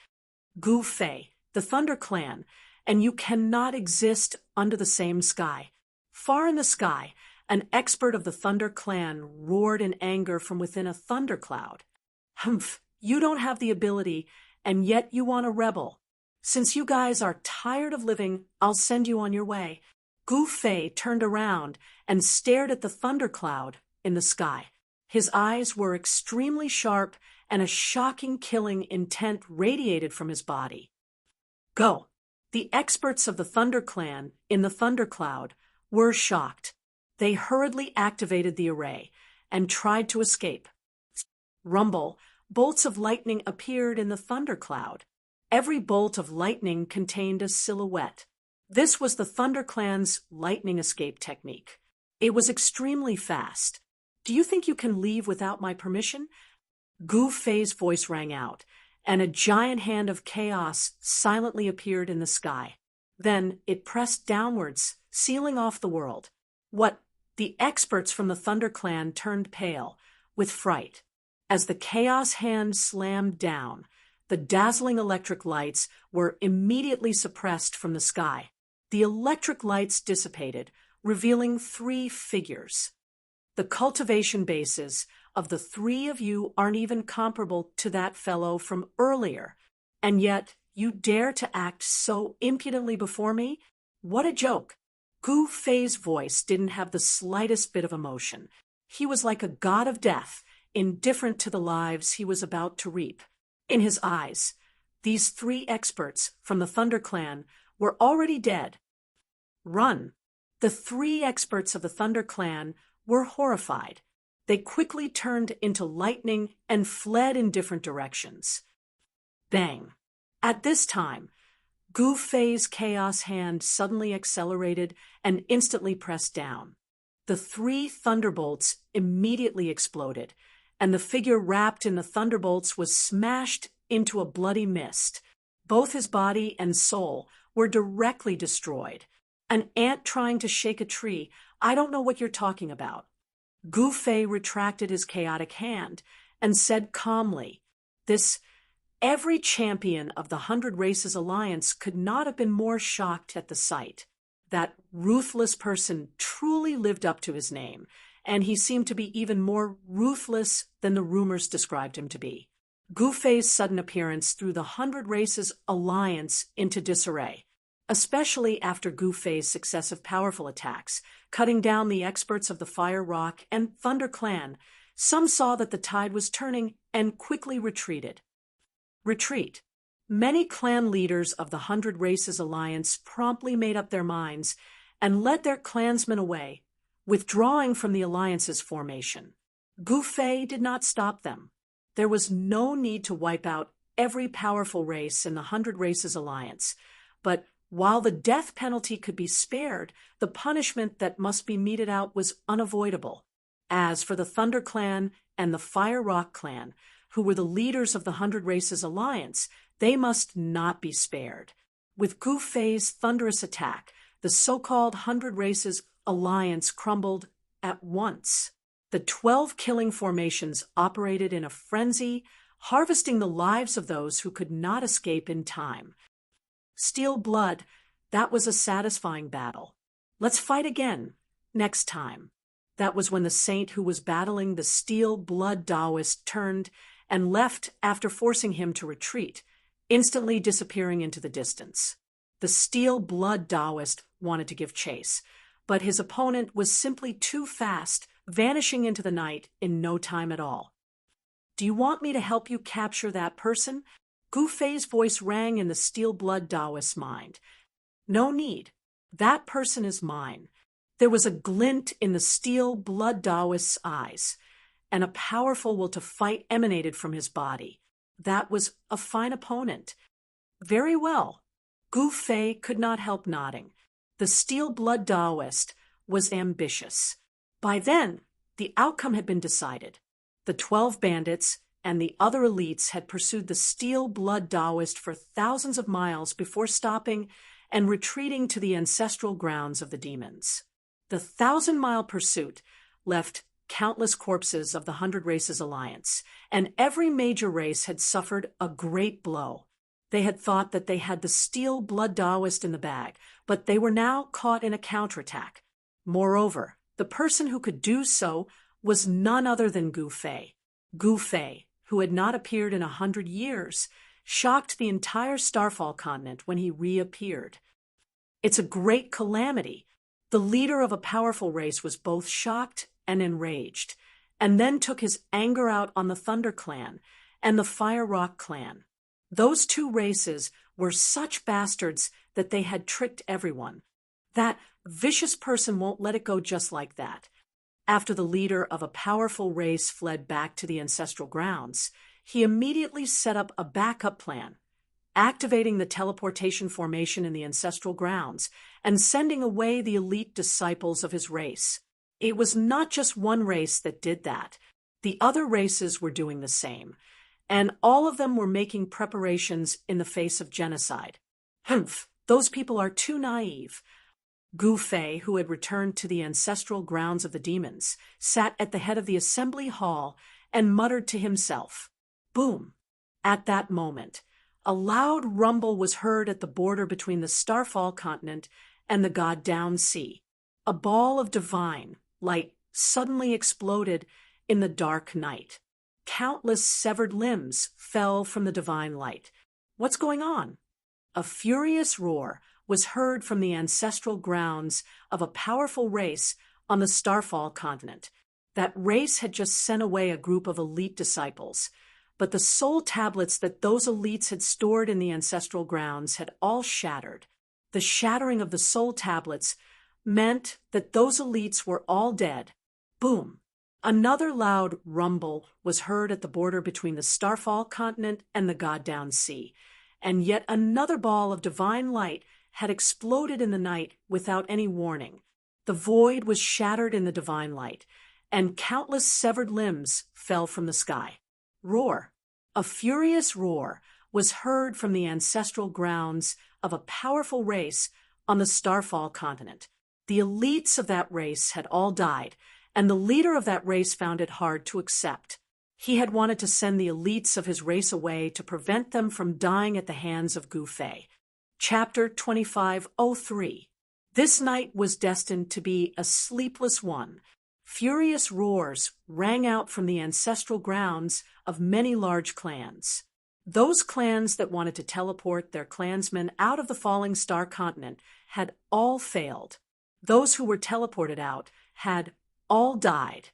Speaker 1: Gu Fei, the Thunder Clan, and you cannot exist under the same sky. Far in the sky, an expert of the Thunder Clan roared in anger from within a thundercloud. Humph, you don't have the ability, and yet you want a rebel. Since you guys are tired of living, I'll send you on your way. Gu Fei turned around and stared at the thundercloud in the sky. His eyes were extremely sharp, and a shocking killing intent radiated from his body. Go! The experts of the Thunder Clan in the thundercloud were shocked. They hurriedly activated the array and tried to escape. Rumble, bolts of lightning appeared in the thundercloud. Every bolt of lightning contained a silhouette. This was the Thunder Clan's lightning escape technique. It was extremely fast. Do you think you can leave without my permission? Gu Fei's voice rang out, and a giant hand of chaos silently appeared in the sky. Then it pressed downwards, sealing off the world. What? The experts from the Thunder Clan turned pale, with fright. As the chaos hand slammed down, the dazzling electric lights were immediately suppressed from the sky. The electric lights dissipated, revealing 3 figures. The cultivation bases of the 3 of you aren't even comparable to that fellow from earlier, and yet you dare to act so impudently before me? What a joke! Gu Fei's voice didn't have the slightest bit of emotion. He was like a god of death, indifferent to the lives he was about to reap. In his eyes, these 3 experts from the Thunder Clan were already dead. Run! The 3 experts of the Thunder Clan were horrified. They quickly turned into lightning and fled in different directions. Bang! At this time, Gu Fei's chaos hand suddenly accelerated and instantly pressed down. The 3 thunderbolts immediately exploded, and the figure wrapped in the thunderbolts was smashed into a bloody mist. Both his body and soul were directly destroyed. An ant trying to shake a tree. I don't know what you're talking about. Gu Fei retracted his chaotic hand and said calmly, Every champion of the 100 Races Alliance could not have been more shocked at the sight. That ruthless person truly lived up to his name, and he seemed to be even more ruthless than the rumors described him to be. Gu Fei's sudden appearance threw the 100 Races Alliance into disarray, especially after Gu Fei's successive powerful attacks, cutting down the experts of the Fire Rock and Thunder Clan. Some saw that the tide was turning and quickly retreated. Retreat. Many clan leaders of the 100 Races Alliance promptly made up their minds and led their clansmen away, withdrawing from the alliance's formation. Gu Fei did not stop them. There was no need to wipe out every powerful race in the 100 Races Alliance, but while the death penalty could be spared, the punishment that must be meted out was unavoidable. As for the Thunder Clan and the Fire Rock Clan, who were the leaders of the 100 Races Alliance, they must not be spared. With Gu Fei's thunderous attack, the so-called 100 Races Alliance crumbled at once. The 12 killing formations operated in a frenzy, harvesting the lives of those who could not escape in time. Steel blood, that was a satisfying battle. Let's fight again, next time. That was when the saint who was battling the steel blood Taoist turned and left after forcing him to retreat, instantly disappearing into the distance. The steel blood Taoist wanted to give chase, but his opponent was simply too fast, vanishing into the night in no time at all. Do you want me to help you capture that person? Gu Fei's voice rang in the steel blood Taoist's mind. No need. That person is mine. There was a glint in the steel blood Taoist's eyes, and a powerful will to fight emanated from his body. That was a fine opponent. Very well. Gu Fei could not help nodding. The steel blood Taoist was ambitious. By then, the outcome had been decided. The 12 bandits and the other elites had pursued the steel-blood Taoist for thousands of miles before stopping and retreating to the ancestral grounds of the demons. The 1,000-mile pursuit left countless corpses of the 100 Races Alliance, and every major race had suffered a great blow. They had thought that they had the steel-blood Taoist in the bag, but they were now caught in a counterattack. Moreover, the person who could do so was none other than Gu Fei. Gu Fei, who had not appeared in 100 years, shocked the entire Starfall continent when he reappeared. It's a great calamity. The leader of a powerful race was both shocked and enraged, and then took his anger out on the Thunder Clan and the Fire Rock Clan. Those two races were such bastards that they had tricked everyone. That vicious person won't let it go just like that. After the leader of a powerful race fled back to the ancestral grounds, he immediately set up a backup plan, activating the teleportation formation in the ancestral grounds and sending away the elite disciples of his race. It was not just one race that did that. The other races were doing the same, and all of them were making preparations in the face of genocide. Humph, those people are too naive. Gu Fei, who had returned to the ancestral grounds of the demons, sat at the head of the assembly hall and muttered to himself. Boom! At that moment, a loud rumble was heard at the border between the Starfall continent and the God Down Sea. A ball of divine light suddenly exploded in the dark night. Countless severed limbs fell from the divine light. What's going on? A furious roar was heard from the ancestral grounds of a powerful race on the Starfall continent. That race had just sent away a group of elite disciples, but the soul tablets that those elites had stored in the ancestral grounds had all shattered. The shattering of the soul tablets meant that those elites were all dead. Boom! Another loud rumble was heard at the border between the Starfall continent and the God Down Sea, and yet another ball of divine light had exploded in the night without any warning. The void was shattered in the divine light, and countless severed limbs fell from the sky. Roar! A furious roar was heard from the ancestral grounds of a powerful race on the Starfall continent. The elites of that race had all died, and the leader of that race found it hard to accept. He had wanted to send the elites of his race away to prevent them from dying at the hands of Gu Fei. Chapter 2503. This night was destined to be a sleepless one. Furious roars rang out from the ancestral grounds of many large clans. Those clans that wanted to teleport their clansmen out of the falling star continent had all failed. Those who were teleported out had all died.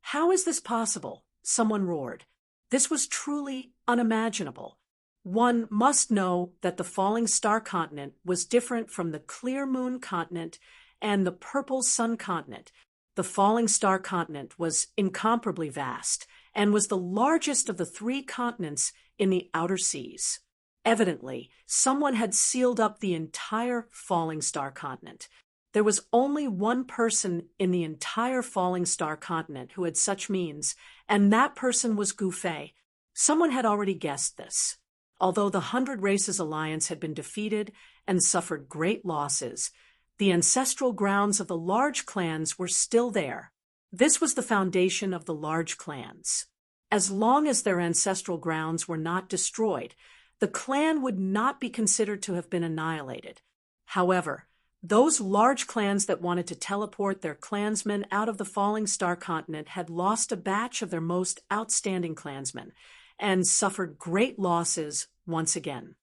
Speaker 1: How is this possible? Someone roared. This was truly unimaginable. One must know that the falling star continent was different from the clear moon continent and the purple sun continent. The falling star continent was incomparably vast and was the largest of the 3 continents in the outer seas. Evidently, someone had sealed up the entire falling star continent. There was only one person in the entire falling star continent who had such means, and that person was Gu Fei. Someone had already guessed this. Although the 100 Races Alliance had been defeated and suffered great losses, the ancestral grounds of the large clans were still there. This was the foundation of the large clans. As long as their ancestral grounds were not destroyed, the clan would not be considered to have been annihilated. However, those large clans that wanted to teleport their clansmen out of the falling star continent had lost a batch of their most outstanding clansmen and suffered great losses once again.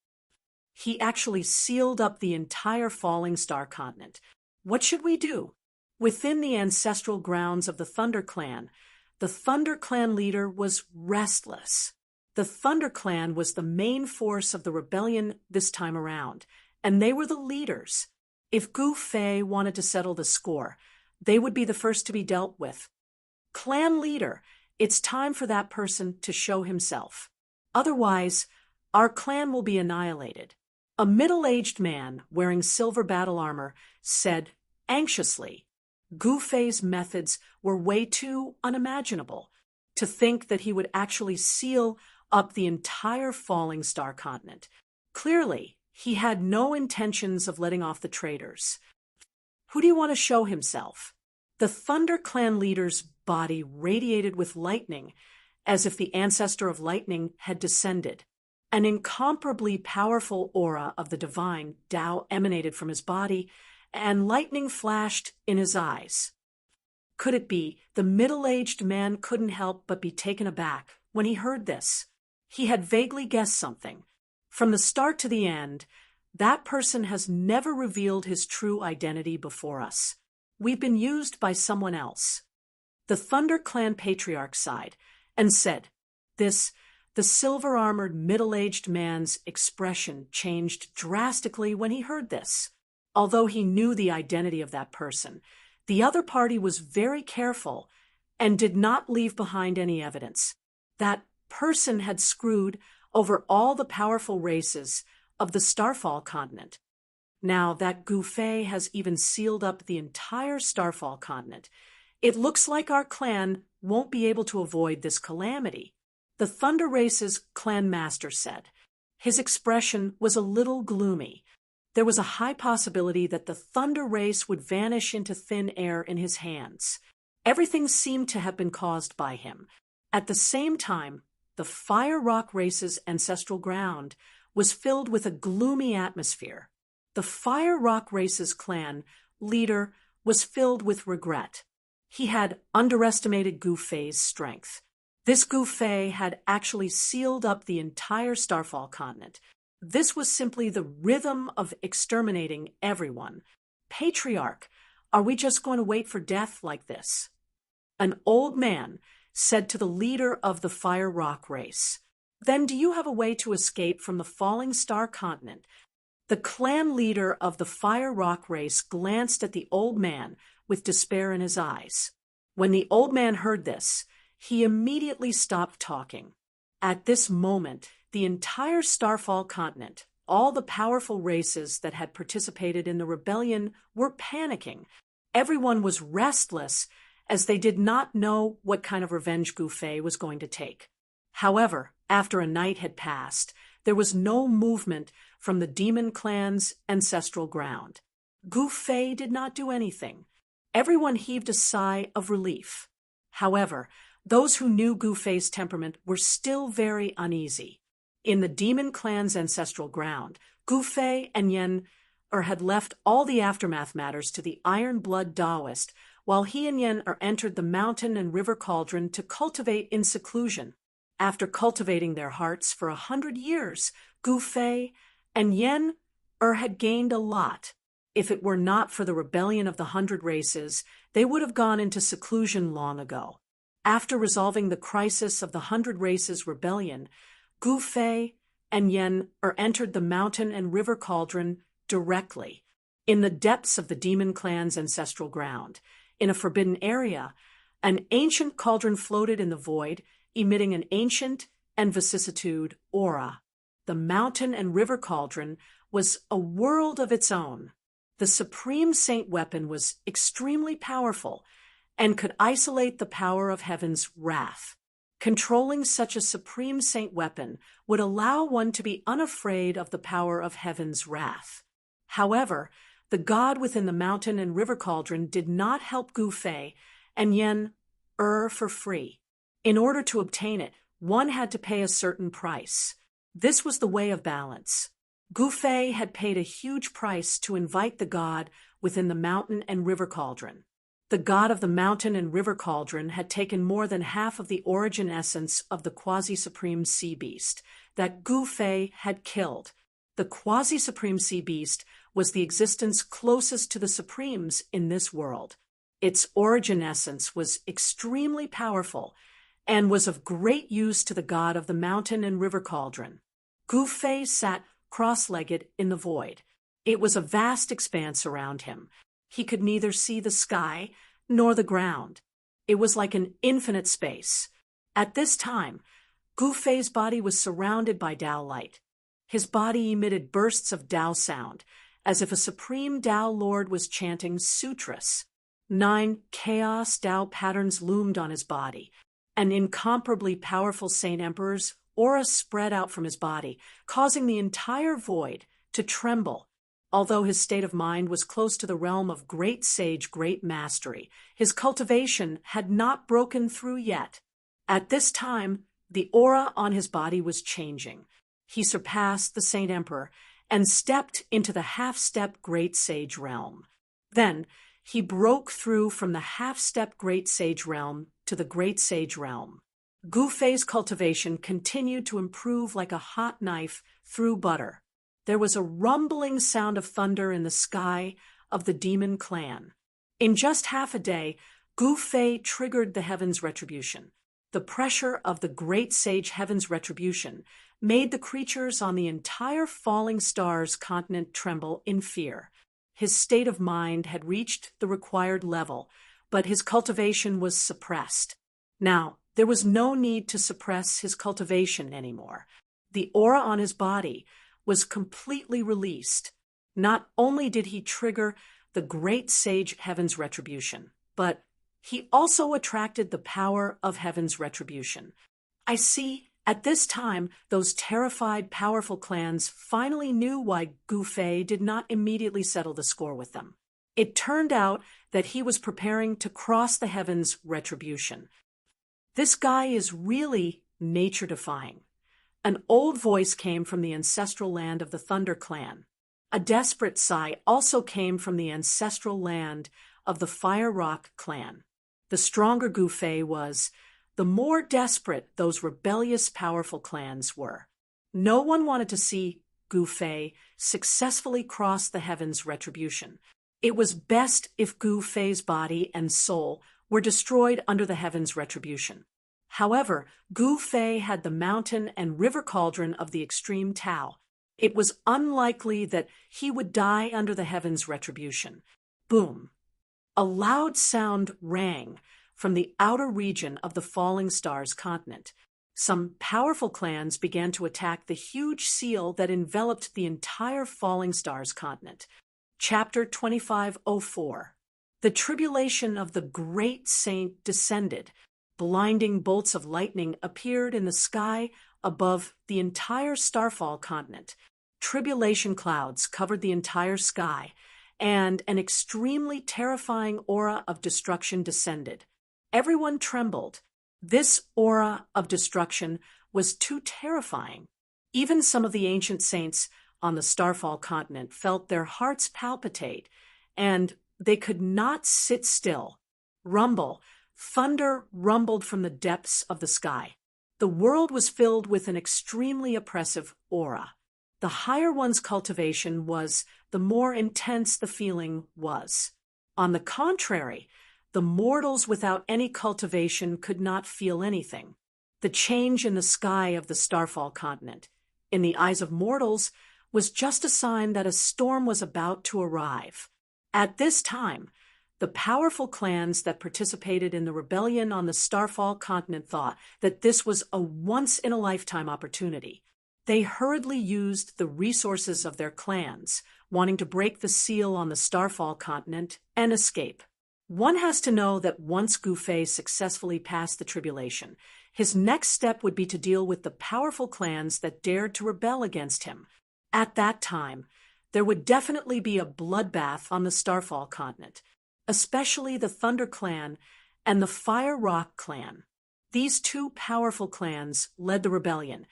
Speaker 1: He actually sealed up the entire falling star continent. What should we do? Within the ancestral grounds of the Thunder Clan, the Thunder Clan leader was restless. The Thunder Clan was the main force of the rebellion this time around, and they were the leaders. If Gu Fei wanted to settle the score, they would be the first to be dealt with. Clan leader, it's time for that person to show himself. Otherwise, our clan will be annihilated. A middle-aged man wearing silver battle armor said anxiously. Gu Fei's methods were way too unimaginable. To think that he would actually seal up the entire falling star continent. Clearly, he had no intentions of letting off the traitors. Who do you want to show himself? The Thunder Clan leader's body radiated with lightning, as if the ancestor of lightning had descended. An incomparably powerful aura of the divine Tao emanated from his body, and lightning flashed in his eyes. Could it be the middle-aged man couldn't help but be taken aback when he heard this? He had vaguely guessed something. From the start to the end, that person has never revealed his true identity before us. We've been used by someone else. The Thunder Clan patriarch sighed and said, the silver-armored middle-aged man's expression changed drastically when he heard this. Although he knew the identity of that person, the other party was very careful and did not leave behind any evidence. That person had screwed over all the powerful races of the Starfall continent. Now that Gu Fei has even sealed up the entire Starfall continent, it looks like our clan won't be able to avoid this calamity. The Thunder Race's clan master said. His expression was a little gloomy. There was a high possibility that the Thunder Race would vanish into thin air in his hands. Everything seemed to have been caused by him. At the same time, the Fire Rock Race's ancestral ground was filled with a gloomy atmosphere. The Fire Rock Race's clan leader was filled with regret. He had underestimated Gu Fei's strength. This Gu Fei had actually sealed up the entire Starfall continent. This was simply the rhythm of exterminating everyone. Patriarch, are we just going to wait for death like this? An old man said to the leader of the Fire Rock Race, Then do you have a way to escape from the falling star continent? The clan leader of the Fire Rock Race glanced at the old man with despair in his eyes. When the old man heard this, he immediately stopped talking. At this moment, the entire Starfall continent, all the powerful races that had participated in the rebellion, were panicking. Everyone was restless, as they did not know what kind of revenge Gu Fei was going to take. However, after a night had passed, there was no movement from the demon clan's ancestral ground. Gu Fei did not do anything. Everyone heaved a sigh of relief. However, those who knew Gu Fei's temperament were still very uneasy. In the demon clan's ancestral ground, Gu Fei and Yen had left all the aftermath matters to the Iron Blood Taoist, while he and Yen entered the mountain and river cauldron to cultivate in seclusion. After cultivating their hearts for 100 years, Gu Fei and Yen had gained a lot. If it were not for the rebellion of the 100 races, they would have gone into seclusion long ago. After resolving the crisis of the 100 races rebellion, Gu Fei and Yen entered the mountain and river cauldron directly. In the depths of the demon clan's ancestral ground, in a forbidden area, an ancient cauldron floated in the void, emitting an ancient and vicissitude aura. The mountain and river cauldron was a world of its own. The Supreme Saint weapon was extremely powerful and could isolate the power of heaven's wrath. Controlling such a Supreme Saint weapon would allow one to be unafraid of the power of heaven's wrath. However, the god within the mountain and river cauldron did not help Gu Fei and Yen for free. In order to obtain it, one had to pay a certain price. This was the way of balance. Gu Fei had paid a huge price to invite the god within the mountain and river cauldron. The god of the mountain and river cauldron had taken more than half of the origin essence of the quasi-supreme sea beast that Gu Fei had killed. The quasi-supreme sea beast was the existence closest to the supremes in this world. Its origin essence was extremely powerful and was of great use to the god of the mountain and river cauldron. Gu Fei sat cross-legged in the void. It was a vast expanse around him. He could neither see the sky nor the ground. It was like an infinite space. At this time, Gu Fei's body was surrounded by Tao light. His body emitted bursts of Tao sound, as if a supreme Tao Lord was chanting sutras. 9 chaos Tao patterns loomed on his body. An incomparably powerful Saint Emperor's aura spread out from his body, causing the entire void to tremble. Although his state of mind was close to the realm of great sage, great mastery, his cultivation had not broken through yet. At this time, the aura on his body was changing. He surpassed the Saint Emperor and stepped into the half-step great sage realm. Then, he broke through from the half-step great sage realm to the great sage realm. Gu Fei's cultivation continued to improve like a hot knife through butter. There was a rumbling sound of thunder in the sky of the demon clan. In just half a day, Gu Fei triggered the heaven's retribution. The pressure of the great sage heaven's retribution made the creatures on the entire falling stars continent tremble in fear. His state of mind had reached the required level, but his cultivation was suppressed. Now, there was no need to suppress his cultivation anymore. The aura on his body was completely released. Not only did he trigger the great sage heaven's retribution, but he also attracted the power of heaven's retribution. I see, at this time, those terrified, powerful clans finally knew why Gu Fei did not immediately settle the score with them. It turned out that he was preparing to cross the heaven's retribution. This guy is really nature-defying. An old voice came from the ancestral land of the Thunder Clan. A desperate sigh also came from the ancestral land of the Fire Rock Clan. The stronger Gu Fei was, the more desperate those rebellious, powerful clans were. No one wanted to see Gu Fei successfully cross the heaven's retribution. It was best if Gu Fei's body and soul were destroyed under the heaven's retribution. However, Gu Fei had the mountain and river cauldron of the extreme Tao. It was unlikely that he would die under the heaven's retribution. Boom! A loud sound rang from the outer region of the falling stars continent. Some powerful clans began to attack the huge seal that enveloped the entire falling stars continent. Chapter 2504. The tribulation of the great saint descended. Blinding bolts of lightning appeared in the sky above the entire Starfall continent. Tribulation clouds covered the entire sky, and an extremely terrifying aura of destruction descended. Everyone trembled. This aura of destruction was too terrifying. Even some of the ancient saints on the Starfall continent felt their hearts palpitate, and they could not sit still. Thunder rumbled from the depths of the sky. The world was filled with an extremely oppressive aura. The higher one's cultivation was, the more intense the feeling was. On the contrary, the mortals without any cultivation could not feel anything. The change in the sky of the Starfall continent, in the eyes of mortals, was just a sign that a storm was about to arrive. At this time, the powerful clans that participated in the rebellion on the Starfall continent thought that this was a once-in-a-lifetime opportunity. They hurriedly used the resources of their clans, wanting to break the seal on the Starfall continent and escape. One has to know that once Gu Fei successfully passed the tribulation, his next step would be to deal with the powerful clans that dared to rebel against him. At that time, there would definitely be a bloodbath on the Starfall continent, especially the Thunder Clan and the Fire Rock Clan. These two powerful clans led the rebellion,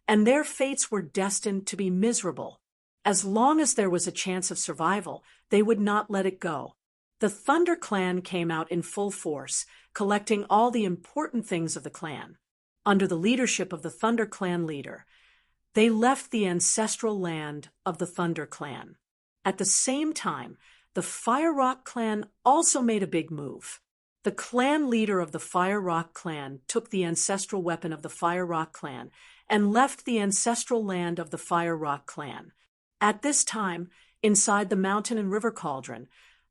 Speaker 1: and their fates were destined to be miserable. As long as there was a chance of survival, they would not let it go. The Thunder Clan came out in full force, collecting all the important things of the clan. Under the leadership of the Thunder Clan leader, they left the ancestral land of the Thunder Clan. At the same time, the Fire Rock Clan also made a big move. The clan leader of the Fire Rock Clan took the ancestral weapon of the Fire Rock Clan and left the ancestral land of the Fire Rock Clan. At this time, inside the mountain and river cauldron,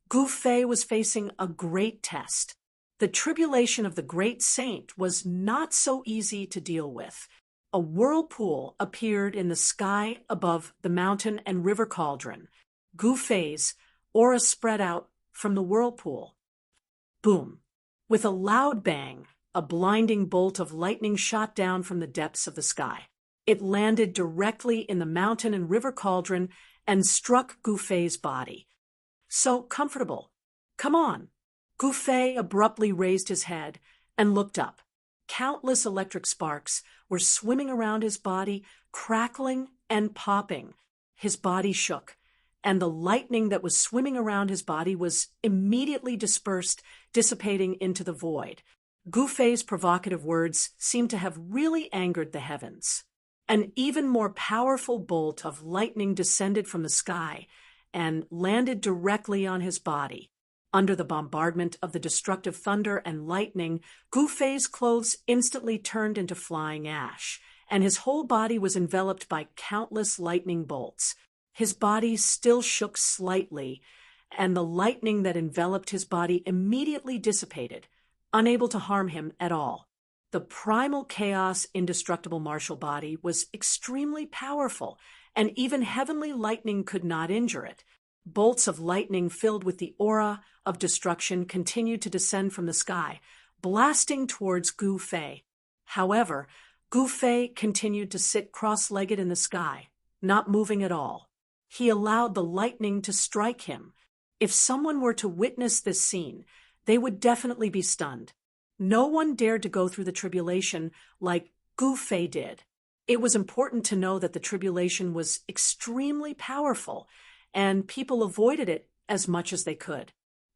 Speaker 1: Gu Fei was facing a great test. The tribulation of the great saint was not so easy to deal with. A whirlpool appeared in the sky above the mountain and river cauldron. Gu Fei's aura spread out from the whirlpool. Boom! With a loud bang, a blinding bolt of lightning shot down from the depths of the sky. It landed directly in the mountain and river cauldron and struck Gufei's body. So comfortable. Come on. Gufei abruptly raised his head and looked up. Countless electric sparks were swimming around his body, crackling and popping. His body shook, and the lightning that was swimming around his body was immediately dispersed, dissipating into the void. Gufei's provocative words seemed to have really angered the heavens. An even more powerful bolt of lightning descended from the sky and landed directly on his body. Under the bombardment of the destructive thunder and lightning, Gufei's clothes instantly turned into flying ash, and his whole body was enveloped by countless lightning bolts. His body still shook slightly, and the lightning that enveloped his body immediately dissipated, unable to harm him at all. The primal chaos indestructible martial body was extremely powerful, and even heavenly lightning could not injure it. Bolts of lightning filled with the aura of destruction continued to descend from the sky, blasting towards Gufei. However, Gufei continued to sit cross-legged in the sky, not moving at all. He allowed the lightning to strike him. If someone were to witness this scene, they would definitely be stunned. No one dared to go through the tribulation like Gufei did. It was important to know that the tribulation was extremely powerful, and people avoided it as much as they could.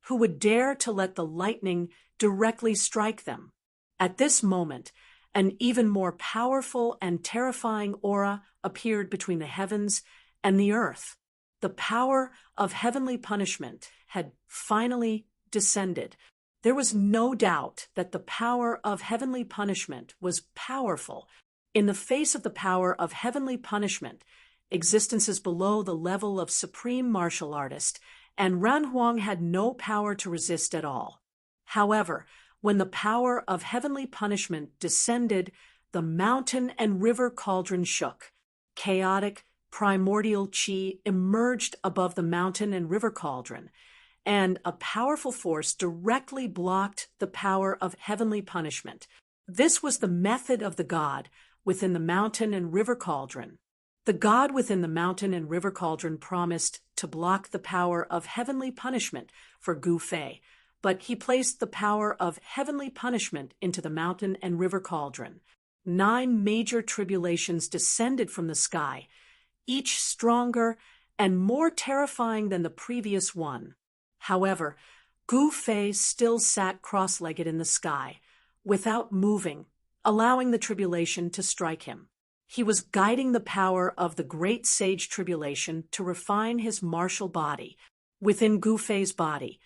Speaker 1: Who would dare to let the lightning directly strike them? At this moment, an even more powerful and terrifying aura appeared between the heavens and the earth. The power of heavenly punishment had finally descended. There was no doubt that the power of heavenly punishment was powerful. In the face of the power of heavenly punishment, existences below the level of supreme martial artist, and Ranhuang had no power to resist at all. However, when the power of heavenly punishment descended, the mountain and river cauldron shook. Chaotic, primordial chi emerged above the mountain and river cauldron, and a powerful force directly blocked the power of heavenly punishment. This was the method of the god within the mountain and river cauldron. The god within the mountain and river cauldron promised to block the power of heavenly punishment for Gufei, but he placed the power of heavenly punishment into the mountain and river cauldron. 9 major tribulations descended from the sky, each stronger and more terrifying than the previous one. However, Gufei still sat cross-legged in the sky, without moving, allowing the tribulation to strike him. He was guiding the power of the great sage tribulation to refine his martial body. Within Gufei's body,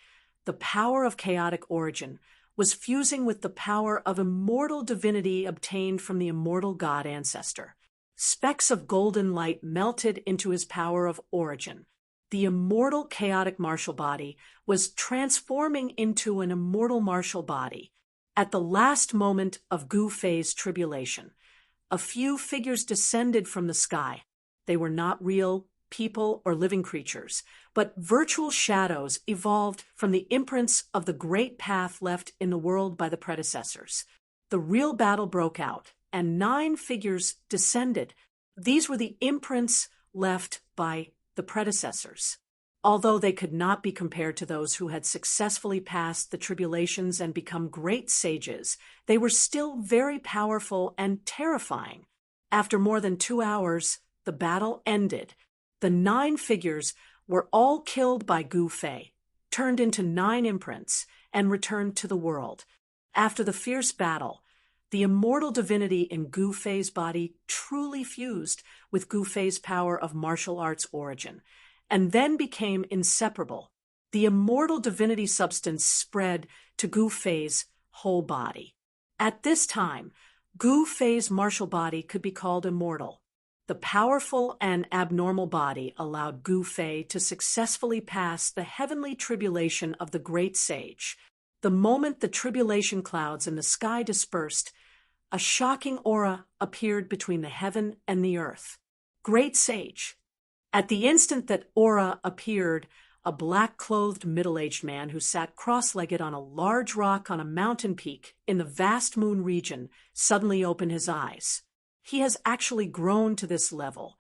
Speaker 1: the power of chaotic origin was fusing with the power of immortal divinity obtained from the immortal god ancestor. Specks of golden light melted into his power of origin. The immortal chaotic martial body was transforming into an immortal martial body. At the last moment of Gufei's tribulation, a few figures descended from the sky. They were not real people or living creatures, but virtual shadows evolved from the imprints of the great path left in the world by the predecessors. The real battle broke out, and 9 figures descended. These were the imprints left by the predecessors. Although they could not be compared to those who had successfully passed the tribulations and become great sages, they were still very powerful and terrifying. After more than 2 hours, the battle ended. The 9 figures were all killed by Gufei, turned into 9 imprints, and returned to the world. After the fierce battle, the immortal divinity in Gufei's body truly fused with Gufei's power of martial arts origin, and then became inseparable. The immortal divinity substance spread to Gufei's whole body. At this time, Gufei's martial body could be called immortal. The powerful and abnormal body allowed Gufei to successfully pass the heavenly tribulation of the great sage. The moment the tribulation clouds in the sky dispersed, a shocking aura appeared between the heaven and the earth. Great sage. At the instant that aura appeared, a black-clothed middle-aged man who sat cross-legged on a large rock on a mountain peak in the vast moon region, suddenly opened his eyes. He has actually grown to this level.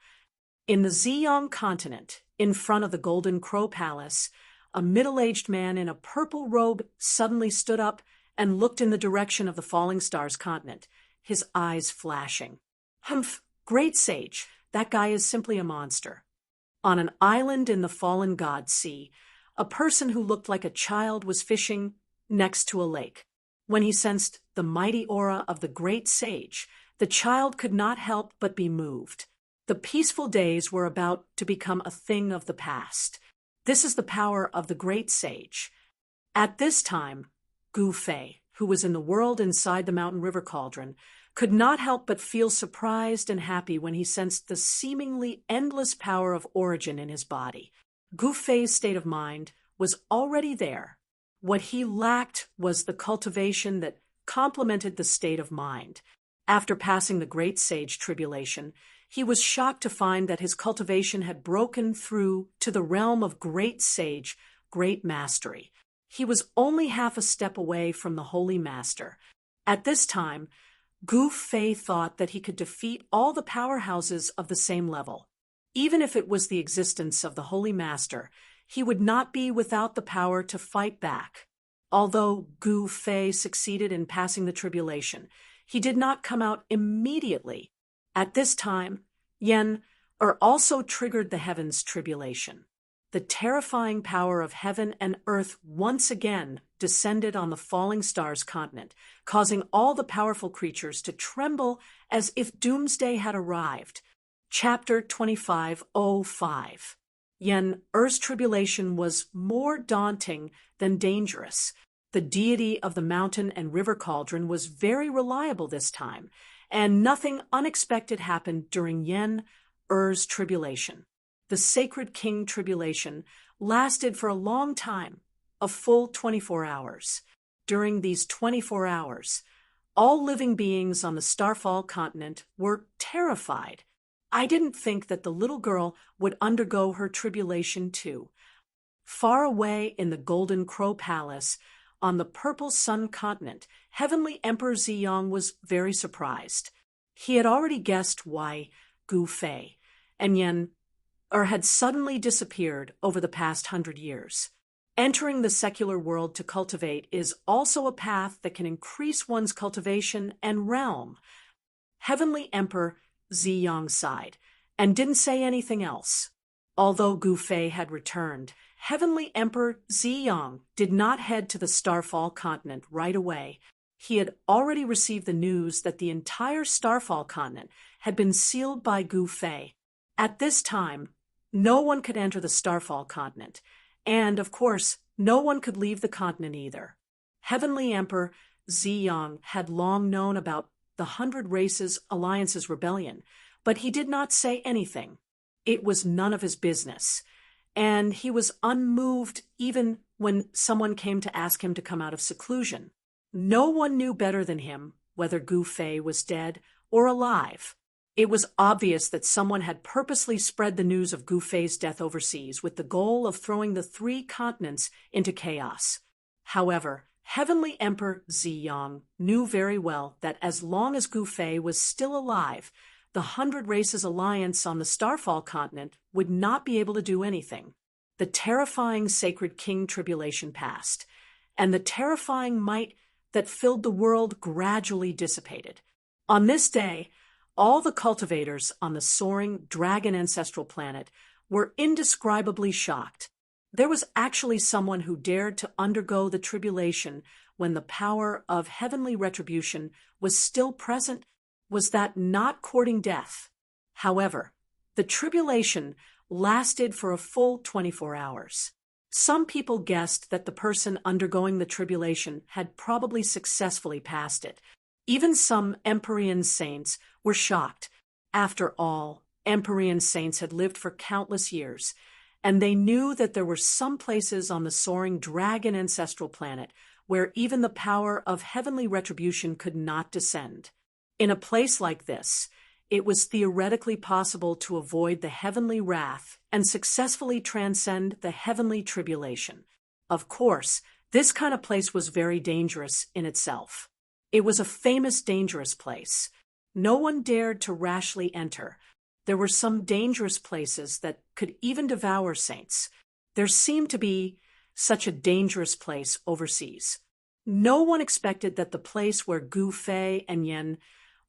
Speaker 1: In the Ziyang continent, in front of the Golden Crow Palace, a middle-aged man in a purple robe suddenly stood up and looked in the direction of the falling stars continent, his eyes flashing. Humph, great sage, that guy is simply a monster. On an island in the fallen god sea, a person who looked like a child was fishing next to a lake. When he sensed the mighty aura of the great sage, the child could not help but be moved. The peaceful days were about to become a thing of the past. This is the power of the great sage. At this time, Gu Fei, who was in the world inside the mountain river cauldron, could not help but feel surprised and happy when he sensed the seemingly endless power of origin in his body. Gu Fei's state of mind was already there. What he lacked was the cultivation that complemented the state of mind. After passing the great sage tribulation, he was shocked to find that his cultivation had broken through to the realm of great sage, great mastery. He was only half a step away from the holy master. At this time, Gu Fei thought that he could defeat all the powerhouses of the same level. Even if it was the existence of the Holy Master, he would not be without the power to fight back. Although Gu Fei succeeded in passing the tribulation, he did not come out immediately. At this time, also triggered the heavens' tribulation. The terrifying power of heaven and earth once again descended on the falling stars continent, causing all the powerful creatures to tremble as if doomsday had arrived. Chapter 25:05. Earth's tribulation was more daunting than dangerous. The deity of the mountain and river cauldron was very reliable this time, and nothing unexpected happened during Er's tribulation. The Sacred King tribulation lasted for a long time, a full 24 hours. During these 24 hours, all living beings on the Starfall continent were terrified. I didn't think that the little girl would undergo her tribulation too. Far away in the Golden Crow Palace, on the Purple Sun continent, Heavenly Emperor Ziyang was very surprised. He had already guessed why Gu Fei and had suddenly disappeared over the past 100 years. Entering the secular world to cultivate is also a path that can increase one's cultivation and realm. Heavenly Emperor Ziyang sighed and didn't say anything else. Although Gu Fei had returned, Heavenly Emperor Ziyang did not head to the Starfall continent right away. He had already received the news that the entire Starfall continent had been sealed by Gu Fei. At this time, no one could enter the Starfall continent, and, of course, no one could leave the continent either. Heavenly Emperor Ziyang had long known about the 100 Races Alliance's rebellion, but he did not say anything. It was none of his business, and he was unmoved even when someone came to ask him to come out of seclusion. No one knew better than him whether Gu Fei was dead or alive. It was obvious that someone had purposely spread the news of Gu Fei's death overseas with the goal of throwing the 3 continents into chaos. However, Heavenly Emperor Ziyang knew very well that as long as Gu Fei was still alive, the 100 Races Alliance on the Starfall continent would not be able to do anything. The terrifying Sacred King tribulation passed, and the terrifying might that filled the world gradually dissipated. On this day, all the cultivators on the soaring dragon ancestral planet were indescribably shocked. There was actually someone who dared to undergo the tribulation when the power of heavenly retribution was still present. Was that not courting death? However, the tribulation lasted for a full 24 hours. Some people guessed that the person undergoing the tribulation had probably successfully passed it. Even some Empyrean saints were shocked. After all, Empyrean saints had lived for countless years, and they knew that there were some places on the soaring dragon ancestral planet where even the power of heavenly retribution could not descend. In a place like this, it was theoretically possible to avoid the heavenly wrath and successfully transcend the heavenly tribulation. Of course, this kind of place was very dangerous in itself. It was a famous dangerous place. No one dared to rashly enter. There were some dangerous places that could even devour saints. There seemed to be such a dangerous place overseas. No one expected that the place where Gu Fei and Yen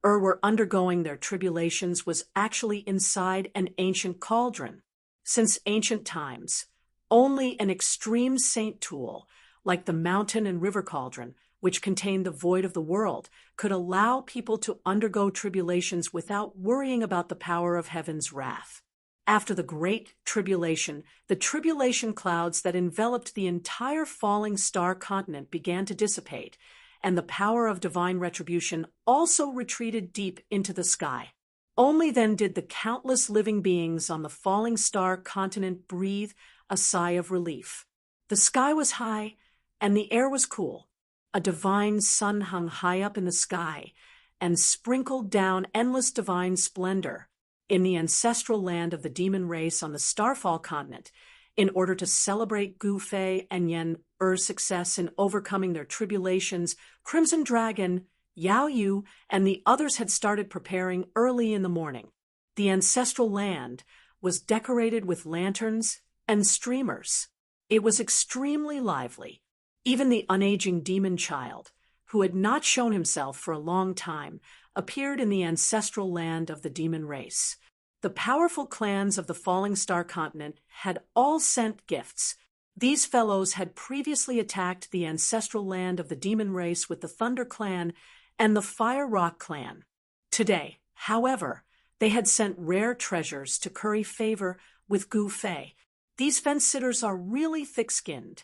Speaker 1: were undergoing their tribulations was actually inside an ancient cauldron. Since ancient times, only an extreme saint tool, like the mountain and river cauldron, which contained the void of the world, could allow people to undergo tribulations without worrying about the power of heaven's wrath. After the Great Tribulation, the tribulation clouds that enveloped the entire falling star continent began to dissipate, and the power of divine retribution also retreated deep into the sky. Only then did the countless living beings on the falling star continent breathe a sigh of relief. The sky was high, and the air was cool. A divine sun hung high up in the sky and sprinkled down endless divine splendor in the ancestral land of the demon race on the Starfall continent. In order to celebrate Gu Fei and Yen Er's success in overcoming their tribulations, Crimson Dragon, Yao Yu, and the others had started preparing early in the morning. The ancestral land was decorated with lanterns and streamers. It was extremely lively. Even the unaging demon child, who had not shown himself for a long time, appeared in the ancestral land of the demon race. The powerful clans of the Falling Star continent had all sent gifts. These fellows had previously attacked the ancestral land of the demon race with the Thunder Clan and the Fire Rock Clan. Today, however, they had sent rare treasures to curry favor with Gu Fei. These fence-sitters are really thick-skinned.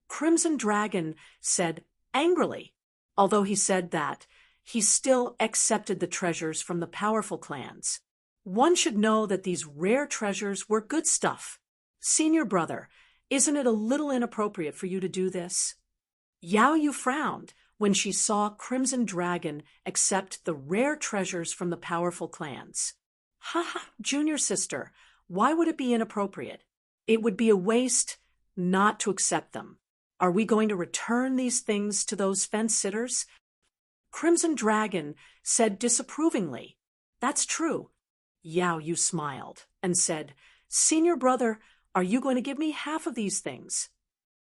Speaker 1: Crimson Dragon said angrily. Although he said that, he still accepted the treasures from the powerful clans. One should know that these rare treasures were good stuff. Senior brother, isn't it a little inappropriate for you to do this? Yao Yu frowned when she saw Crimson Dragon accept the rare treasures from the powerful clans. Ha, junior sister, why would it be inappropriate? It would be a waste not to accept them. Are we going to return these things to those fence-sitters? Crimson Dragon said disapprovingly. That's true. Yao Yu smiled and said, Senior brother, are you going to give me half of these things?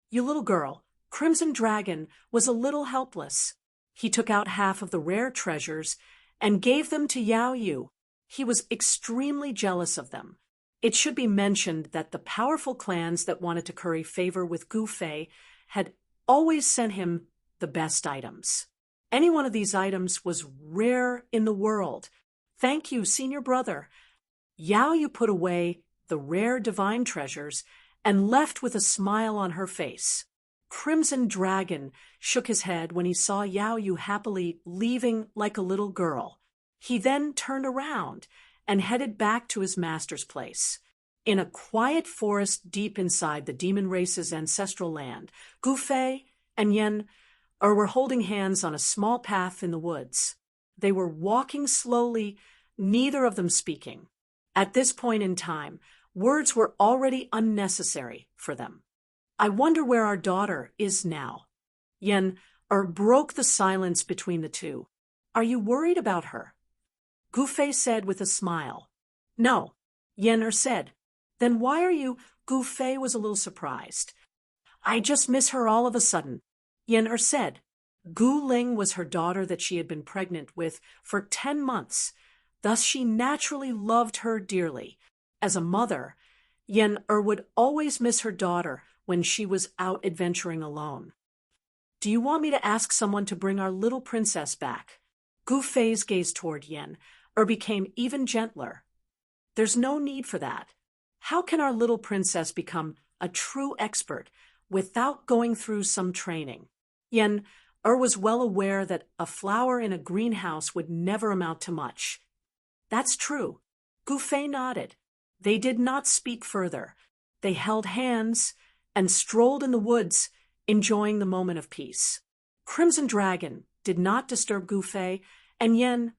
Speaker 1: You little girl, Crimson Dragon was a little helpless. He took out half of the rare treasures and gave them to Yao Yu. He was extremely jealous of them. It should be mentioned that the powerful clans that wanted to curry favor with Gu Fei had always sent him the best items. Any one of these items was rare in the world. Thank you, senior brother. Yao Yu put away the rare divine treasures and left with a smile on her face. Crimson Dragon shook his head when he saw Yao Yu happily leaving like a little girl. He then turned around and headed back to his master's place. In a quiet forest deep inside the demon race's ancestral land, Gu Fei and Yen were holding hands on a small path in the woods. They were walking slowly, neither of them speaking. At this point in time, words were already unnecessary for them. I wonder where our daughter is now. Yen broke the silence between the two. Are you worried about her? Gu Fei said with a smile. No, Yen said. Then why are you? Gu Fei was a little surprised. I just miss her all of a sudden, Yen said. Gu Ling was her daughter that she had been pregnant with for 10 months. Thus she naturally loved her dearly. As a mother, Yen would always miss her daughter when she was out adventuring alone. Do you want me to ask someone to bring our little princess back? Gu Fei's gaze toward Yen became even gentler. There's no need for that. How can our little princess become a true expert without going through some training? Yen was well aware that a flower in a greenhouse would never amount to much. That's true. Gu Fei nodded. They did not speak further. They held hands and strolled in the woods, enjoying the moment of peace. Crimson Dragon did not disturb Gu Fei, and Yen,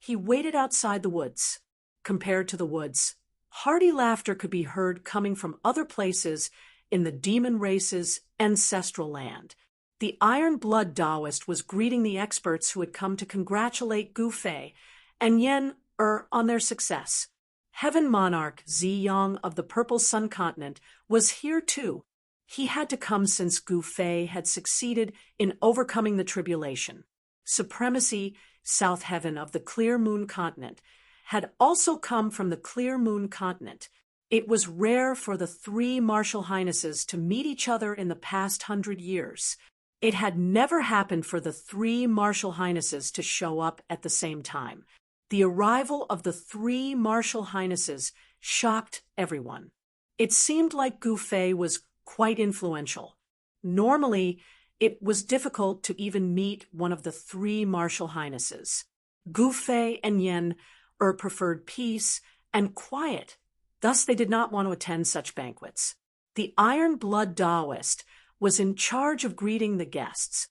Speaker 1: He waited outside the woods. Compared to the woods, hearty laughter could be heard coming from other places in the demon race's ancestral land. The Iron Blood Taoist was greeting the experts who had come to congratulate Gu Fei and Yen on their success. Heaven Monarch Ziyang of the Purple Sun Continent was here too. He had to come since Gu Fei had succeeded in overcoming the tribulation. Supremacy South Heaven of the Clear Moon Continent had also come from the Clear Moon Continent. It was rare for the three martial highnesses to meet each other in the past 100 years. It had never happened for the three martial highnesses to show up at the same time. The arrival of the three martial highnesses shocked everyone. It seemed like Gu Fei was quite influential. Normally, it was difficult to even meet one of the three martial highnesses. Gu Fei and Yen preferred peace and quiet. Thus, they did not want to attend such banquets. The Iron Blood Taoist was in charge of greeting the guests.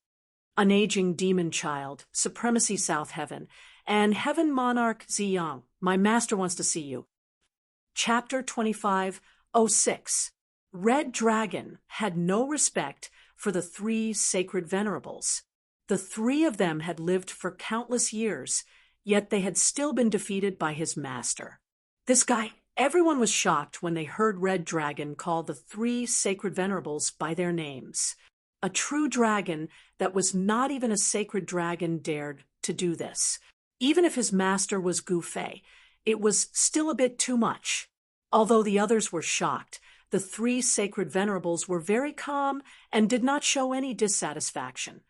Speaker 1: An aging demon child, Supremacy South Heaven, and Heaven Monarch Ziyang, my master wants to see you. Chapter 25:06. Red Dragon had no respect for the three sacred venerables. The three of them had lived for countless years, yet they had still been defeated by his master. This guy, everyone was shocked when they heard Red Dragon call the three sacred venerables by their names. A true dragon that was not even a sacred dragon dared to do this. Even if his master was Gu Fei, it was still a bit too much. Although the others were shocked, the three sacred venerables were very calm and did not show any dissatisfaction,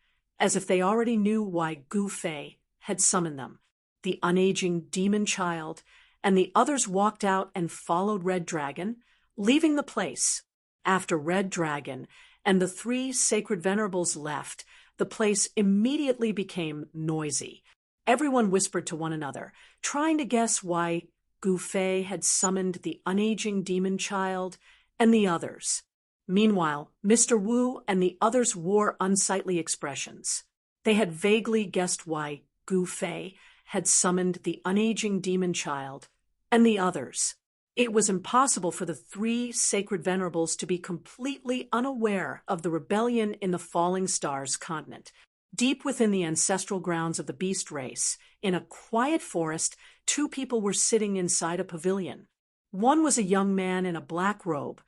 Speaker 1: as if they already knew why Gu Fei had summoned them. The unaging demon child and the others walked out and followed Red Dragon, leaving the place. After Red Dragon and the three sacred venerables left, the place immediately became noisy. Everyone whispered to one another, trying to guess why Gu Fei had summoned the unaging demon child and the others. Meanwhile, Mr. Wu and the others wore unsightly expressions. They had vaguely guessed why Gu Fei had summoned the unaging demon child and the others. It was impossible for the three sacred venerables to be completely unaware of the rebellion in the Falling Stars continent. Deep within the ancestral grounds of the beast race, in a quiet forest, two people were sitting inside a pavilion. One was a young man in a black robe,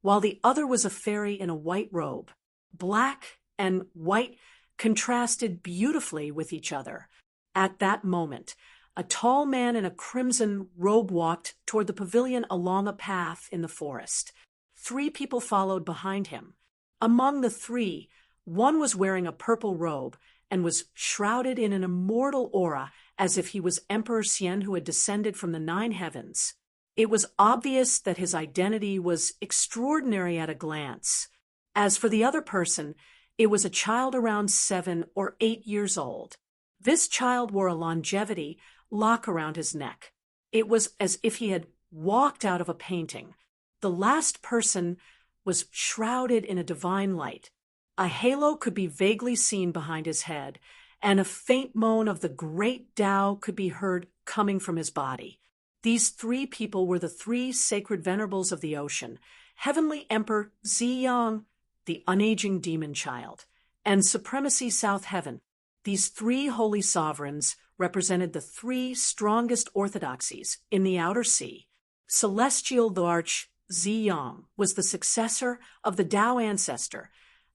Speaker 1: while the other was a fairy in a white robe. Black and white contrasted beautifully with each other. At that moment, a tall man in a crimson robe walked toward the pavilion along a path in the forest. Three people followed behind him. Among the three, one was wearing a purple robe and was shrouded in an immortal aura as if he was Emperor Xian who had descended from the 9 heavens. It was obvious that his identity was extraordinary at a glance. As for the other person, it was a child around 7 or 8 years old. This child wore a longevity lock around his neck. It was as if he had walked out of a painting. The last person was shrouded in a divine light. A halo could be vaguely seen behind his head, and a faint moan of the great Tao could be heard coming from his body. These three people were the three sacred venerables of the ocean, Heavenly Emperor Ziyang, the unaging demon child, and Supremacy South Heaven. These three holy sovereigns represented the three strongest orthodoxies in the outer sea. Celestial Larch Ziyang was the successor of the Tao ancestor,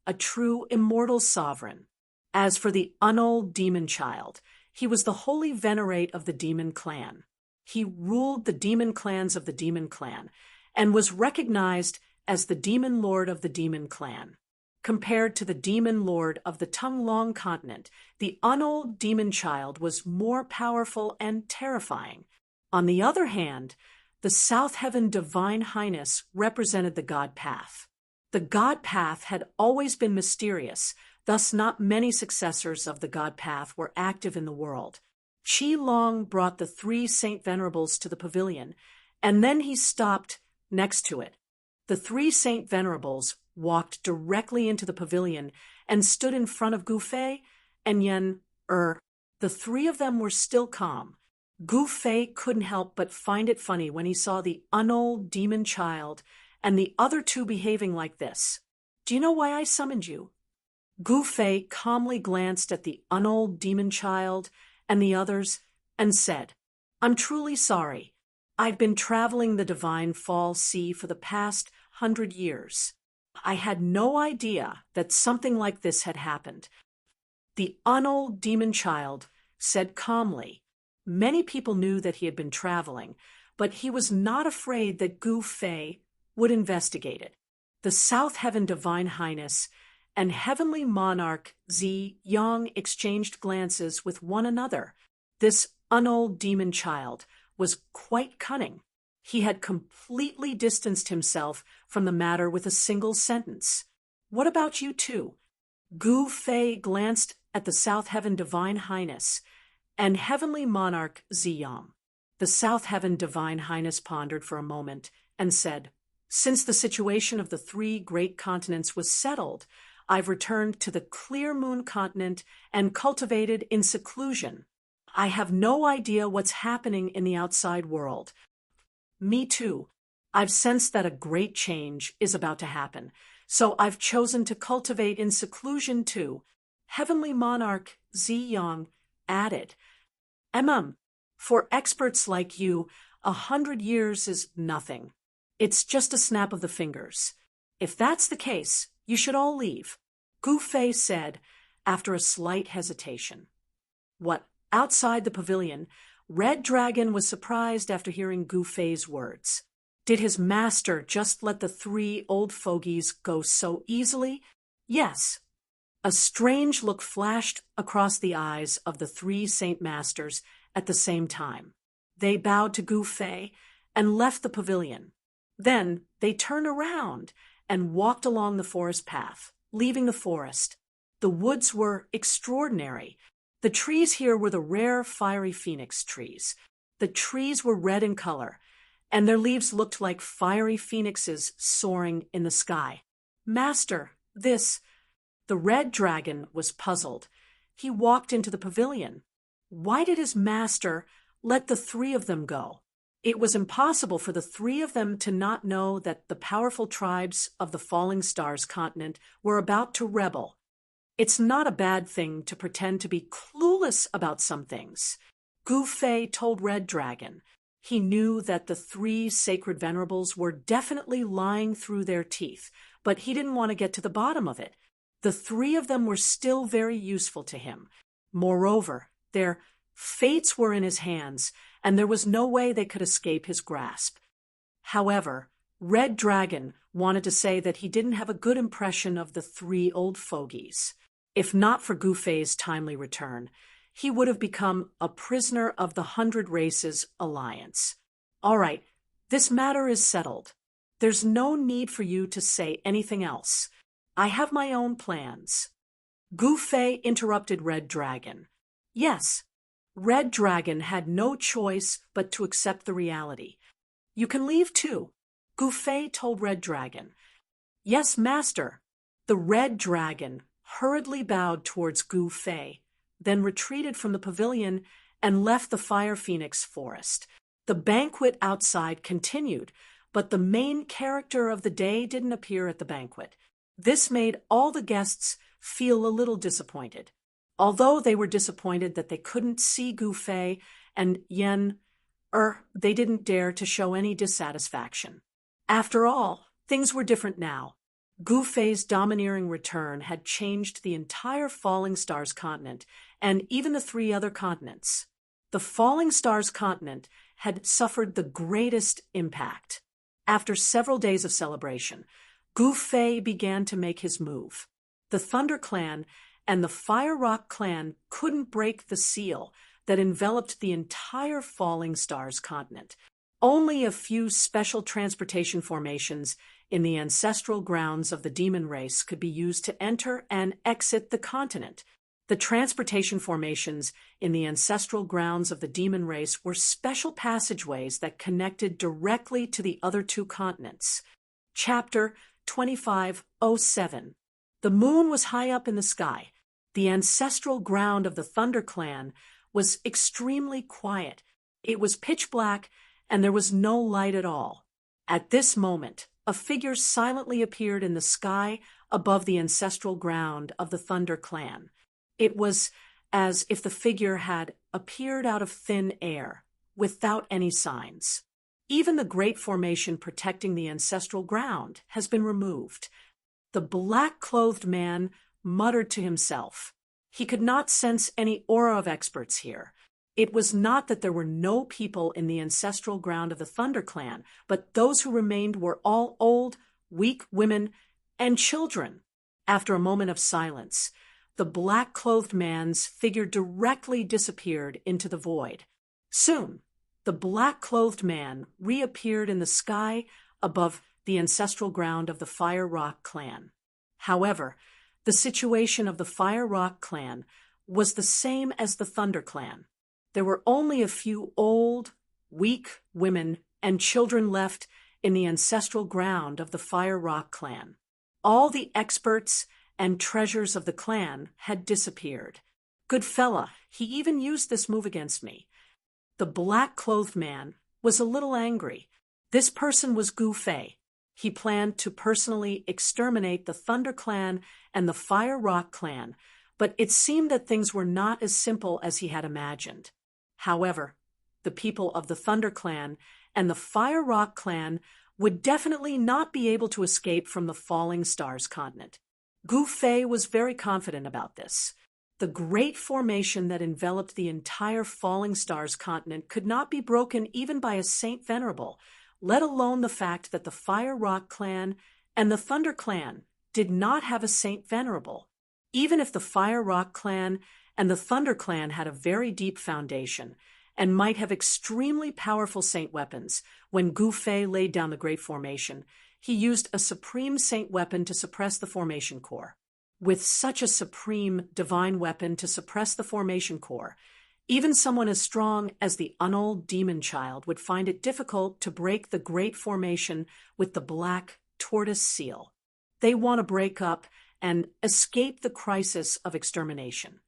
Speaker 1: a true immortal sovereign. As for the unold demon child, he was the holy venerate of the demon clan. He ruled the demon clans of the demon clan and was recognized as the demon lord of the demon clan. Compared to the demon lord of the Tonglong continent, the unold demon child was more powerful and terrifying. On the other hand, the South Heaven Divine Highness represented the God Path. The God Path had always been mysterious, thus not many successors of the God Path were active in the world. Qi Long brought the three Saint Venerables to the pavilion, and then he stopped next to it. The three Saint Venerables walked directly into the pavilion and stood in front of Gu Fei and Yen. The three of them were still calm. Gu Fei couldn't help but find it funny when he saw the unold demon child and the other two behaving like this. Do you know why I summoned you? Gu Fei calmly glanced at the unold demon child and the others and said, I'm truly sorry. I've been traveling the Divine Fall Sea for the past 100 years. I had no idea that something like this had happened. The unold demon child said calmly. Many people knew that he had been traveling, but he was not afraid that Gu Fei would investigate it. The South Heaven Divine Highness and Heavenly Monarch Zi Yang exchanged glances with one another. This unold demon child was quite cunning. He had completely distanced himself from the matter with a single sentence. What about you two? Gu Fei glanced at the South Heaven Divine Highness and Heavenly Monarch Ziyang. The South Heaven Divine Highness pondered for a moment and said, Since the situation of the three great continents was settled, I've returned to the Clear Moon continent and cultivated in seclusion. I have no idea what's happening in the outside world. Me too. I've sensed that a great change is about to happen, so I've chosen to cultivate in seclusion too. Heavenly Monarch Ziyang added, for experts like you, 100 years is nothing. It's just a snap of the fingers. If that's the case, you should all leave, Gu Fei said after a slight hesitation. What? Outside the pavilion, Red Dragon was surprised after hearing Gu Fei's words. Did his master just let the three old fogies go so easily? Yes. A strange look flashed across the eyes of the three Saint Masters at the same time. They bowed to Gu Fei and left the pavilion. Then they turned around and walked along the forest path, leaving the forest. The woods were extraordinary. The trees here were the rare fiery phoenix trees. The trees were red in color, and their leaves looked like fiery phoenixes soaring in the sky. Master, the Red Dragon was puzzled. He walked into the pavilion. Why did his master let the three of them go? It was impossible for the three of them to not know that the powerful tribes of the Falling Stars continent were about to rebel. It's not a bad thing to pretend to be clueless about some things. Gu Fei told Red Dragon. He knew that the three sacred venerables were definitely lying through their teeth, but he didn't want to get to the bottom of it. The three of them were still very useful to him. Moreover, their fates were in his hands, and there was no way they could escape his grasp. However, Red Dragon wanted to say that he didn't have a good impression of the three old fogies. If not for Gu Fei's timely return, he would have become a prisoner of the 100 Races Alliance. All right, this matter is settled. There's no need for you to say anything else. I have my own plans. Gu Fei interrupted Red Dragon. Yes, Red Dragon had no choice but to accept the reality. You can leave too, Gu Fei told Red Dragon. Yes, Master. The Red Dragon hurriedly bowed towards Gu Fei, then retreated from the pavilion and left the Fire Phoenix forest. The banquet outside continued, but the main character of the day didn't appear at the banquet. This made all the guests feel a little disappointed. Although they were disappointed that they couldn't see Gu Fei and they didn't dare to show any dissatisfaction. After all, things were different now. Gu Fei's domineering return had changed the entire Falling Stars continent and even the three other continents. The Falling Stars continent had suffered the greatest impact. After several days of celebration, Gu Fei began to make his move. The Thunder Clan and the Fire Rock Clan couldn't break the seal that enveloped the entire Falling Stars continent. Only a few special transportation formations in the ancestral grounds of the demon race could be used to enter and exit the continent. The transportation formations in the ancestral grounds of the demon race were special passageways that connected directly to the other two continents. Chapter 2507. The moon was high up in the sky. The ancestral ground of the Thunder Clan was extremely quiet. It was pitch black, and there was no light at all. At this moment, a figure silently appeared in the sky above the ancestral ground of the Thunder Clan. It was as if the figure had appeared out of thin air, without any signs. Even the great formation protecting the ancestral ground has been removed. The black-clothed man muttered to himself. He could not sense any aura of experts here. It was not that there were no people in the ancestral ground of the Thunder Clan, but those who remained were all old, weak women, and children. After a moment of silence, the black-clothed man's figure directly disappeared into the void. Soon, the black-clothed man reappeared in the sky above the ancestral ground of the Fire Rock clan. However, the situation of the Fire Rock clan was the same as the Thunder Clan. There were only a few old, weak women and children left in the ancestral ground of the Fire Rock clan. All the experts and treasures of the clan had disappeared. Good fella, he even used this move against me. The black-clothed man was a little angry. This person was Gu Fei. He planned to personally exterminate the Thunder Clan and the Fire Rock clan, but it seemed that things were not as simple as he had imagined. However, the people of the Thunder Clan and the Fire Rock clan would definitely not be able to escape from the Falling Stars continent. Gu Fei was very confident about this. The great formation that enveloped the entire Falling Stars continent could not be broken even by a Saint Venerable, let alone the fact that the Fire Rock clan and the Thunder Clan did not have a Saint Venerable. Even if the Fire Rock clan and the Thunder Clan had a very deep foundation and might have extremely powerful saint weapons, when Gu Fei laid down the Great Formation, he used a supreme saint weapon to suppress the formation core. With such a supreme divine weapon to suppress the formation core, even someone as strong as the Unold Demon Child would find it difficult to break the Great Formation with the Black Tortoise Seal. They want to break up and escape the crisis of extermination.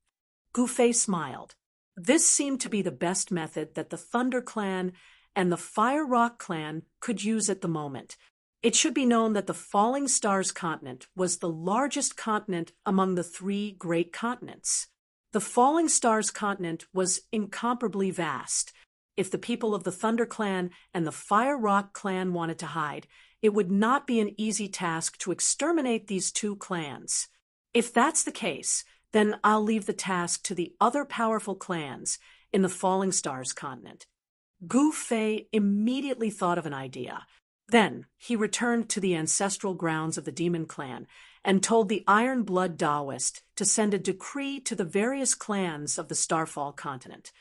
Speaker 1: Gu Fei smiled. This seemed to be the best method that the Thunder Clan and the Fire Rock clan could use at the moment. It should be known that the Falling Stars continent was the largest continent among the three great continents. The Falling Stars continent was incomparably vast. If the people of the Thunder Clan and the Fire Rock clan wanted to hide, it would not be an easy task to exterminate these two clans. If that's the case, then I'll leave the task to the other powerful clans in the Falling Stars continent. Gu Fei immediately thought of an idea. Then he returned to the ancestral grounds of the Demon Clan and told the Iron Blood Taoist to send a decree to the various clans of the Starfall continent.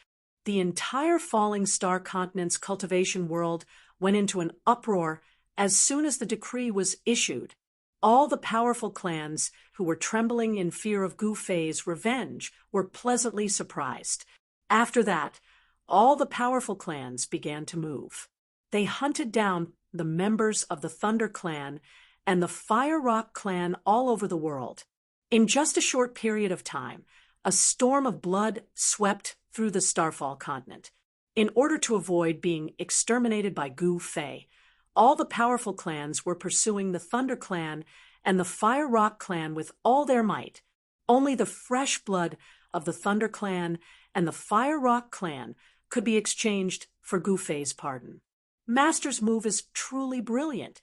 Speaker 1: The entire Falling Star continent's cultivation world went into an uproar as soon as the decree was issued. All the powerful clans who were trembling in fear of Gu Fei's revenge were pleasantly surprised. After that, all the powerful clans began to move. They hunted down the members of the Thunder Clan and the Fire Rock clan all over the world. In just a short period of time, a storm of blood swept through the Starfall continent. In order to avoid being exterminated by Gu Fei, all the powerful clans were pursuing the Thunder Clan and the Fire Rock clan with all their might. Only the fresh blood of the Thunder Clan and the Fire Rock clan could be exchanged for Gu Fei's pardon. Master's move is truly brilliant.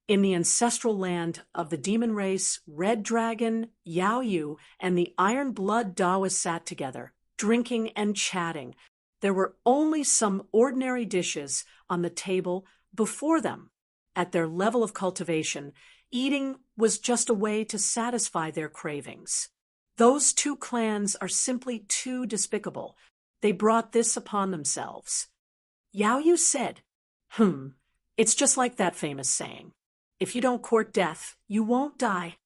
Speaker 1: In the ancestral land of the demon race, Red Dragon, Yao Yu, and the Iron Blood Taoist sat together, drinking and chatting. There were only some ordinary dishes on the table before them. At their level of cultivation, eating was just a way to satisfy their cravings. Those two clans are simply too despicable. They brought this upon themselves. Yao Yu said, it's just like that famous saying. If you don't court death, you won't die.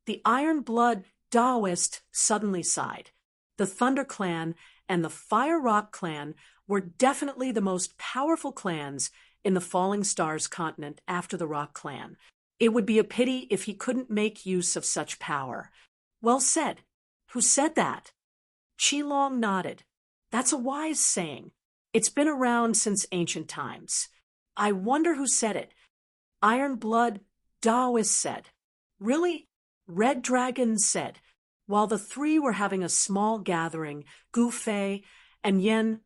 Speaker 1: The Iron Blood Taoist suddenly sighed. The Thunder Clan and the Fire Rock clan were definitely the most powerful clans in the Falling Stars continent after the Rock clan. It would be a pity if he couldn't make use of such power. Well said. Who said that? Qilong nodded. That's a wise saying. It's been around since ancient times. I wonder who said it. Iron Blood Taoist said. Really? Red Dragon said. While the three were having a small gathering, Gu Fei and Yen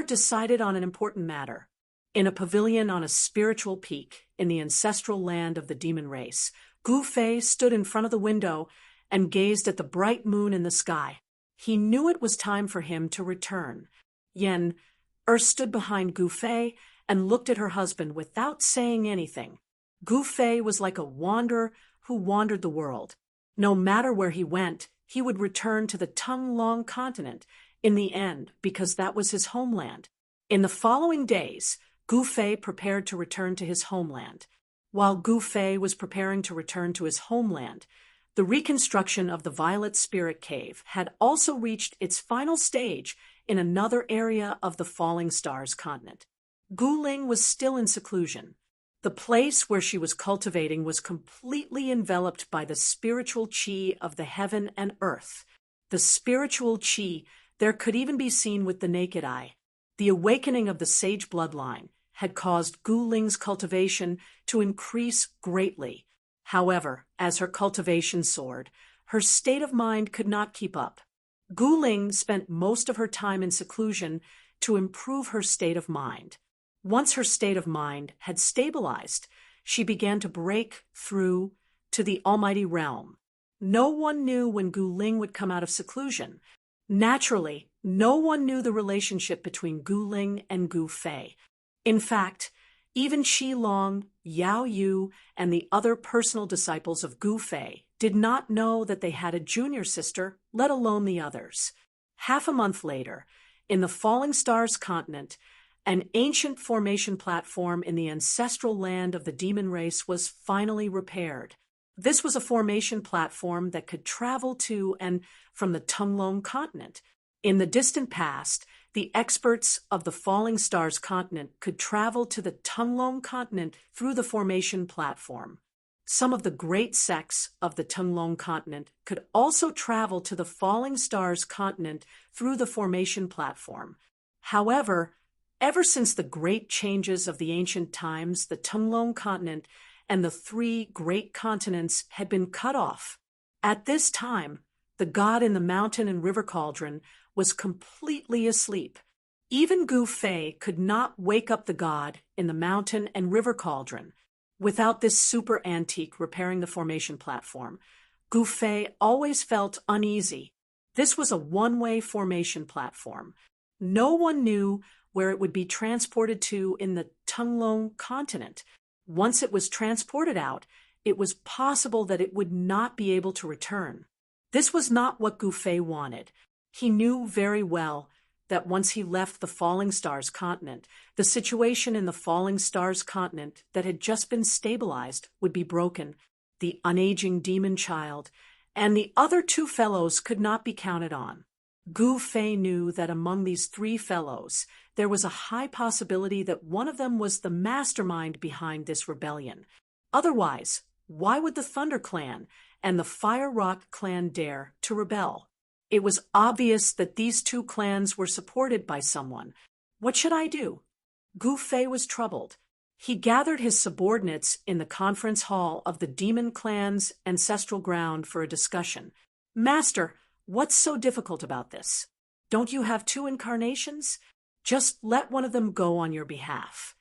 Speaker 1: decided on an important matter. In a pavilion on a spiritual peak in the ancestral land of the demon race, Gu Fei stood in front of the window and gazed at the bright moon in the sky. He knew it was time for him to return. Yen stood behind Gu Fei and looked at her husband without saying anything. Gu Fei was like a wanderer who wandered the world. No matter where he went, he would return to the Tonglong continent in the end because that was his homeland. In the following days, Gu Fei prepared to return to his homeland. While Gu Fei was preparing to return to his homeland, the reconstruction of the Violet Spirit Cave had also reached its final stage in another area of the Falling Stars continent. Gu Ling was still in seclusion. The place where she was cultivating was completely enveloped by the spiritual qi of the heaven and earth. The spiritual qi there could even be seen with the naked eye. The awakening of the sage bloodline had caused Gu Ling's cultivation to increase greatly. However, as her cultivation soared, her state of mind could not keep up. Gu Ling spent most of her time in seclusion to improve her state of mind. Once her state of mind had stabilized, she began to break through to the almighty realm. No one knew when Gu Ling would come out of seclusion. Naturally, no one knew the relationship between Gu Ling and Gu Fei. In fact, even Shi Long, Yao Yu, and the other personal disciples of Gu Fei did not know that they had a junior sister, let alone the others. Half a month later, in the Falling Stars continent, an ancient formation platform in the ancestral land of the demon race was finally repaired. This was a formation platform that could travel to and from the Tonglong continent. In the distant past, the experts of the Falling Stars continent could travel to the Tonglong continent through the formation platform. Some of the great sects of the Tonglong continent could also travel to the Falling Stars continent through the formation platform. However, ever since the great changes of the ancient times, the Tonglong continent and the three great continents had been cut off. At this time, the god in the mountain and river cauldron was completely asleep. Even Gu Fei could not wake up the god in the mountain and river cauldron. Without this super antique repairing the formation platform, Gu Fei always felt uneasy. This was a one-way formation platform. No one knew where it would be transported to in the Tonglong continent. Once it was transported out, it was possible that it would not be able to return. This was not what Gu Fei wanted. He knew very well that once he left the Falling Stars continent, the situation in the Falling Stars continent that had just been stabilized would be broken. The unaging demon child and the other two fellows could not be counted on. Gu Fei knew that among these three fellows, there was a high possibility that one of them was the mastermind behind this rebellion. Otherwise, why would the Thunder Clan and the Fire Rock Clan dare to rebel? It was obvious that these two clans were supported by someone. What should I do? Gu Fei was troubled. He gathered his subordinates in the conference hall of the Demon Clan's ancestral ground for a discussion. Master, what's so difficult about this? Don't you have two incarnations? Just let one of them go on your behalf.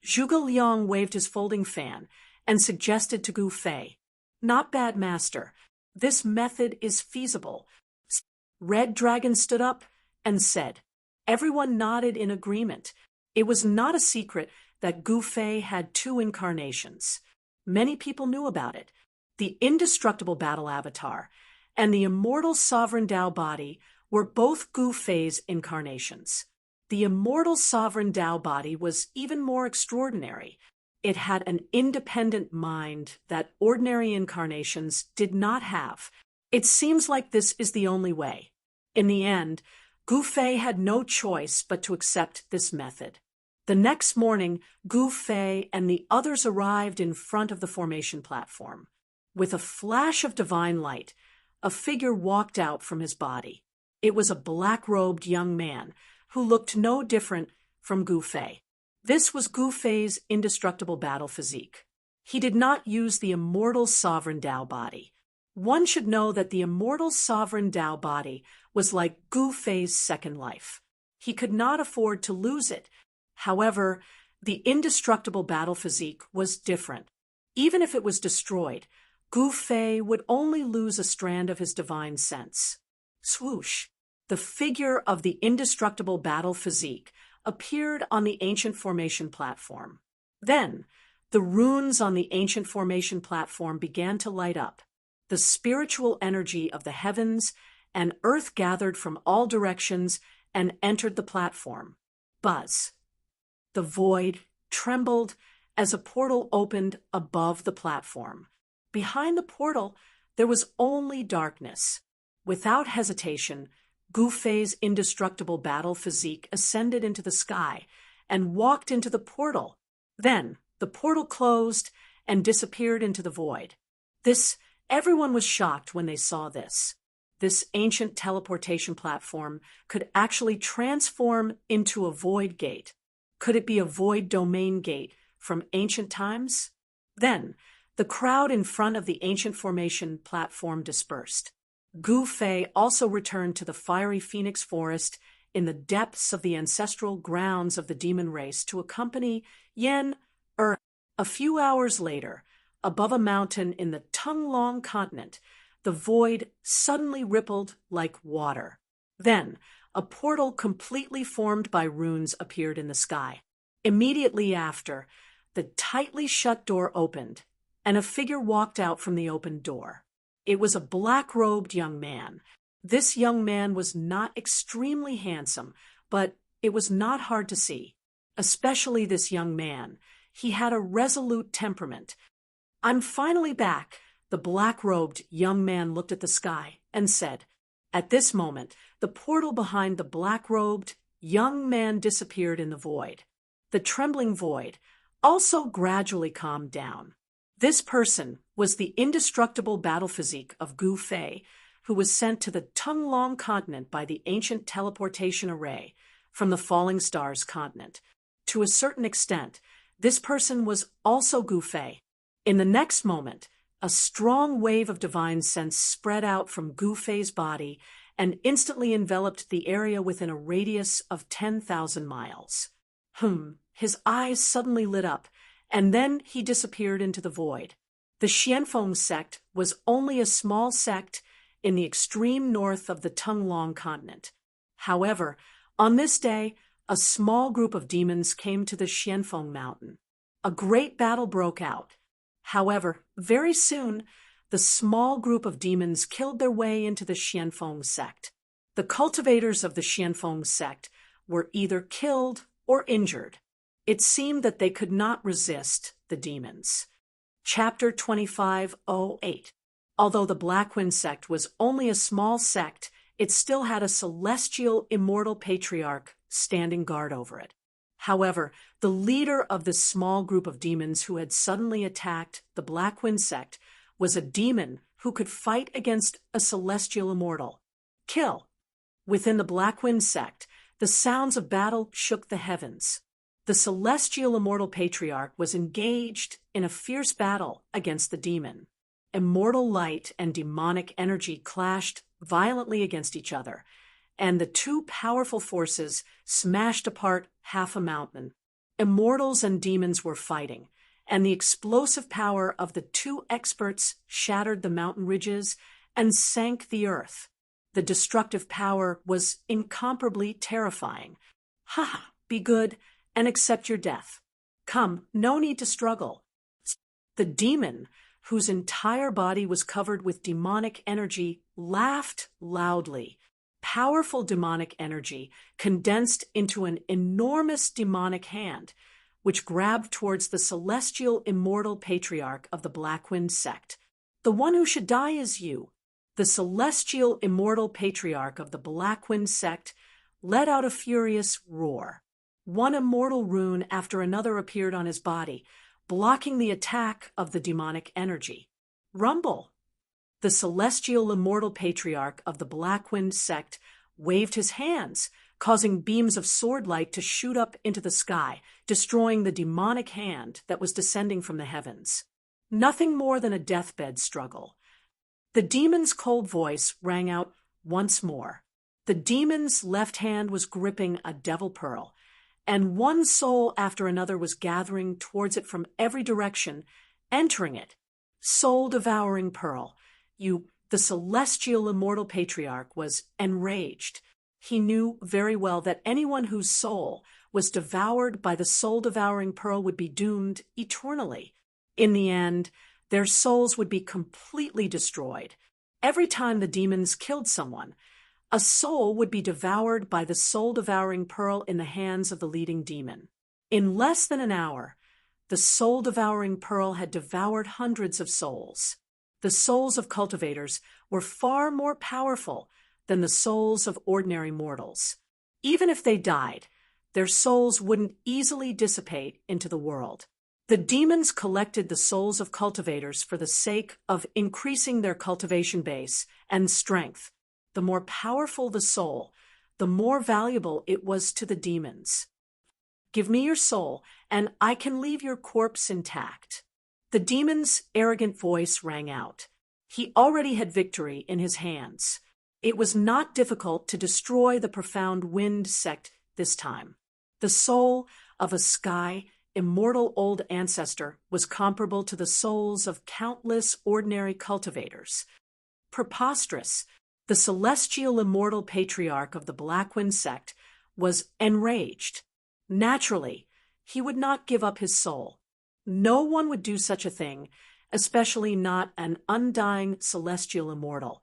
Speaker 1: Zhuge Liang waved his folding fan and suggested to Gu Fei, "Not bad, master. This method is feasible." Red Dragon stood up and said. Everyone nodded in agreement. It was not a secret that Gu Fei had two incarnations. Many people knew about it. The indestructible battle avatar and the immortal sovereign Tao body were both Gu Fei's incarnations. The immortal sovereign Tao body was even more extraordinary. It had an independent mind that ordinary incarnations did not have. It seems like this is the only way. In the end, Gu Fei had no choice but to accept this method. The next morning, Gu Fei and the others arrived in front of the formation platform. With a flash of divine light, a figure walked out from his body. It was a black-robed young man who looked no different from Gu Fei. This was Gu Fei's indestructible battle physique. He did not use the immortal sovereign Tao body. One should know that the immortal sovereign Tao body was like Gu Fei's second life. He could not afford to lose it. However, the indestructible battle physique was different. Even if it was destroyed, Gu Fei would only lose a strand of his divine sense. Swoosh! The figure of the indestructible battle physique appeared on the ancient formation platform. Then, the runes on the ancient formation platform began to light up. The spiritual energy of the heavens and earth gathered from all directions and entered the platform. Buzz. The void trembled as a portal opened above the platform. Behind the portal, there was only darkness. Without hesitation, Gu Fei's indestructible battle physique ascended into the sky and walked into the portal. Then, the portal closed and disappeared into the void. Everyone was shocked when they saw this. This ancient teleportation platform could actually transform into a void gate. Could it be a void domain gate from ancient times? Then, the crowd in front of the ancient formation platform dispersed. Gu Fei also returned to the fiery phoenix forest in the depths of the ancestral grounds of the demon race to accompany Yen-Er. A few hours later, above a mountain in the Tunglong continent, the void suddenly rippled like water. Then, a portal completely formed by runes appeared in the sky. Immediately after, the tightly shut door opened, and a figure walked out from the open door. It was a black-robed young man. This young man was not extremely handsome, but it was not hard to see. Especially this young man. He had a resolute temperament. "I'm finally back," the black-robed young man looked at the sky and said. At this moment, the portal behind the black-robed young man disappeared in the void. The trembling void also gradually calmed down. This person was the indestructible battle physique of Gu Fei, who was sent to the Tunglong continent by the ancient teleportation array from the Falling Stars continent. To a certain extent, this person was also Gu Fei. In the next moment, a strong wave of divine sense spread out from Gu Fei's body and instantly enveloped the area within a radius of 10,000 miles. His eyes suddenly lit up, and then he disappeared into the void. The Xianfeng sect was only a small sect in the extreme north of the Tunglong continent. However, on this day, a small group of demons came to the Xianfeng mountain. A great battle broke out. However, very soon, the small group of demons killed their way into the Xianfeng sect. The cultivators of the Xianfeng sect were either killed or injured. It seemed that they could not resist the demons. Chapter 2508. Although the Blackwind sect was only a small sect, it still had a celestial immortal patriarch standing guard over it. However, the leader of this small group of demons who had suddenly attacked the Blackwind sect was a demon who could fight against a celestial immortal. Kill. Within the Blackwind sect, the sounds of battle shook the heavens. The celestial immortal patriarch was engaged in a fierce battle against the demon. Immortal light and demonic energy clashed violently against each other, and the two powerful forces smashed apart half a mountain. Immortals and demons were fighting, and the explosive power of the two experts shattered the mountain ridges and sank the earth. The destructive power was incomparably terrifying. Ha! Be good and accept your death. Come, no need to struggle. The demon, whose entire body was covered with demonic energy, laughed loudly. Powerful demonic energy condensed into an enormous demonic hand, which grabbed towards the celestial immortal patriarch of the Blackwind sect. The one who should die is you. The celestial immortal patriarch of the Blackwind sect let out a furious roar. One immortal rune after another appeared on his body, blocking the attack of the demonic energy. Rumble! The celestial immortal patriarch of the Blackwind sect waved his hands, causing beams of sword light to shoot up into the sky, destroying the demonic hand that was descending from the heavens. Nothing more than a deathbed struggle. The demon's cold voice rang out once more. The demon's left hand was gripping a devil pearl, and one soul after another was gathering towards it from every direction, entering it. Soul-devouring pearl, the celestial immortal patriarch, was enraged. He knew very well that anyone whose soul was devoured by the soul-devouring pearl would be doomed eternally. In the end, their souls would be completely destroyed. Every time the demons killed someone, a soul would be devoured by the soul-devouring pearl in the hands of the leading demon. In less than an hour, the soul-devouring pearl had devoured hundreds of souls. The souls of cultivators were far more powerful than the souls of ordinary mortals. Even if they died, their souls wouldn't easily dissipate into the world. The demons collected the souls of cultivators for the sake of increasing their cultivation base and strength. The more powerful the soul, the more valuable it was to the demons. Give me your soul, and I can leave your corpse intact. The demon's arrogant voice rang out. He already had victory in his hands. It was not difficult to destroy the profound wind sect this time. The soul of a sky, immortal old ancestor was comparable to the souls of countless ordinary cultivators. Preposterous! The celestial immortal patriarch of the Blackwind sect was enraged. Naturally, he would not give up his soul. No one would do such a thing, especially not an undying celestial immortal.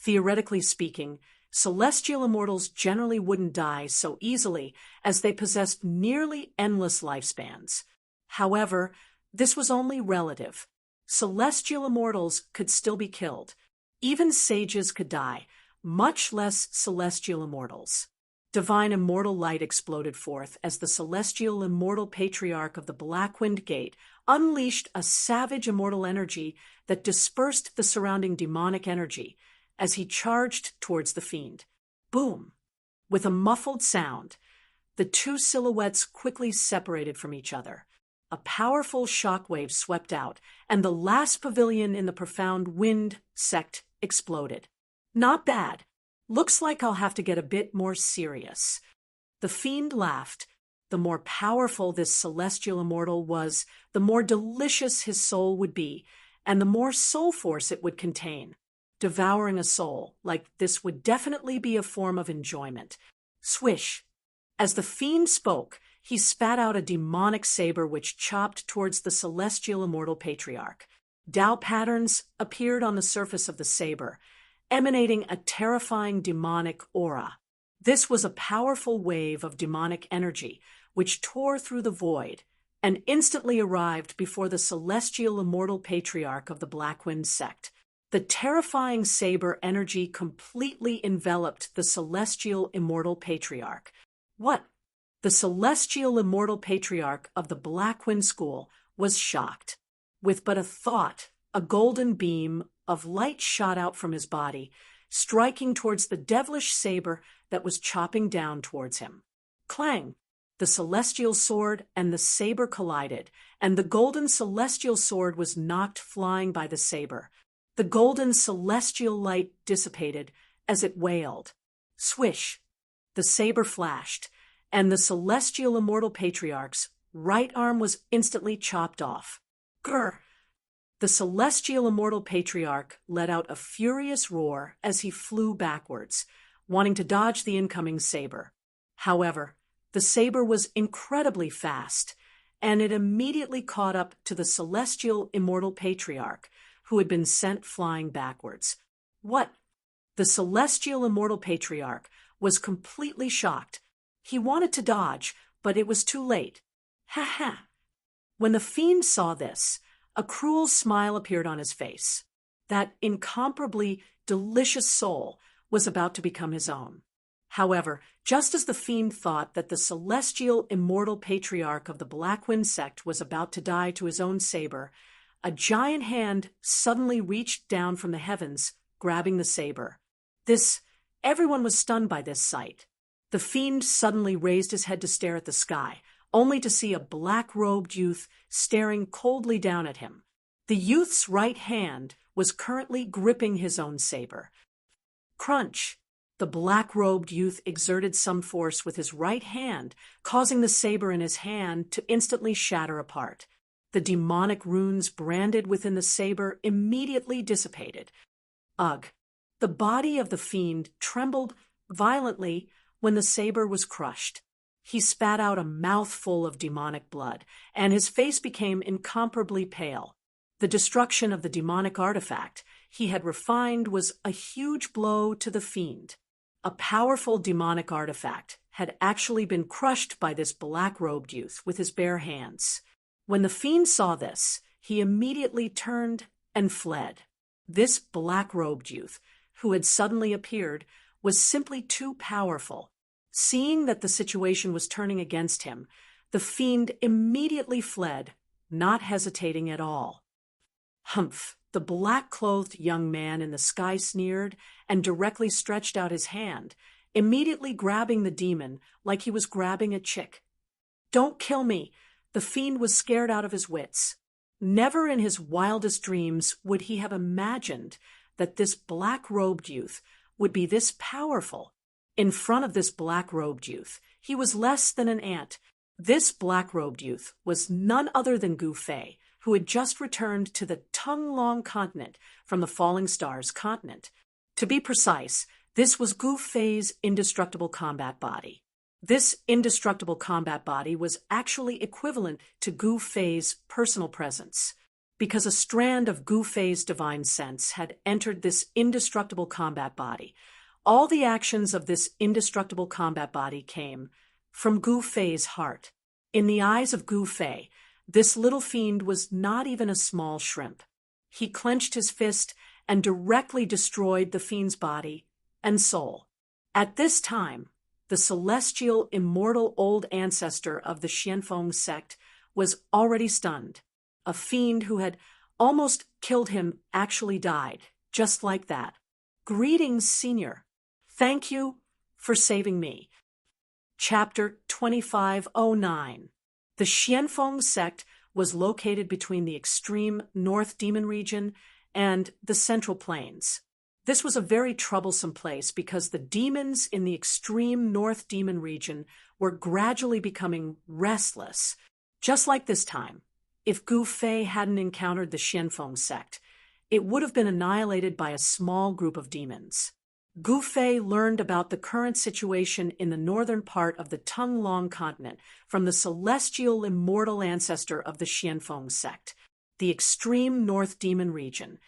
Speaker 1: Theoretically speaking, celestial immortals generally wouldn't die so easily as they possessed nearly endless lifespans. However, this was only relative. Celestial immortals could still be killed. Even sages could die, much less celestial immortals. Divine immortal light exploded forth as the celestial immortal patriarch of the Blackwind Gate unleashed a savage immortal energy that dispersed the surrounding demonic energy as he charged towards the fiend. Boom! With a muffled sound, the two silhouettes quickly separated from each other. A powerful shockwave swept out, and the last pavilion in the profound wind sect exploded. Not bad. Looks like I'll have to get a bit more serious. The fiend laughed. The more powerful this celestial immortal was, the more delicious his soul would be, and the more soul force it would contain. Devouring a soul like this would definitely be a form of enjoyment. Swish! As the fiend spoke, he spat out a demonic saber which chopped towards the celestial immortal patriarch. Tao patterns appeared on the surface of the saber, emanating a terrifying demonic aura. This was a powerful wave of demonic energy which tore through the void and instantly arrived before the celestial immortal patriarch of the Blackwind sect. The terrifying saber energy completely enveloped the celestial immortal patriarch. What? The celestial immortal patriarch of the Blackwind school was shocked. With but a thought, a golden beam of light shot out from his body, striking towards the devilish saber that was chopping down towards him. Clang! The celestial sword and the saber collided, and the golden celestial sword was knocked flying by the saber. The golden celestial light dissipated as it wailed. Swish! The saber flashed, and the celestial immortal patriarch's right arm was instantly chopped off. Grr! The celestial immortal patriarch let out a furious roar as he flew backwards, wanting to dodge the incoming saber. However, the saber was incredibly fast, and it immediately caught up to the celestial immortal patriarch, who had been sent flying backwards. What? The celestial immortal patriarch was completely shocked. He wanted to dodge, but it was too late. Ha ha! When the fiend saw this, a cruel smile appeared on his face. That incomparably delicious soul was about to become his own. However, just as the fiend thought that the celestial immortal patriarch of the Blackwind sect was about to die to his own saber, a giant hand suddenly reached down from the heavens, grabbing the saber. Everyone was stunned by this sight. The fiend suddenly raised his head to stare at the sky, only to see a black-robed youth staring coldly down at him. The youth's right hand was currently gripping his own saber. Crunch! The black-robed youth exerted some force with his right hand, causing the saber in his hand to instantly shatter apart. The demonic runes branded within the saber immediately dissipated. Ugh! The body of the fiend trembled violently when the saber was crushed. He spat out a mouthful of demonic blood, and his face became incomparably pale. The destruction of the demonic artifact he had refined was a huge blow to the fiend. A powerful demonic artifact had actually been crushed by this black-robed youth with his bare hands. When the fiend saw this, he immediately turned and fled. This black-robed youth, who had suddenly appeared, was simply too powerful. Seeing that the situation was turning against him, the fiend immediately fled, not hesitating at all. Humph! The black-clothed young man in the sky sneered and directly stretched out his hand, immediately grabbing the demon like he was grabbing a chick. "Don't kill me!" The fiend was scared out of his wits. Never in his wildest dreams would he have imagined that this black-robed youth would be this powerful. In front of this black-robed youth, he was less than an ant. This black-robed youth was none other than Gu Fei, who had just returned to the Tongue-Long continent from the Falling Stars continent. To be precise, this was Gu Fei's indestructible combat body. This indestructible combat body was actually equivalent to Gu Fei's personal presence. Because a strand of Gu Fei's divine sense had entered this indestructible combat body, all the actions of this indestructible combat body came from Gu Fei's heart. In the eyes of Gu Fei, this little fiend was not even a small shrimp. He clenched his fist and directly destroyed the fiend's body and soul. At this time, the celestial, immortal old ancestor of the Xianfeng sect was already stunned. A fiend who had almost killed him actually died, just like that. "Greetings, Senior. Thank you for saving me." Chapter 2509. The Xianfeng sect was located between the extreme North Demon region and the Central Plains. This was a very troublesome place because the demons in the extreme North Demon region were gradually becoming restless. Just like this time, if Gu Fei hadn't encountered the Xianfeng sect, it would have been annihilated by a small group of demons. Gu Fei learned about the current situation in the northern part of the Tongue-Long continent from the celestial immortal ancestor of the Xianfeng sect, the extreme North Demon region,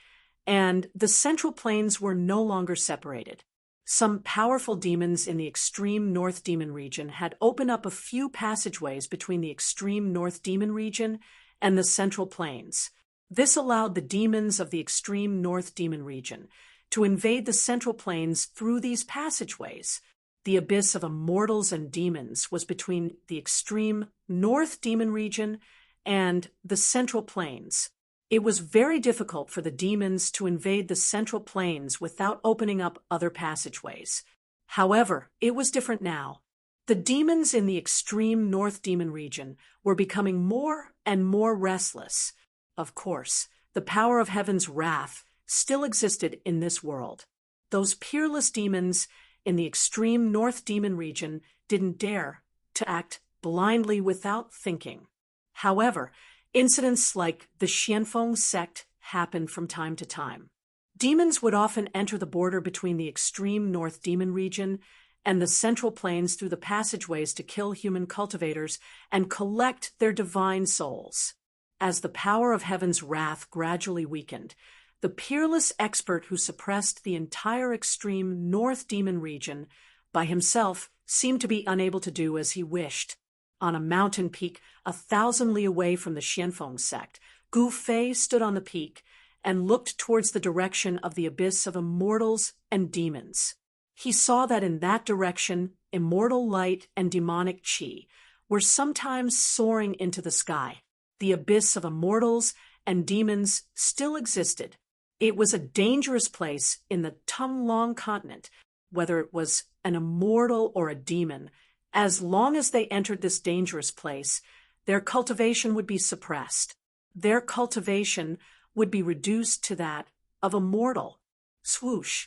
Speaker 1: and the Central Plains were no longer separated. Some powerful demons in the extreme North Demon region had opened up a few passageways between the extreme North Demon region and the Central Plains. This allowed the demons of the extreme North Demon region to invade the Central Plains through these passageways. The abyss of immortals and demons was between the extreme North Demon region and the Central Plains. It was very difficult for the demons to invade the Central Plains without opening up other passageways. However, it was different now. The demons in the extreme North Demon region were becoming more and more restless. Of course, the power of heaven's wrath still existed in this world. Those peerless demons in the extreme North Demon region didn't dare to act blindly without thinking. However, incidents like the Xianfeng sect happened from time to time. Demons would often enter the border between the extreme North Demon region and the Central Plains through the passageways to kill human cultivators and collect their divine souls. As the power of heaven's wrath gradually weakened, the peerless expert who suppressed the entire extreme North Demon region by himself seemed to be unable to do as he wished. On a mountain peak 1,000 li away from the Xianfeng sect, Gu Fei stood on the peak and looked towards the direction of the abyss of immortals and demons. He saw that in that direction, immortal light and demonic qi were sometimes soaring into the sky. The abyss of immortals and demons still existed. It was a dangerous place in the Tongue-Long continent, whether it was an immortal or a demon, as long as they entered this dangerous place, their cultivation would be suppressed. Their cultivation would be reduced to that of a mortal. Swoosh!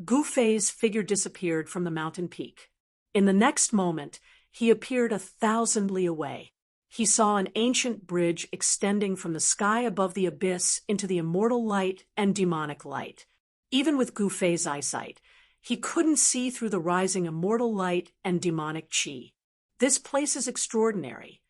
Speaker 1: Gu Fei's figure disappeared from the mountain peak. In the next moment, he appeared 1,000 li away. He saw an ancient bridge extending from the sky above the abyss into the immortal light and demonic light. Even with Gu Fei's eyesight, he couldn't see through the rising immortal light and demonic qi. This place is extraordinary.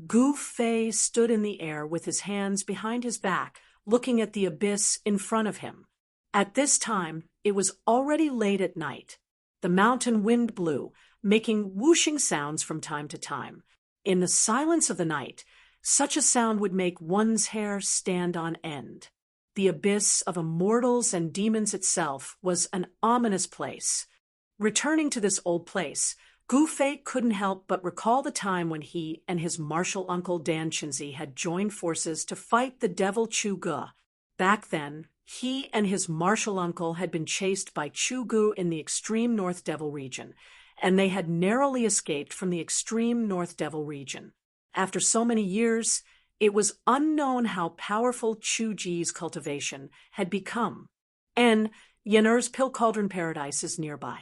Speaker 1: Gu Fei stood in the air with his hands behind his back, looking at the abyss in front of him. At this time, it was already late at night. The mountain wind blew, making whooshing sounds from time to time. In the silence of the night, such a sound would make one's hair stand on end. The abyss of immortals and demons itself was an ominous place. Returning to this old place, Gu Fei couldn't help but recall the time when he and his martial uncle Dan Chinzi had joined forces to fight the devil Chu Ge. Back then, he and his martial uncle had been chased by Chu Ge in the extreme North Devil region, and they had narrowly escaped from the extreme North Devil region. After so many years, it was unknown how powerful Chu Ji's cultivation had become. And Yen'er's Pill Cauldron Paradise is nearby.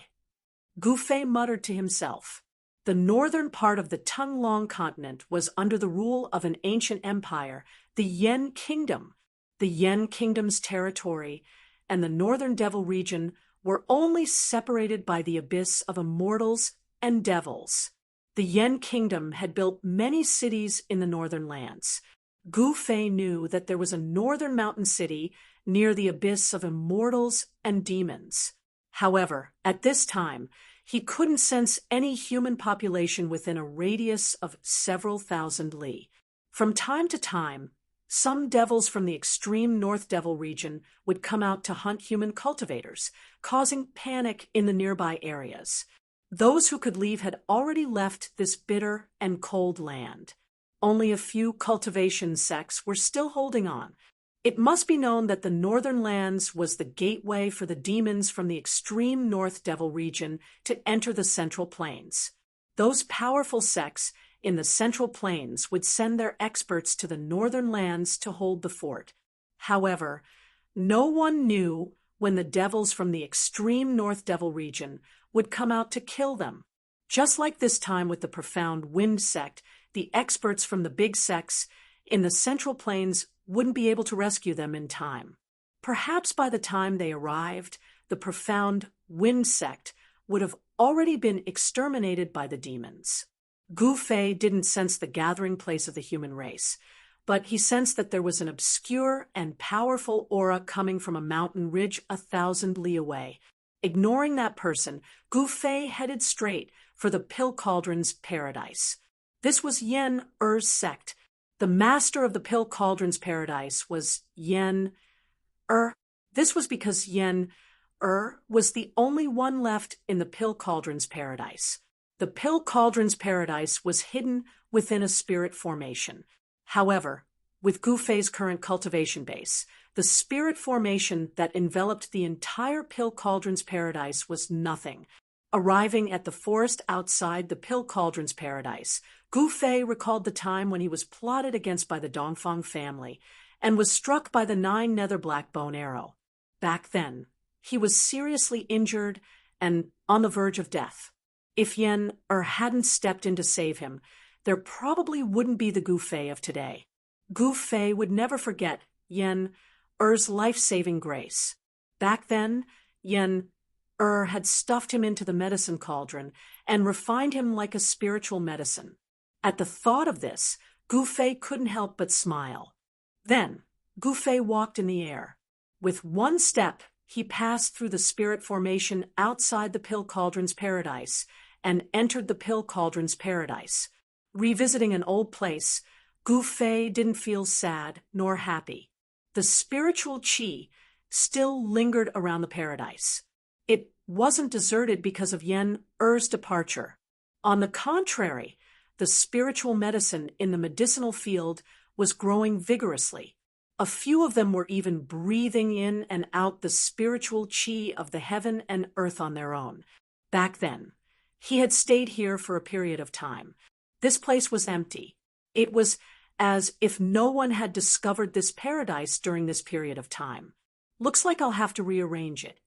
Speaker 1: Gu Fei muttered to himself. The northern part of the Tonglong continent was under the rule of an ancient empire, the Yen Kingdom. The Yen Kingdom's territory and the Northern Devil region were only separated by the abyss of immortals and devils. The Yen Kingdom had built many cities in the northern lands. Gu Fei knew that there was a northern mountain city near the abyss of immortals and demons. However, at this time, he couldn't sense any human population within a radius of several thousand li. From time to time, some devils from the extreme North Devil region would come out to hunt human cultivators, causing panic in the nearby areas. Those who could leave had already left this bitter and cold land. Only a few cultivation sects were still holding on. It must be known that the northern lands was the gateway for the demons from the extreme North Devil region to enter the Central Plains. Those powerful sects in the Central Plains would send their experts to the northern lands to hold the fort. However, no one knew when the devils from the extreme North Devil region would come out to kill them. Just like this time with the profound Wind sect, the experts from the big sects in the Central Plains wouldn't be able to rescue them in time. Perhaps by the time they arrived, the profound Wind sect would have already been exterminated by the demons. Gu Fei didn't sense the gathering place of the human race, but he sensed that there was an obscure and powerful aura coming from a mountain ridge 1,000 li away. Ignoring that person, Gu Fei headed straight for the Pill Cauldron's paradise. This was Yen'er's sect. The master of the Pill Cauldron's paradise was Yen'er. This was because Yen'er was the only one left in the Pill Cauldron's paradise. The Pill Cauldron's paradise was hidden within a spirit formation. However, with Gu Fei's current cultivation base, the spirit formation that enveloped the entire Pill Cauldron's paradise was nothing. Arriving at the forest outside the Pill Cauldron's paradise, Gu Fei recalled the time when he was plotted against by the Dongfang family and was struck by the 9 nether black bone arrow. Back then, he was seriously injured and on the verge of death. If Yen'er hadn't stepped in to save him, there probably wouldn't be the Gu Fei of today. Gu Fei would never forget Yen'er's life-saving grace. Back then, Yen'er had stuffed him into the medicine cauldron and refined him like a spiritual medicine. At the thought of this, Gu Fei couldn't help but smile. Then, Gu Fei walked in the air. With one step, he passed through the spirit formation outside the Pill Cauldron's paradise and entered the Pill Cauldron's paradise. Revisiting an old place, Gu Fei didn't feel sad nor happy. The spiritual qi still lingered around the paradise. It wasn't deserted because of Yen'er's departure. On the contrary, the spiritual medicine in the medicinal field was growing vigorously. A few of them were even breathing in and out the spiritual qi of the heaven and earth on their own. Back then, he had stayed here for a period of time. This place was empty. It was as if no one had discovered this paradise during this period of time. Looks like I'll have to rearrange it.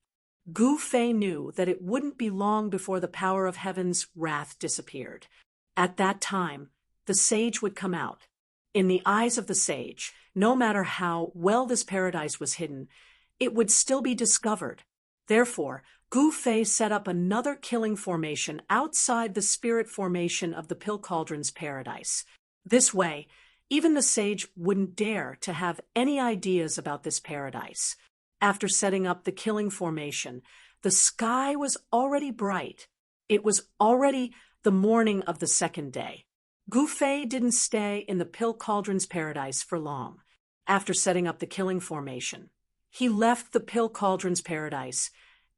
Speaker 1: Gu Fei knew that it wouldn't be long before the power of heaven's wrath disappeared. At that time, the sage would come out. In the eyes of the sage, no matter how well this paradise was hidden, it would still be discovered. Therefore, Gu Fei set up another killing formation outside the spirit formation of the Pill Cauldron's paradise. This way, even the sage wouldn't dare to have any ideas about this paradise. After setting up the killing formation, the sky was already bright. It was already the morning of the second day. Gu Fei didn't stay in the Pill Cauldron's paradise for long. After setting up the killing formation, he left the Pill Cauldron's paradise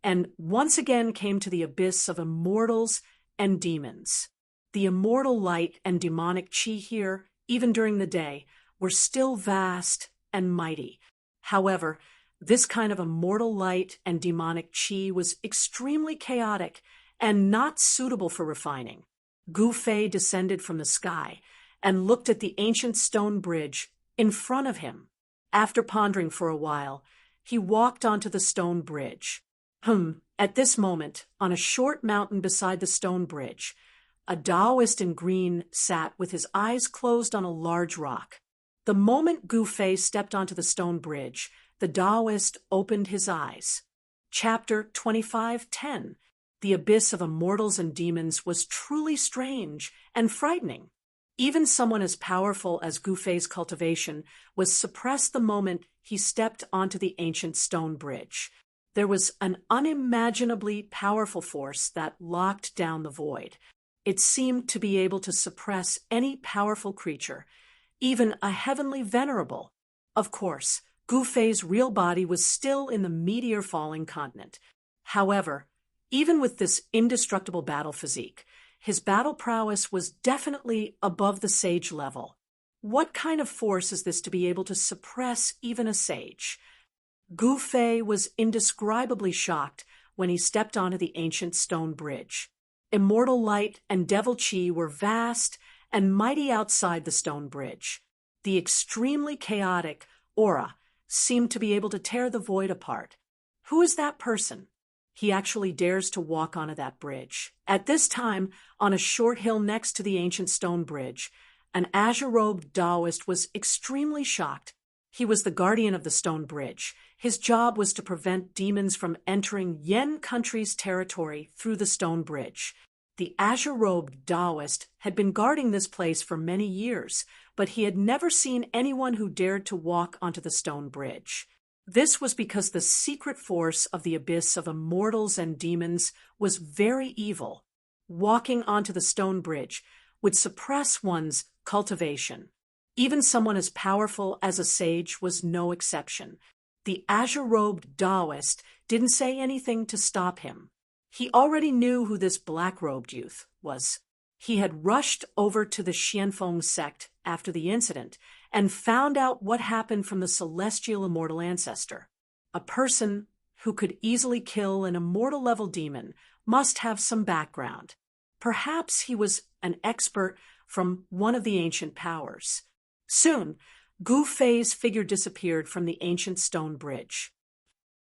Speaker 1: and once again came to the abyss of immortals and demons. The immortal light and demonic chi here, even during the day, were still vast and mighty. However, this kind of immortal light and demonic chi was extremely chaotic and not suitable for refining. Gu Fei descended from the sky and looked at the ancient stone bridge in front of him. After pondering for a while, he walked onto the stone bridge. At this moment, on a short mountain beside the stone bridge, a Taoist in green sat with his eyes closed on a large rock. The moment Gu Fei stepped onto the stone bridge, the Taoist opened his eyes. Chapter 25:10. The abyss of immortals and demons was truly strange and frightening. Even someone as powerful as Gu Fei's cultivation was suppressed the moment he stepped onto the ancient stone bridge. There was an unimaginably powerful force that locked down the void. It seemed to be able to suppress any powerful creature, even a heavenly venerable. Of course, Gu Fei's real body was still in the meteor-falling continent. However, even with this indestructible battle physique, his battle prowess was definitely above the sage level. What kind of force is this to be able to suppress even a sage? Gu Fei was indescribably shocked when he stepped onto the ancient stone bridge. Immortal light and devil chi were vast and mighty outside the stone bridge. The extremely chaotic aura seemed to be able to tear the void apart. Who is that person? He actually dares to walk onto that bridge. At this time, on a short hill next to the ancient stone bridge, an azure-robed Taoist was extremely shocked. He was the guardian of the stone bridge. His job was to prevent demons from entering Yen country's territory through the stone bridge. The azure-robed Taoist had been guarding this place for many years, but he had never seen anyone who dared to walk onto the stone bridge. This was because the secret force of the abyss of immortals and demons was very evil. Walking onto the stone bridge would suppress one's cultivation. Even someone as powerful as a sage was no exception. The azure-robed Taoist didn't say anything to stop him. He already knew who this black-robed youth was. He had rushed over to the Xianfeng sect after the incident and found out what happened from the celestial immortal ancestor. A person who could easily kill an immortal-level demon must have some background. Perhaps he was an expert from one of the ancient powers. Soon, Gu Fei's figure disappeared from the ancient stone bridge.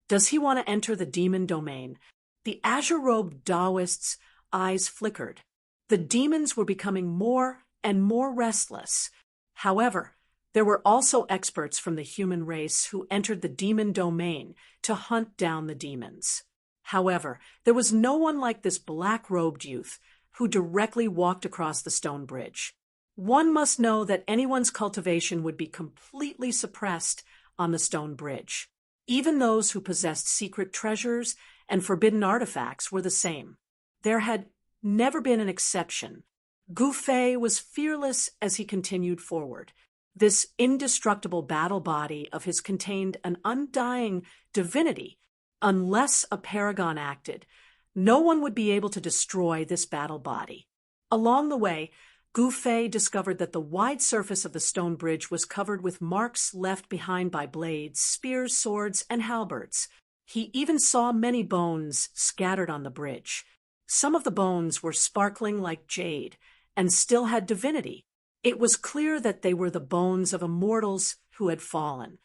Speaker 1: Does he want to enter the demon domain? The azure-robed Taoist's eyes flickered. The demons were becoming more and more restless. However, there were also experts from the human race who entered the demon domain to hunt down the demons. However, there was no one like this black-robed youth who directly walked across the stone bridge. One must know that anyone's cultivation would be completely suppressed on the stone bridge. Even those who possessed secret treasures and forbidden artifacts were the same. There had never been an exception. Gu Fei was fearless as he continued forward. This indestructible battle body of his contained an undying divinity. Unless a paragon acted, no one would be able to destroy this battle body. Along the way, Gu Fei discovered that the wide surface of the stone bridge was covered with marks left behind by blades, spears, swords, and halberds. He even saw many bones scattered on the bridge. Some of the bones were sparkling like jade and still had divinity. It was clear that they were the bones of immortals who had fallen.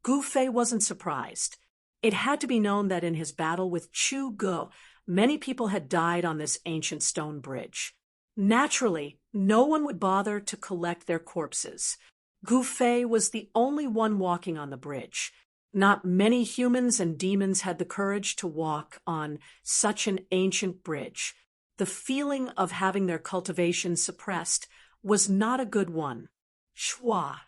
Speaker 1: Gu Fei wasn't surprised. It had to be known that in his battle with Chu Ge, many people had died on this ancient stone bridge. Naturally, no one would bother to collect their corpses. Gu Fei was the only one walking on the bridge. Not many humans and demons had the courage to walk on such an ancient bridge. The feeling of having their cultivation suppressed was not a good one. Shua!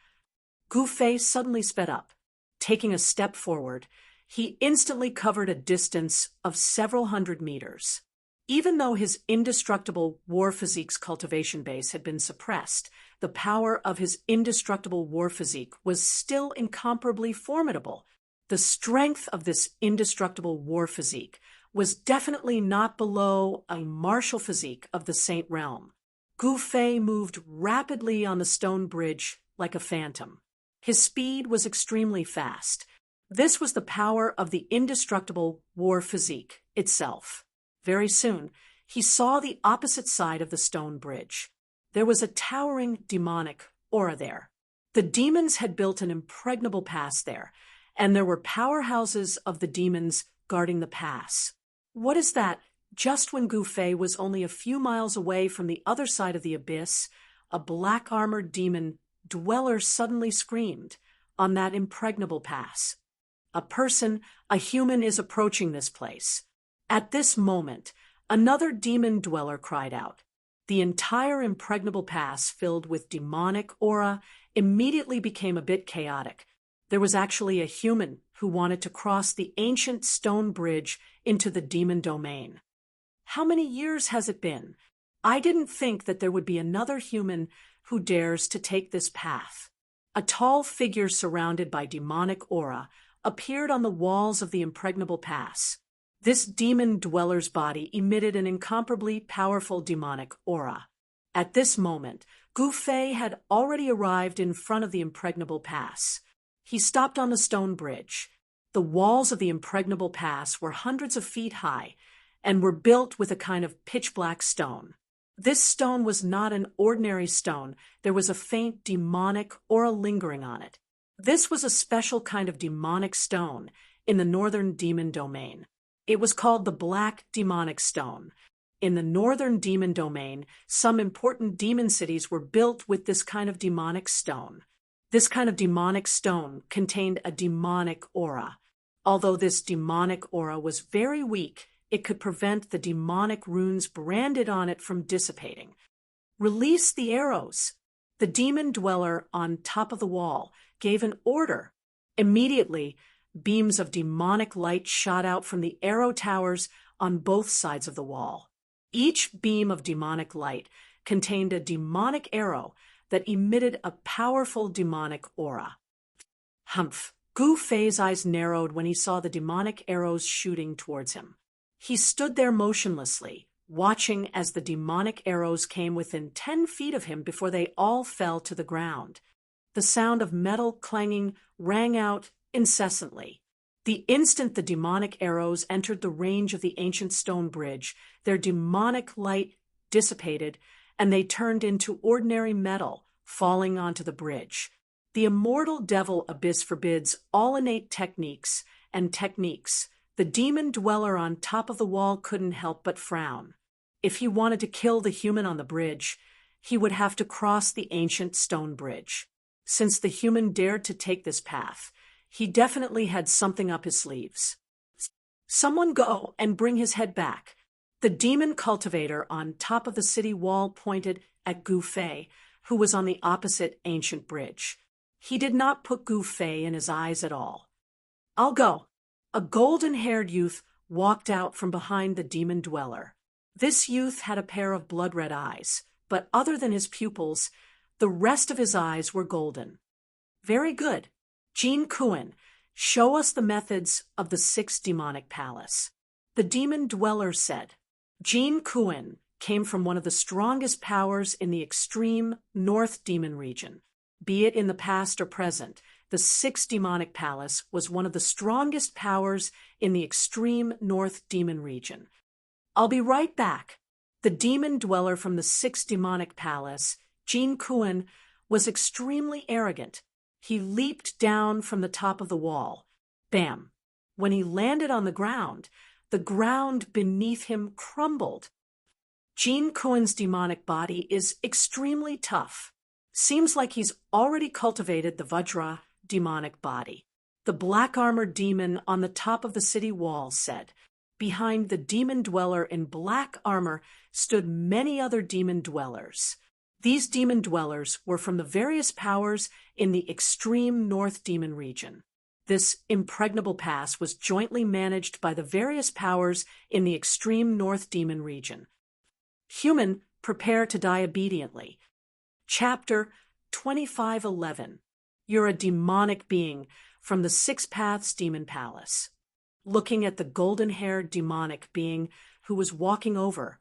Speaker 1: Gu Fei suddenly sped up. Taking a step forward, he instantly covered a distance of several hundred meters. Even though his indestructible war physique's cultivation base had been suppressed, the power of his indestructible war physique was still incomparably formidable. The strength of this indestructible war physique was definitely not below a martial physique of the Saint Realm. Gu Fei moved rapidly on the stone bridge like a phantom. His speed was extremely fast. This was the power of the indestructible war physique itself. Very soon, he saw the opposite side of the stone bridge. There was a towering demonic aura there. The demons had built an impregnable pass there, and there were powerhouses of the demons guarding the pass. What is that? Just when Gu Fei was only a few miles away from the other side of the abyss, a black-armored demon dweller suddenly screamed on that impregnable pass. A person, a human, is approaching this place. At this moment, another demon dweller cried out. The entire impregnable pass, filled with demonic aura, immediately became a bit chaotic. There was actually a human who wanted to cross the ancient stone bridge into the demon domain. How many years has it been? I didn't think that there would be another human who dares to take this path. A tall figure surrounded by demonic aura appeared on the walls of the impregnable pass. This demon dweller's body emitted an incomparably powerful demonic aura. At this moment, Gu Fei had already arrived in front of the impregnable pass. He stopped on the stone bridge. The walls of the impregnable pass were hundreds of feet high and were built with a kind of pitch-black stone. This stone was not an ordinary stone. There was a faint demonic aura lingering on it. This was a special kind of demonic stone in the northern demon domain. It was called the Black Demonic Stone. In the northern demon domain, some important demon cities were built with this kind of demonic stone. This kind of demonic stone contained a demonic aura. Although this demonic aura was very weak, it could prevent the demonic runes branded on it from dissipating. Release the arrows. The demon dweller on top of the wall gave an order. Immediately, beams of demonic light shot out from the arrow towers on both sides of the wall. Each beam of demonic light contained a demonic arrow that emitted a powerful demonic aura. Humph! Gu Fei's eyes narrowed when he saw the demonic arrows shooting towards him. He stood there motionlessly, watching as the demonic arrows came within 10 feet of him before they all fell to the ground. The sound of metal clanging rang out incessantly. The instant the demonic arrows entered the range of the ancient stone bridge, their demonic light dissipated, and they turned into ordinary metal, falling onto the bridge. The immortal devil abyss forbids all innate techniques and techniques. The demon dweller on top of the wall couldn't help but frown. If he wanted to kill the human on the bridge, he would have to cross the ancient stone bridge. Since the human dared to take this path, he definitely had something up his sleeves. Someone go and bring his head back. The demon cultivator on top of the city wall pointed at Gu Fei, who was on the opposite ancient bridge. He did not put Gu Fei in his eyes at all. I'll go. A golden-haired youth walked out from behind the demon dweller. This youth had a pair of blood-red eyes, but other than his pupils, the rest of his eyes were golden. Very good. Jean Kuan, show us the methods of the sixth demonic palace. The demon dweller said. Jean Kuan came from one of the strongest powers in the extreme North Demon region. Be it in the past or present, the sixth demonic palace was one of the strongest powers in the extreme North Demon region. I'll be right back. The demon dweller from the sixth demonic palace, Jin Kuan, was extremely arrogant. He leaped down from the top of the wall. Bam! When he landed on the ground beneath him crumbled. Jin Kuan's demonic body is extremely tough. Seems like he's already cultivated the Vajra demonic body. The black-armored demon on the top of the city wall said. Behind the demon dweller in black armor stood many other demon dwellers. These demon dwellers were from the various powers in the extreme North Demon region. This impregnable pass was jointly managed by the various powers in the extreme North Demon region. Human, prepare to die obediently. Chapter 2511. You're a demonic being from the Six Paths Demon Palace. Looking at the golden-haired demonic being who was walking over,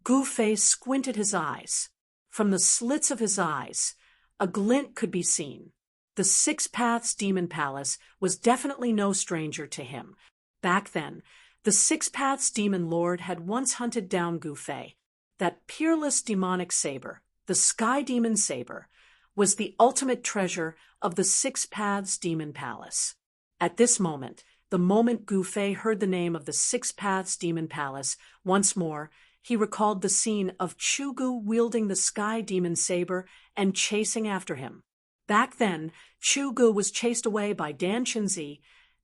Speaker 1: Gu Fei squinted his eyes. From the slits of his eyes, a glint could be seen. The Six Paths Demon Palace was definitely no stranger to him. Back then, the Six Paths Demon Lord had once hunted down Gu Fei. That peerless demonic saber, the Sky Demon Saber, was the ultimate treasure of the Six Paths Demon Palace. At this moment, the moment Gu Fei heard the name of the Six Paths Demon Palace, once more, he recalled the scene of Chu Gu wielding the Sky Demon Saber and chasing after him. Back then, Chu Gu was chased away by Dan Chenzi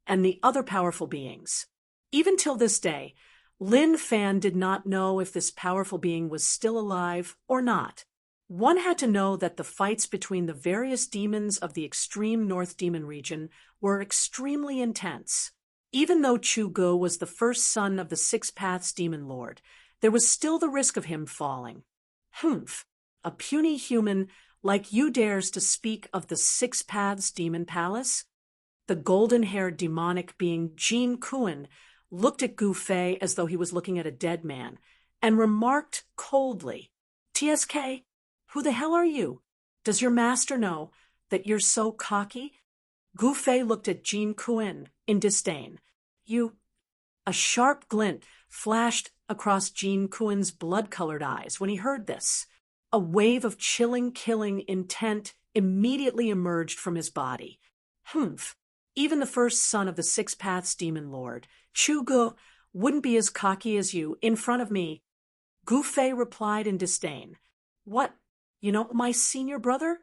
Speaker 1: and the other powerful beings. Even till this day, Lin Fan did not know if this powerful being was still alive or not. One had to know that the fights between the various demons of the extreme North Demon region were extremely intense. Even though Chu Gu was the first son of the Six Paths Demon Lord, there was still the risk of him falling. Humph! A puny human like you dares to speak of the Six Paths Demon Palace? The golden-haired demonic being Jin Kuan looked at Gu Fei as though he was looking at a dead man, and remarked coldly, "TSK, who the hell are you? Does your master know that you're so cocky?" Gu Fei looked at Jin Kuan in disdain. "You—" A sharp glint flashed across Jin Kuan's blood-colored eyes when he heard this. A wave of chilling, killing intent immediately emerged from his body. Humph! Even the first son of the Six Paths Demon Lord, Chu Gu, wouldn't be as cocky as you in front of me. Gu Fei replied in disdain. "What? You know, my senior brother?"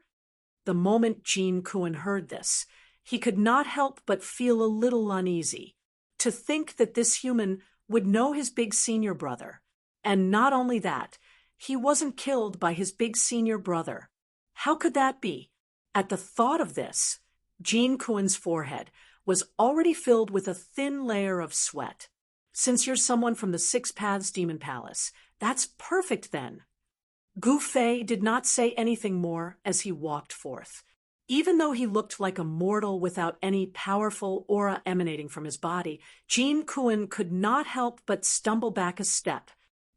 Speaker 1: The moment Jin Kuan heard this, he could not help but feel a little uneasy. To think that this human would know his big senior brother. And not only that, he wasn't killed by his big senior brother. How could that be? At the thought of this, Jin Kuan's forehead was already filled with a thin layer of sweat. "Since you're someone from the Six Paths Demon Palace, that's perfect then." Gu Fei did not say anything more as he walked forth. Even though he looked like a mortal without any powerful aura emanating from his body, Jin Kuan could not help but stumble back a step.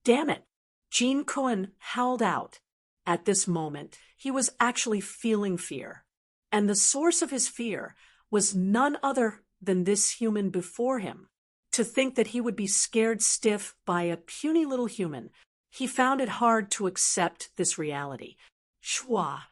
Speaker 1: Damn it! Jin Kuan howled out. At this moment, he was actually feeling fear. And the source of his fear was none other than this human before him. To think that he would be scared stiff by a puny little human, he found it hard to accept this reality. Shua!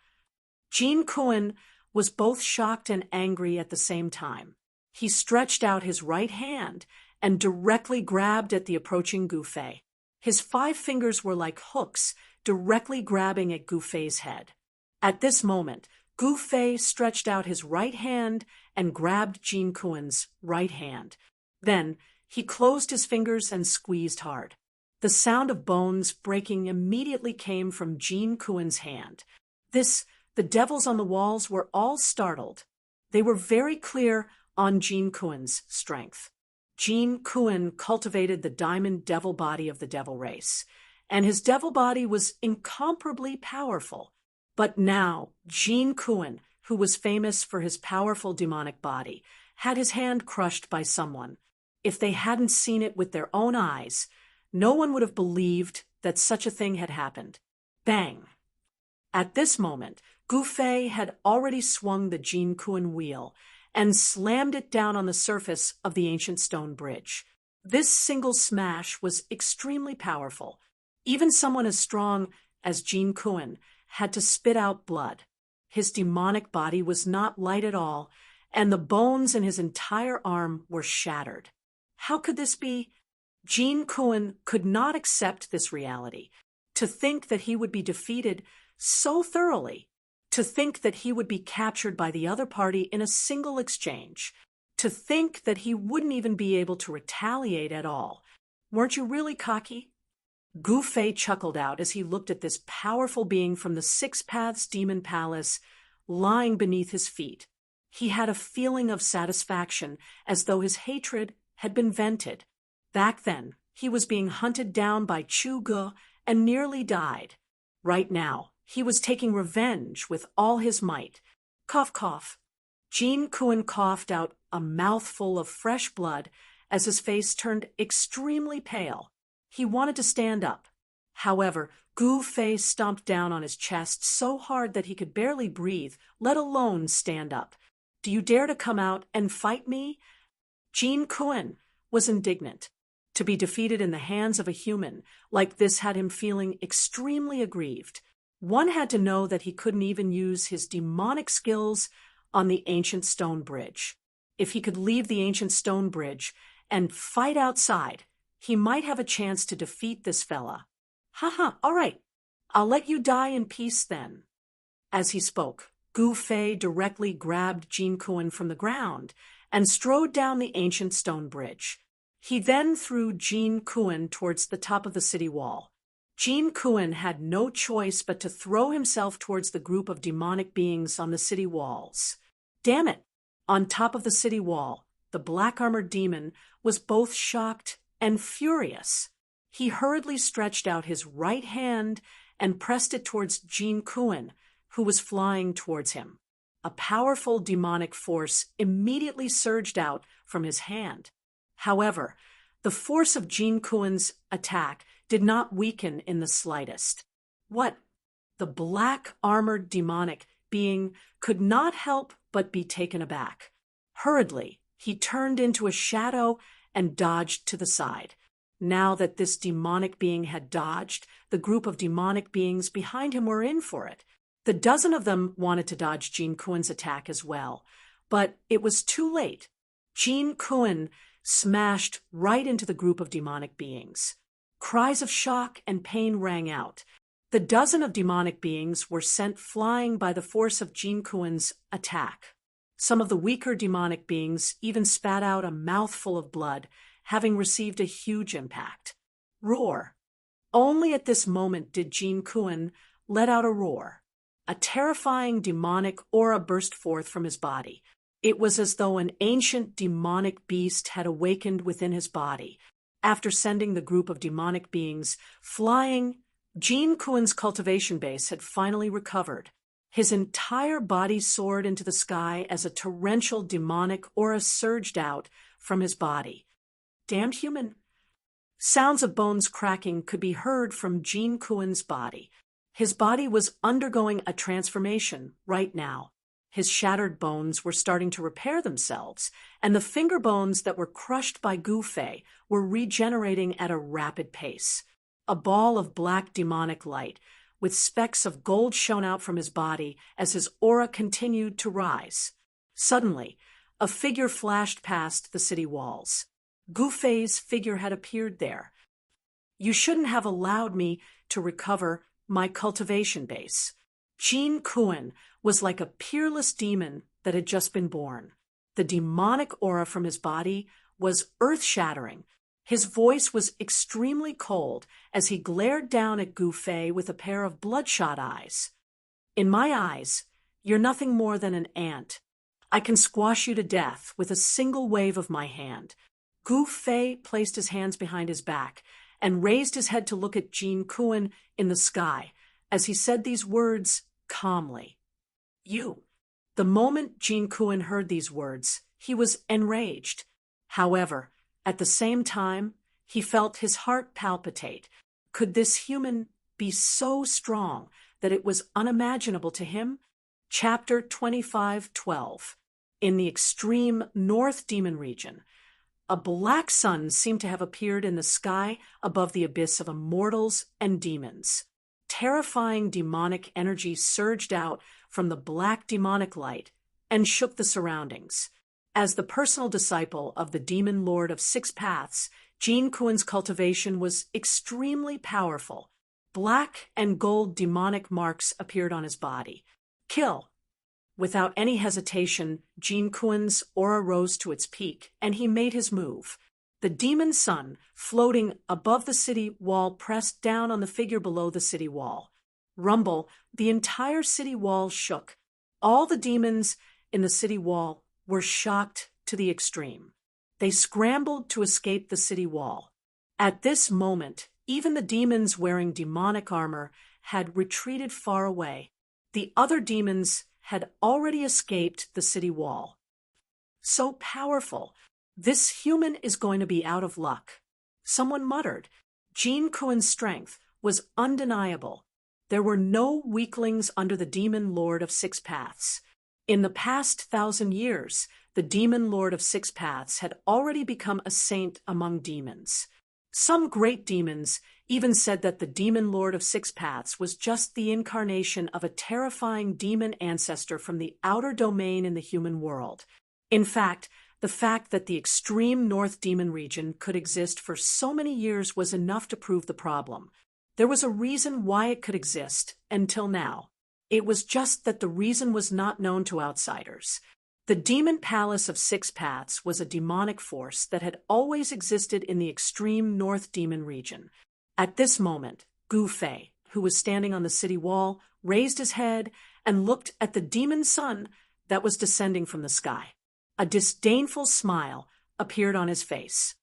Speaker 1: Jin Kuan was both shocked and angry at the same time. He stretched out his right hand and directly grabbed at the approaching Gu Fei. His 5 fingers were like hooks, directly grabbing at Gu Fei's head. At this moment, Gu Fei stretched out his right hand and grabbed Jin Kuan's right hand. Then, he closed his fingers and squeezed hard. The sound of bones breaking immediately came from Jin Kuan's hand. The devils on the walls were all startled. They were very clear on Jin Kuan's strength. Jin Kuan cultivated the diamond devil body of the devil race, and his devil body was incomparably powerful. But now, Jin Kuan, who was famous for his powerful demonic body, had his hand crushed by someone. If they hadn't seen it with their own eyes, no one would have believed that such a thing had happened. Bang! At this moment, Gu Fei had already swung the Jin Kuan wheel and slammed it down on the surface of the ancient stone bridge. This single smash was extremely powerful. Even someone as strong as Jean Kuen had to spit out blood. His demonic body was not light at all, and the bones in his entire arm were shattered. How could this be? Jean Kuen could not accept this reality. To think that he would be defeated so thoroughly, to think that he would be captured by the other party in a single exchange, to think that he wouldn't even be able to retaliate at all. Weren't you really cocky? Gu Fei chuckled out as he looked at this powerful being from the Six Paths Demon Palace lying beneath his feet. He had a feeling of satisfaction, as though his hatred had been vented. Back then, he was being hunted down by Chu Ge and nearly died. Right now, he was taking revenge with all his might. Cough, cough. Jean Kuen coughed out a mouthful of fresh blood as his face turned extremely pale. He wanted to stand up. However, Gu Fei stomped down on his chest so hard that he could barely breathe, let alone stand up. Do you dare to come out and fight me? Jean Kuen was indignant. To be defeated in the hands of a human like this had him feeling extremely aggrieved. One had to know that he couldn't even use his demonic skills on the ancient stone bridge. If he could leave the ancient stone bridge and fight outside, he might have a chance to defeat this fella. Haha, all right. I'll let you die in peace then. As he spoke, Gu Fei directly grabbed Jean Kuen from the ground and strode down the ancient stone bridge. He then threw Jean Kuen towards the top of the city wall. Jean Kuen had no choice but to throw himself towards the group of demonic beings on the city walls. Damn it! On top of the city wall, the black-armored demon was both shocked and furious. He hurriedly stretched out his right hand and pressed it towards Jean Kuen, who was flying towards him. A powerful demonic force immediately surged out from his hand. However, the force of Jean Kuen's attack did not weaken in the slightest. What? The black-armored demonic being could not help but be taken aback. Hurriedly, he turned into a shadow and dodged to the side. Now that this demonic being had dodged, the group of demonic beings behind him were in for it. The dozen of them wanted to dodge Jean Kuen's attack as well, but it was too late. Jean Kuen smashed right into the group of demonic beings. Cries of shock and pain rang out. The dozen of demonic beings were sent flying by the force of Jean Kuen's attack. Some of the weaker demonic beings even spat out a mouthful of blood, having received a huge impact. Roar. Only at this moment did Jean Kuen let out a roar. A terrifying demonic aura burst forth from his body. It was as though an ancient demonic beast had awakened within his body. After sending the group of demonic beings flying, Jean Kuen's cultivation base had finally recovered. His entire body soared into the sky as a torrential demonic aura surged out from his body. Damned human! Sounds of bones cracking could be heard from Jean Kuen's body. His body was undergoing a transformation right now. His shattered bones were starting to repair themselves, and the finger bones that were crushed by Gu Fei were regenerating at a rapid pace. A ball of black demonic light, with specks of gold shone out from his body as his aura continued to rise. Suddenly, a figure flashed past the city walls. Gu Fei's figure had appeared there. You shouldn't have allowed me to recover my cultivation base. Jean Kuen was like a peerless demon that had just been born. The demonic aura from his body was earth-shattering. His voice was extremely cold as he glared down at Gu Fei with a pair of bloodshot eyes. In my eyes, you're nothing more than an ant. I can squash you to death with a single wave of my hand. Gu Fei placed his hands behind his back and raised his head to look at Jean Kuen in the sky as he said these words calmly. You. The moment Jean Kuen heard these words, he was enraged. However, at the same time, he felt his heart palpitate. Could this human be so strong that it was unimaginable to him? Chapter 25:12. In the extreme North Demon region, A black sun seemed to have appeared in the sky above the abyss of immortals and demons. Terrifying demonic energy surged out from the black demonic light and shook the surroundings. As the personal disciple of the demon lord of six paths, Jean Kuen's cultivation was extremely powerful. Black and gold demonic marks appeared on his body. Kill. Without any hesitation, Jean Kuen's aura rose to its peak, and he made his move. The demon sun, floating above the city wall, pressed down on the figure below the city wall. Rumble, the entire city wall shook. All the demons in the city wall were shocked to the extreme. They scrambled to escape the city wall. At this moment, even the demons wearing demonic armor had retreated far away. The other demons had already escaped the city wall. So powerful. This human is going to be out of luck. Someone muttered. Jean Kuen's strength was undeniable. There were no weaklings under the demon lord of six paths. In the past 1,000 years, the demon lord of six paths had already become a saint among demons. Some great demons even said that the demon lord of six paths was just the incarnation of a terrifying demon ancestor from the outer domain in the human world. In fact, the fact that the extreme North Demon region could exist for so many years was enough to prove the problem. There was a reason why it could exist, until now. It was just that the reason was not known to outsiders. The Demon Palace of Six Paths was a demonic force that had always existed in the extreme North Demon region. At this moment, Gu Fei, who was standing on the city wall, raised his head and looked at the demon sun that was descending from the sky. A disdainful smile appeared on his face.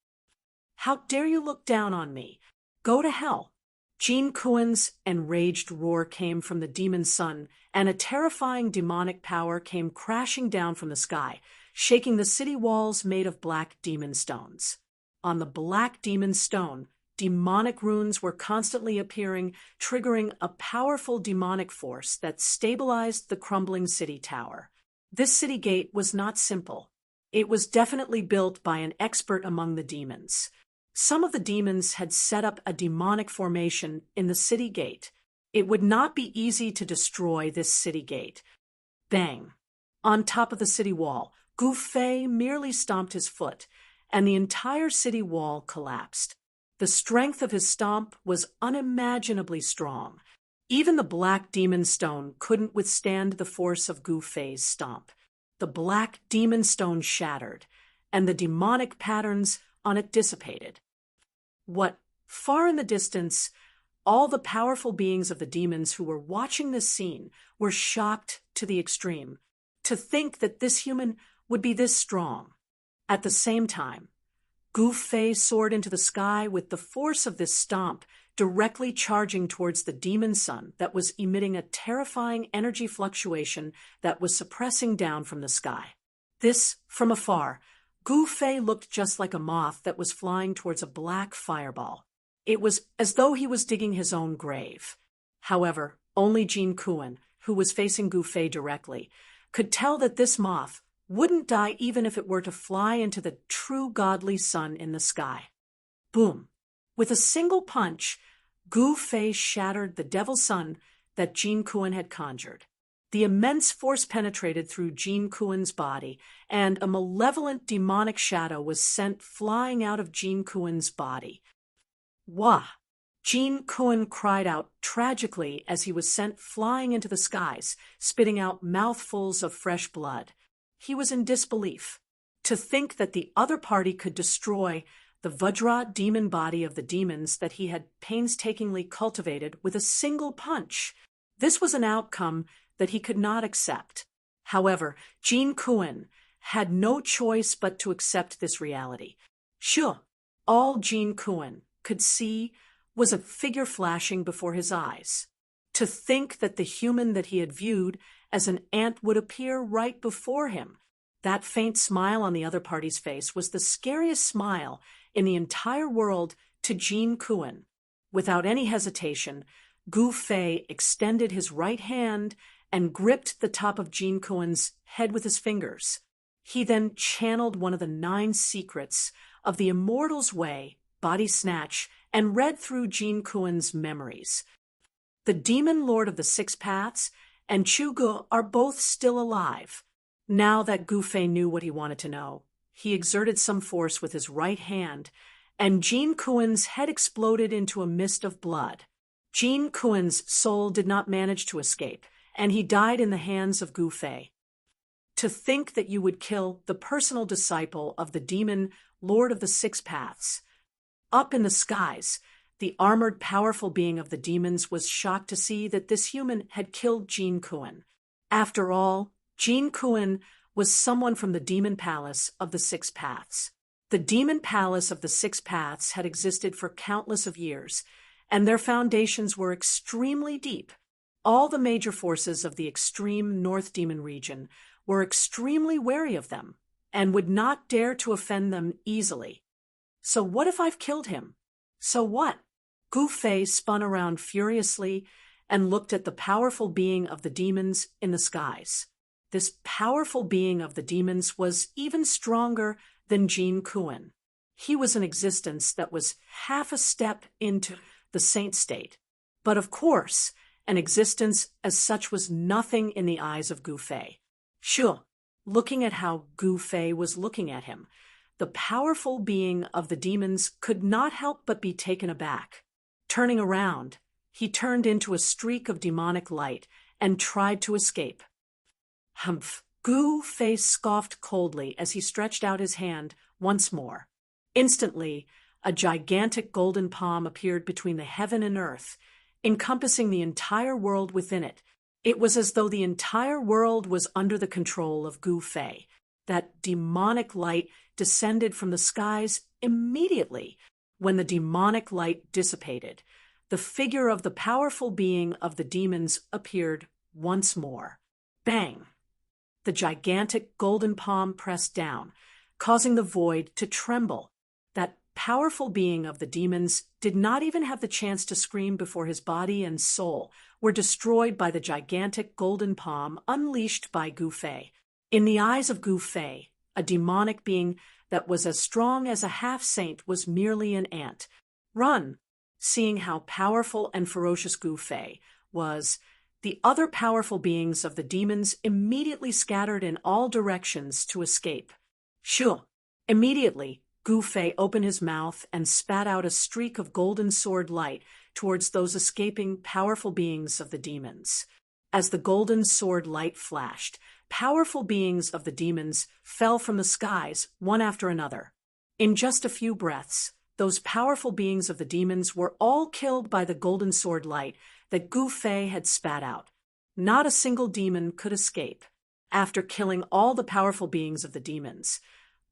Speaker 1: "How dare you look down on me? Go to hell." Jean Kuen's enraged roar came from the demon sun, and a terrifying demonic power came crashing down from the sky, shaking the city walls made of black demon stones. On the black demon stone, demonic runes were constantly appearing, triggering a powerful demonic force that stabilized the crumbling city tower. This city gate was not simple. It was definitely built by an expert among the demons. Some of the demons had set up a demonic formation in the city gate. It would not be easy to destroy this city gate. Bang! On top of the city wall, Gu Fei merely stomped his foot, and the entire city wall collapsed. The strength of his stomp was unimaginably strong. Even the black demon stone couldn't withstand the force of Gu Fei's stomp. The black demon stone shattered, and the demonic patterns on it dissipated. What, far in the distance, all the powerful beings of the demons who were watching this scene were shocked to the extreme. To think that this human would be this strong. At the same time, Gu Fei soared into the sky with the force of this stomp directly charging towards the demon sun that was emitting a terrifying energy fluctuation that was suppressing down from the sky. This, from afar, Gu Fei looked just like a moth that was flying towards a black fireball. It was as though he was digging his own grave. However, only Jean Kuen, who was facing Gu Fei directly, could tell that this moth wouldn't die even if it were to fly into the true godly sun in the sky. Boom! With a single punch, Gu Fei shattered the devil sun that Jean Kuen had conjured. The immense force penetrated through Jean Kuen's body, and a malevolent demonic shadow was sent flying out of Jean Kuen's body. Wah! Jean Kuen cried out tragically as he was sent flying into the skies, spitting out mouthfuls of fresh blood. He was in disbelief. To think that the other party could destroy the Vajra demon body of the demons that he had painstakingly cultivated with a single punch. This was an outcome that he could not accept. However, Jean Kuen had no choice but to accept this reality. Sure, all Jean Kuen could see was a figure flashing before his eyes. To think that the human that he had viewed as an ant would appear right before him. That faint smile on the other party's face was the scariest smile in the entire world to Jean Kuen. Without any hesitation, Gu Fei extended his right hand and gripped the top of Jean Kuen's head with his fingers. He then channeled one of the 9 secrets of the Immortal's Way, Body Snatch, and read through Jin Kuen's memories. The Demon Lord of the Six Paths and Chu Gu are both still alive. Now that Gu Fei knew what he wanted to know, he exerted some force with his right hand, and Jin Kuen's head exploded into a mist of blood. Jin Kuen's soul did not manage to escape, and he died in the hands of Gu Fei. To think that you would kill the personal disciple of the demon Lord of the Six Paths. Up in the skies, the armored, powerful being of the demons was shocked to see that this human had killed Jin Kuen. After all, Jin Kuen was someone from the demon palace of the Six Paths. The demon palace of the Six Paths had existed for countless of years, and their foundations were extremely deep. All the major forces of the extreme North Demon region were extremely wary of them, and would not dare to offend them easily. So what if I've killed him? So what? Gu Fei spun around furiously and looked at the powerful being of the demons in the skies. This powerful being of the demons was even stronger than Jin Kuen. He was an existence that was half a step into the saint state. But of course, an existence as such was nothing in the eyes of Gu Fei. Sure, looking at how Gu Fei was looking at him, the powerful being of the demons could not help but be taken aback. Turning around, he turned into a streak of demonic light and tried to escape. Humph! Gu Fei scoffed coldly as he stretched out his hand once more. Instantly, a gigantic golden palm appeared between the heaven and earth, encompassing the entire world within it. It was as though the entire world was under the control of Gu Fei. That demonic light descended from the skies immediately. When the demonic light dissipated, the figure of the powerful being of the demons appeared once more. Bang! The gigantic golden palm pressed down, causing the void to tremble. That powerful being of the demons did not even have the chance to scream before his body and soul were destroyed by the gigantic golden palm unleashed by Gu Fei. In the eyes of Gu Fei, a demonic being that was as strong as a half-saint was merely an ant. Run! Seeing how powerful and ferocious Gu Fei was, the other powerful beings of the demons immediately scattered in all directions to escape. Sure! Immediately, Gu Fei opened his mouth and spat out a streak of golden sword light towards those escaping powerful beings of the demons. As the golden sword light flashed, powerful beings of the demons fell from the skies one after another. In just a few breaths, those powerful beings of the demons were all killed by the golden sword light that Gu Fei had spat out. Not a single demon could escape. After killing all the powerful beings of the demons,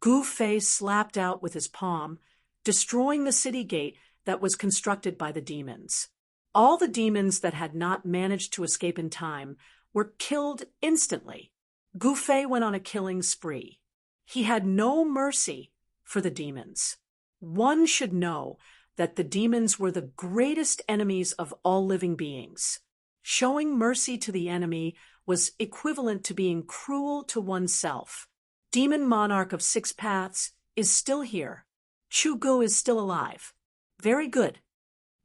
Speaker 1: Gu Fei slapped out with his palm, destroying the city gate that was constructed by the demons. All the demons that had not managed to escape in time were killed instantly. Gu Fei went on a killing spree. He had no mercy for the demons. One should know that the demons were the greatest enemies of all living beings. Showing mercy to the enemy was equivalent to being cruel to oneself. Demon Monarch of Six Paths is still here. Chu Gu is still alive. Very good.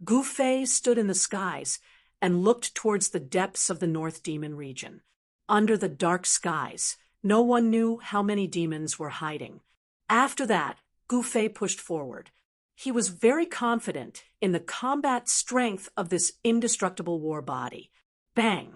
Speaker 1: Gu Fei stood in the skies and looked towards the depths of the North Demon region. Under the dark skies, no one knew how many demons were hiding. After that, Gu Fei pushed forward. He was very confident in the combat strength of this indestructible war body. Bang!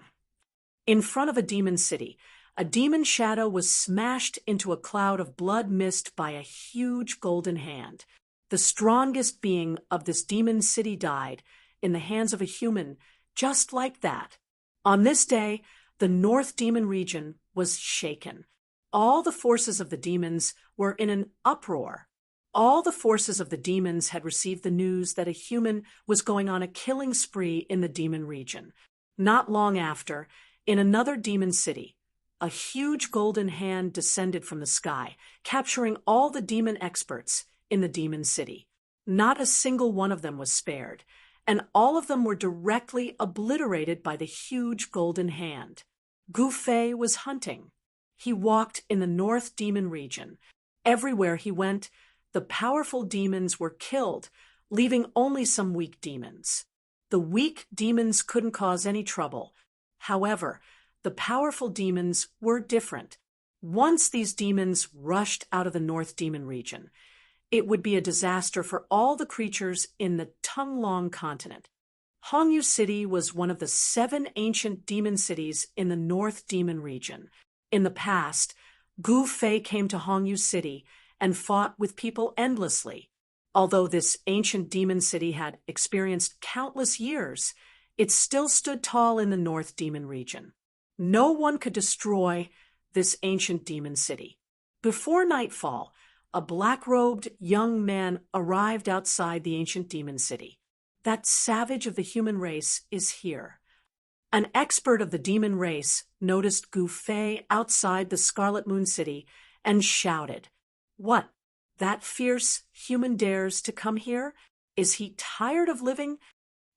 Speaker 1: In front of a demon city, a demon shadow was smashed into a cloud of blood mist by a huge golden hand. The strongest being of this demon city died in the hands of a human just like that. On this day, the North Demon region was shaken. All the forces of the demons were in an uproar. All the forces of the demons had received the news that a human was going on a killing spree in the demon region. Not long after, in another demon city, a huge golden hand descended from the sky, capturing all the demon experts in the demon city. Not a single one of them was spared, and all of them were directly obliterated by the huge golden hand. Gu Fei was hunting. He walked in the North Demon region. Everywhere he went, The powerful demons were killed, leaving only some weak demons. The weak demons couldn't cause any trouble. However, the powerful demons were different. Once these demons rushed out of the North Demon region, it would be a disaster for all the creatures in the Tunglong continent. Hongyu City was one of the 7 ancient demon cities in the North Demon region. In the past, Gu Fei came to Hongyu City and fought with people endlessly. Although this ancient demon city had experienced countless years, it still stood tall in the North Demon region. No one could destroy this ancient demon city. Before nightfall, a black-robed young man arrived outside the ancient demon city. That savage of the human race is here. An expert of the demon race noticed Gu Fei outside the Scarlet Moon City and shouted, "What? That fierce human dares to come here? Is he tired of living?"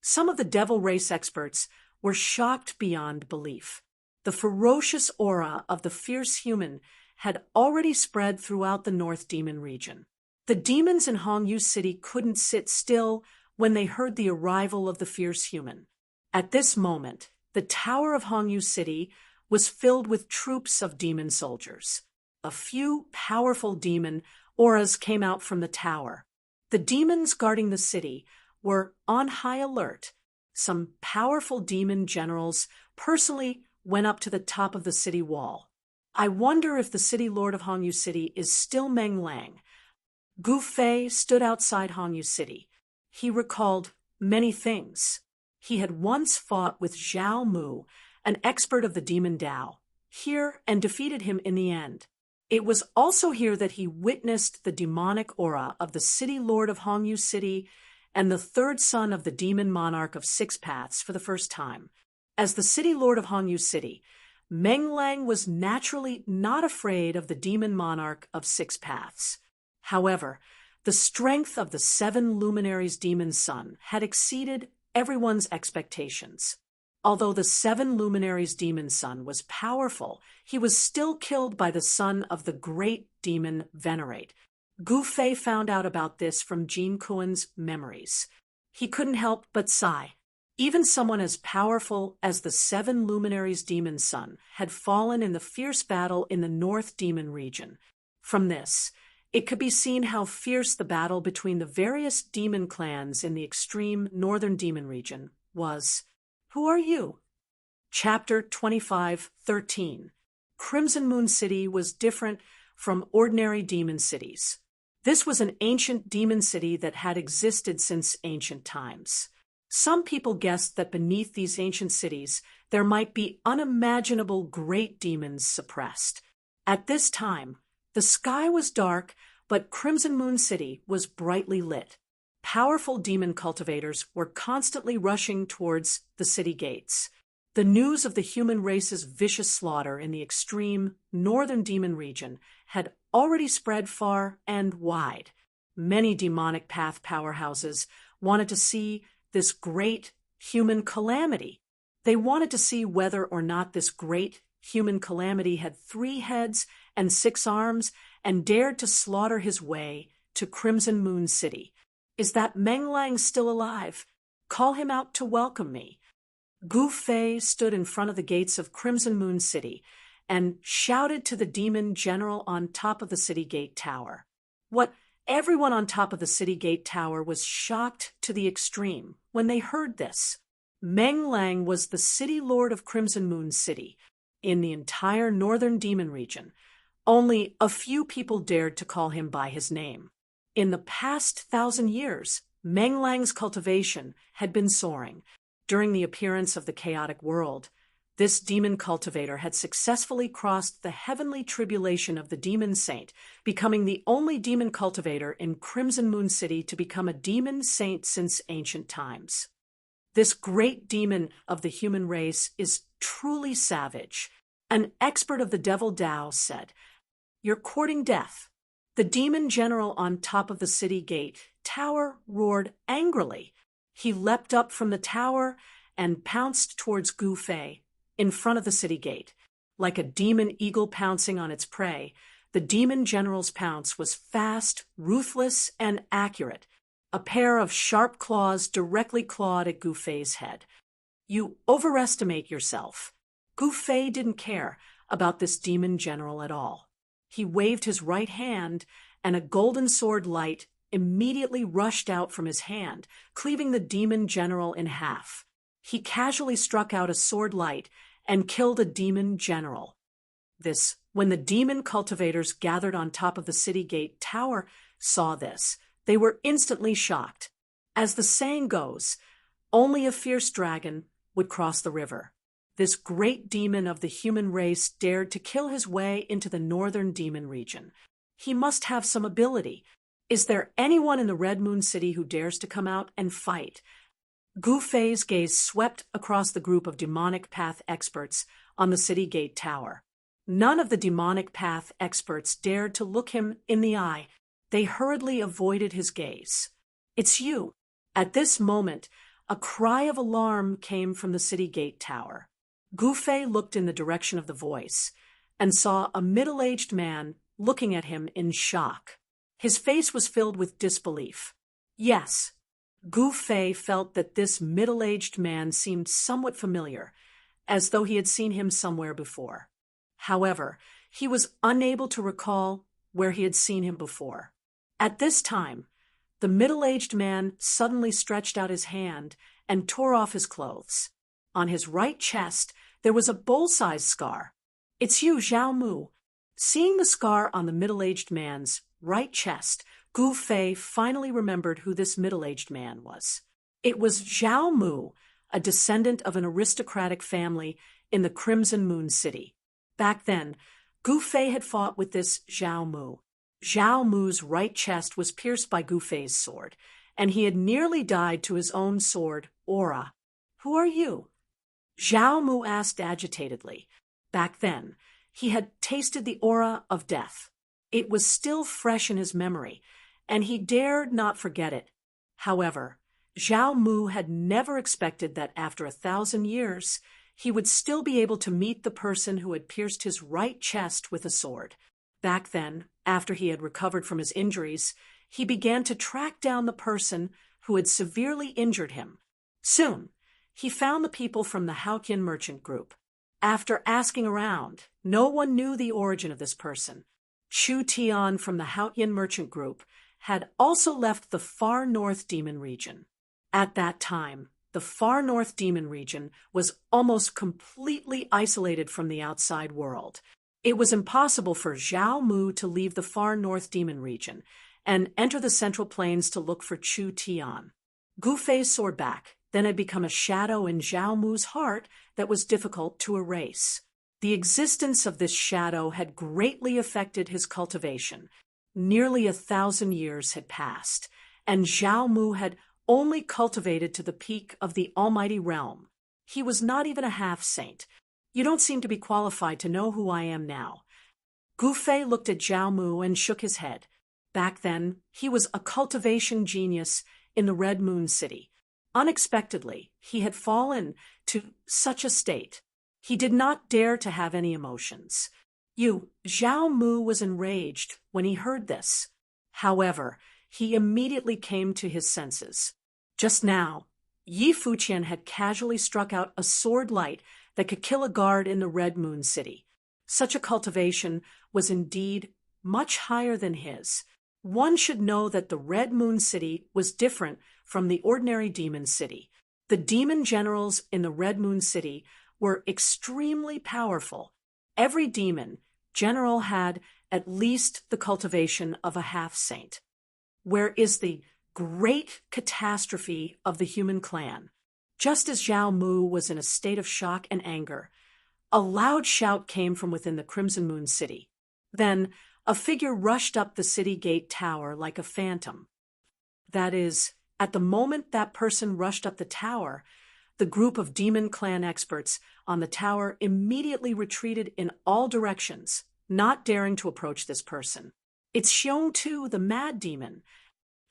Speaker 1: Some of the devil race experts were shocked beyond belief. The ferocious aura of the fierce human had already spread throughout the North Demon region. The demons in Hongyu City couldn't sit still when they heard the arrival of the fierce human. At this moment, the tower of Hongyu City was filled with troops of demon soldiers. A few powerful demon auras came out from the tower. The demons guarding the city were on high alert. Some powerful demon generals personally went up to the top of the city wall. I wonder if the city lord of Hongyu City is still Meng Lang. Gu Fei stood outside Hongyu City. He recalled many things. He had once fought with Zhao Mu, an expert of the demon Dao, here and defeated him in the end. It was also here that he witnessed the demonic aura of the city lord of Hongyu City and the third son of the demon monarch of 6 Paths for the first time. As the city lord of Hongyu City, Meng Lang was naturally not afraid of the demon monarch of 6 Paths. However, the strength of the 7 luminaries demon son had exceeded everyone's expectations. Although the 7 luminaries demon son was powerful, he was still killed by the son of the great demon Venerate. Gu Fei found out about this from Jin Kuan's memories. He couldn't help but sigh. Even someone as powerful as the 7 luminaries demon son had fallen in the fierce battle in the North Demon region. From this, it could be seen how fierce the battle between the various demon clans in the extreme Northern Demon region was. Who are you? Chapter 25:13. Crimson Moon City was different from ordinary demon cities. This was an ancient demon city that had existed since ancient times. Some people guessed that beneath these ancient cities there might be unimaginable great demons suppressed. At this time, the sky was dark, but Crimson Moon City was brightly lit. Powerful demon cultivators were constantly rushing towards the city gates. The news of the human race's vicious slaughter in the extreme Northern Demon region had already spread far and wide. Many demonic path powerhouses wanted to see this great human calamity. They wanted to see whether or not this great human calamity had 3 heads and 6 arms and dared to slaughter his way to Crimson Moon City. Is that Meng Lang still alive? Call him out to welcome me. Gu Fei stood in front of the gates of Crimson Moon City and shouted to the demon general on top of the city gate tower. Everyone on top of the city gate tower was shocked to the extreme when they heard this. Meng Lang was the city lord of Crimson Moon City. In the entire Northern Demon region, only a few people dared to call him by his name. In the past 1,000 years, Meng Lang's cultivation had been soaring. During the appearance of the chaotic world, this demon cultivator had successfully crossed the heavenly tribulation of the demon saint, becoming the only demon cultivator in Crimson Moon City to become a demon saint since ancient times. This great demon of the human race is truly savage. An expert of the devil Dao said, "You're courting death." The demon general on top of the city gate tower roared angrily. He leapt up from the tower and pounced towards Gu Fei in front of the city gate. Like a demon eagle pouncing on its prey, The demon general's pounce was fast, ruthless, and accurate. A pair of sharp claws directly clawed at Gouffet's head. You overestimate yourself. Gouffet didn't care about this demon general at all. He waved his right hand, and a golden sword light immediately rushed out from his hand, cleaving the demon general in half. He casually struck out a sword light and killed a demon general. When the demon cultivators gathered on top of the city gate tower saw this, they were instantly shocked. As the saying goes, only a fierce dragon would cross the river. This great demon of the human race dared to kill his way into the northern demon region. He must have some ability. Is there anyone in the Red Moon City who dares to come out and fight? Gouffet's gaze swept across the group of demonic path experts on the city gate tower. None of the demonic path experts dared to look him in the eye. They hurriedly avoided his gaze. "It's you." At this moment, a cry of alarm came from the city gate tower. Gouffet looked in the direction of the voice and saw a middle-aged man looking at him in shock. His face was filled with disbelief. Yes, Gouffet felt that this middle-aged man seemed somewhat familiar, as though he had seen him somewhere before. However, he was unable to recall where he had seen him before. At this time, the middle-aged man suddenly stretched out his hand and tore off his clothes. On his right chest, there was a bowl-sized scar. "It's you, Zhao Mu." Seeing the scar on the middle-aged man's right chest, Gouffet finally remembered who this middle-aged man was. It was Zhao Mu, a descendant of an aristocratic family in the Crimson Moon City. Back then, Gouffet had fought with this Zhao Mu. Zhao Mu's right chest was pierced by Gouffet's sword, and he had nearly died to his own sword, Aura. "Who are you?" Zhao Mu asked agitatedly. Back then, he had tasted the aura of death. It was still fresh in his memory, and he dared not forget it. However, Zhao Mu had never expected that after 1,000 years, he would still be able to meet the person who had pierced his right chest with a sword. Back then, after he had recovered from his injuries, he began to track down the person who had severely injured him. Soon, he found the people from the Haotian merchant group. After asking around, no one knew the origin of this person. Chu Tian from the Haotian merchant group had also left the far north demon region. At that time, the far north demon region was almost completely isolated from the outside world. It was impossible for Zhao Mu to leave the far north demon region and enter the central plains to look for Chu Tian. Gouffet soared back, then had become a shadow in Zhao Mu's heart that was difficult to erase. The existence of this shadow had greatly affected his cultivation. Nearly 1,000 years had passed, and Zhao Mu had only cultivated to the peak of the almighty realm. He was not even a half-saint. "You don't seem to be qualified to know who I am now." Gouffet looked at Zhao Mu and shook his head. Back then, he was a cultivation genius in the Red Moon City. Unexpectedly, he had fallen to such a state. He did not dare to have any emotions. Zhao Mu was enraged when he heard this. However, he immediately came to his senses. Just now, Yi Fuqian had casually struck out a sword light that could kill a guard in the Red Moon City. Such a cultivation was indeed much higher than his. One should know that the Red Moon City was different from the ordinary demon city. The demon generals in the Red Moon City were extremely powerful. Every demon general had at least the cultivation of a half-saint. Where is the great catastrophe of the human clan? Just as Zhao Mu was in a state of shock and anger, a loud shout came from within the Crimson Moon City. Then, a figure rushed up the city gate tower like a phantom. That is, at the moment that person rushed up the tower, the group of demon clan experts on the tower immediately retreated in all directions, not daring to approach this person. "It's Xiong Tu, the mad demon,"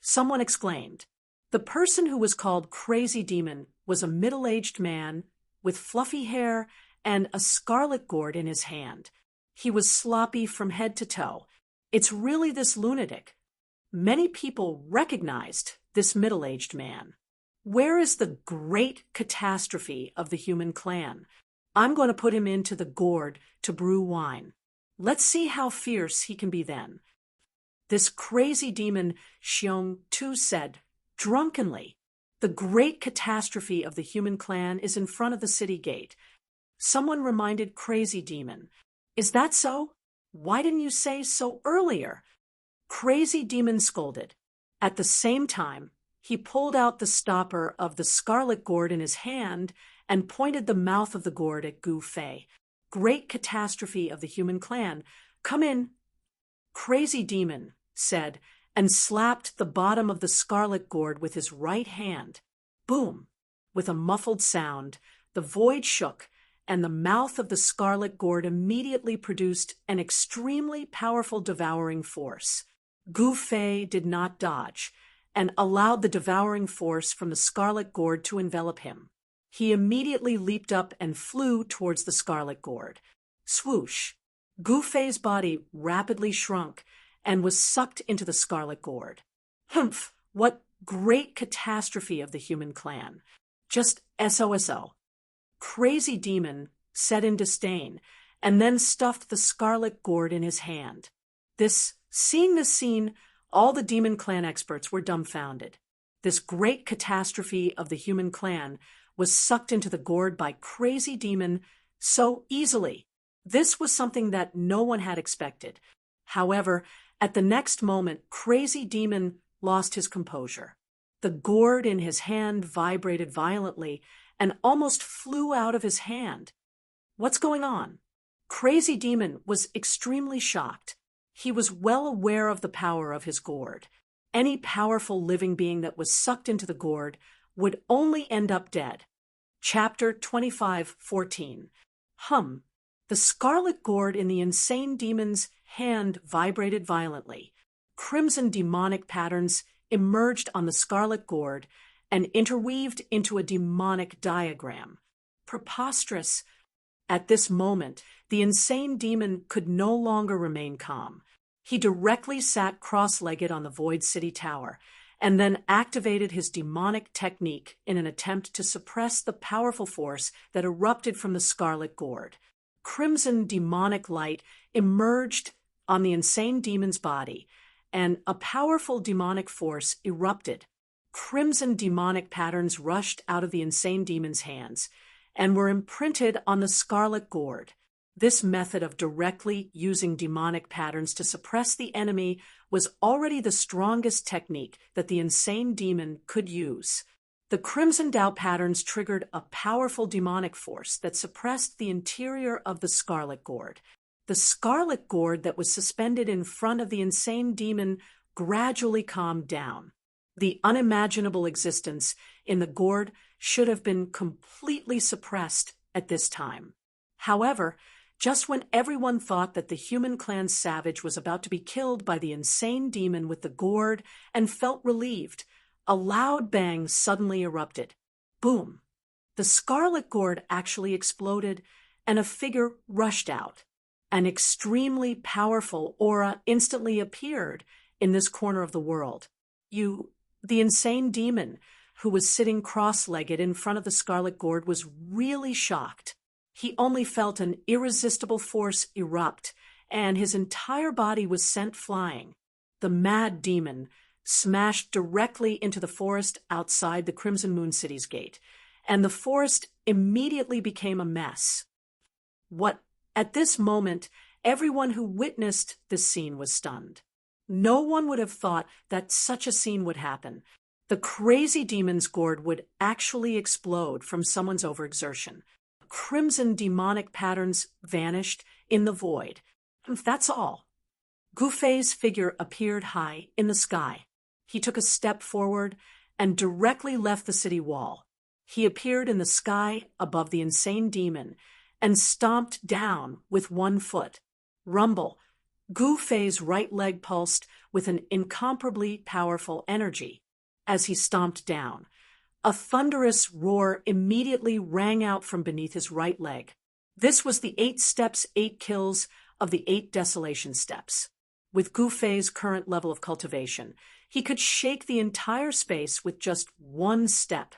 Speaker 1: someone exclaimed. The person who was called Crazy Demon was a middle-aged man with fluffy hair and a scarlet gourd in his hand. He was sloppy from head to toe, It's really this lunatic. Many people recognized this middle-aged man. Where is the great catastrophe of the human clan? I'm going to put him into the gourd to brew wine. Let's see how fierce he can be then. This crazy demon Xiong Tu said, drunkenly, the great catastrophe of the human clan is in front of the city gate. Someone reminded Crazy Demon, is that so? Why didn't you say so earlier? Crazy Demon scolded. At the same time, he pulled out the stopper of the scarlet gourd in his hand and pointed the mouth of the gourd at Gu Fei. Great catastrophe of the human clan. Come in. Crazy Demon said, and slapped the bottom of the scarlet gourd with his right hand. Boom! With a muffled sound, the void shook, and the mouth of the scarlet gourd immediately produced an extremely powerful devouring force. Gu Fei did not dodge, and allowed the devouring force from the scarlet gourd to envelop him. He immediately leaped up and flew towards the scarlet gourd. Swoosh! Gu Fei's body rapidly shrunk and was sucked into the scarlet gourd. Humph! What great catastrophe of the human clan. Just SOSO. Crazy Demon said in disdain, and then stuffed the scarlet gourd in his hand. Seeing this scene, all the demon clan experts were dumbfounded. This great catastrophe of the human clan was sucked into the gourd by Crazy Demon so easily. This was something that no one had expected. However, at the next moment, Crazy Demon lost his composure. The gourd in his hand vibrated violently and almost flew out of his hand. What's going on? Crazy Demon was extremely shocked. He was well aware of the power of his gourd. Any powerful living being that was sucked into the gourd would only end up dead. Chapter 25:14. The scarlet gourd in the insane demon's hand vibrated violently. Crimson demonic patterns emerged on the scarlet gourd and interweaved into a demonic diagram. Preposterous! At this moment, the insane demon could no longer remain calm. He directly sat cross-legged on the Void City Tower, and then activated his demonic technique in an attempt to suppress the powerful force that erupted from the scarlet gourd. Crimson demonic light emerged on the insane demon's body, and a powerful demonic force erupted. Crimson demonic patterns rushed out of the insane demon's hands and were imprinted on the scarlet gourd. This method of directly using demonic patterns to suppress the enemy was already the strongest technique that the insane demon could use. The Crimson Tao patterns triggered a powerful demonic force that suppressed the interior of the scarlet gourd. The scarlet gourd that was suspended in front of the insane demon gradually calmed down. The unimaginable existence in the gourd should have been completely suppressed at this time. However, just when everyone thought that the human clan savage was about to be killed by the insane demon with the gourd and felt relieved, a loud bang suddenly erupted. Boom! The scarlet gourd actually exploded, and a figure rushed out. An extremely powerful aura instantly appeared in this corner of the world. The insane demon, who was sitting cross-legged in front of the scarlet gourd, was really shocked. He only felt an irresistible force erupt, and his entire body was sent flying. The mad demon smashed directly into the forest outside the Crimson Moon City's gate, and the forest immediately became a mess. At this moment, everyone who witnessed this scene was stunned. No one would have thought that such a scene would happen. The crazy demon's gourd would actually explode from someone's overexertion. Crimson demonic patterns vanished in the void. That's all. Gu Fei's figure appeared high in the sky. He took a step forward and directly left the city wall. He appeared in the sky above the insane demon and stomped down with one foot. Rumble! Gu Fei's right leg pulsed with an incomparably powerful energy as he stomped down. A thunderous roar immediately rang out from beneath his right leg. This was the 8 steps, 8 kills of the 8 desolation steps. With Gu Fei's current level of cultivation, he could shake the entire space with just one step.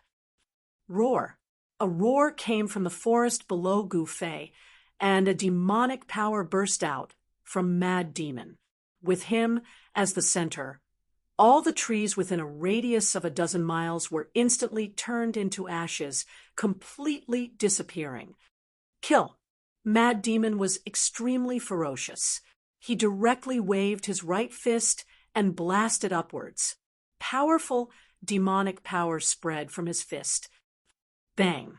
Speaker 1: Roar. A roar came from the forest below Gu Fei, and a demonic power burst out from Mad Demon. With him as the center, all the trees within a radius of 12 miles were instantly turned into ashes, completely disappearing. Kill. Mad Demon was extremely ferocious. He directly waved his right fist and blasted upwards. Powerful, demonic power spread from his fist. Bang!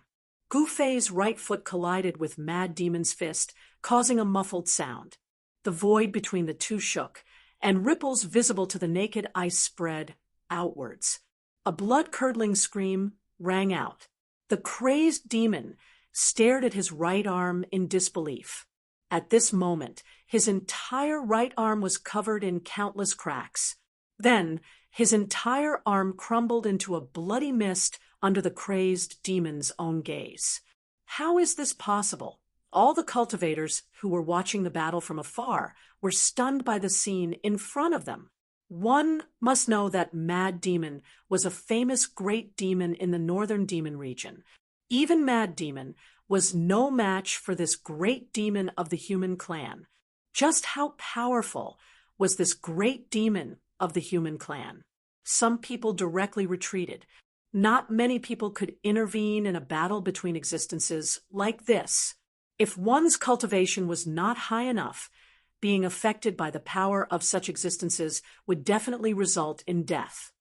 Speaker 1: Gu Fei's right foot collided with Mad Demon's fist, causing a muffled sound. The void between the two shook, and ripples visible to the naked eye spread outwards. A blood-curdling scream rang out. The crazed demon stared at his right arm in disbelief. At this moment, his entire right arm was covered in countless cracks. Then, his entire arm crumbled into a bloody mist under the crazed demon's own gaze. How is this possible? All the cultivators who were watching the battle from afar were stunned by the scene in front of them. One must know that Mad Demon was a famous great demon in the northern demon region. Even Mad Demon was no match for this great demon of the human clan. Just how powerful was this great demon of the human clan? Some people directly retreated. Not many people could intervene in a battle between existences like this. If one's cultivation was not high enough, being affected by the power of such existences would definitely result in death.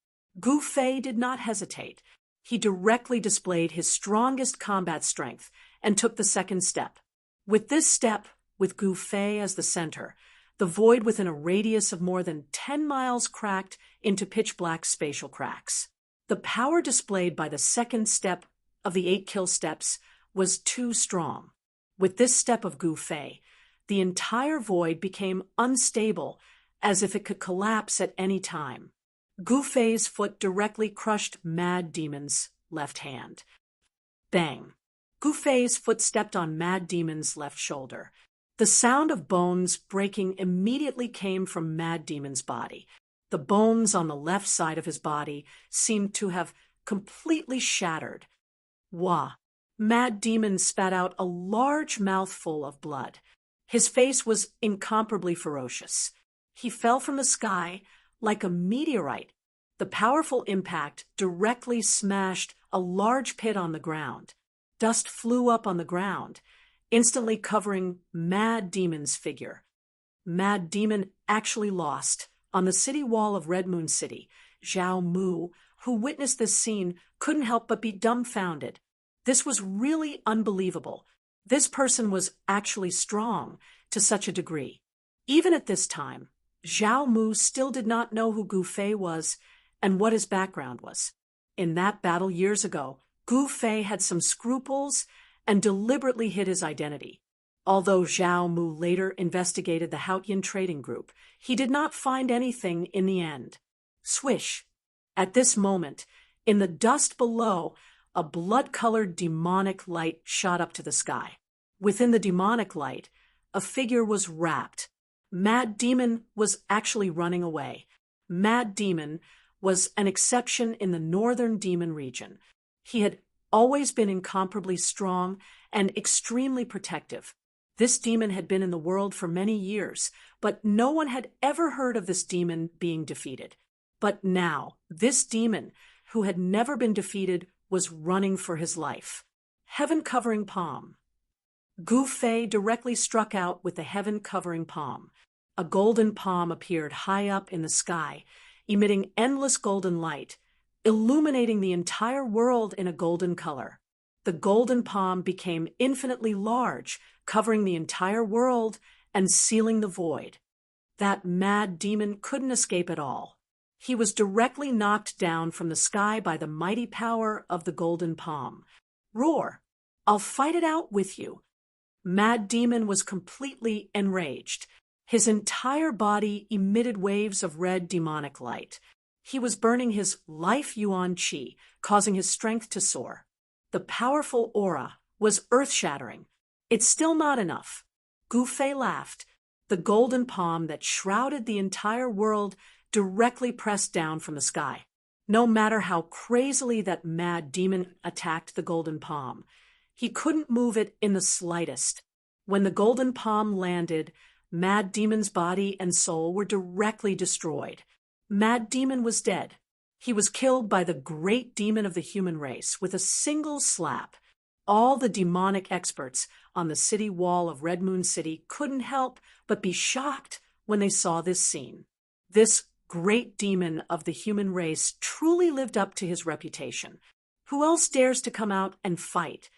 Speaker 1: Gu Fei did not hesitate. He directly displayed his strongest combat strength and took the second step. With this step, with Gu Fei as the center, the void within a radius of more than 10 miles cracked into pitch-black spatial cracks. The power displayed by the second step of the 8 kill steps was too strong. With this step of Gu Fei, the entire void became unstable, as if it could collapse at any time. Gu Fei's foot directly crushed Mad Demon's left hand. Bang! Gu Fei's foot stepped on Mad Demon's left shoulder. The sound of bones breaking immediately came from Mad Demon's body. The bones on the left side of his body seemed to have completely shattered. Wah! Mad Demon spat out a large mouthful of blood. His face was incomparably ferocious. He fell from the sky like a meteorite. The powerful impact directly smashed a large pit on the ground. Dust flew up on the ground, instantly covering Mad Demon's figure. Mad Demon actually lost. On the city wall of Red Moon City, Zhao Mu, who witnessed this scene, couldn't help but be dumbfounded. This was really unbelievable. This person was actually strong to such a degree. Even at this time, Zhao Mu still did not know who Gu Fei was and what his background was. In that battle years ago, Gu Fei had some scruples and deliberately hid his identity. Although Zhao Mu later investigated the Haotian trading group, he did not find anything in the end. Swish! At this moment, in the dust below, a blood-colored demonic light shot up to the sky. Within the demonic light, a figure was wrapped. Mad Demon was actually running away. Mad Demon was an exception in the northern demon region. He had always been incomparably strong and extremely protective. This demon had been in the world for many years, but no one had ever heard of this demon being defeated. But now, this demon, who had never been defeated, was running for his life. Heaven-covering palm. Gu Fei directly struck out with the heaven-covering palm. A golden palm appeared high up in the sky, emitting endless golden light, illuminating the entire world in a golden color. The golden palm became infinitely large, covering the entire world and sealing the void. That Mad Demon couldn't escape at all. He was directly knocked down from the sky by the mighty power of the golden palm. Roar! I'll fight it out with you. Mad Demon was completely enraged. His entire body emitted waves of red demonic light. He was burning his life yuan qi, causing his strength to soar. The powerful aura was earth-shattering. It's still not enough. Gu Fei laughed. the golden palm that shrouded the entire world directly pressed down from the sky. No matter how crazily that mad demon attacked the golden palm, he couldn't move it in the slightest. When the golden palm landed, Mad Demon's body and soul were directly destroyed. Mad Demon was dead. He was killed by the great demon of the human race with a single slap. All the demonic experts on the city wall of Red Moon City couldn't help but be shocked when they saw this scene. This great demon of the human race truly lived up to his reputation. Who else dares to come out and fight?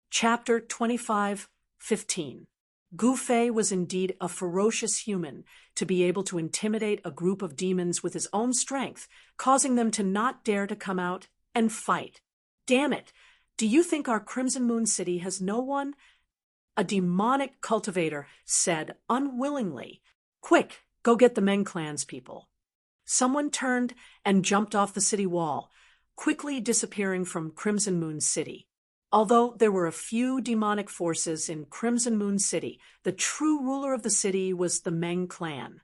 Speaker 1: Chapter 25:15. Gu Fei was indeed a ferocious human to be able to intimidate a group of demons with his own strength, causing them to not dare to come out and fight. Damn it! Do you think our Crimson Moon City has no one? A demonic cultivator said unwillingly. Quick, go get the Meng clan's people. Someone turned and jumped off the city wall, quickly disappearing from Crimson Moon City. Although there were a few demonic forces in Crimson Moon City, the true ruler of the city was the Meng clan.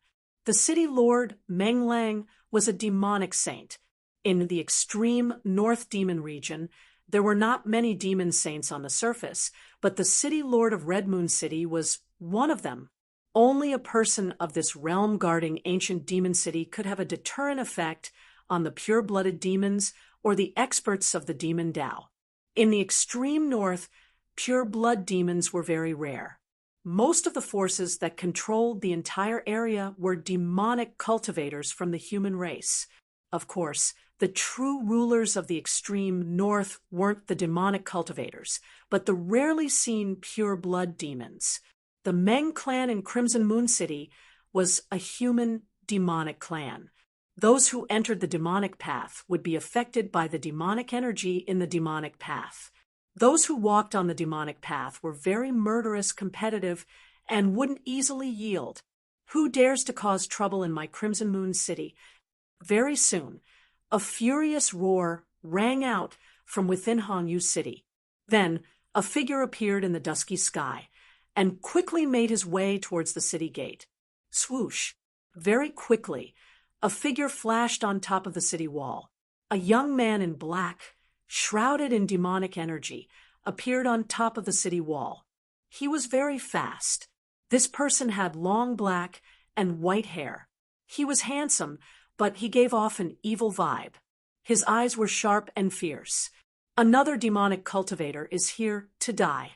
Speaker 1: The city lord, Meng Lang, was a demonic saint. In the extreme North Demon region, there were not many demon saints on the surface, but the city lord of Red Moon City was one of them. Only a person of this realm-guarding ancient demon city could have a deterrent effect on the pure-blooded demons or the experts of the demon Tao. In the extreme north, pure blood demons were very rare. Most of the forces that controlled the entire area were demonic cultivators from the human race. Of course, the true rulers of the extreme north weren't the demonic cultivators, but the rarely seen pure blood demons. The Meng clan in Crimson Moon City was a human demonic clan. Those who entered the demonic path would be affected by the demonic energy in the demonic path. Those who walked on the demonic path were very murderous, competitive, and wouldn't easily yield. Who dares to cause trouble in my Crimson Moon City? Very soon, a furious roar rang out from within Hongyu City. Then, a figure appeared in the dusky sky and quickly made his way towards the city gate. Swoosh! Very quickly, a figure flashed on top of the city wall. A young man in black, shrouded in demonic energy, appeared on top of the city wall. He was very fast. This person had long black and white hair. He was handsome, but he gave off an evil vibe. His eyes were sharp and fierce. Another demonic cultivator is here to die.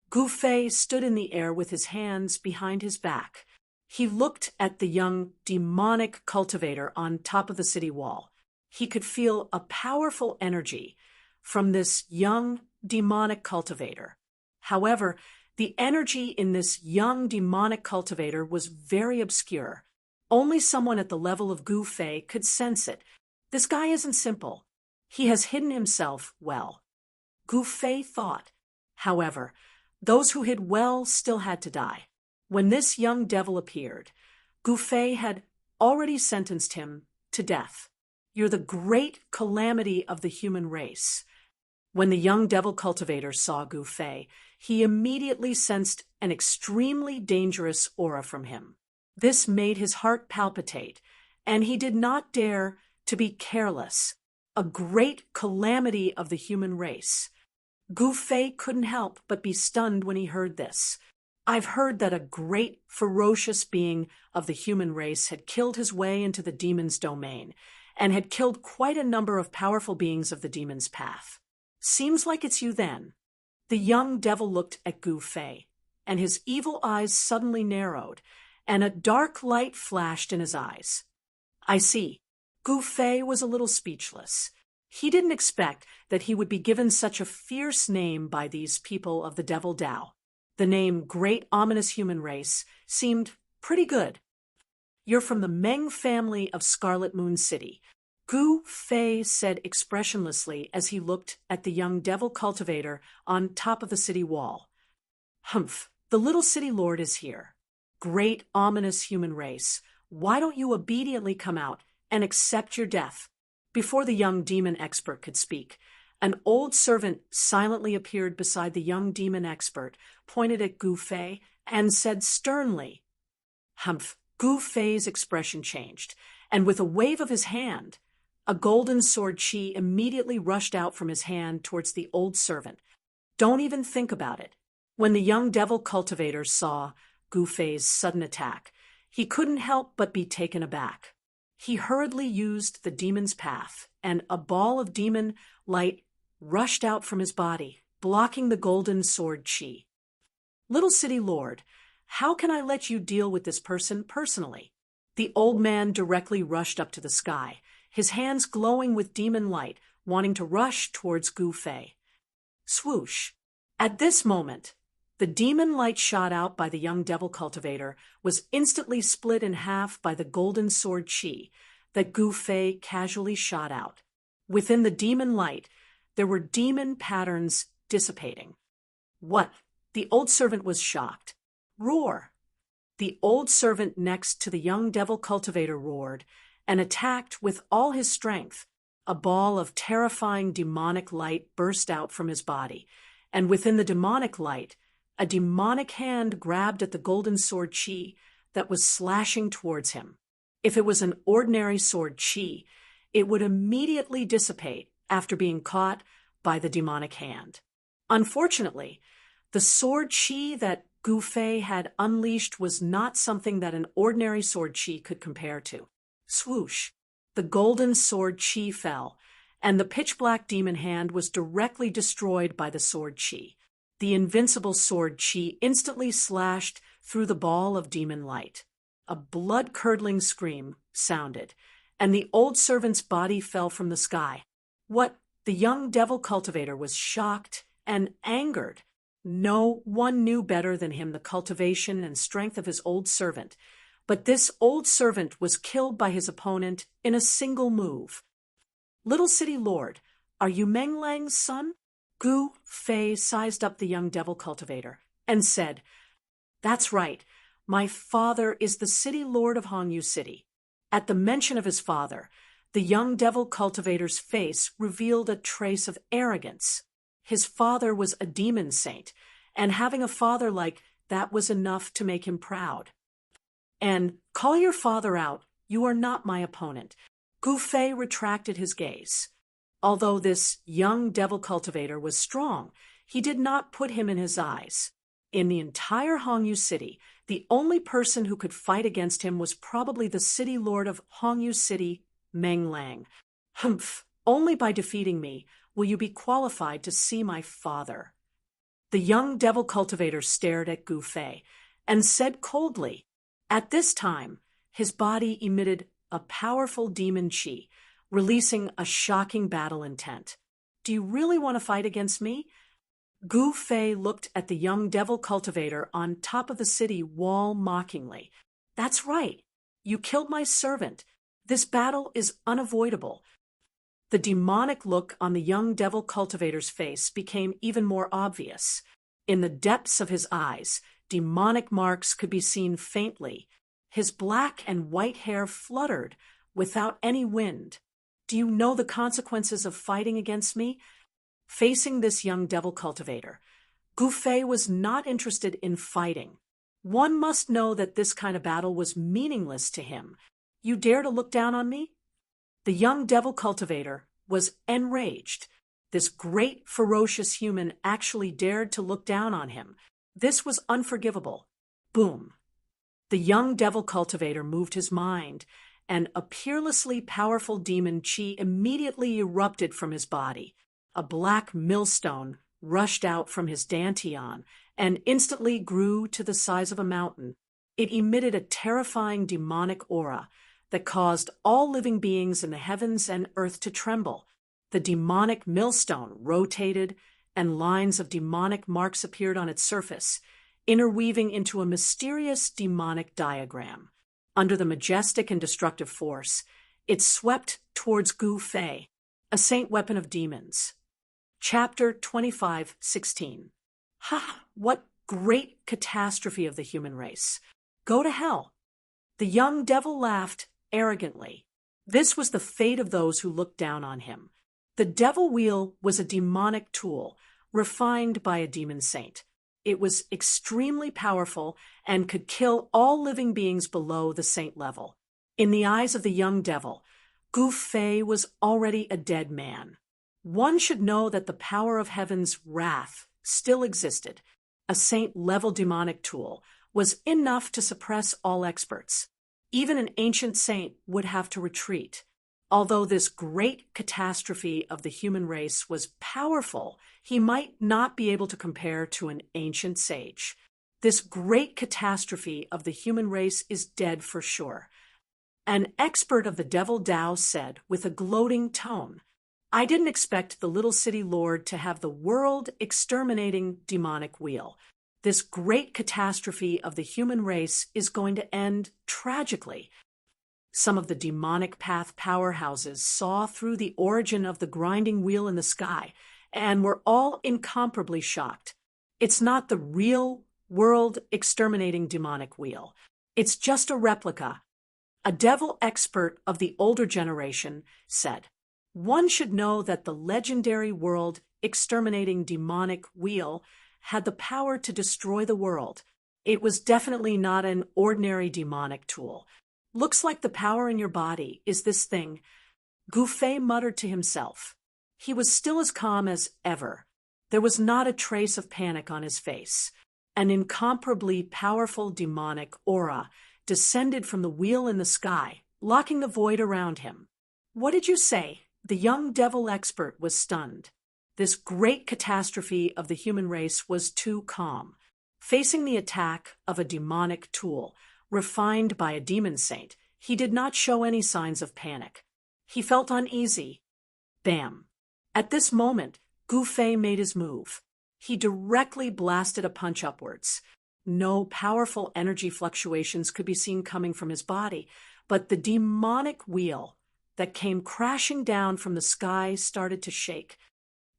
Speaker 1: Gu Fei stood in the air with his hands behind his back. He looked at the young demonic cultivator on top of the city wall. He could feel a powerful energy from this young demonic cultivator. However, the energy in this young demonic cultivator was very obscure. Only someone at the level of Gu Fei could sense it. This guy isn't simple. He has hidden himself well. Gu Fei thought. However, those who hid well still had to die. When this young devil appeared, Gu Fei had already sentenced him to death. You're the great calamity of the human race. When the young devil cultivator saw Gu Fei, he immediately sensed an extremely dangerous aura from him. This made his heart palpitate, and he did not dare to be careless. A great calamity of the human race. Gu Fei couldn't help but be stunned when he heard this. I've heard that a great, ferocious being of the human race had killed his way into the demon's domain, and had killed quite a number of powerful beings of the demon's path. Seems like it's you then. The young devil looked at Gu Fei, and his evil eyes suddenly narrowed, and a dark light flashed in his eyes. I see. Gu Fei was a little speechless. He didn't expect that he would be given such a fierce name by these people of the Devil Tao. The name Great Ominous Human Race seemed pretty good. You're from the Meng family of Scarlet Moon City, Gu Fei said expressionlessly as he looked at the young devil cultivator on top of the city wall. Humph, the little city lord is here. Great ominous human race, why don't you obediently come out and accept your death? Before the young demon expert could speak, an old servant silently appeared beside the young demon expert, pointed at Gu Fei, and said sternly, Humph! Gu Fei's expression changed, and with a wave of his hand, a golden sword chi immediately rushed out from his hand towards the old servant. Don't even think about it. When the young devil cultivator saw Gu Fei's sudden attack, he couldn't help but be taken aback. He hurriedly used the demon's path, and a ball of demon light rushed out from his body, blocking the golden sword chi. Little city lord, how can I let you deal with this person personally? The old man directly rushed up to the sky, his hands glowing with demon light, wanting to rush towards Gu Fei. Swoosh! At this moment, the demon light shot out by the young devil cultivator was instantly split in half by the golden sword chi that Gu Fei casually shot out. Within the demon light, there were demon patterns dissipating. What? The old servant was shocked. Roar! The old servant next to the young devil cultivator roared and attacked with all his strength. A ball of terrifying demonic light burst out from his body, and within the demonic light, a demonic hand grabbed at the golden sword chi that was slashing towards him. If it was an ordinary sword chi, it would immediately dissipate after being caught by the demonic hand. Unfortunately, the sword chi that Gu Fei had unleashed was not something that an ordinary sword chi could compare to. Swoosh! The golden sword chi fell, and the pitch-black demon hand was directly destroyed by the sword chi. The invincible sword chi instantly slashed through the ball of demon light. A blood-curdling scream sounded, and the old servant's body fell from the sky. What? The young devil cultivator was shocked and angered. No one knew better than him the cultivation and strength of his old servant, but this old servant was killed by his opponent in a single move. Little city lord, are you Meng Lang's son? Gu Fei sized up the young devil cultivator and said, That's right, my father is the city lord of Hongyu City. At the mention of his father, the young devil cultivator's face revealed a trace of arrogance. His father was a demon saint, and having a father like that was enough to make him proud. And call your father out, you are not my opponent. Gu Fei retracted his gaze. Although this young devil cultivator was strong, he did not put him in his eyes. In the entire Hongyu City, the only person who could fight against him was probably the city lord of Hongyu City, Meng Lang. Humph! Only by defeating me will you be qualified to see my father. The young devil cultivator stared at Gu Fei and said coldly. At this time, his body emitted a powerful demon chi, releasing a shocking battle intent. Do you really want to fight against me? Gu Fei looked at the young devil cultivator on top of the city wall mockingly. That's right. You killed my servant. This battle is unavoidable. The demonic look on the young devil cultivator's face became even more obvious. In the depths of his eyes, demonic marks could be seen faintly. His black and white hair fluttered without any wind. Do you know the consequences of fighting against me? Facing this young devil cultivator, Gu Fei was not interested in fighting. One must know that this kind of battle was meaningless to him. You dare to look down on me? The young devil cultivator was enraged. This great, ferocious human actually dared to look down on him. This was unforgivable. Boom. The young devil cultivator moved his mind, and a peerlessly powerful demon chi immediately erupted from his body. A black millstone rushed out from his dantian and instantly grew to the size of a mountain. It emitted a terrifying demonic aura that caused all living beings in the heavens and earth to tremble. The demonic millstone rotated, and lines of demonic marks appeared on its surface, interweaving into a mysterious demonic diagram. Under the majestic and destructive force, it swept towards Gu Fei, a saint weapon of demons. Chapter 25:16. Ha! What great catastrophe of the human race! Go to hell! The young devil laughed arrogantly. This was the fate of those who looked down on him. The devil wheel was a demonic tool, refined by a demon saint. it was extremely powerful and could kill all living beings below the saint level. In the eyes of the young devil, Gu Fei was already a dead man. One should know that the power of heaven's wrath still existed. A saint-level demonic tool was enough to suppress all experts. Even an ancient saint would have to retreat. Although this great catastrophe of the human race was powerful, he might not be able to compare to an ancient sage. This great catastrophe of the human race is dead for sure. An expert of the Devil Tao said with a gloating tone, "I didn't expect the little city lord to have the world-exterminating demonic wheel. This great catastrophe of the human race is going to end tragically." Some of the demonic path powerhouses saw through the origin of the grinding wheel in the sky and were all incomparably shocked. It's not the real world-exterminating demonic wheel. It's just a replica. A devil expert of the older generation said, "One should know that the legendary world-exterminating demonic wheel had the power to destroy the world. It was definitely not an ordinary demonic tool. Looks like the power in your body is this thing." Gu Fei muttered to himself. He was still as calm as ever. There was not a trace of panic on his face. An incomparably powerful demonic aura descended from the wheel in the sky, locking the void around him. "What did you say?" The young devil expert was stunned. This great catastrophe of the human race was too calm. Facing the attack of a demonic tool, refined by a demon saint, he did not show any signs of panic. He felt uneasy. Bam! At this moment, Gu Fei made his move. He directly blasted a punch upwards. No powerful energy fluctuations could be seen coming from his body, but the demonic wheel that came crashing down from the sky started to shake.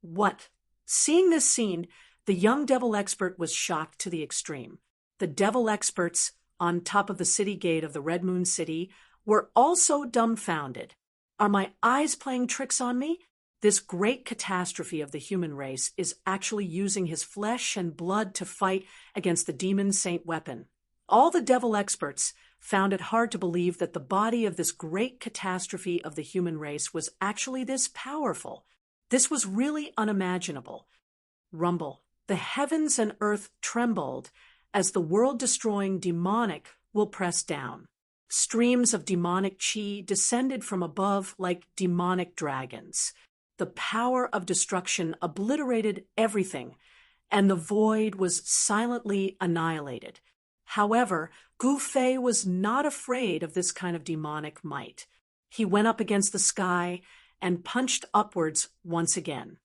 Speaker 1: What? Seeing this scene, the young devil expert was shocked to the extreme. The devil experts on top of the city gate of the Red Moon City were also dumbfounded. Are my eyes playing tricks on me? This great catastrophe of the human race is actually using his flesh and blood to fight against the demon saint weapon. All the devil experts found it hard to believe that the body of this great catastrophe of the human race was actually this powerful. This was really unimaginable. Rumble. The heavens and earth trembled as the world-destroying demonic will press down. Streams of demonic chi descended from above like demonic dragons. The power of destruction obliterated everything, and the void was silently annihilated. However, Gu Fei was not afraid of this kind of demonic might. He went up against the sky and punched upwards once again.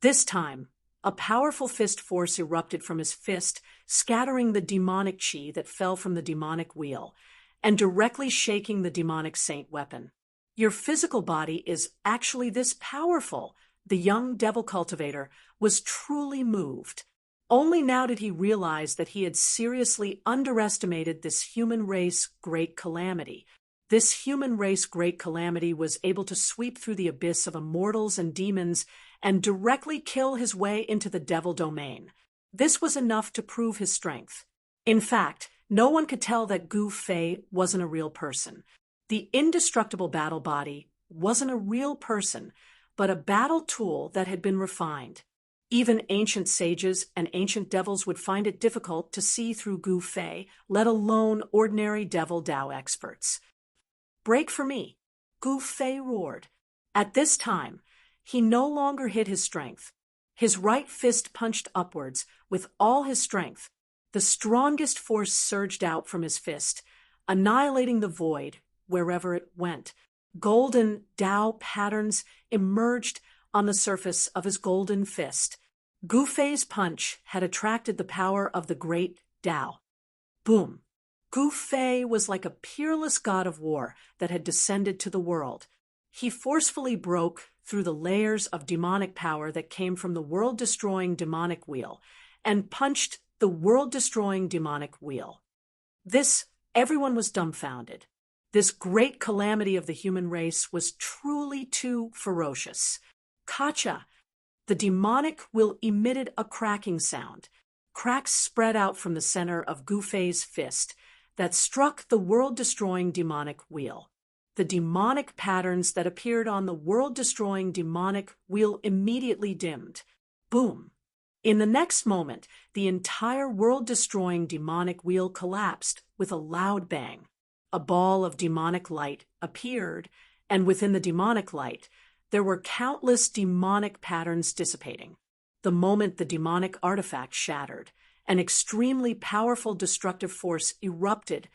Speaker 1: This time, a powerful fist force erupted from his fist, scattering the demonic chi that fell from the demonic wheel, and directly shaking the demonic saint weapon. Your physical body is actually this powerful. The young devil cultivator was truly moved. Only now did he realize that he had seriously underestimated this human race great calamity. This human race great calamity was able to sweep through the abyss of immortals and demons and directly kill his way into the devil domain. This was enough to prove his strength. In fact, no one could tell that Gu Fei wasn't a real person. The indestructible battle body wasn't a real person, but a battle tool that had been refined. Even ancient sages and ancient devils would find it difficult to see through Gu Fei, let alone ordinary devil Tao experts. "Break for me," Gu Fei roared. At this time, he no longer hid his strength. His right fist punched upwards with all his strength. The strongest force surged out from his fist, annihilating the void wherever it went. Golden Tao patterns emerged on the surface of his golden fist. Gu Fei's punch had attracted the power of the great Tao. Boom! Gu Fei was like a peerless god of war that had descended to the world. He forcefully broke through the layers of demonic power that came from the world-destroying demonic wheel and punched the world-destroying demonic wheel. Everyone was dumbfounded. This great calamity of the human race was truly too ferocious. Kacha! The demonic will emitted a cracking sound. Cracks spread out from the center of Gu Fei's fist that struck the world-destroying demonic wheel. The demonic patterns that appeared on the world-destroying demonic wheel immediately dimmed. Boom! In the next moment, the entire world-destroying demonic wheel collapsed with a loud bang. A ball of demonic light appeared, and within the demonic light, there were countless demonic patterns dissipating. The moment the demonic artifact shattered, an extremely powerful destructive force erupted,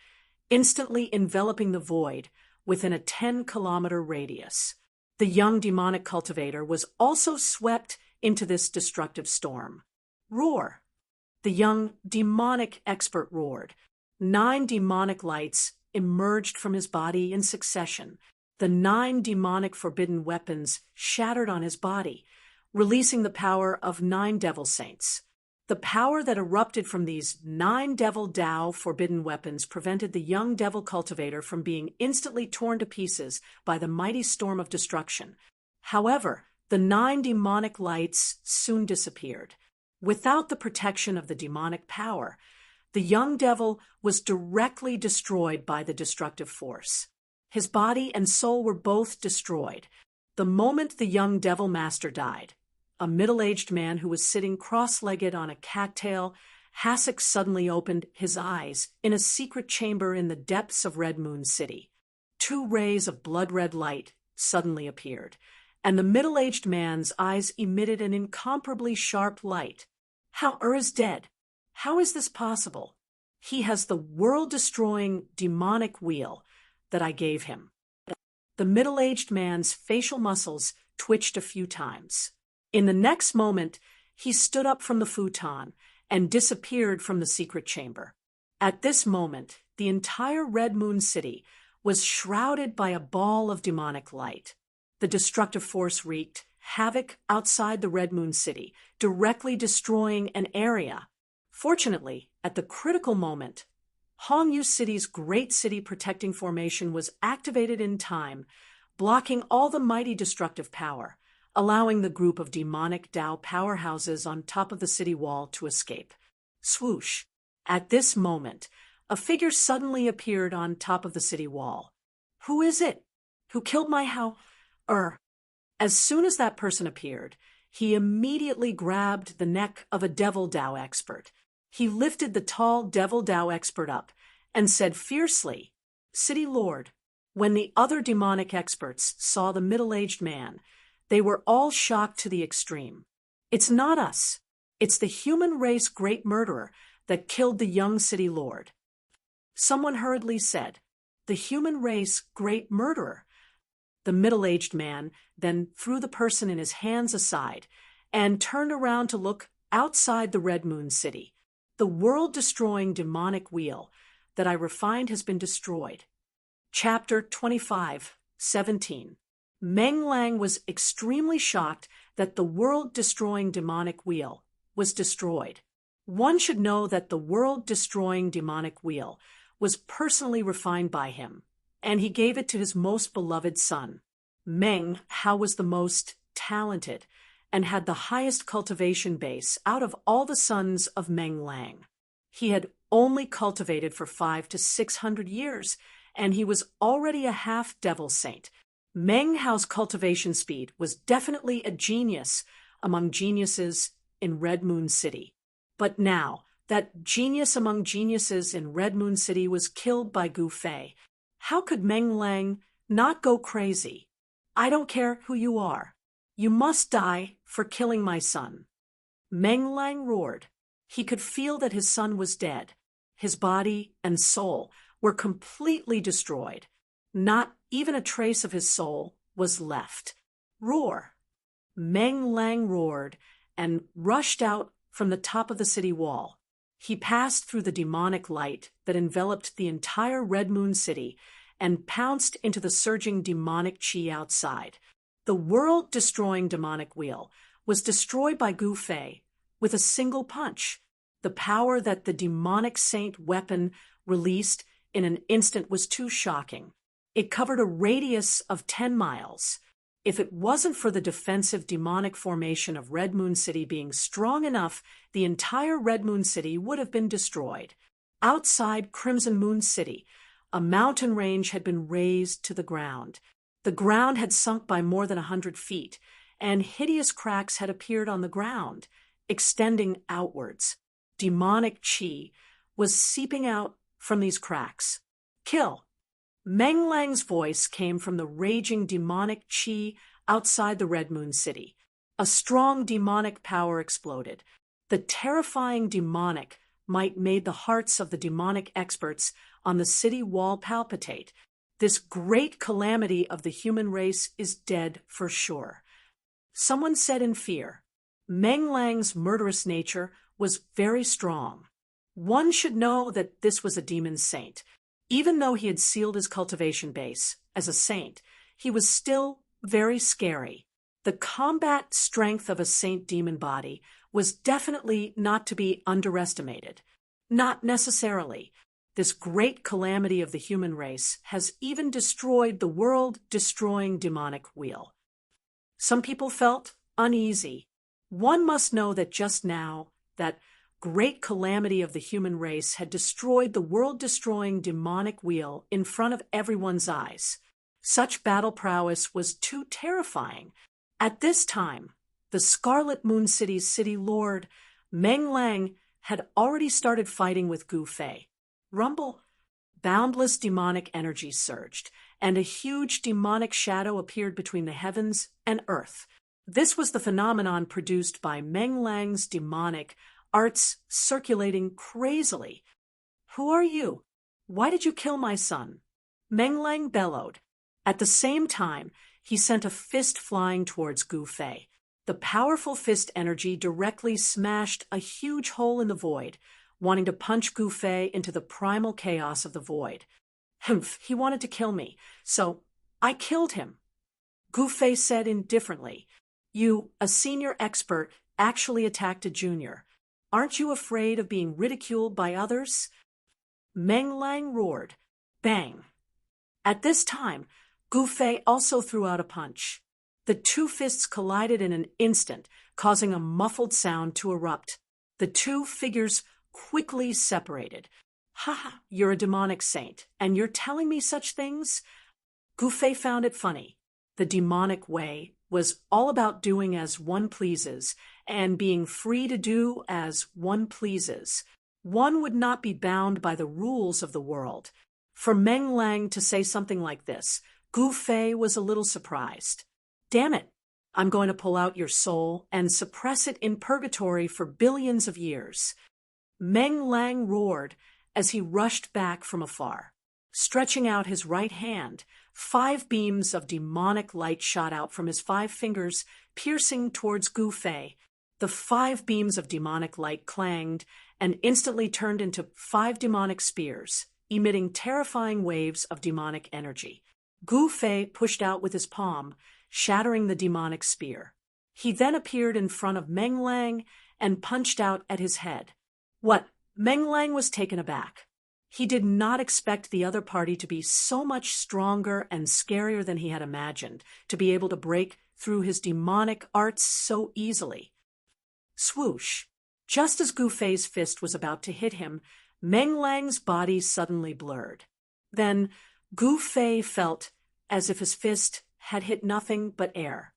Speaker 1: instantly enveloping the void within a 10-kilometer radius. The young demonic cultivator was also swept into this destructive storm. Roar! The young demonic expert roared. 9 demonic lights emerged from his body in succession. The 9 demonic forbidden weapons shattered on his body, releasing the power of 9 devil saints. The power that erupted from these 9 devil Tao forbidden weapons prevented the young devil cultivator from being instantly torn to pieces by the mighty storm of destruction. However, the 9 demonic lights soon disappeared. Without the protection of the demonic power, the young devil was directly destroyed by the destructive force. His body and soul were both destroyed. The moment the young devil master died, a middle-aged man who was sitting cross-legged on a cattail hassock suddenly opened his eyes in a secret chamber in the depths of Red Moon City. 2 rays of blood-red light suddenly appeared, and the middle-aged man's eyes emitted an incomparably sharp light. How is dead? How is this possible? He has the world-destroying demonic wheel that I gave him. The middle-aged man's facial muscles twitched a few times. In the next moment, he stood up from the futon and disappeared from the secret chamber. At this moment, the entire Red Moon City was shrouded by a ball of demonic light. The destructive force wreaked havoc outside the Red Moon City, directly destroying an area. Fortunately, at the critical moment, Hongyu City's Great City Protecting Formation was activated in time, blocking all the mighty destructive power, allowing the group of demonic Tao powerhouses on top of the city wall to escape. Swoosh! At this moment, a figure suddenly appeared on top of the city wall. Who is it? Who killed my As soon as that person appeared, he immediately grabbed the neck of a devil Tao expert. He lifted the tall devil Tao expert up and said fiercely, "City Lord." When the other demonic experts saw the middle-aged man, they were all shocked to the extreme. It's not us. It's the human race great murderer that killed the young city lord. Someone hurriedly said, "The human race great murderer." The middle-aged man then threw the person in his hands aside and turned around to look outside the Red Moon City. The world-destroying demonic wheel that I refined has been destroyed. Chapter 25:17. Meng Lang was extremely shocked that the world-destroying demonic wheel was destroyed. One should know that the world-destroying demonic wheel was personally refined by him, and he gave it to his most beloved son. Meng Hao was the most talented and had the highest cultivation base out of all the sons of Meng Lang. He had only cultivated for 500 to 600 years, and he was already a half-devil saint. Meng Hao's cultivation speed was definitely a genius among geniuses in Red Moon City. But now, that genius among geniuses in Red Moon City was killed by Gu Fei. How could Meng Lang not go crazy? "I don't care who you are. You must die for killing my son." Meng Lang roared. He could feel that his son was dead. His body and soul were completely destroyed. Not even a trace of his soul was left. Roar! Meng Lang roared and rushed out from the top of the city wall. He passed through the demonic light that enveloped the entire Red Moon City and pounced into the surging demonic chi outside. The world-destroying demonic wheel was destroyed by Gu Fei with a single punch. The power that the demonic saint weapon released in an instant was too shocking. It covered a radius of 10 miles. If it wasn't for the defensive demonic formation of Red Moon City being strong enough, the entire Red Moon City would have been destroyed. Outside Crimson Moon City, a mountain range had been razed to the ground. The ground had sunk by more than 100 feet, and hideous cracks had appeared on the ground, extending outwards. Demonic chi was seeping out from these cracks. Kill! Meng Lang's voice came from the raging demonic chi outside the Red Moon City. A strong demonic power exploded. The terrifying demonic might made the hearts of the demonic experts on the city wall palpitate. This great calamity of the human race is dead for sure. Someone said in fear. Meng Lang's murderous nature was very strong. One should know that this was a demon saint. Even though he had sealed his cultivation base as a saint, he was still very scary. The combat strength of a saint demon body was definitely not to be underestimated. Not necessarily. This great calamity of the human race has even destroyed the world-destroying demonic wheel. Some people felt uneasy. One must know that just now, that great calamity of the human race had destroyed the world-destroying demonic wheel in front of everyone's eyes. Such battle prowess was too terrifying. At this time, the Scarlet Moon City's city lord, Meng Lang, had already started fighting with Gu Fei. Rumble. Boundless demonic energy surged, and a huge demonic shadow appeared between the heavens and earth. This was the phenomenon produced by Meng Lang's demonic arts circulating crazily. Who are you? Why did you kill my son? Meng Lang bellowed. At the same time, he sent a fist flying towards Gu Fei. The powerful fist energy directly smashed a huge hole in the void, wanting to punch Gu Fei into the primal chaos of the void. Humph, he wanted to kill me, so I killed him. Gu Fei said indifferently, You, a senior expert, actually attacked a junior. Aren't you afraid of being ridiculed by others? Meng Lang roared. Bang! At this time, Gu Fei also threw out a punch. The two fists collided in an instant, causing a muffled sound to erupt. The two figures quickly separated. Ha! You're a demonic saint, and you're telling me such things? Gu Fei found it funny. The demonic way was all about doing as one pleases, and being free to do as one pleases. One would not be bound by the rules of the world. For Meng Lang to say something like this, Gu Fei was a little surprised. Damn it, I'm going to pull out your soul and suppress it in purgatory for billions of years. Meng Lang roared as he rushed back from afar. Stretching out his right hand, 5 beams of demonic light shot out from his 5 fingers, piercing towards Gu Fei. The 5 beams of demonic light clanged and instantly turned into 5 demonic spears, emitting terrifying waves of demonic energy. Gu Fei pushed out with his palm, shattering the demonic spear. He then appeared in front of Meng Lang and punched out at his head. What? Meng Lang was taken aback. He did not expect the other party to be so much stronger and scarier than he had imagined, to be able to break through his demonic arts so easily. Swoosh! Just as Gu Fei's fist was about to hit him, Meng Lang's body suddenly blurred. Then Gu Fei felt as if his fist had hit nothing but air.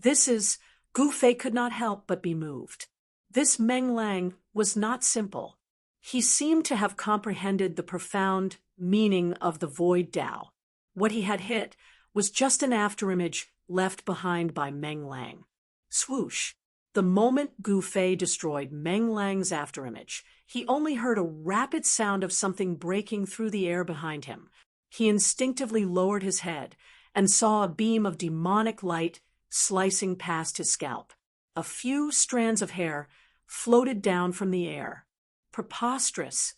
Speaker 1: Gu Fei could not help but be moved. This Meng Lang was not simple. He seemed to have comprehended the profound meaning of the Void Tao. What he had hit was just an afterimage left behind by Meng Lang. Swoosh! The moment Gu Fei destroyed Meng Lang's afterimage, he only heard a rapid sound of something breaking through the air behind him. He instinctively lowered his head and saw a beam of demonic light slicing past his scalp. A few strands of hair floated down from the air. Preposterous!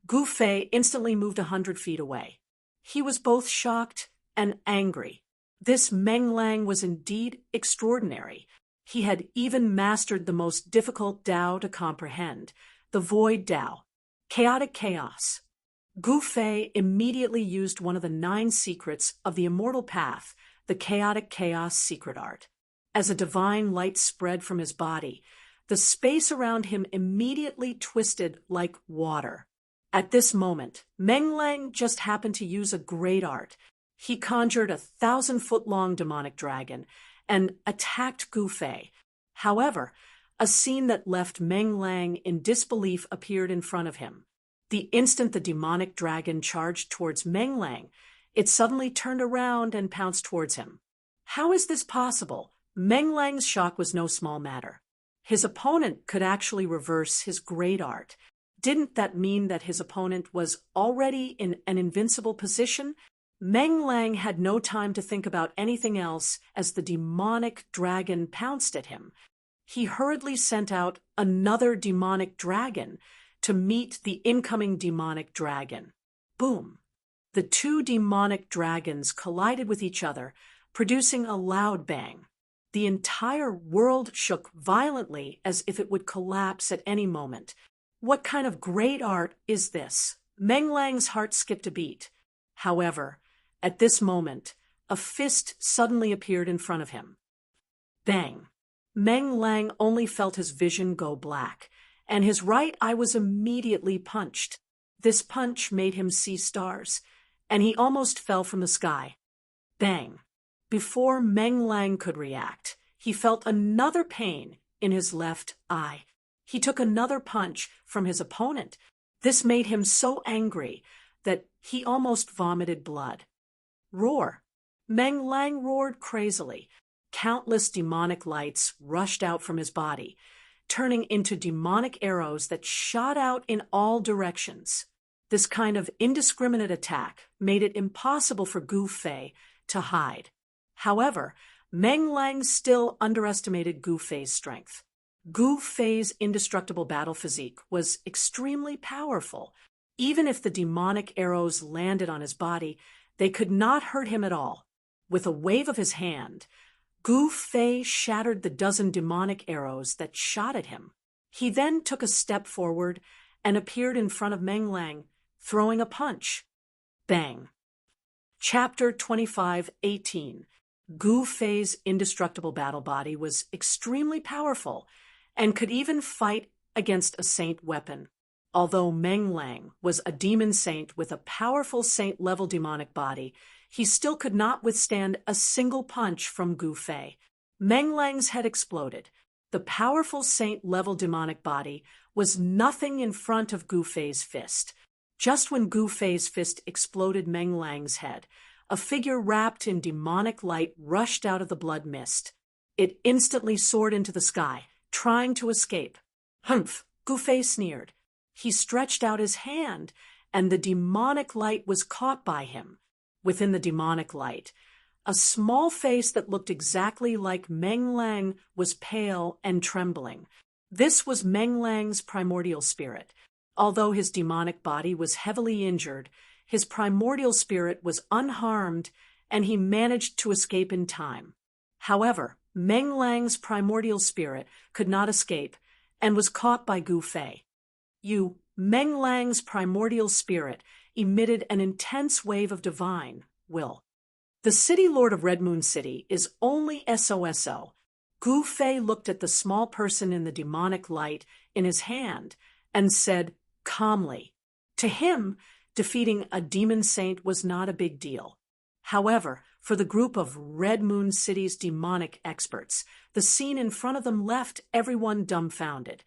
Speaker 1: Gu Fei instantly moved 100 feet away. He was both shocked and angry. This Meng Lang was indeed extraordinary. He had even mastered the most difficult Tao to comprehend, the Void Tao, chaotic chaos. Gu Fei immediately used one of the 9 secrets of the immortal path, the chaotic chaos secret art. As a divine light spread from his body, the space around him immediately twisted like water. At this moment, Meng Lang just happened to use a great art. He conjured a 1,000-foot-long demonic dragon and attacked Gu Fei. However, a scene that left Meng Lang in disbelief appeared in front of him. The instant the demonic dragon charged towards Meng Lang, it suddenly turned around and pounced towards him. How is this possible? Meng Lang's shock was no small matter. His opponent could actually reverse his great art. Didn't that mean that his opponent was already in an invincible position? Meng Lang had no time to think about anything else as the demonic dragon pounced at him. He hurriedly sent out another demonic dragon to meet the incoming demonic dragon. Boom! The two demonic dragons collided with each other, producing a loud bang. The entire world shook violently as if it would collapse at any moment. What kind of great art is this? Meng Lang's heart skipped a beat. However, at this moment, a fist suddenly appeared in front of him. Bang! Meng Lang only felt his vision go black, and his right eye was immediately punched. This punch made him see stars, and he almost fell from the sky. Bang! Before Meng Lang could react, he felt another pain in his left eye. He took another punch from his opponent. This made him so angry that he almost vomited blood. Roar! Meng Lang roared crazily. Countless demonic lights rushed out from his body, turning into demonic arrows that shot out in all directions. This kind of indiscriminate attack made it impossible for Gu Fei to hide. However, Meng Lang still underestimated Gu Fei's strength. Gu Fei's indestructible battle physique was extremely powerful. Even if the demonic arrows landed on his body, they could not hurt him at all. With a wave of his hand, Gu Fei shattered the dozen demonic arrows that shot at him. He then took a step forward and appeared in front of Meng Lang, throwing a punch. Bang! Chapter 25:18. Gu Fei's indestructible battle body was extremely powerful and could even fight against a saint weapon. Although Meng Lang was a demon saint with a powerful saint-level demonic body, he still could not withstand a single punch from Gu Fei. Meng Lang's head exploded. The powerful saint-level demonic body was nothing in front of Gu Fei's fist. Just when Gu Fei's fist exploded Meng Lang's head, a figure wrapped in demonic light rushed out of the blood mist. It instantly soared into the sky, trying to escape. Humph! Gu Fei sneered. He stretched out his hand, and the demonic light was caught by him. Within the demonic light, a small face that looked exactly like Meng Lang was pale and trembling. This was Meng Lang's primordial spirit. Although his demonic body was heavily injured, his primordial spirit was unharmed, and he managed to escape in time. However, Meng Lang's primordial spirit could not escape and was caught by Gu Fei. Meng Lang's primordial spirit emitted an intense wave of divine will. The city lord of Red Moon City is only SOSO. Gu Fei looked at the small person in the demonic light in his hand and said calmly. To him, defeating a demon saint was not a big deal. However, for the group of Red Moon City's demonic experts, the scene in front of them left everyone dumbfounded.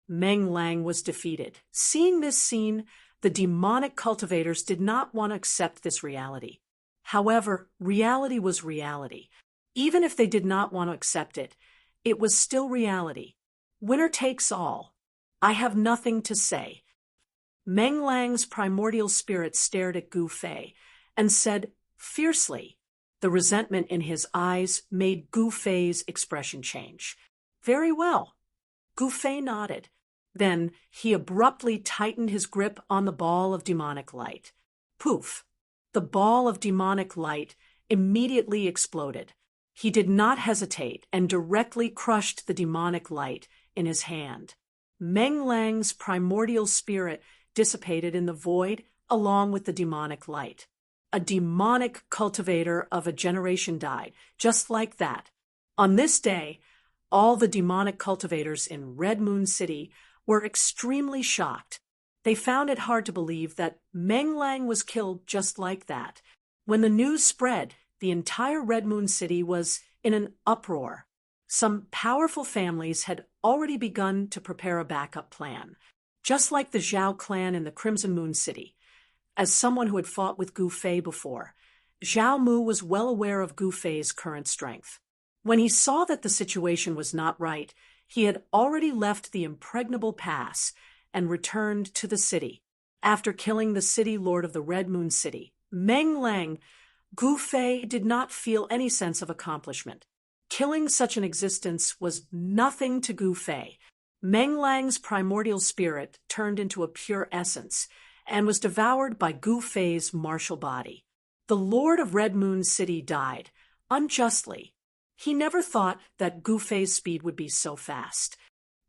Speaker 1: Meng Lang was defeated. Seeing this scene, the demonic cultivators did not want to accept this reality. However, reality was reality. Even if they did not want to accept it, it was still reality. Winner takes all. I have nothing to say. Meng Lang's primordial spirit stared at Gu Fei and said fiercely. The resentment in his eyes made Gu Fei's expression change. Very well. Gu Fei nodded. Then he abruptly tightened his grip on the ball of demonic light. Poof! The ball of demonic light immediately exploded. He did not hesitate and directly crushed the demonic light in his hand. Meng Lang's primordial spirit dissipated in the void along with the demonic light. a demonic cultivator of a generation died, just like that. On this day, all the demonic cultivators in Red Moon City were extremely shocked. They found it hard to believe that Meng Lang was killed just like that. When the news spread, the entire Red Moon City was in an uproar. Some powerful families had already begun to prepare a backup plan, just like the Zhao clan in the Crimson Moon City. As someone who had fought with Gu Fei before, Zhao Mu was well aware of Gu Fei's current strength. When he saw that the situation was not right, he had already left the impregnable pass and returned to the city. After killing the city lord of the Red Moon City, Meng Lang, Gu Fei did not feel any sense of accomplishment. Killing such an existence was nothing to Gu Fei. Meng Lang's primordial spirit turned into a pure essence and was devoured by Gu Fei's martial body. The Lord of Red Moon City died, unjustly. He never thought that Gu Fei's speed would be so fast.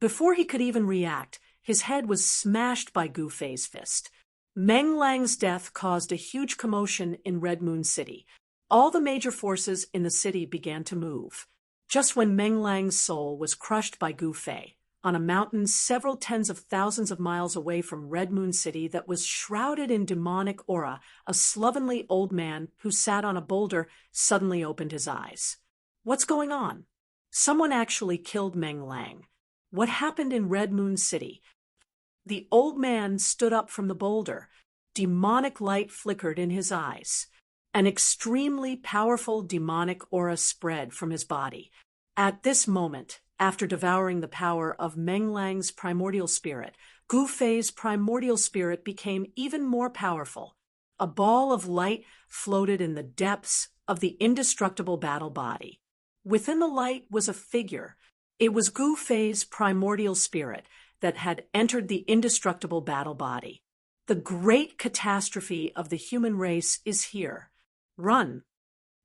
Speaker 1: Before he could even react, his head was smashed by Gu Fei's fist. Meng Lang's death caused a huge commotion in Red Moon City. All the major forces in the city began to move. Just when Meng Lang's soul was crushed by Gu Fei, on a mountain several tens of thousands of miles away from Red Moon City that was shrouded in demonic aura, a slovenly old man who sat on a boulder suddenly opened his eyes. What's going on? Someone actually killed Meng Lang. What happened in Red Moon City? The old man stood up from the boulder. Demonic light flickered in his eyes. An extremely powerful demonic aura spread from his body. At this moment, after devouring the power of Meng Lang's primordial spirit, Gu Fei's primordial spirit became even more powerful. A ball of light floated in the depths of the indestructible battle body. Within the light was a figure. It was Gu Fei's primordial spirit that had entered the indestructible battle body. The great catastrophe of the human race is here. Run!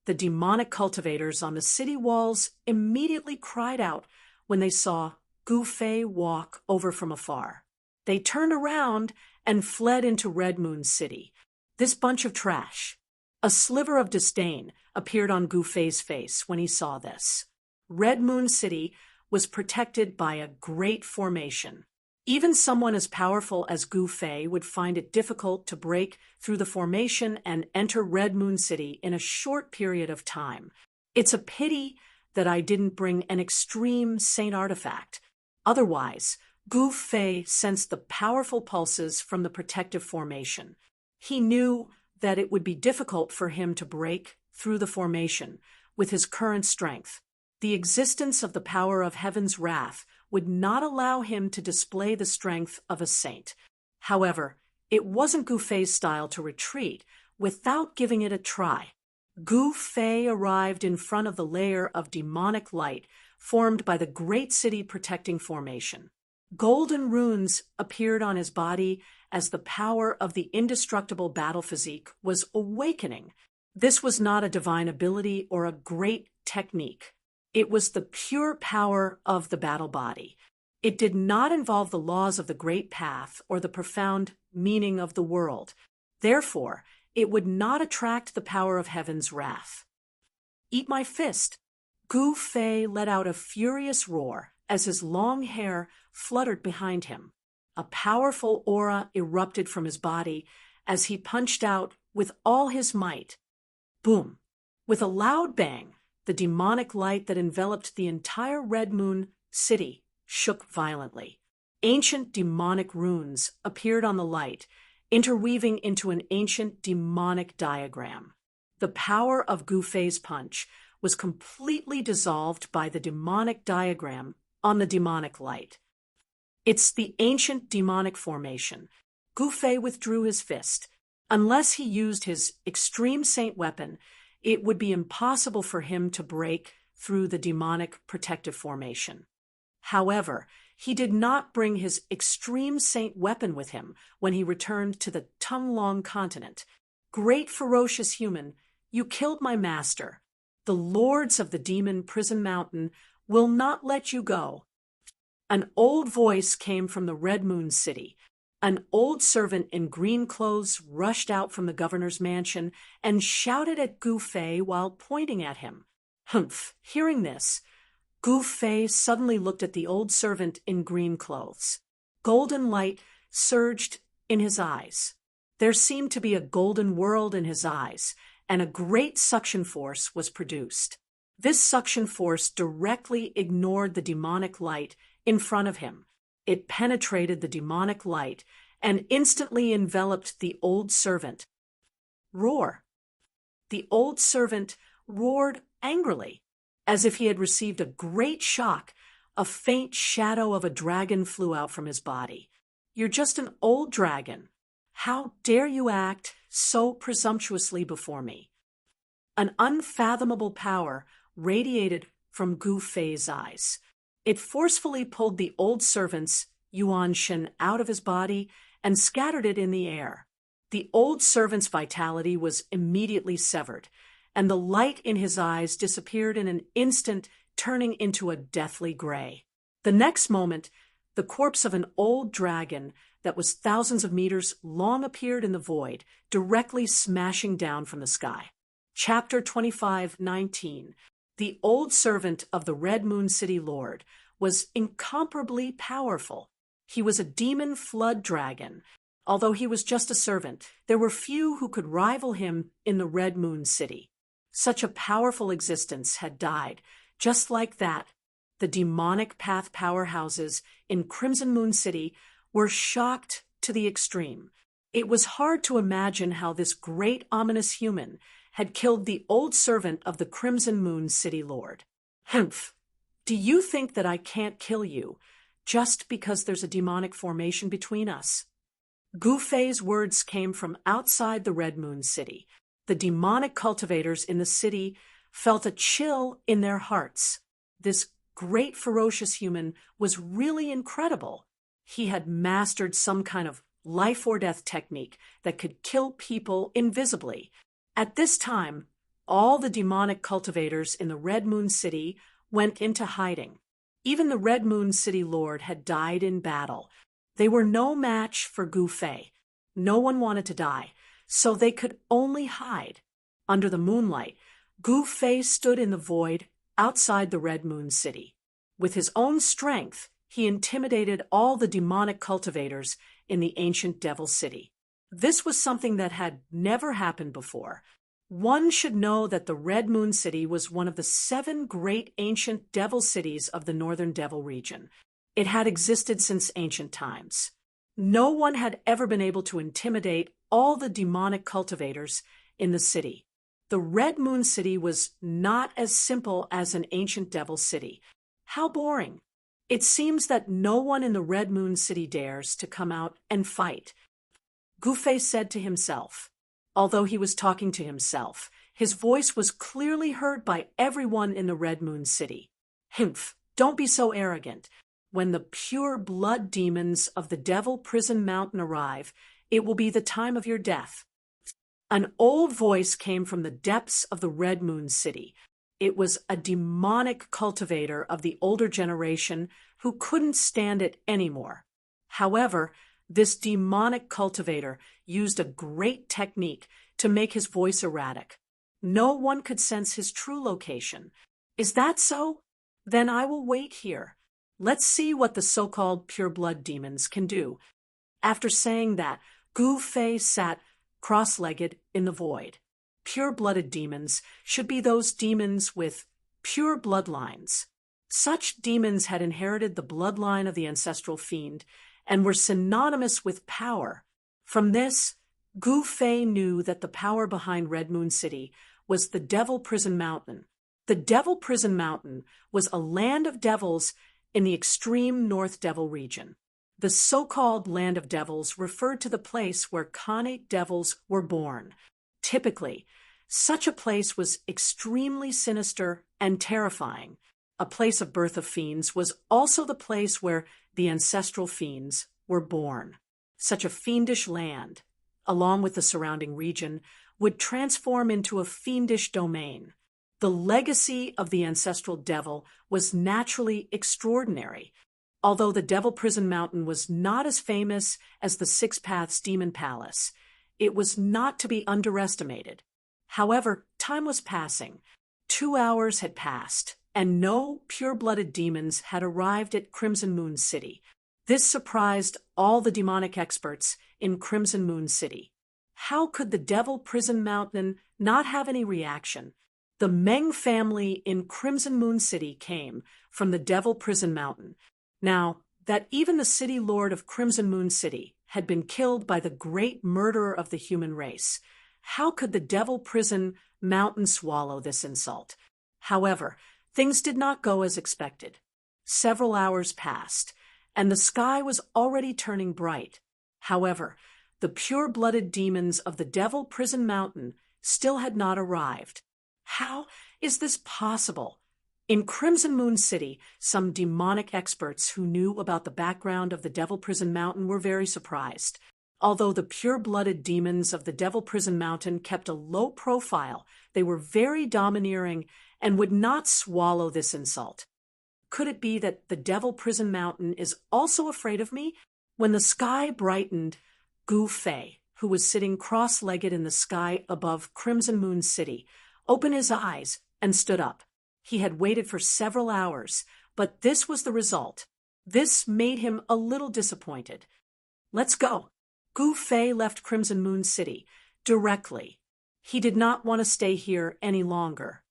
Speaker 1: The demonic cultivators on the city walls immediately cried out when they saw Gu Fei walk over from afar. They turned around and fled into Red Moon City. This bunch of trash. A sliver of disdain appeared on Gu Fei's face when he saw this. Red Moon City was protected by a great formation. Even someone as powerful as Gu Fei would find it difficult to break through the formation and enter Red Moon City in a short period of time. It's a pity that I didn't bring an extreme saint artifact. Otherwise, Gu Fei sensed the powerful pulses from the protective formation. He knew that it would be difficult for him to break through the formation with his current strength. The existence of the power of heaven's wrath would not allow him to display the strength of a saint. However, it wasn't Gu Fei's style to retreat without giving it a try. Gu Fei arrived in front of the layer of demonic light formed by the great city protecting formation. Golden runes appeared on his body as the power of the indestructible battle physique was awakening. This was not a divine ability or a great technique. It was the pure power of the battle body. It did not involve the laws of the great path or the profound meaning of the world. Therefore, it would not attract the power of heaven's wrath. Eat my fist. Gu Fei let out a furious roar as his long hair fluttered behind him. A powerful aura erupted from his body as he punched out with all his might. Boom! With a loud bang, the demonic light that enveloped the entire Red Moon City shook violently. Ancient demonic runes appeared on the light, interweaving into an ancient demonic diagram. The power of Gu Fei's punch was completely dissolved by the demonic diagram on the demonic light. It's the ancient demonic formation. Gu Fei withdrew his fist. Unless he used his extreme saint weapon, it would be impossible for him to break through the demonic protective formation. However, he did not bring his extreme saint weapon with him when he returned to the Tunglong continent. Great ferocious human, you killed my master. The lords of the demon prison mountain will not let you go. An old voice came from the Red Moon City. An old servant in green clothes rushed out from the governor's mansion and shouted at Gu Fei while pointing at him. Humph! Hearing this, Gu Fei suddenly looked at the old servant in green clothes. Golden light surged in his eyes. There seemed to be a golden world in his eyes, and a great suction force was produced. This suction force directly ignored the demonic light in front of him. It penetrated the demonic light and instantly enveloped the old servant. Roar! The old servant roared angrily, as if he had received a great shock. A faint shadow of a dragon flew out from his body. You're just an old dragon. How dare you act so presumptuously before me? An unfathomable power radiated from Gu Fei's eyes. It forcefully pulled the old servant's Yuan Shen out of his body and scattered it in the air. The old servant's vitality was immediately severed, and the light in his eyes disappeared in an instant, turning into a deathly gray. The next moment, the corpse of an old dragon that was thousands of meters long appeared in the void, directly smashing down from the sky. Chapter 25:19. The old servant of the Red Moon City Lord was incomparably powerful. He was a demon flood dragon. Although he was just a servant, there were few who could rival him in the Red Moon City. Such a powerful existence had died. Just like that, the demonic path powerhouses in Crimson Moon City were shocked to the extreme. It was hard to imagine how this great ominous human had killed the old servant of the Crimson Moon City Lord. Humph! Do you think that I can't kill you just because there's a demonic formation between us? Gu Fei's words came from outside the Red Moon City. The demonic cultivators in the city felt a chill in their hearts. This great ferocious human was really incredible. He had mastered some kind of life or death technique that could kill people invisibly. At this time, all the demonic cultivators in the Red Moon City went into hiding. Even the Red Moon City Lord had died in battle. They were no match for Gu Fei. No one wanted to die, so they could only hide. Under the moonlight, Gu Fei stood in the void outside the Red Moon City. With his own strength, he intimidated all the demonic cultivators in the ancient Devil City. This was something that had never happened before. One should know that the Red Moon City was one of the 7 great ancient devil cities of the Northern Devil region. It had existed since ancient times. No one had ever been able to intimidate all the demonic cultivators in the city. The Red Moon City was not as simple as an ancient devil city. How boring! It seems that no one in the Red Moon City dares to come out and fight. Gu Fei said to himself. Although he was talking to himself, his voice was clearly heard by everyone in the Red Moon City. Humph! Don't be so arrogant. When the pure blood demons of the Devil Prison Mountain arrive, it will be the time of your death. An old voice came from the depths of the Red Moon City. It was a demonic cultivator of the older generation who couldn't stand it anymore. However, this demonic cultivator used a great technique to make his voice erratic. No one could sense his true location. Is that so? Then I will wait here. Let's see what the so-called pure-blood demons can do. After saying that, Gu Fei sat cross-legged in the void. Pure-blooded demons should be those demons with pure bloodlines. Such demons had inherited the bloodline of the ancestral fiend and were synonymous with power. From this, Gu Fei knew that the power behind Red Moon City was the Devil Prison Mountain. The Devil Prison Mountain was a land of devils in the extreme North Devil region. The so-called Land of Devils referred to the place where Khanate devils were born. Typically, such a place was extremely sinister and terrifying. A place of birth of fiends was also the place where the ancestral fiends were born. Such a fiendish land, along with the surrounding region, would transform into a fiendish domain. The legacy of the ancestral devil was naturally extraordinary. Although the Devil Prison Mountain was not as famous as the Six Paths Demon Palace, it was not to be underestimated. However, time was passing. 2 hours had passed, and no pure-blooded demons had arrived at Crimson Moon City. This surprised all the demonic experts in Crimson Moon City. How could the Devil Prison Mountain not have any reaction? The Meng family in Crimson Moon City came from the Devil Prison Mountain. Now, that even the city lord of Crimson Moon City had been killed by the great murderer of the human race, how could the Devil Prison Mountain swallow this insult? However, things did not go as expected. Several hours passed, and the sky was already turning bright. However, the pure-blooded demons of the Devil Prison Mountain still had not arrived. How is this possible? In Crimson Moon City, some demonic experts who knew about the background of the Devil Prison Mountain were very surprised. Although the pure-blooded demons of the Devil Prison Mountain kept a low profile, they were very domineering and would not swallow this insult. Could it be that the Devil Prison Mountain is also afraid of me? When the sky brightened, Gu Fei, who was sitting cross-legged in the sky above Crimson Moon City, opened his eyes and stood up. He had waited for several hours, but this was the result. This made him a little disappointed. Let's go. Gu Fei left Crimson Moon City directly. He did not want to stay here any longer.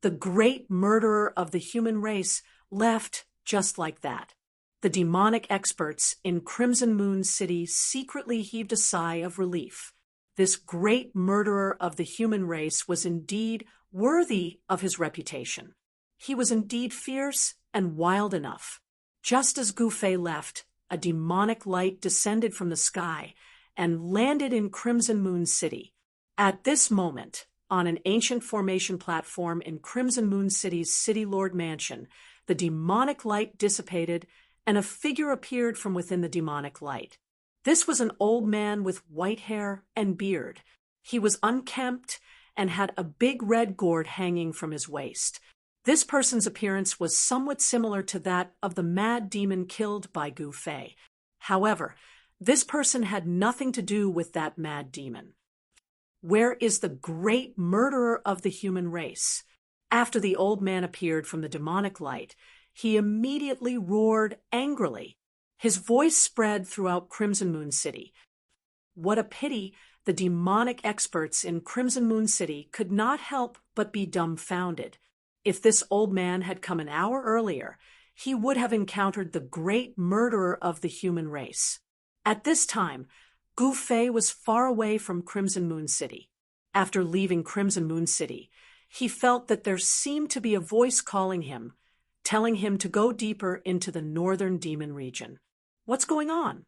Speaker 1: The great murderer of the human race left just like that. The demonic experts in Crimson Moon City secretly heaved a sigh of relief. This great murderer of the human race was indeed worthy of his reputation. He was indeed fierce and wild enough. Just as Gu Fei left, a demonic light descended from the sky and landed in Crimson Moon City. At this moment, on an ancient formation platform in Crimson Moon City's City Lord Mansion, the demonic light dissipated and a figure appeared from within the demonic light. This was an old man with white hair and beard. He was unkempt and had a big red gourd hanging from his waist. This person's appearance was somewhat similar to that of the mad demon killed by Gu Fei. However, this person had nothing to do with that mad demon. Where is the great murderer of the human race? After the old man appeared from the demonic light, he immediately roared angrily. His voice spread throughout Crimson Moon City. What a pity the demonic experts in Crimson Moon City could not help but be dumbfounded. If this old man had come an hour earlier, he would have encountered the great murderer of the human race. At this time, Gu Fei was far away from Crimson Moon City. After leaving Crimson Moon City, he felt that there seemed to be a voice calling him, telling him to go deeper into the northern demon region. What's going on?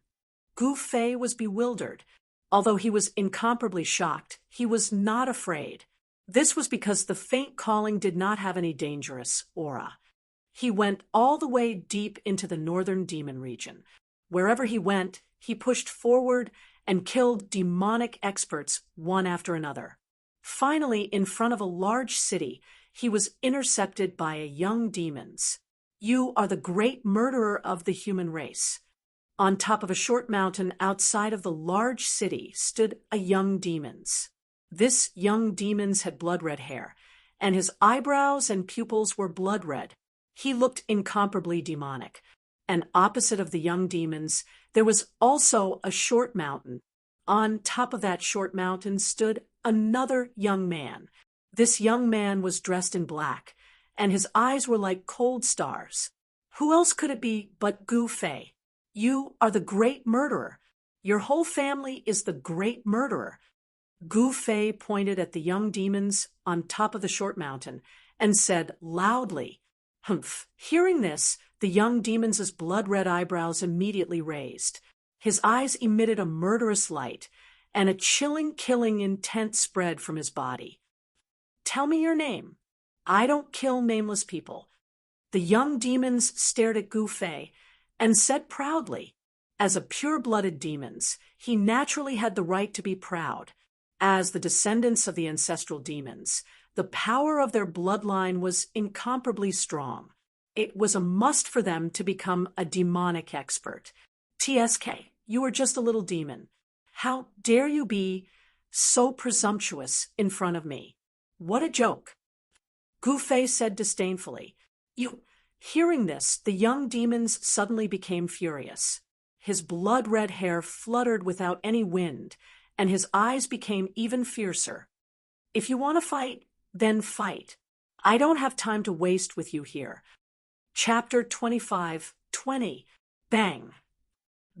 Speaker 1: Gu Fei was bewildered. Although he was incomparably shocked, he was not afraid. This was because the faint calling did not have any dangerous aura. He went all the way deep into the northern demon region. Wherever he went, he pushed forward and killed demonic experts one after another. Finally, in front of a large city, he was intercepted by a young demons. You are the great murderer of the human race. On top of a short mountain outside of the large city stood a young demons. This young demons had blood-red hair, and his eyebrows and pupils were blood-red. He looked incomparably demonic. And opposite of the young demons, there was also a short mountain. On top of that short mountain stood another young man. This young man was dressed in black, and his eyes were like cold stars. Who else could it be but Gu Fei? You are the great murderer. Your whole family is the great murderer. Gu Fei pointed at the young demons on top of the short mountain and said loudly, "Humph." Hearing this, the young demon's blood-red eyebrows immediately raised. His eyes emitted a murderous light, and a chilling, killing intent spread from his body. "Tell me your name." "I don't kill nameless people." The young demons stared at Gu Fei and said proudly, as a pure-blooded demons, he naturally had the right to be proud. As the descendants of the ancestral demons, the power of their bloodline was incomparably strong. It was a must for them to become a demonic expert. TSK, you are just a little demon. How dare you be so presumptuous in front of me? What a joke. Gu Fei said disdainfully. Hearing this, the young demons suddenly became furious. His blood-red hair fluttered without any wind, and his eyes became even fiercer. If you want to fight, then fight. I don't have time to waste with you here. Chapter 25:20. Bang!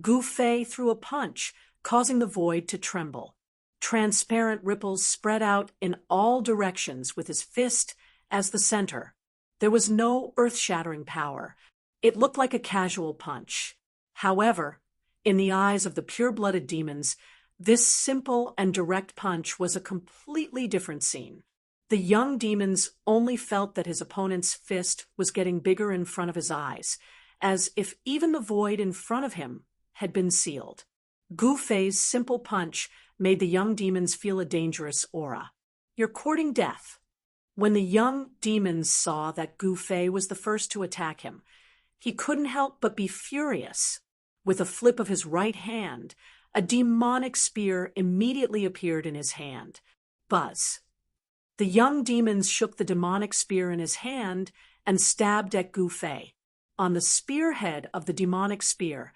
Speaker 1: Gu Fei threw a punch, causing the void to tremble. Transparent ripples spread out in all directions with his fist as the center. There was no earth-shattering power. It looked like a casual punch. However, in the eyes of the pure-blooded demons, this simple and direct punch was a completely different scene. The young demons only felt that his opponent's fist was getting bigger in front of his eyes, as if even the void in front of him had been sealed. Gu Fei's simple punch made the young demons feel a dangerous aura. You're courting death. When the young demons saw that Gu Fei was the first to attack him, he couldn't help but be furious. With a flip of his right hand, a demonic spear immediately appeared in his hand. Buzz. The young demons shook the demonic spear in his hand and stabbed at Gu Fei. On the spearhead of the demonic spear,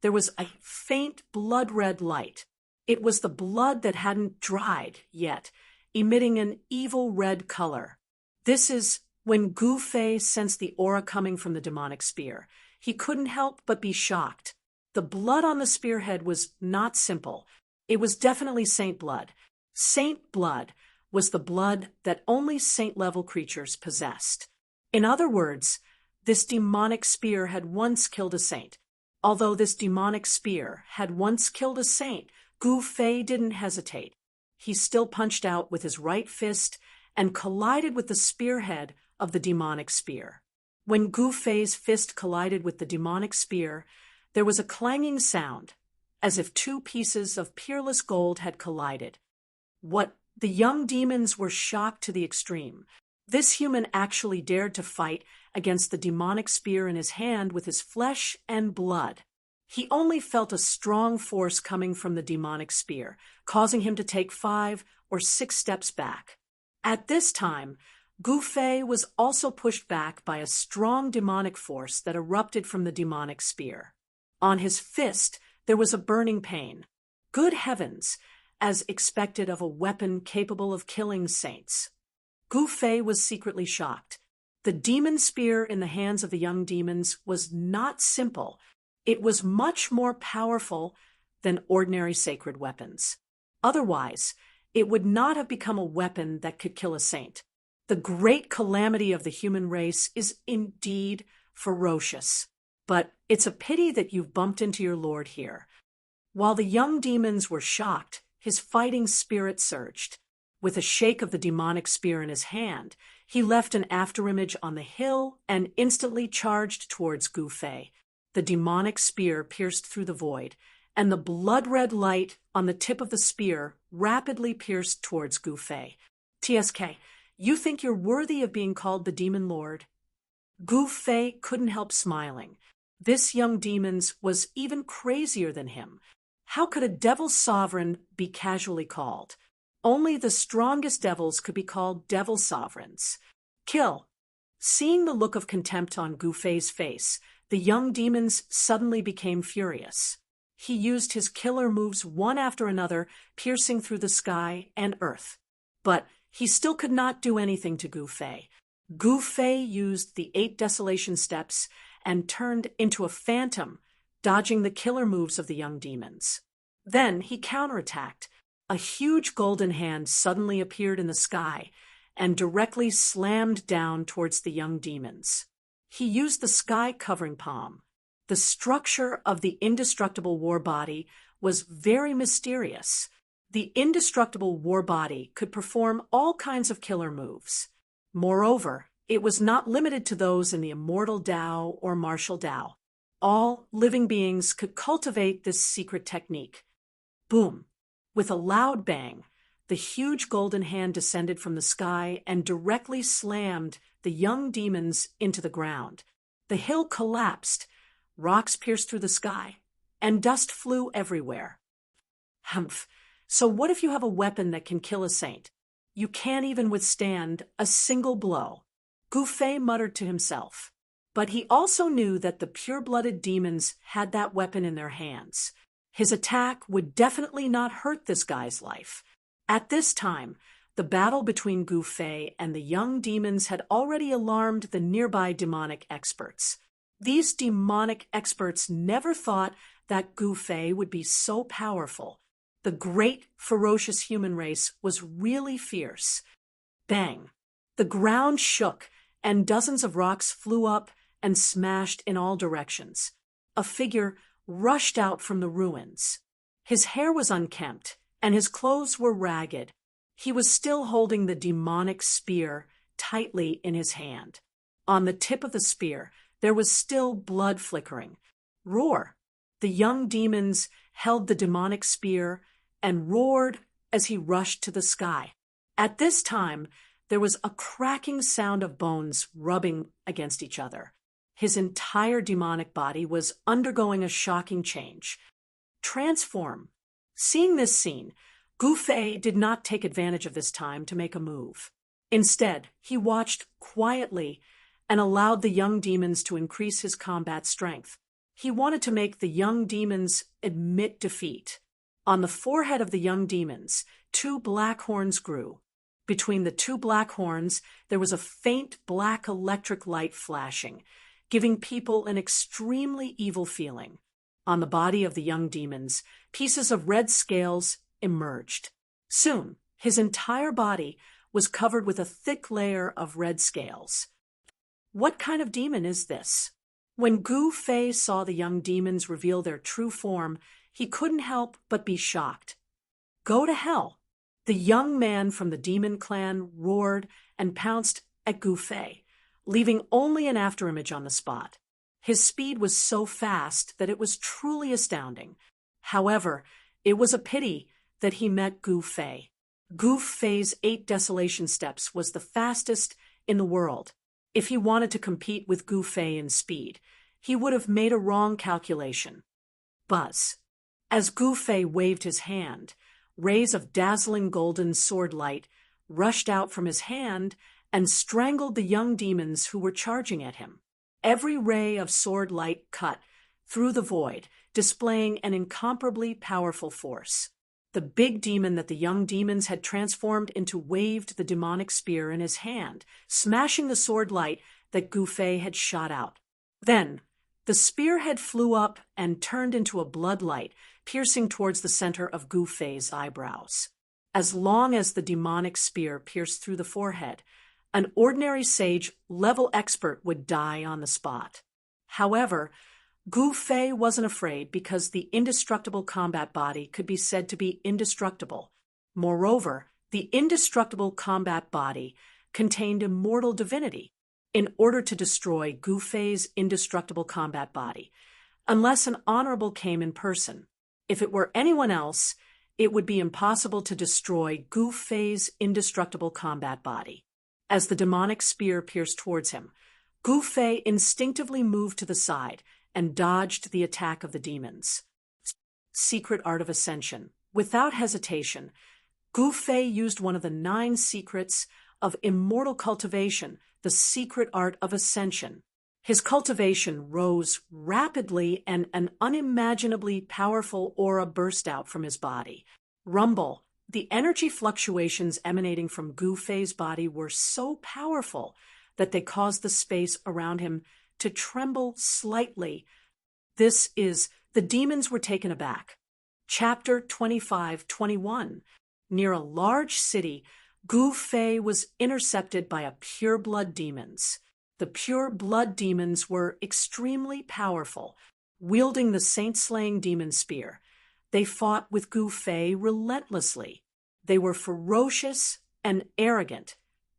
Speaker 1: there was a faint blood-red light. It was the blood that hadn't dried yet, emitting an evil red color. This is when Gu Fei sensed the aura coming from the demonic spear. He couldn't help but be shocked. The blood on the spearhead was not simple. It was definitely saint blood. Saint blood was the blood that only saint-level creatures possessed. In other words, this demonic spear had once killed a saint. Although this demonic spear had once killed a saint, Gu Fei didn't hesitate. He still punched out with his right fist and collided with the spearhead of the demonic spear. When Gu Fei's fist collided with the demonic spear, there was a clanging sound, as if two pieces of peerless gold had collided. The young demons were shocked to the extreme. This human actually dared to fight against the demonic spear in his hand with his flesh and blood. He only felt a strong force coming from the demonic spear, causing him to take 5 or 6 steps back. At this time, Gu Fei was also pushed back by a strong demonic force that erupted from the demonic spear. On his fist, there was a burning pain. Good heavens, as expected of a weapon capable of killing saints. Gu Fei was secretly shocked. The demon spear in the hands of the young demons was not simple. It was much more powerful than ordinary sacred weapons. Otherwise, it would not have become a weapon that could kill a saint. The great calamity of the human race is indeed ferocious. But it's a pity that you've bumped into your lord here. While the young demons were shocked, his fighting spirit surged. With a shake of the demonic spear in his hand, he left an afterimage on the hill and instantly charged towards Gu Fei. The demonic spear pierced through the void, and the blood-red light on the tip of the spear rapidly pierced towards Gu Fei. TSK, you think you're worthy of being called the Demon Lord? Gu Fei couldn't help smiling. This young demon was even crazier than him. How could a devil sovereign be casually called? Only the strongest devils could be called devil sovereigns. Kill. Seeing the look of contempt on Gu Fei's face, the young demons suddenly became furious. He used his killer moves one after another, piercing through the sky and earth. But he still could not do anything to Gu Fei. Gu Fei used the 8 desolation steps and turned into a phantom, dodging the killer moves of the young demons. Then he counterattacked. A huge golden hand suddenly appeared in the sky and directly slammed down towards the young demons. He used the sky covering palm. The structure of the indestructible war body was very mysterious. The indestructible war body could perform all kinds of killer moves. Moreover, it was not limited to those in the immortal Tao or martial Tao. All living beings could cultivate this secret technique. Boom! With a loud bang, the huge golden hand descended from the sky and directly slammed the young demons into the ground. The hill collapsed, rocks pierced through the sky, and dust flew everywhere. Humph. So what if you have a weapon that can kill a saint? You can't even withstand a single blow. Gu Fei muttered to himself. But he also knew that the pure-blooded demons had that weapon in their hands. His attack would definitely not hurt this guy's life. At this time, the battle between Gu Fei and the young demons had already alarmed the nearby demonic experts. These demonic experts never thought that Gu Fei would be so powerful. The great, ferocious human race was really fierce. Bang! The ground shook, and dozens of rocks flew up and smashed in all directions. A figure rushed out from the ruins. His hair was unkempt, and his clothes were ragged. He was still holding the demonic spear tightly in his hand. On the tip of the spear, there was still blood flickering. Roar! The young demons held the demonic spear and roared as he rushed to the sky. At this time, there was a cracking sound of bones rubbing against each other. His entire demonic body was undergoing a shocking change. Transform. Seeing this scene, Gu Fei did not take advantage of this time to make a move. Instead, he watched quietly and allowed the young demons to increase his combat strength. He wanted to make the young demons admit defeat. On the forehead of the young demons, 2 black horns grew. Between the 2 black horns, there was a faint black electric light flashing, giving people an extremely evil feeling. On the body of the young demons, pieces of red scales emerged. Soon, his entire body was covered with a thick layer of red scales. What kind of demon is this? When Gu Fei saw the young demons reveal their true form, he couldn't help but be shocked. Go to hell! The young man from the demon clan roared and pounced at Gu Fei, leaving only an afterimage on the spot. His speed was so fast that it was truly astounding. However, it was a pity that he met Gu Fei. Gu Fei's 8 desolation steps was the fastest in the world. If he wanted to compete with Gu Fei in speed, he would have made a wrong calculation. Buzz. As Gu Fei waved his hand, rays of dazzling golden sword light rushed out from his hand and strangled the young demons who were charging at him. Every ray of sword light cut through the void, displaying an incomparably powerful force. The big demon that the young demons had transformed into waved the demonic spear in his hand, smashing the sword light that Gu Fei had shot out. Then, the spearhead flew up and turned into a blood light, piercing towards the center of Gu Fei's eyebrows. As long as the demonic spear pierced through the forehead, an ordinary sage-level expert would die on the spot. However, Gu Fei wasn't afraid because the indestructible combat body could be said to be indestructible. Moreover, the indestructible combat body contained immortal divinity. In order to destroy Gu Fei's indestructible combat body, unless an honorable came in person, if it were anyone else, it would be impossible to destroy Gu Fei's indestructible combat body. As the demonic spear pierced towards him, Gu Fei instinctively moved to the side and dodged the attack of the demons. Secret Art of Ascension. Without hesitation, Gu Fei used one of the 9 secrets of immortal cultivation, the secret art of ascension. His cultivation rose rapidly and an unimaginably powerful aura burst out from his body. Rumble. The energy fluctuations emanating from Gu Fei's body were so powerful that they caused the space around him to tremble slightly. The demons were taken aback. Chapter 25-21. Near a large city, Gu Fei was intercepted by a pure-blood demons. The pure-blood demons were extremely powerful, wielding the saint-slaying demon spear. They fought with Gu Fei relentlessly. They were ferocious and arrogant,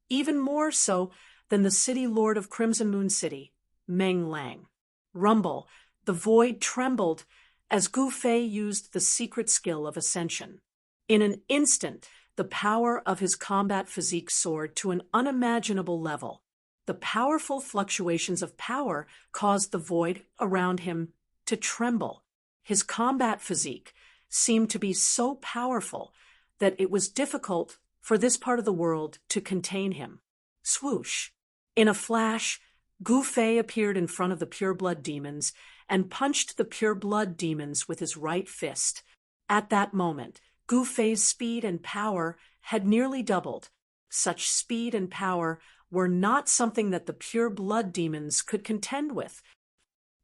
Speaker 1: even more so than the city lord of Crimson Moon City, Meng Lang. Rumble. The void trembled as Gu Fei used the secret skill of ascension. In an instant, the power of his combat physique soared to an unimaginable level. The powerful fluctuations of power caused the void around him to tremble. His combat physique seemed to be so powerful that it was difficult for this part of the world to contain him. Swoosh! In a flash, Gu Fei appeared in front of the pureblood demons and punched the pureblood demons with his right fist. At that moment, Gu Fei's speed and power had nearly doubled. Such speed and power were not something that the pureblood demons could contend with.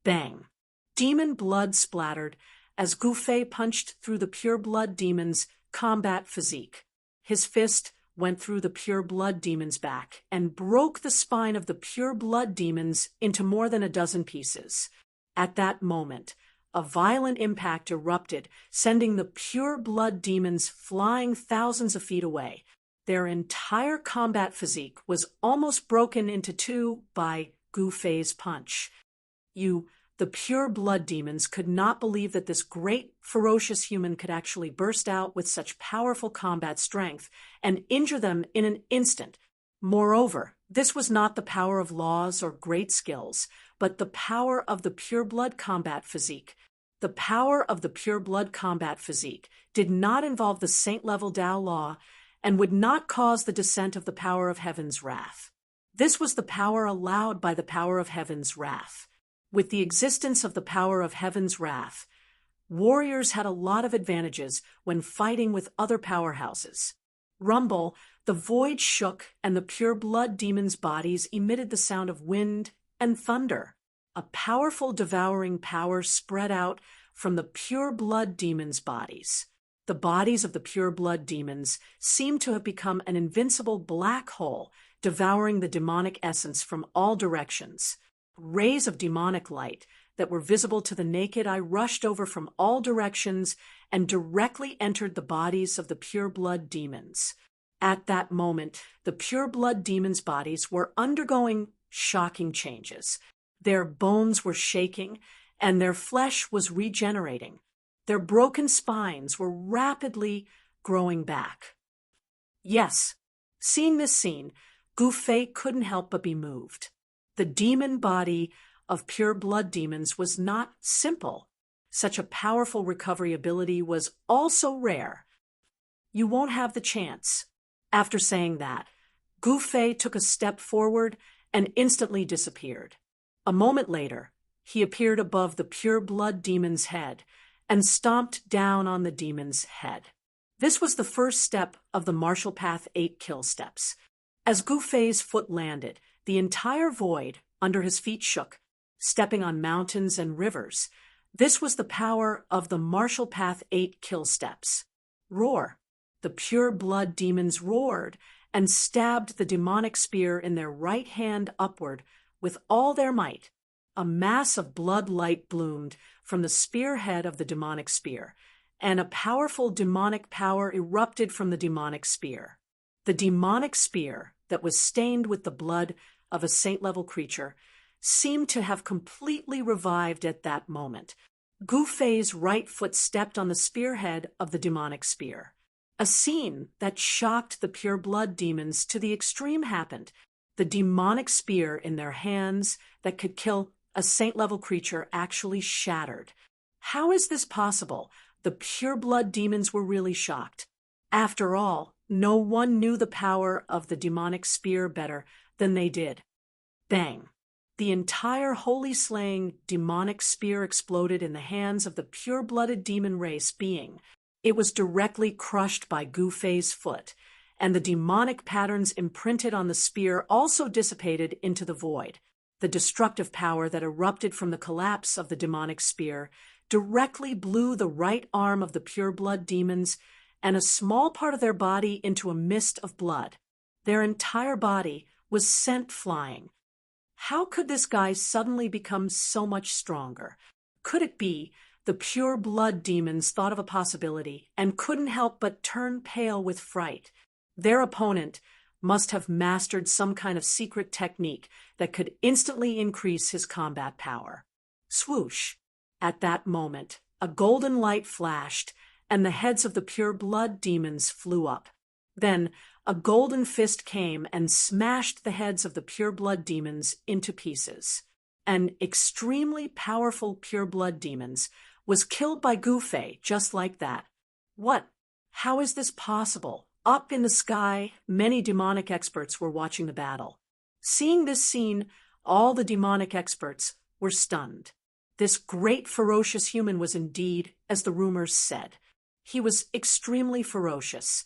Speaker 1: Bang! Demon blood splattered as Gu Fei punched through the pureblood demon's combat physique. His fist went through the pureblood demon's back and broke the spine of the pureblood demons into more than a dozen pieces. At that moment, a violent impact erupted, sending the pureblood demons flying thousands of feet away. Their entire combat physique was almost broken into two by Gu Fei's punch. The pure-blood demons could not believe that this great, ferocious human could actually burst out with such powerful combat strength and injure them in an instant. Moreover, this was not the power of laws or great skills, but the power of the pure-blood combat physique. The power of the pure-blood combat physique did not involve the saint-level Tao law and would not cause the descent of the power of heaven's wrath. This was the power allowed by the power of heaven's wrath. With the existence of the power of heaven's wrath, warriors had a lot of advantages when fighting with other powerhouses. Rumble, the void shook, and the pure-blood demons' bodies emitted the sound of wind and thunder. A powerful devouring power spread out from the pure-blood demons' bodies. The bodies of the pure-blood demons seemed to have become an invincible black hole, devouring the demonic essence from all directions. Rays of demonic light that were visible to the naked eye rushed over from all directions and directly entered the bodies of the pure-blood demons. At that moment, the pure-blood demons' bodies were undergoing shocking changes. Their bones were shaking, and their flesh was regenerating. Their broken spines were rapidly growing back. Yes, seeing this scene, Gu Fei couldn't help but be moved. The demon body of pure-blood demons was not simple. Such a powerful recovery ability was also rare. You won't have the chance. After saying that, Gu Fei took a step forward and instantly disappeared. A moment later, he appeared above the pure-blood demon's head and stomped down on the demon's head. This was the first step of the Martial Path 8 kill steps. As Gu Fei's foot landed, the entire void under his feet shook, stepping on mountains and rivers. This was the power of the Martial Path 8 kill steps. Roar. The pure-blood demons roared and stabbed the demonic spear in their right hand upward with all their might. A mass of blood light bloomed from the spearhead of the demonic spear, and a powerful demonic power erupted from the demonic spear. The demonic spear that was stained with the blood of a saint-level creature seemed to have completely revived at that moment. Gu Fei's right foot stepped on the spearhead of the demonic spear. A scene that shocked the pure-blood demons to the extreme happened. The demonic spear in their hands that could kill a saint-level creature actually shattered. How is this possible? The pure-blood demons were really shocked. After all, no one knew the power of the demonic spear better than they did. Bang! The entire holy-slaying demonic spear exploded in the hands of the pure-blooded demon race being. It was directly crushed by Gu Fei's foot, and the demonic patterns imprinted on the spear also dissipated into the void. The destructive power that erupted from the collapse of the demonic spear directly blew the right arm of the pure-blood demons and a small part of their body into a mist of blood. Their entire body was sent flying. How could this guy suddenly become so much stronger? Could it be the pure-blood demons thought of a possibility and couldn't help but turn pale with fright? Their opponent must have mastered some kind of secret technique that could instantly increase his combat power. Swoosh! At that moment, a golden light flashed, and the heads of the pure-blood demons flew up. Then, a golden fist came and smashed the heads of the pure-blood demons into pieces. An extremely powerful pure-blood demons was killed by Gu Fei just like that. What? How is this possible? Up in the sky, many demonic experts were watching the battle. Seeing this scene, all the demonic experts were stunned. This great ferocious human was indeed, as the rumors said. He was extremely ferocious.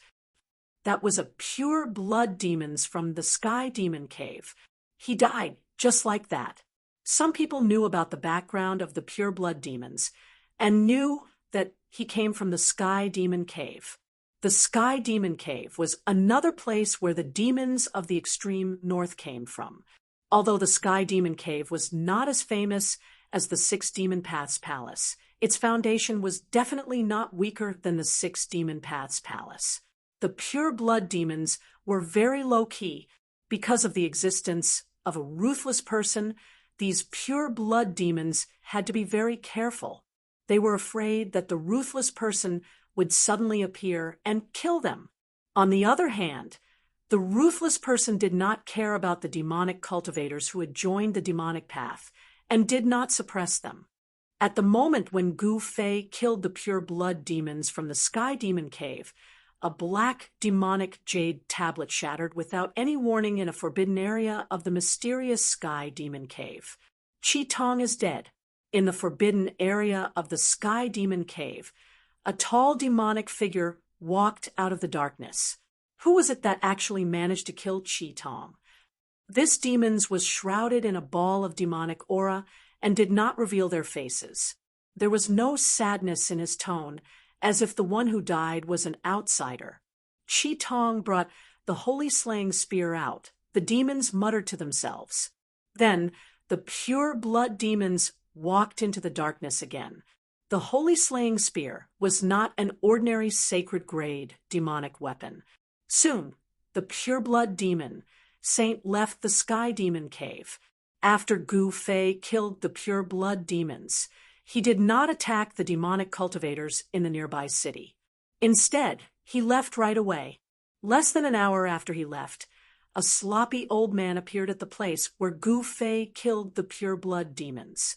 Speaker 1: That was a pure blood demons from the Sky Demon Cave. He died just like that. Some people knew about the background of the pure blood demons and knew that he came from the Sky Demon Cave. The Sky Demon Cave was another place where the demons of the extreme north came from. Although the Sky Demon Cave was not as famous as the Six Demon Paths Palace, its foundation was definitely not weaker than the Six Demon Paths Palace. The pure blood demons were very low-key because of the existence of a ruthless person. These pure blood demons had to be very careful. They were afraid that the ruthless person would suddenly appear and kill them. On the other hand, the ruthless person did not care about the demonic cultivators who had joined the demonic path and did not suppress them. At the moment when Gu Fei killed the pure blood demons from the Sky Demon Cave, a black demonic jade tablet shattered without any warning in a forbidden area of the mysterious Sky Demon Cave. Chi Tong is dead. In the forbidden area of the Sky Demon Cave, a tall demonic figure walked out of the darkness. Who was it that actually managed to kill Chi Tong? This demons was shrouded in a ball of demonic aura and did not reveal their faces. There was no sadness in his tone, as if the one who died was an outsider. Chi Tong brought the holy slaying spear out. The demons muttered to themselves. Then the pure blood demons walked into the darkness again. The holy slaying spear was not an ordinary sacred grade demonic weapon. Soon, the pure blood demon, Saint, left the Sky Demon Cave. After Gu Fei killed the pure blood demons, he did not attack the demonic cultivators in the nearby city. Instead, he left right away. Less than an hour after he left, a sloppy old man appeared at the place where Gu Fei killed the pure blood demons.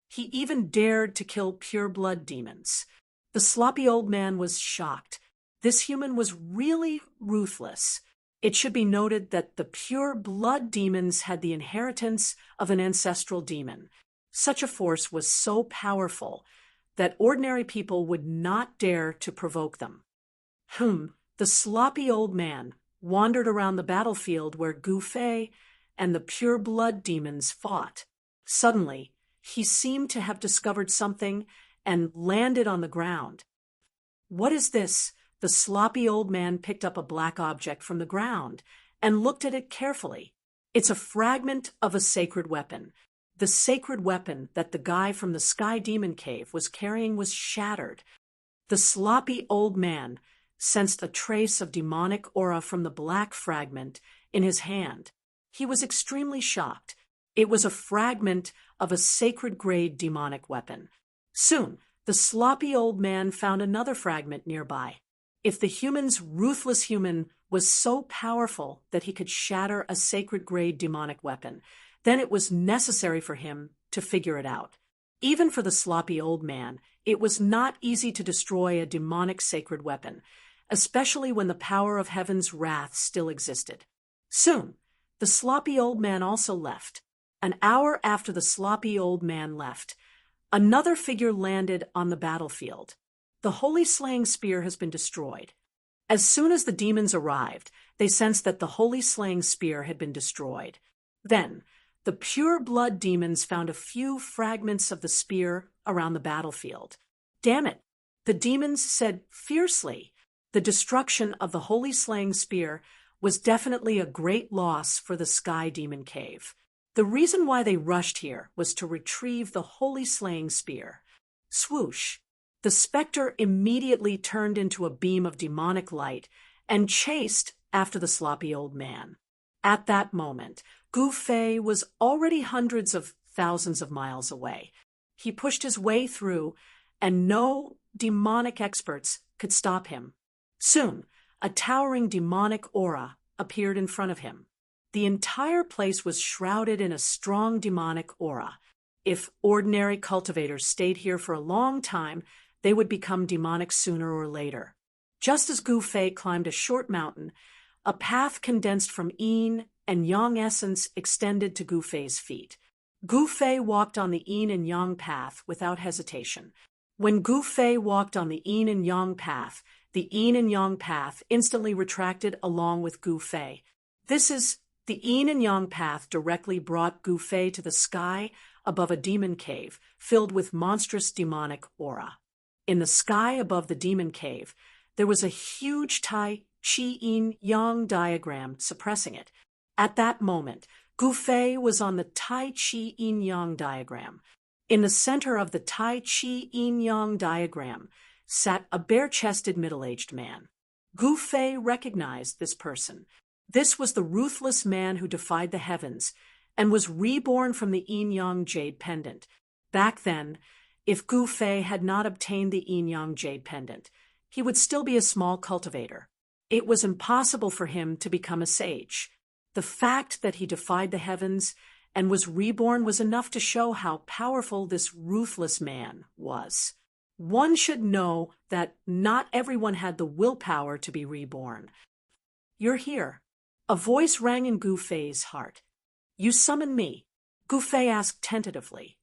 Speaker 1: He even dared to kill pure blood demons. The sloppy old man was shocked. This human was really ruthless. It should be noted that the pure blood demons had the inheritance of an ancestral demon. Such a force was so powerful that ordinary people would not dare to provoke them. The sloppy old man wandered around the battlefield where Gu Fei and the pure blood demons fought. Suddenly, he seemed to have discovered something and landed on the ground. What is this? The sloppy old man picked up a black object from the ground and looked at it carefully. It's a fragment of a sacred weapon. The sacred weapon that the guy from the Sky Demon Cave was carrying was shattered. The sloppy old man sensed a trace of demonic aura from the black fragment in his hand. He was extremely shocked. It was a fragment of a sacred-grade demonic weapon. Soon, the sloppy old man found another fragment nearby. If the human's ruthless human was so powerful that he could shatter a sacred-grade demonic weapon, then it was necessary for him to figure it out. Even for the sloppy old man, it was not easy to destroy a demonic sacred weapon, especially when the power of heaven's wrath still existed. Soon, the sloppy old man also left. An hour after the sloppy old man left, another figure landed on the battlefield. The holy slaying spear has been destroyed. As soon as the demons arrived, they sensed that the holy slaying spear had been destroyed. Then, the pure blood demons found a few fragments of the spear around the battlefield. Damn it, the demons said fiercely. The destruction of the holy slaying spear was definitely a great loss for the Sky Demon Cave. The reason why they rushed here was to retrieve the holy slaying spear. Swoosh! The specter immediately turned into a beam of demonic light and chased after the sloppy old man. At that moment, Gu Fei was already hundreds of thousands of miles away. He pushed his way through, and no demonic experts could stop him. Soon, a towering demonic aura appeared in front of him. The entire place was shrouded in a strong demonic aura. If ordinary cultivators stayed here for a long time, they would become demonic sooner or later. Just as Gu Fei climbed a short mountain, a path condensed from yin and yang essence extended to Gu Fei's feet. Gu Fei walked on the yin and yang path without hesitation. When Gu Fei walked on the yin and yang path, the yin and yang path instantly retracted along with Gu Fei. The yin and yang path directly brought Gu Fei to the sky above a demon cave filled with monstrous demonic aura. In the sky above the demon cave, there was a huge Tai Chi Yin Yang diagram suppressing it. At that moment, Gu Fei was on the Tai Chi Yin Yang diagram. In the center of the Tai Chi Yin Yang diagram sat a bare-chested middle-aged man. Gu Fei recognized this person. This was the ruthless man who defied the heavens and was reborn from the yin-yang jade pendant. Back then, if Gu Fei had not obtained the yin-yang jade pendant, he would still be a small cultivator. It was impossible for him to become a sage. The fact that he defied the heavens and was reborn was enough to show how powerful this ruthless man was. One should know that not everyone had the willpower to be reborn. "You're here." A voice rang in Gu Fei's heart. "You summoned me?" Gu Fei asked tentatively.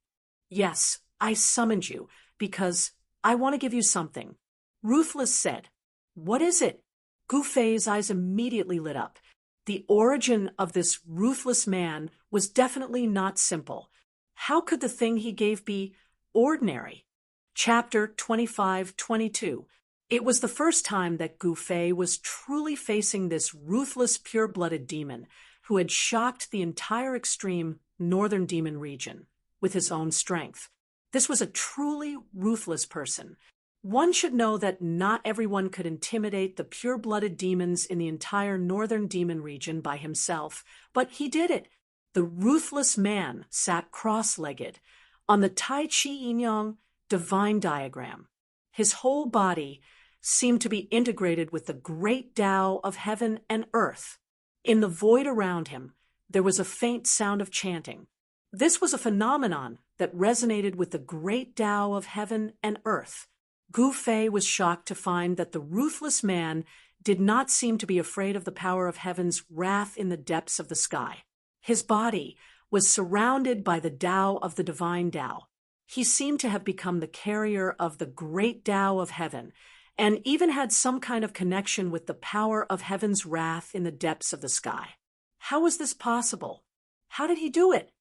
Speaker 1: "Yes, I summoned you because I want to give you something." Ruthless said. "What is it?" Gu Fei's eyes immediately lit up. The origin of this ruthless man was definitely not simple. How could the thing he gave be ordinary? Chapter 25-22. It was the first time that Gu Fei was truly facing this ruthless pure-blooded demon who had shocked the entire extreme northern demon region with his own strength. This was a truly ruthless person. One should know that not everyone could intimidate the pure-blooded demons in the entire northern demon region by himself, but he did it. The ruthless man sat cross-legged on the Tai Chi Yin-Yang divine diagram. His whole body seemed to be integrated with the great Tao of heaven and earth. In the void around him, there was a faint sound of chanting. This was a phenomenon that resonated with the great Tao of heaven and earth. Gu Fei was shocked to find that the ruthless man did not seem to be afraid of the power of heaven's wrath in the depths of the sky. His body was surrounded by the Tao of the divine Tao. He seemed to have become the carrier of the great Tao of heaven, and even had some kind of connection with the power of heaven's wrath in the depths of the sky. How was this possible? How did he do it?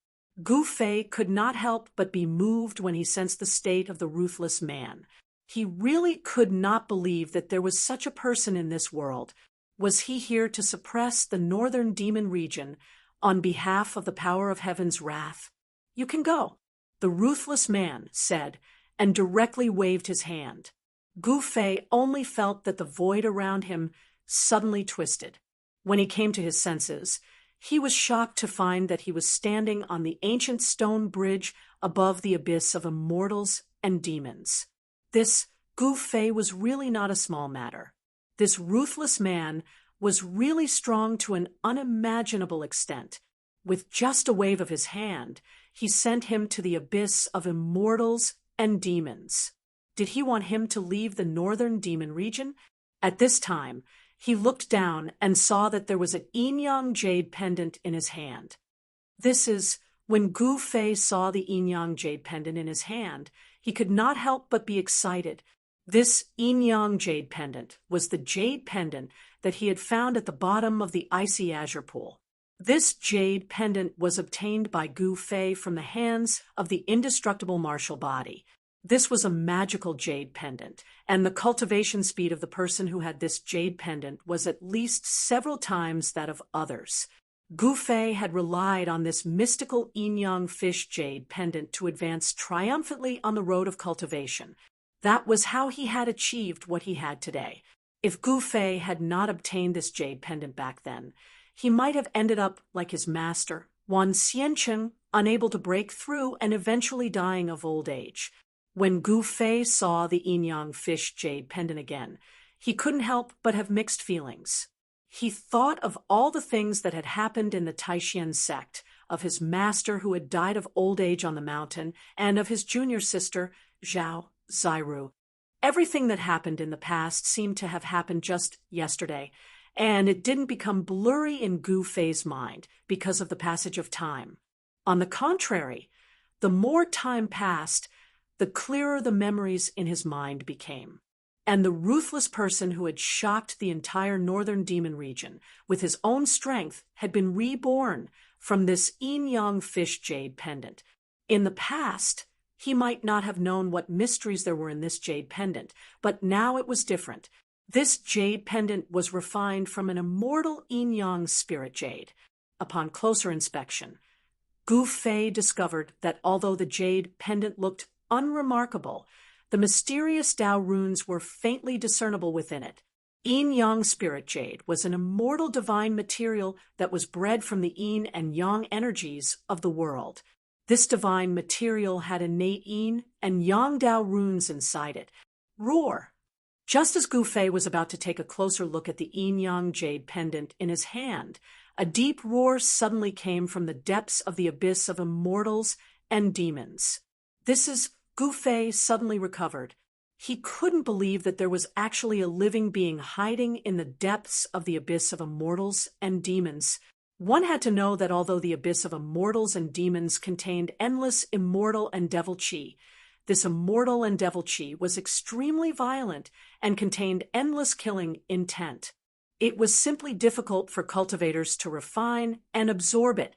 Speaker 1: Gu Fei could not help but be moved when he sensed the state of the ruthless man. He really could not believe that there was such a person in this world. Was he here to suppress the northern demon region on behalf of the power of heaven's wrath? "You can go," the ruthless man said, and directly waved his hand. Gu Fei only felt that the void around him suddenly twisted. When he came to his senses, he was shocked to find that he was standing on the ancient stone bridge above the abyss of immortals and demons. This Gu Fei was really not a small matter. This ruthless man was really strong to an unimaginable extent. With just a wave of his hand, he sent him to the abyss of immortals and demons. Did he want him to leave the northern demon region? At this time, he looked down and saw that there was an yin-yang jade pendant in his hand. When Gu Fei saw the yin-yang jade pendant in his hand, he could not help but be excited. This yin-yang jade pendant was the jade pendant that he had found at the bottom of the icy azure pool. This jade pendant was obtained by Gu Fei from the hands of the indestructible martial body. This was a magical jade pendant, and the cultivation speed of the person who had this jade pendant was at least several times that of others. Gu Fei had relied on this mystical yin-yang fish jade pendant to advance triumphantly on the road of cultivation. That was how he had achieved what he had today. If Gu Fei had not obtained this jade pendant back then, he might have ended up like his master, Wan Xiancheng, unable to break through and eventually dying of old age. When Gu Fei saw the yin-yang fish jade pendant again, he couldn't help but have mixed feelings. He thought of all the things that had happened in the Taishan sect, of his master who had died of old age on the mountain, and of his junior sister, Zhao Zairu. Everything that happened in the past seemed to have happened just yesterday, and it didn't become blurry in Gu Fei's mind because of the passage of time. On the contrary, the more time passed, the clearer the memories in his mind became. And the ruthless person who had shocked the entire northern demon region with his own strength had been reborn from this yin-yang fish jade pendant. In the past, he might not have known what mysteries there were in this jade pendant, but now it was different. This jade pendant was refined from an immortal yin-yang spirit jade. Upon closer inspection, Gu Fei discovered that although the jade pendant looked unremarkable, the mysterious Tao runes were faintly discernible within it. Yin-yang spirit jade was an immortal divine material that was bred from the yin and yang energies of the world. This divine material had innate yin and yang Tao runes inside it. Roar! Just as Gu Fei was about to take a closer look at the yin-yang jade pendant in his hand, a deep roar suddenly came from the depths of the abyss of immortals and demons. Gu Fei suddenly recovered. He couldn't believe that there was actually a living being hiding in the depths of the abyss of immortals and demons. One had to know that although the abyss of immortals and demons contained endless immortal and devil chi, this immortal and devil chi was extremely violent and contained endless killing intent. It was simply difficult for cultivators to refine and absorb it.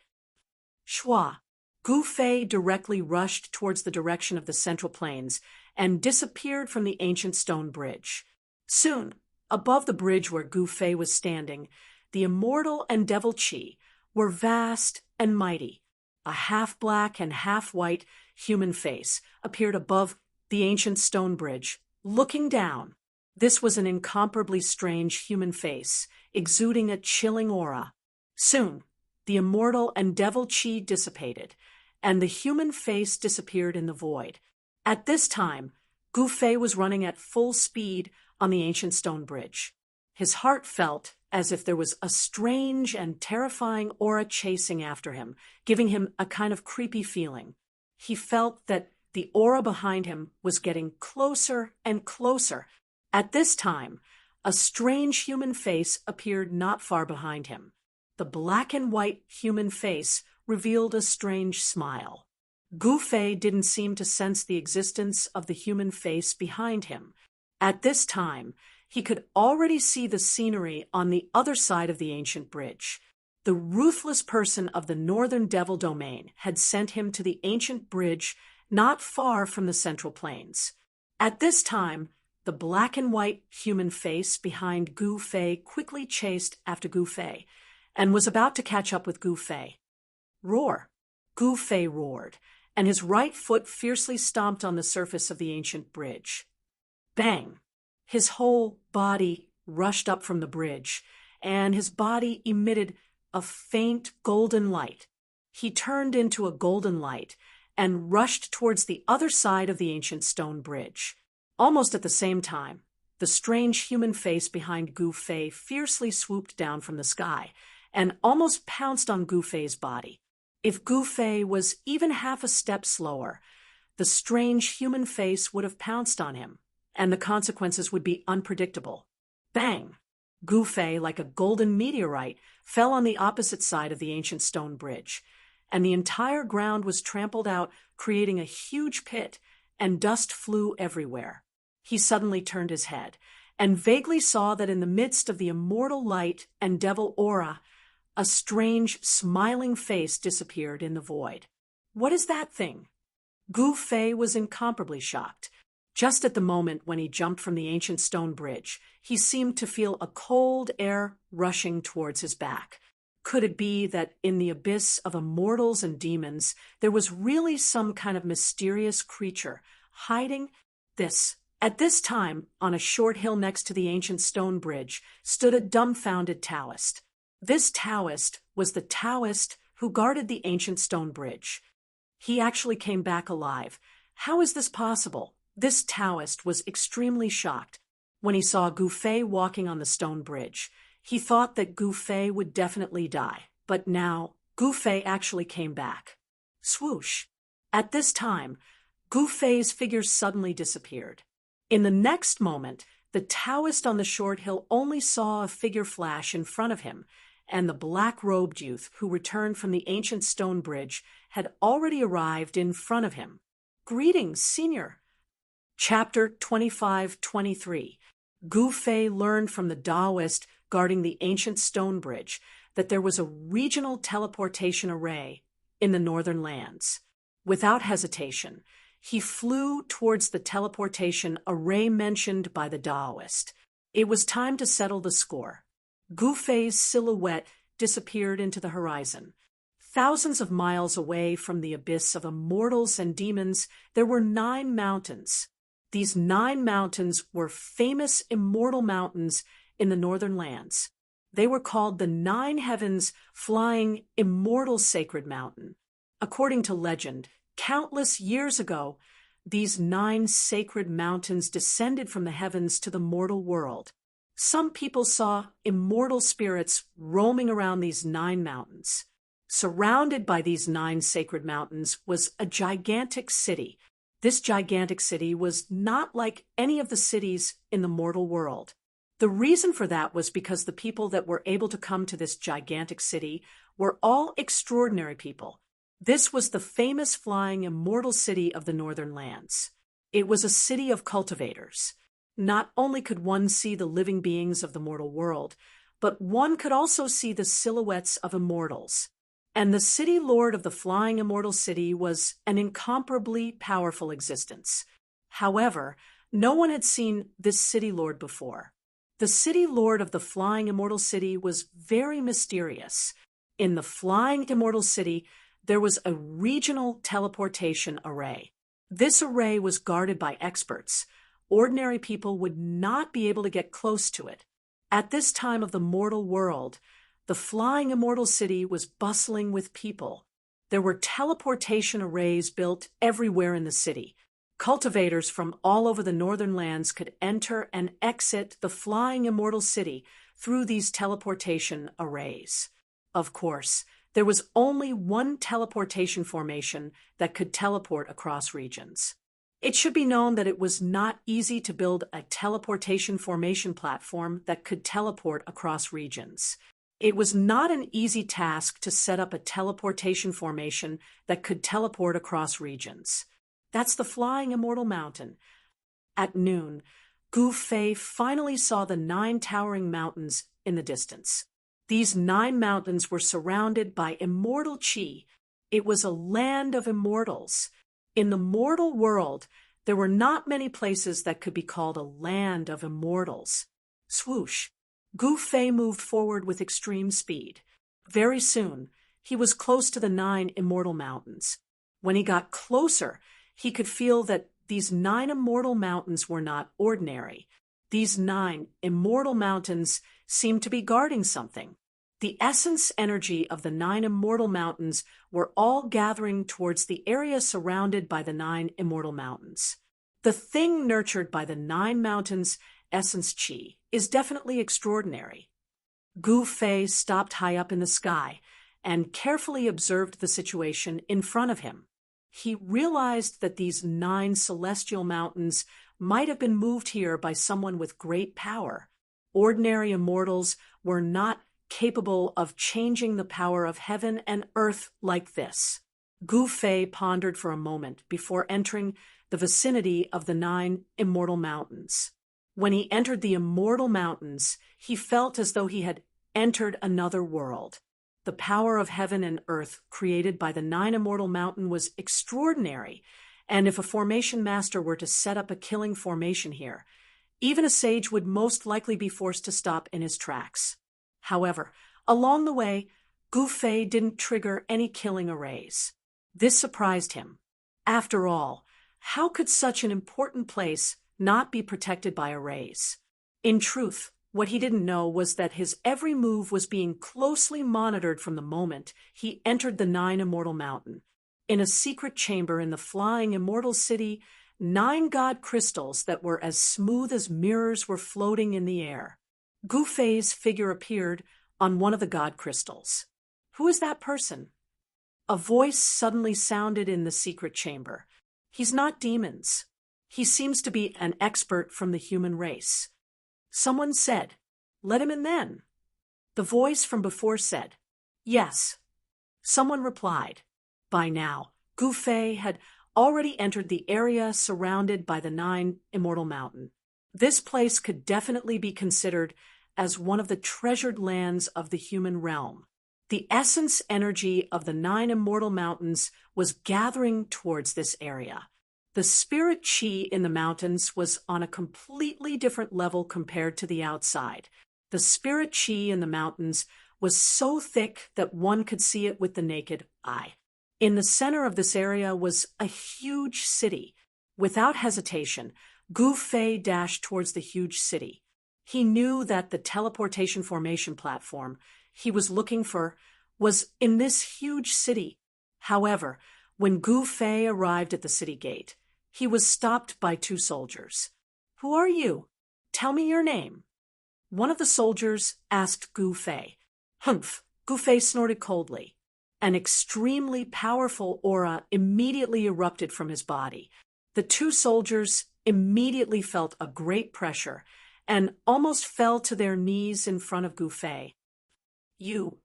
Speaker 1: Shua! Gu Fei directly rushed towards the direction of the Central Plains and disappeared from the ancient stone bridge. Soon, above the bridge where Gu Fei was standing, the immortal and devil chi were vast and mighty. A half-black and half-white human face appeared above the ancient stone bridge, looking down. This was an incomparably strange human face, exuding a chilling aura. Soon, the immortal and devil chi dissipated, and the human face disappeared in the void. At this time, Gu Fei was running at full speed on the ancient stone bridge. His heart felt as if there was a strange and terrifying aura chasing after him, giving him a kind of creepy feeling. He felt that the aura behind him was getting closer and closer. At this time, a strange human face appeared not far behind him. The black and white human face revealed a strange smile. Gu Fei didn't seem to sense the existence of the human face behind him. At this time, he could already see the scenery on the other side of the ancient bridge. The ruthless person of the Northern Devil Domain had sent him to the ancient bridge not far from the Central Plains. At this time, the black and white human face behind Gu Fei quickly chased after Gu Fei and was about to catch up with Gu Fei. Roar! Gu Fei roared, and his right foot fiercely stomped on the surface of the ancient bridge. Bang! His whole body rushed up from the bridge, and his body emitted a faint golden light. He turned into a golden light and rushed towards the other side of the ancient stone bridge. Almost at the same time, the strange human face behind Gu Fei fiercely swooped down from the sky and almost pounced on Gu Fei's body. If Gu Fei was even half a step slower, the strange human face would have pounced on him, and the consequences would be unpredictable. Bang! Gu Fei, like a golden meteorite, fell on the opposite side of the ancient stone bridge, and the entire ground was trampled out, creating a huge pit, and dust flew everywhere. He suddenly turned his head, and vaguely saw that in the midst of the immortal light and devil aura, a strange, smiling face disappeared in the void. What is that thing? Gu Fei was incomparably shocked. Just at the moment when he jumped from the ancient stone bridge, he seemed to feel a cold air rushing towards his back. Could it be that in the abyss of immortals and demons, there was really some kind of mysterious creature hiding? At this time, on a short hill next to the ancient stone bridge, stood a dumbfounded Taoist. This Taoist was the Taoist who guarded the ancient stone bridge. He actually came back alive. How is this possible? This Taoist was extremely shocked. when he saw Gu Fei walking on the stone bridge. He thought that Gu Fei would definitely die, but now Gu Fei actually came back. Swoosh! At this time, Gu Fei's figure suddenly disappeared. In the next moment, the Taoist on the short hill only saw a figure flash in front of him, and the black-robed youth who returned from the ancient stone bridge had already arrived in front of him. "Greetings, Senior." Chapter 25-23. Gu Fei learned from the Taoist guarding the ancient stone bridge that there was a regional teleportation array in the northern lands. Without hesitation, he flew towards the teleportation array mentioned by the Taoist. It was time to settle the score. Gu Fei's silhouette disappeared into the horizon. Thousands of miles away from the abyss of immortals and demons, there were 9 mountains. These 9 mountains were famous immortal mountains in the northern lands. They were called the 9 Heavens Flying Immortal Sacred Mountain. According to legend, countless years ago, these 9 sacred mountains descended from the heavens to the mortal world. Some people saw immortal spirits roaming around these 9 mountains. Surrounded by these 9 sacred mountains was a gigantic city. This gigantic city was not like any of the cities in the mortal world. The reason for that was because the people that were able to come to this gigantic city were all extraordinary people. This was the famous flying immortal city of the northern lands. It was a city of cultivators. Not only could one see the living beings of the mortal world, but one could also see the silhouettes of immortals. And the city lord of the flying immortal city was an incomparably powerful existence. However, no one had seen this city lord before. The city lord of the flying immortal city was very mysterious. In the flying immortal city, there was a regional teleportation array. This array was guarded by experts. Ordinary people would not be able to get close to it. At this time of the mortal world, the flying immortal city was bustling with people. There were teleportation arrays built everywhere in the city. Cultivators from all over the northern lands could enter and exit the flying immortal city through these teleportation arrays. Of course, there was only one teleportation formation that could teleport across regions. It should be known that it was not easy to build a teleportation formation platform that could teleport across regions. It was not an easy task to set up a teleportation formation that could teleport across regions. That's the flying immortal mountain. At noon, Gu Fei finally saw the 9 towering mountains in the distance. These 9 mountains were surrounded by immortal qi. It was a land of immortals. In the mortal world, there were not many places that could be called a land of immortals. Swoosh! Gu Fei moved forward with extreme speed. Very soon, he was close to the 9 immortal mountains. When he got closer, he could feel that these 9 immortal mountains were not ordinary. These 9 immortal mountains seemed to be guarding something. The essence energy of the 9 immortal mountains were all gathering towards the area surrounded by the 9 immortal mountains. The thing nurtured by the 9 mountains' essence qi is definitely extraordinary. Gu Fei stopped high up in the sky and carefully observed the situation in front of him. He realized that these 9 celestial mountains might have been moved here by someone with great power. Ordinary immortals were not capable of changing the power of heaven and earth like this. Gu Fei pondered for a moment before entering the vicinity of the 9 immortal mountains. When he entered the immortal mountains, he felt as though he had entered another world. The power of heaven and earth created by the 9 immortal mountain was extraordinary, and if a formation master were to set up a killing formation here, even a sage would most likely be forced to stop in his tracks. However, along the way, Gu Fei didn't trigger any killing arrays. This surprised him. After all, how could such an important place not be protected by arrays? In truth, what he didn't know was that his every move was being closely monitored from the moment he entered the 9 immortal mountain. In a secret chamber in the flying immortal city, 9 god crystals that were as smooth as mirrors were floating in the air. Gu Fei's figure appeared on one of the god crystals. Who is that person? A voice suddenly sounded in the secret chamber. He's not demons. He seems to be an expert from the human race. Someone said, "Let him in then." The voice from before said, "Yes." Someone replied. By now, Gu Fei had already entered the area surrounded by the 9 Immortal Mountain. This place could definitely be considered as one of the treasured lands of the human realm. The essence energy of the 9 Immortal Mountains was gathering towards this area. The spirit chi in the mountains was on a completely different level compared to the outside. The spirit chi in the mountains was so thick that one could see it with the naked eye. In the center of this area was a huge city. Without hesitation, Gu Fei dashed towards the huge city. He knew that the teleportation formation platform he was looking for was in this huge city. However, when Gu Fei arrived at the city gate, he was stopped by 2 soldiers. "Who are you? Tell me your name." One of the soldiers asked Gu Fei. "Humph," Gu Fei snorted coldly. An extremely powerful aura immediately erupted from his body. The 2 soldiers immediately felt a great pressure and almost fell to their knees in front of Gu Fei. "You."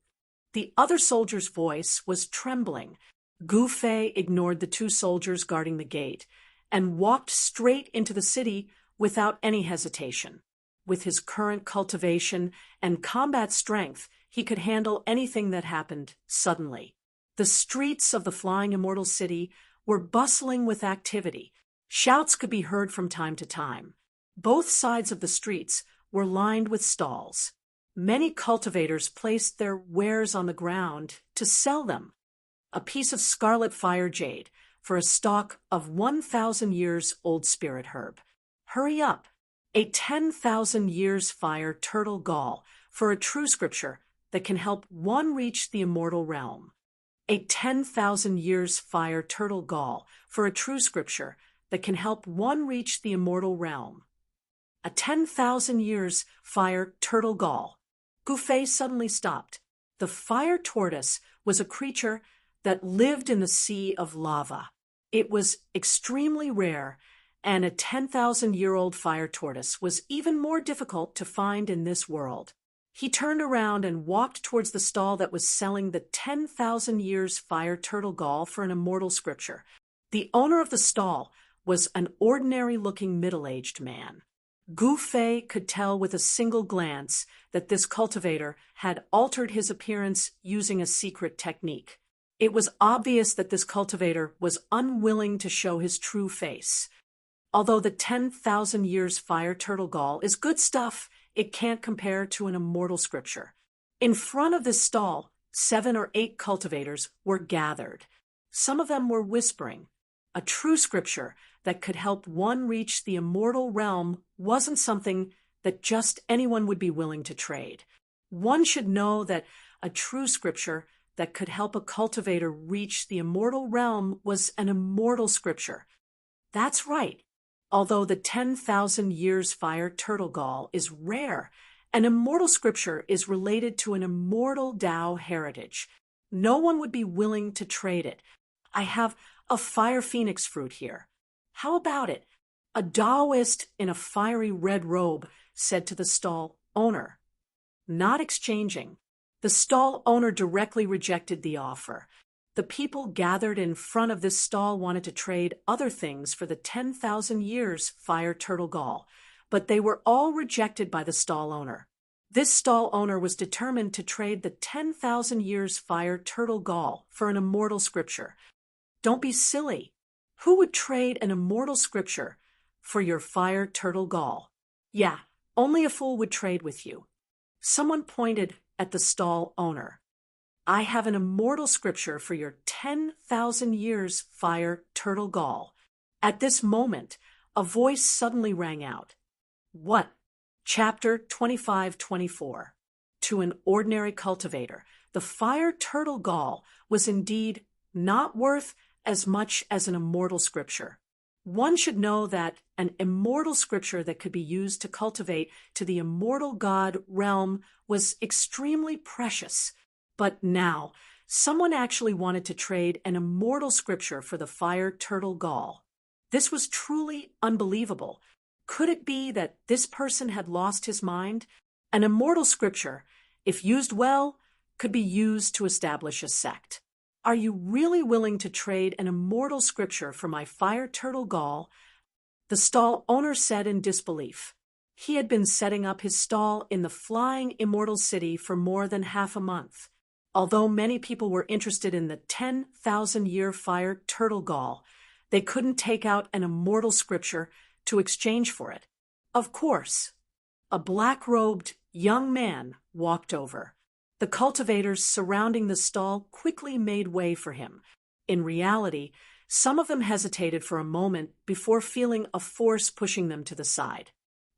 Speaker 1: The other soldier's voice was trembling. Gu Fei ignored the 2 soldiers guarding the gate and walked straight into the city without any hesitation. With his current cultivation and combat strength, he could handle anything that happened suddenly. The streets of the flying immortal city were bustling with activity. Shouts could be heard from time to time. Both sides of the streets were lined with stalls. Many cultivators placed their wares on the ground to sell them. A piece of scarlet fire jade for a stalk of 1,000 years old spirit herb. Hurry up. A 10,000 years fire turtle gall for a true scripture that can help one reach the immortal realm. A 10,000 years fire turtle gall for a true scripture that can help one reach the immortal realm. A 10,000 years fire turtle gall. Gu Fei suddenly stopped. The fire tortoise was a creature that lived in the sea of lava. It was extremely rare, and a 10,000-year-old fire tortoise was even more difficult to find in this world. He turned around and walked towards the stall that was selling the 10,000 years fire turtle gall for an immortal scripture. The owner of the stall was an ordinary-looking middle-aged man. Gu Fei could tell with a single glance that this cultivator had altered his appearance using a secret technique. It was obvious that this cultivator was unwilling to show his true face. Although the 10,000 years fire turtle gall is good stuff, it can't compare to an immortal scripture. In front of this stall, 7 or 8 cultivators were gathered. Some of them were whispering. A true scripture that could help one reach the immortal realm wasn't something that just anyone would be willing to trade. One should know that a true scripture that could help a cultivator reach the immortal realm was an immortal scripture. That's right. Although the 10,000 years fire turtle gall is rare, an immortal scripture is related to an immortal Tao heritage. No one would be willing to trade it. I have a fire phoenix fruit here. How about it? A Taoist in a fiery red robe said to the stall owner. Not exchanging. The stall owner directly rejected the offer. The people gathered in front of this stall wanted to trade other things for the 10,000 years fire turtle gall, but they were all rejected by the stall owner. This stall owner was determined to trade the 10,000 years fire turtle gall for an immortal scripture. Don't be silly. Who would trade an immortal scripture for your fire turtle gall? Yeah, only a fool would trade with you. Someone pointed at the stall owner. I have an immortal scripture for your 10,000 years fire turtle gall. At this moment, a voice suddenly rang out. What? Chapter 25-24. To an ordinary cultivator, the fire turtle gall was indeed not worth as much as an immortal scripture. One should know that an immortal scripture that could be used to cultivate to the immortal god realm was extremely precious. But now, someone actually wanted to trade an immortal scripture for the fire turtle gall. This was truly unbelievable. Could it be that this person had lost his mind? An immortal scripture, if used well, could be used to establish a sect. Are you really willing to trade an immortal scripture for my fire turtle gall? The stall owner said in disbelief. He had been setting up his stall in the flying immortal city for more than half a month. Although many people were interested in the 10,000-year fire turtle gall, they couldn't take out an immortal scripture to exchange for it. Of course, a black-robed young man walked over. The cultivators surrounding the stall quickly made way for him. In reality, some of them hesitated for a moment before feeling a force pushing them to the side.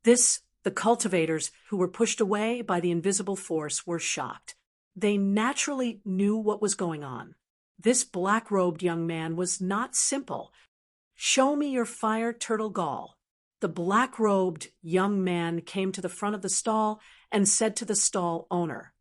Speaker 1: The cultivators who were pushed away by the invisible force were shocked. They naturally knew what was going on. This black-robed young man was not simple. "Show me your fire turtle gall." The black-robed young man came to the front of the stall and said to the stall owner.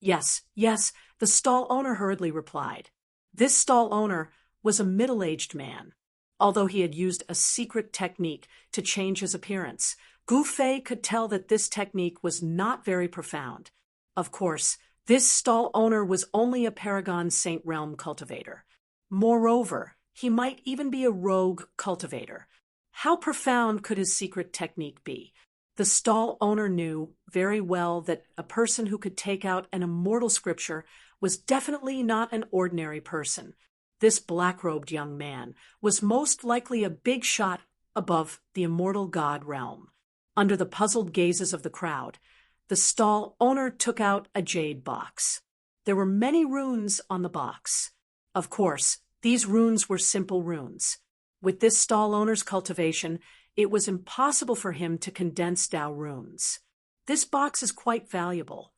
Speaker 1: "Yes, yes," the stall owner hurriedly replied. This stall owner was a middle-aged man. Although he had used a secret technique to change his appearance, Gouffet could tell that this technique was not very profound. Of course, this stall owner was only a Paragon Saint Realm cultivator. Moreover, he might even be a rogue cultivator. How profound could his secret technique be? The stall owner knew very well that a person who could take out an immortal scripture was definitely not an ordinary person. This black-robed young man was most likely a big shot above the immortal god realm. Under the puzzled gazes of the crowd, the stall owner took out a jade box. There were many runes on the box. Of course, these runes were simple runes. With this stall owner's cultivation, it was impossible for him to condense Dao runes. This box is quite valuable.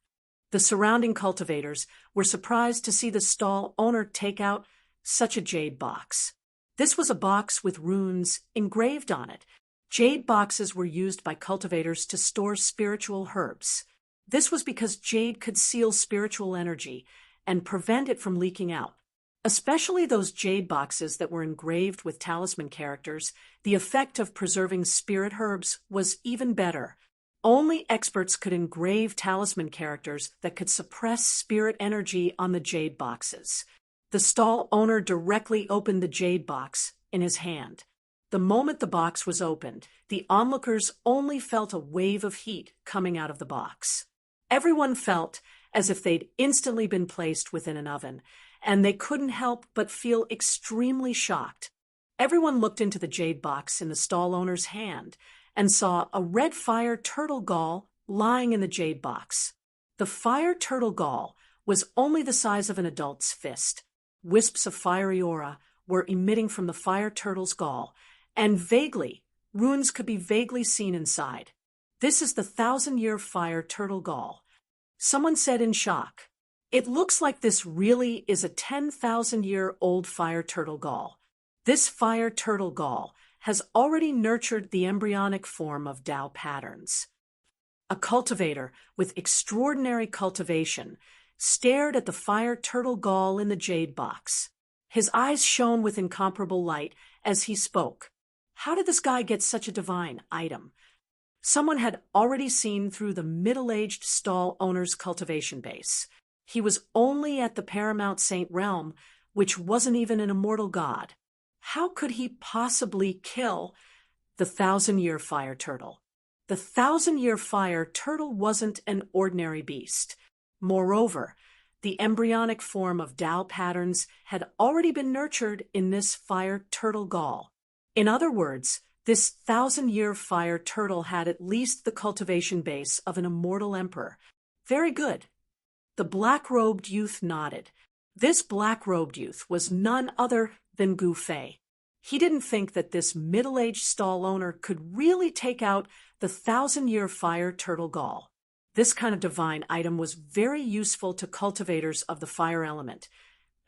Speaker 1: The surrounding cultivators were surprised to see the stall owner take out such a jade box. This was a box with runes engraved on it. Jade boxes were used by cultivators to store spiritual herbs. This was because jade could seal spiritual energy and prevent it from leaking out. Especially those jade boxes that were engraved with talisman characters, the effect of preserving spirit herbs was even better. Only experts could engrave talisman characters that could suppress spirit energy on the jade boxes. The stall owner directly opened the jade box in his hand. The moment the box was opened, the onlookers only felt a wave of heat coming out of the box. Everyone felt as if they'd instantly been placed within an oven, and they couldn't help but feel extremely shocked. Everyone looked into the jade box in the stall owner's hand and saw a red fire turtle gall lying in the jade box. The fire turtle gall was only the size of an adult's fist. Wisps of fiery aura were emitting from the fire turtle's gall, and runes could be vaguely seen inside. "This is the 1,000-year fire turtle gall," someone said in shock. "It looks like this really is a 10,000-year-old fire turtle gall. This fire turtle gall has already nurtured the embryonic form of Dao patterns." A cultivator with extraordinary cultivation stared at the fire turtle gall in the jade box. His eyes shone with incomparable light as he spoke. How did this guy get such a divine item? Someone had already seen through the middle-aged stall owner's cultivation base. He was only at the Paramount Saint Realm, which wasn't even an immortal god. How could he possibly kill the 1,000-year fire turtle? The 1,000-year fire turtle wasn't an ordinary beast. Moreover, the embryonic form of Dao patterns had already been nurtured in this fire turtle gall. In other words, this 1,000-year fire turtle had at least the cultivation base of an immortal emperor. Very good. The black-robed youth nodded. This black-robed youth was none other than Gouffet. He didn't think that this middle-aged stall owner could really take out the 1,000-year fire turtle gall. This kind of divine item was very useful to cultivators of the fire element,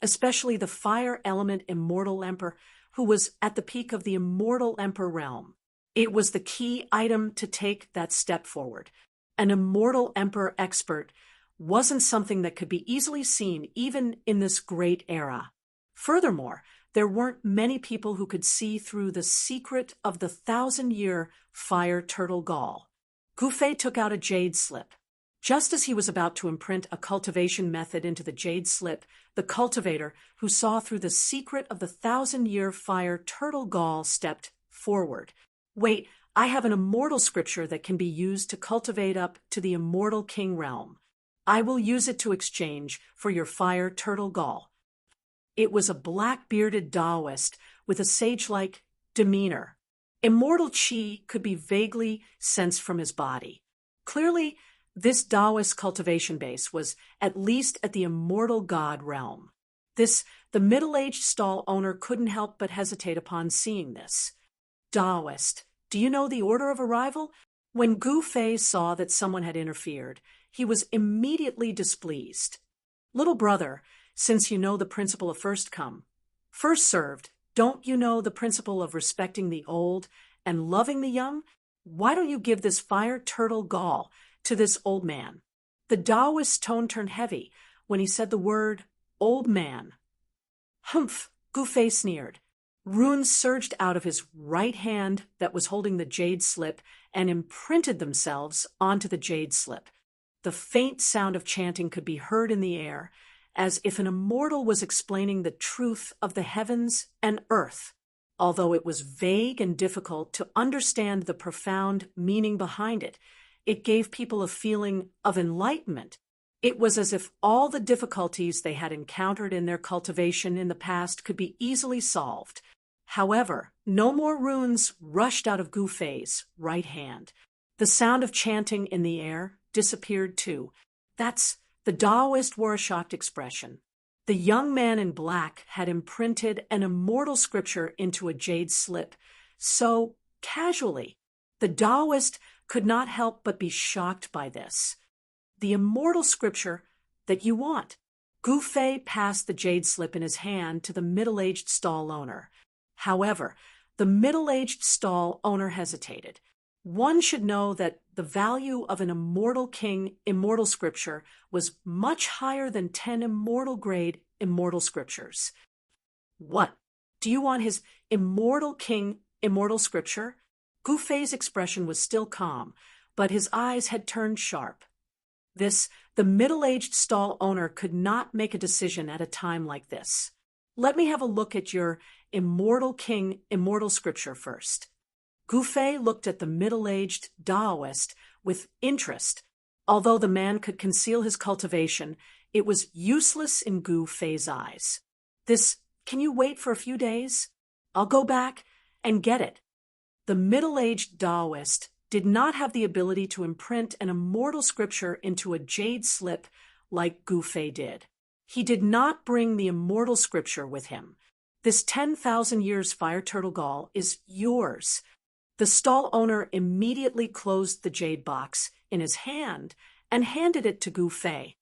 Speaker 1: especially the fire element immortal emperor, who was at the peak of the immortal emperor realm. It was the key item to take that step forward. An immortal emperor expert wasn't something that could be easily seen even in this great era. Furthermore, there weren't many people who could see through the secret of the 1,000-year fire turtle gall. Gu Fei took out a jade slip. Just as he was about to imprint a cultivation method into the jade slip, the cultivator, who saw through the secret of the 1,000-year fire turtle gall, stepped forward. Wait, I have an immortal scripture that can be used to cultivate up to the immortal king realm. I will use it to exchange for your fire turtle gall. It was a black-bearded Taoist with a sage-like demeanor. Immortal qi could be vaguely sensed from his body. Clearly, this Taoist cultivation base was at least at the immortal god realm. The middle-aged stall owner couldn't help but hesitate upon seeing this. Taoist, do you know the order of arrival? When Gu Fei saw that someone had interfered, he was immediately displeased. Little brother, since you know the principle of first come, first served, don't you know the principle of respecting the old and loving the young? Why don't you give this fire turtle gall to this old man? The Taoist's tone turned heavy when he said the word old man. Humph, Gu Fei sneered. Runes surged out of his right hand that was holding the jade slip and imprinted themselves onto the jade slip. The faint sound of chanting could be heard in the air, as if an immortal was explaining the truth of the heavens and earth. Although it was vague and difficult to understand the profound meaning behind it, it gave people a feeling of enlightenment. It was as if all the difficulties they had encountered in their cultivation in the past could be easily solved. However, no more runes rushed out of Gu Fei's right hand. The sound of chanting in the air disappeared too. The Taoist wore a shocked expression. The young man in black had imprinted an immortal scripture into a jade slip so casually. The Taoist could not help but be shocked by this. The immortal scripture that you want. Gu Fei passed the jade slip in his hand to the middle-aged stall owner. However, the middle-aged stall owner hesitated. One should know that the value of an immortal king immortal scripture was much higher than 10 immortal-grade immortal scriptures. What? Do you want his immortal king immortal scripture? Gu Fei's expression was still calm, but his eyes had turned sharp. The middle-aged stall owner could not make a decision at a time like this. Let me have a look at your immortal king immortal scripture first. Gu Fei looked at the middle-aged Taoist with interest. Although the man could conceal his cultivation, it was useless in Gu Fei's eyes. Can you wait for a few days? I'll go back and get it. The middle-aged Taoist did not have the ability to imprint an immortal scripture into a jade slip like Gu Fei did. He did not bring the immortal scripture with him. This 10,000 years fire turtle gall is yours. The stall owner immediately closed the jade box in his hand and handed it to Gu Fei.